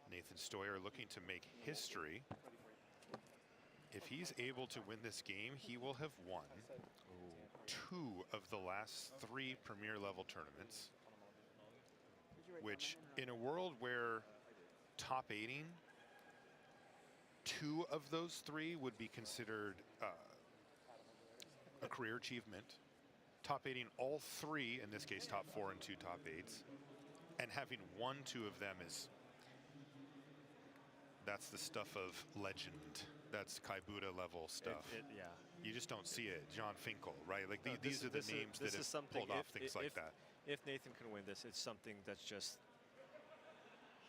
Nathan Stoyer looking to make history. If he's able to win this game, he will have won 2 of the last 3 premier level tournaments, which in a world where top 8ing, 2 of those 3 would be considered a career achievement. Top 8ing all 3, in this case top 4 and 2 top 8s, and having won 2 of them that's the stuff of legend. That's Kaibuda level stuff. Yeah. You just don't see it. John Finkel, right? Like these are the names that have pulled off things like that. If Nathan can win this, it's something that's just,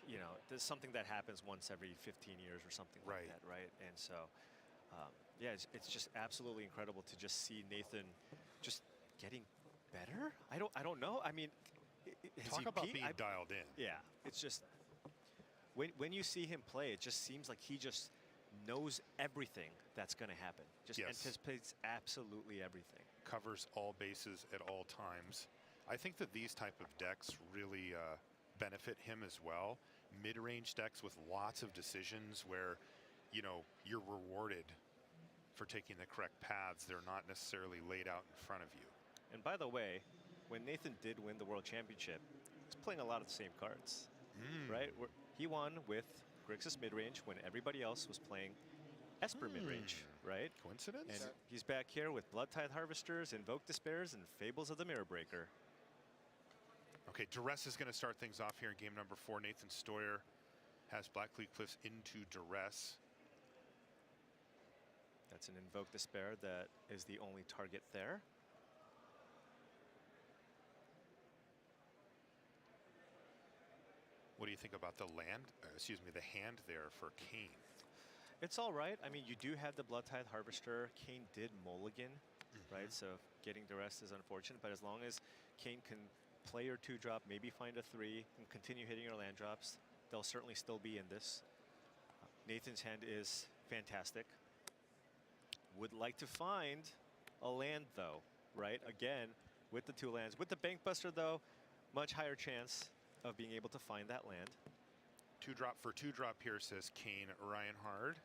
you know, there's something that happens once every 15 years or something like that, right? And so, yeah, it's just absolutely incredible to just see Nathan just getting better. I don't know. I mean, talk about being dialed in. Yeah, it's just when you see him play, it just seems like he just knows everything that's going to happen. Just anticipates absolutely everything. Covers all bases at all times. I think that these type of decks really benefit him as well. Mid-range decks with lots of decisions where, you know, you're rewarded for taking the correct paths. They're not necessarily laid out in front of you. And by the way, when Nathan did win the World Championship, he's playing a lot of the same cards, right? He won with Grixis midrange when everybody else was playing Esper midrange, right? Coincidence? And he's back here with Bloodtithe Harvesters, Invoke Despairs, and Fables of the Mirror Breaker. Okay, Duress is going to start things off here in game number 4. Nathan Stoyer has Blackcleave Cliffs into Duress. That's an Invoke Despair that is the only target there. What do you think about the the hand there for Kane? It's all right. I mean, you do have the Bloodtithe Harvester. Kane did mulligan, right? So getting Duress is unfortunate, but as long as Kane can play your 2-drop, maybe find a 3, and continue hitting your land drops, they'll certainly still be in this. Nathan's hand is fantastic. Would like to find a land, though, right? Again, with the 2 lands. With the Bankbuster, though, much higher chance of being able to find that land. 2-drop for 2-drop here, says Kane Reinhard.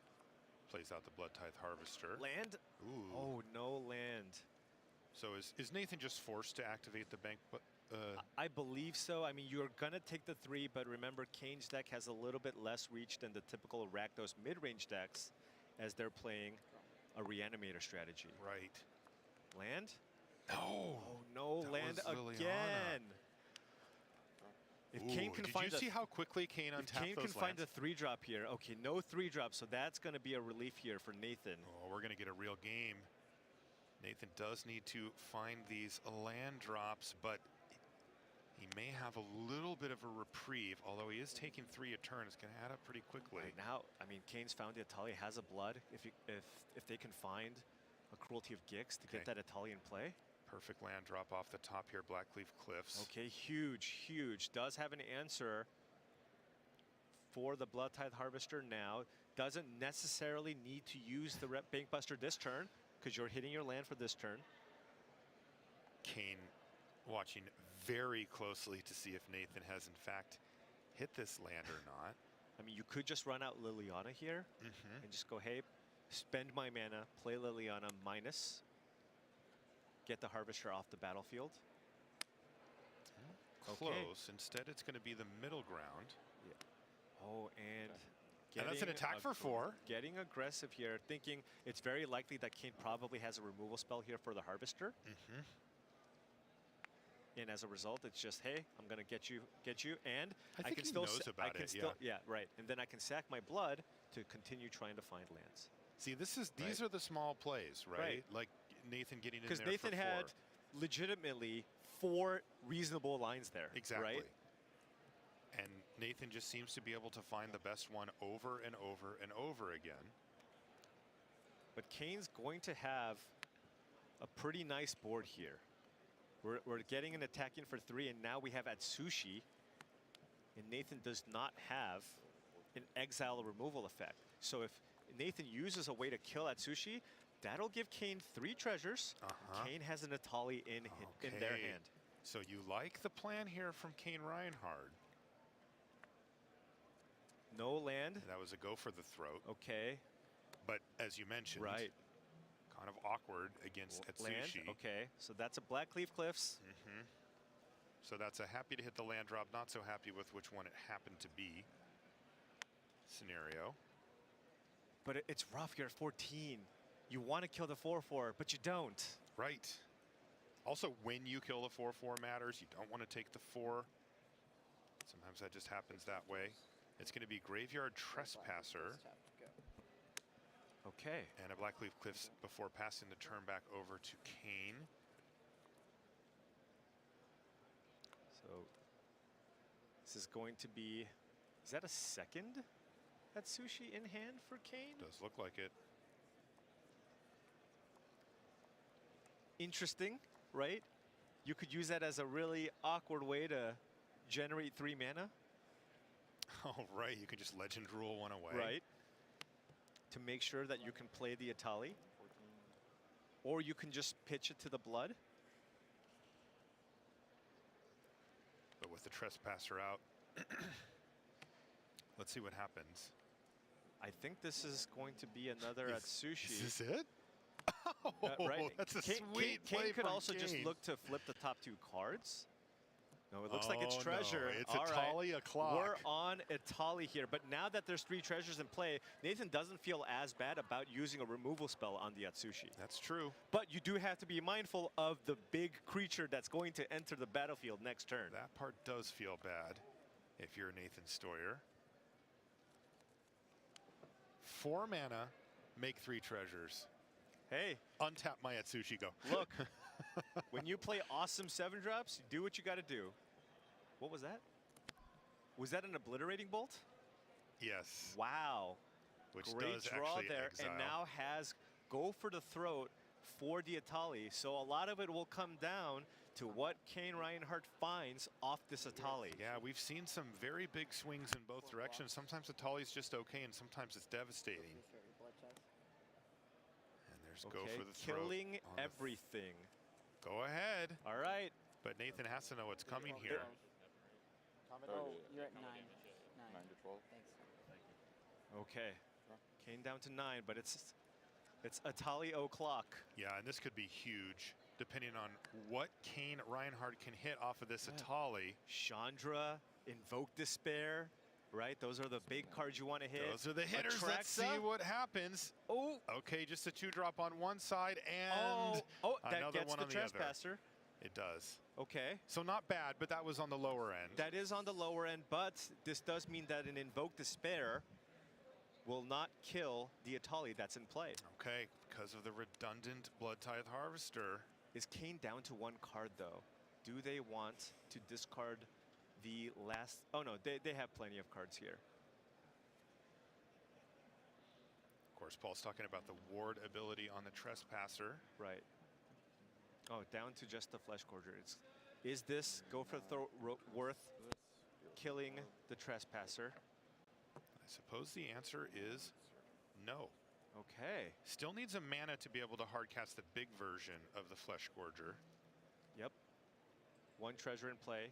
Plays out the Bloodtithe Harvester. Land? Ooh. Oh, no land. So is Nathan just forced to activate the bank? I believe so. I mean, you're going to take the 3, but remember, Kane's deck has a little bit less reach than the typical Rakdos mid-range decks as they're playing a Reanimator strategy. Right. Land? No. Oh, no land again. If Kane can find did you see how quickly Kane untapped those lands? If Kane can find a 3-drop here, okay, no 3-drop, so that's going to be a relief here for Nathan. Oh, we're going to get a real game. Nathan does need to find these land drops, but he may have a little bit of a reprieve, although he is taking 3 a turn. It's going to add up pretty quickly. Right now, I mean, Kane's found the Atali has a blood. If they can find a Cruelty of Gix to get that Atali in play. Perfect land drop off the top here, Blackcleave Cliffs. Okay, huge, huge. Does have an answer for the Bloodtithe Harvester now. Doesn't necessarily need to use the Bankbuster this turn. because you're hitting your land for this turn. Kane watching very closely to see if Nathan has in fact hit this land or not. I mean, you could just run out Liliana here and just go, hey, spend my mana, play Liliana minus, get the Harvester off the battlefield. Close. Instead, it's going to be the middle ground. Yeah. Oh, and that's an attack for 4. Getting aggressive here, thinking it's very likely that Kane probably has a removal spell here for the Harvester. And as a result, it's just, hey, I'm going to get you, and I think can he still knows about it, yeah, right. And then I can sack my blood to continue trying to find lands. See, these are the small plays, right? Like Nathan getting in there because Nathan for 4. had legitimately 4 reasonable lines there. Exactly. Right? And Nathan just seems to be able to find the best one over and over and over again. But Kane's going to have a pretty nice board here. We're getting an attack in for 3, and now we have Atsushi. And Nathan does not have an exile removal effect. So if Nathan uses a way to kill Atsushi, that'll give Kane 3 treasures. Kane has an Atali in their hand. So you like the plan here from Kane Reinhardt. No land. That was a go for the throat. Okay. But as you mentioned, kind of awkward against Atsushi. Land. Okay, so that's a Blackleaf Cliffs. So that's a happy to hit the land drop, not so happy with which one it happened to be scenario. But it's rough here at 14. You want to kill the 4/4, but you don't. Right. Also, when you kill the 4/4 matters. You don't want to take the 4. Sometimes that just happens that way. It's going to be Graveyard Trespasser. Okay. And a Blackleaf Cliffs before passing the turn back over to Kane. So this is going to be, is that a second Atsushi in hand for Kane? Does look like it. Interesting, right? You could use that as a really awkward way to generate 3 mana. Oh, right. You can just Legend Rule one away. Right. To make sure that you can play the Atali. Or you can just pitch it to the blood. But with the Trespasser out, let's see what happens. I think this is going to be another Atsushi. Is this it? Right. That's a Kane play could from also just Kane. look to flip the top 2 cards. No, it looks like it's Oh, treasure. no, it's All right. Atali o'clock. We're on Atali here, but now that there's 3 treasures in play, Nathan doesn't feel as bad about using a removal spell on the Atsushi. That's true. But you do have to be mindful of the big creature that's going to enter the battlefield next turn. That part does feel bad if you're Nathan Stoyer. 4 mana, make 3 treasures. Hey. Untap my Atsushi, go. Look, when you play awesome 7-drops, you do what you got to do. What was that? Was that an obliterating bolt? Yes. Wow. Which Great does draw actually there, exile. and now has go for the throat for the Atali. So a lot of it will come down to what Kane Reinhardt finds off this Atali. Yeah, we've seen some very big swings in both directions. Sometimes Atali's just okay, and sometimes it's devastating. And there's go for the throat. Killing everything. Go ahead. All right. But Nathan has to know what's coming here. Oh, you're at 9. 9 to 12. Thanks. Okay. Kane down to 9, but it's Atali o'clock. Yeah, and this could be huge, depending on what Kane Reinhardt can hit off of this Atali. Chandra, Invoke Despair, right? Those are the big cards you want to hit. Those are the hitters. Let's see what happens. Oh. Okay, just a 2-drop on one side and that another gets one the on the other. Trespasser. It does. Okay. So not bad, but that was on the lower end. That is on the lower end, but this does mean that an Invoke Despair will not kill the Atali that's in play. Okay, because of the redundant Blood Tithe Harvester. Is Kane down to 1 card, though? Do they want to discard the last... Oh, no, they have plenty of cards here. Of course, Paul's talking about the ward ability on the Trespasser. Right. Oh, down to just the Flesh Gorger. Is this go for the throat worth killing the Trespasser? I suppose the answer is no. Okay. Still needs a mana to be able to hardcast the big version of the Flesh Gorger. Yep. One treasure in play.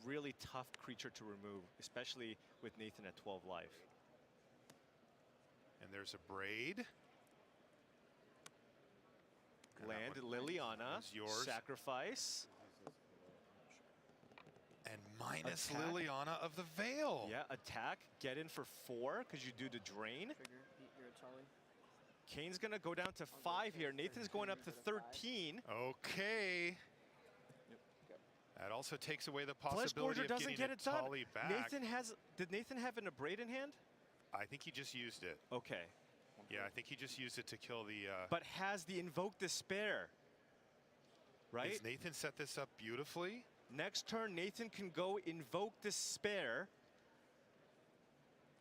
Really tough creature to remove, especially with Nathan at 12 life. And there's a Braid. Land Liliana. Yours. Sacrifice. And minus Attack. Liliana of the Veil. Yeah, attack. Get in for 4 because you do the drain. You're a Charlie. Kane's going to go down to 5 here. Nathan's going up to 13. Okay. That also takes away the Flesh possibility Gorger of doesn't getting get a it done. Tolly back. Did Nathan have an Abrade in hand? I think he just used it. Okay. Yeah, I think he just used it to kill the... But has the Invoke Despair, right? Does Nathan set this up beautifully? Next turn, Nathan can go Invoke Despair.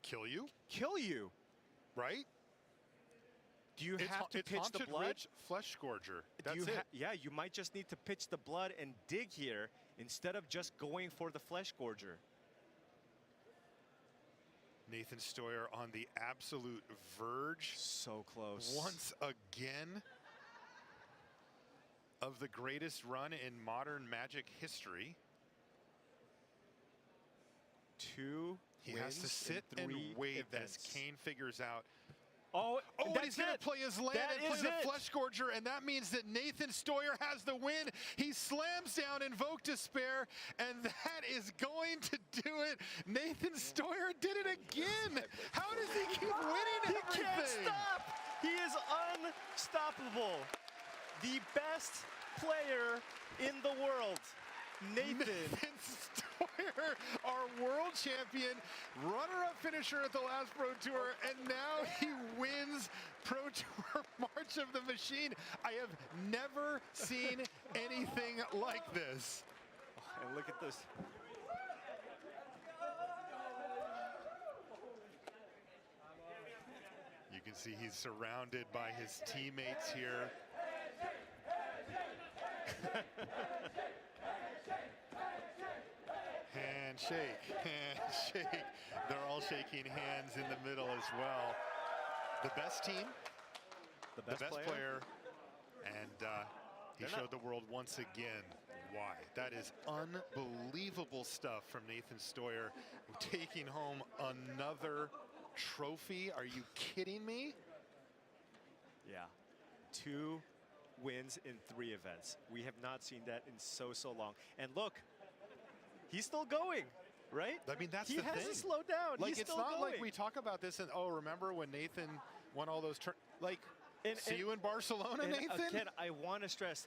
Kill you? Kill you. Right? Do you have to it's pitch the Haunted blood? Ridge Flesh Gorger. Do That's you it. yeah, you might just need to pitch the blood and dig here instead of just going for the Flesh Gorger. Nathan Stoyer on the absolute verge. So close. Once again of the greatest run in modern Magic history. 2 He has to sit and wait as Kane figures out. Oh, and he's going to play his land and play the Flesh Gorger, and that means that Nathan Stoyer has the win. He slams down Invoke Despair, and that is going to do it. Nathan Stoyer did it again. How does he keep winning everything? He can't stop. He is unstoppable. The best player in the world, Nathan Stoyer, our world champion, runner-up finisher at the last Pro Tour, and now he wins Pro Tour March of the Machine. I have never seen anything like this. And look at this. You can see he's surrounded by his teammates here. Handshake, handshake. They're all shaking hands in the middle as well. The best team, the best player, and he showed the world once again why. That is unbelievable stuff from Nathan Stoyer, taking home another trophy. Are you kidding me? Yeah, 2 wins in 3 events. We have not seen that in so long. And look, he's still going, right? I mean, that's he the thing. He hasn't slowed down. Like, he's it's still not going. like we talk about this and, oh, remember when Nathan won all those see you in Barcelona, Nathan? Again, I want to stress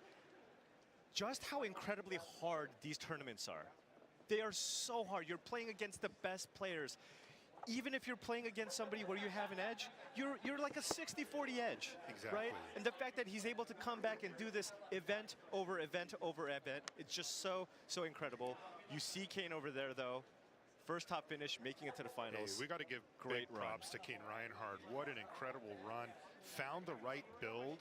just how incredibly hard these tournaments are. They are so hard. You're playing against the best players. Even if you're playing against somebody where you have an edge, you're like a 60-40 edge, exactly. Right? And the fact that he's able to come back and do this event over event over event, it's just so incredible. You see Kane over there, though. First top finish, making it to the finals. Hey, we got to give great props to Kane Reinhardt. What an incredible run. Found the right build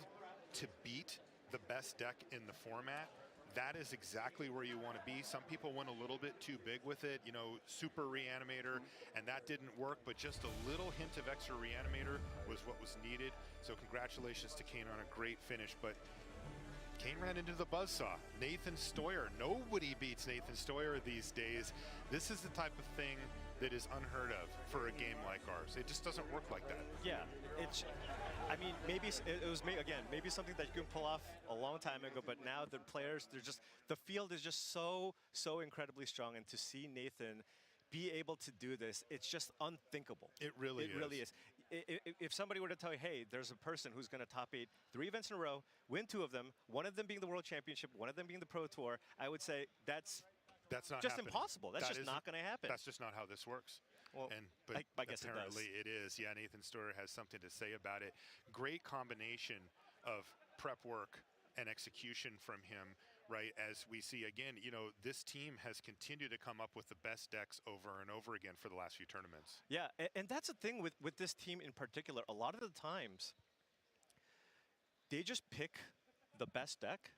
to beat the best deck in the format. That is exactly where you want to be. Some people went a little bit too big with it, you know, super reanimator, and that didn't work, but just a little hint of extra reanimator was what was needed. So congratulations to Kane on a great finish, but Kane ran into the buzzsaw. Nathan Stoyer, nobody beats Nathan Stoyer these days. This is the type of thing that is unheard of for a game like ours. It just doesn't work like that. Yeah, I mean, maybe it was, again, maybe something that you can pull off a long time ago, but now the players, the field is just so incredibly strong, and to see Nathan be able to do this, it's just unthinkable. It really is. If somebody were to tell you, hey, there's a person who's going to top 8 3 events in a row, win 2 of them, one of them being the World Championship, one of them being the Pro Tour, I would say that's not just happening. impossible. That's just not going to happen. That's just not how this works. Well, but I guess apparently it is. Yeah, Nathan Stoyer has something to say about it. Great combination of prep work and execution from him, right? As we see again, you know, this team has continued to come up with the best decks over and over again for the last few tournaments. Yeah, and that's the thing with this team in particular. A lot of the times, they just pick the best deck.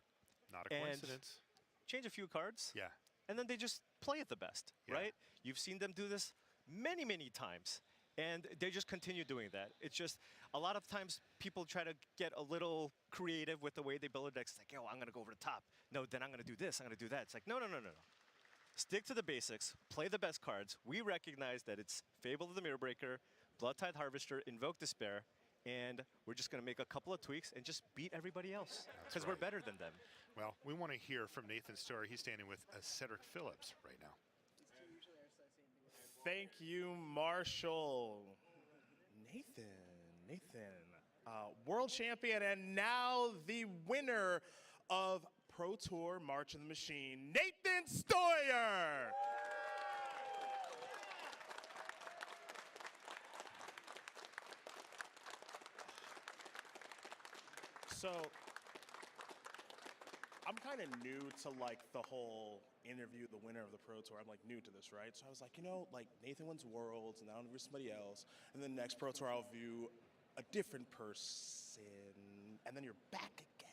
Not a coincidence. Change a few cards. Yeah. And then they just play it the best, right? You've seen them do this many times. And they just continue doing that. It's just a lot of times people try to get a little creative with the way they build a deck. It's like, yo, I'm going to go over the top. No, then I'm going to do this. I'm going to do that. It's like, no. Stick to the basics. Play the best cards. We recognize that it's Fable of the Mirror Breaker, Bloodtide Harvester, Invoke Despair, and we're just going to make a couple of tweaks and just beat everybody else because we're better than them. Well, we want to hear from Nathan Story. He's standing with Cedric Phillips right now. Thank you, Marshall. Nathan, world champion and now the winner of Pro Tour March of the Machine, Nathan Stoyer. So, I'm kind of new to like the whole interview the winner of the Pro Tour. I'm like new to this, right? So I was like, you know, like Nathan wins Worlds and I'll interview somebody else. And then next Pro Tour I'll view a different person. And then you're back again.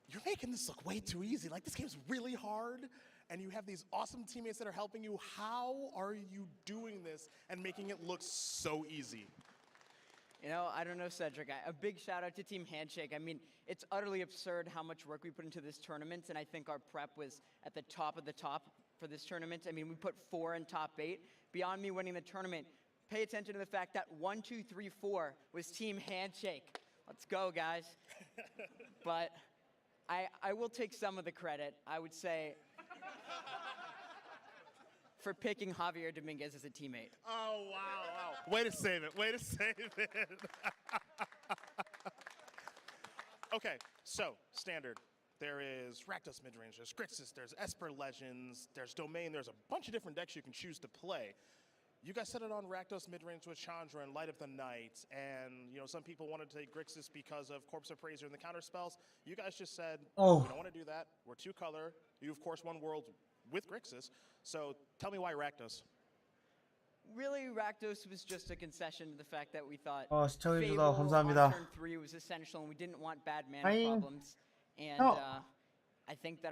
You're making this look way too easy. Like this game's really hard and you have these awesome teammates that are helping you. How are you doing this and making it look so easy? You know, I don't know, Cedric. A big shout out to Team Handshake. I mean, it's utterly absurd how much work we put into this tournament, and I think our prep was at the top of the top for this tournament. I mean, we put 4 in top 8. Beyond me winning the tournament, pay attention to the fact that 1, 2, 3, 4 was Team Handshake. Let's go, guys. But I will take some of the credit, I would say, for picking Javier Dominguez as a teammate. Oh, wow. Way to save it. Okay, so standard. There is Rakdos midrange, there's Grixis, there's Esper Legends, there's Domain, there's a bunch of different decks you can choose to play. You guys set it on Rakdos midrange with Chandra and Light of the Night, and you know some people wanted to take Grixis because of Corpse Appraiser and the counter spells. You guys just said, we don't want to do that. We're 2 color. You of course won Worlds with Grixis. So tell me why Rakdos. Really, Rakdos was just a concession to the fact that we thought 시청해주셔서 Fable 감사합니다. on turn 3 was essential and we didn't want bad mana Bye. problems. And Oh. I think that our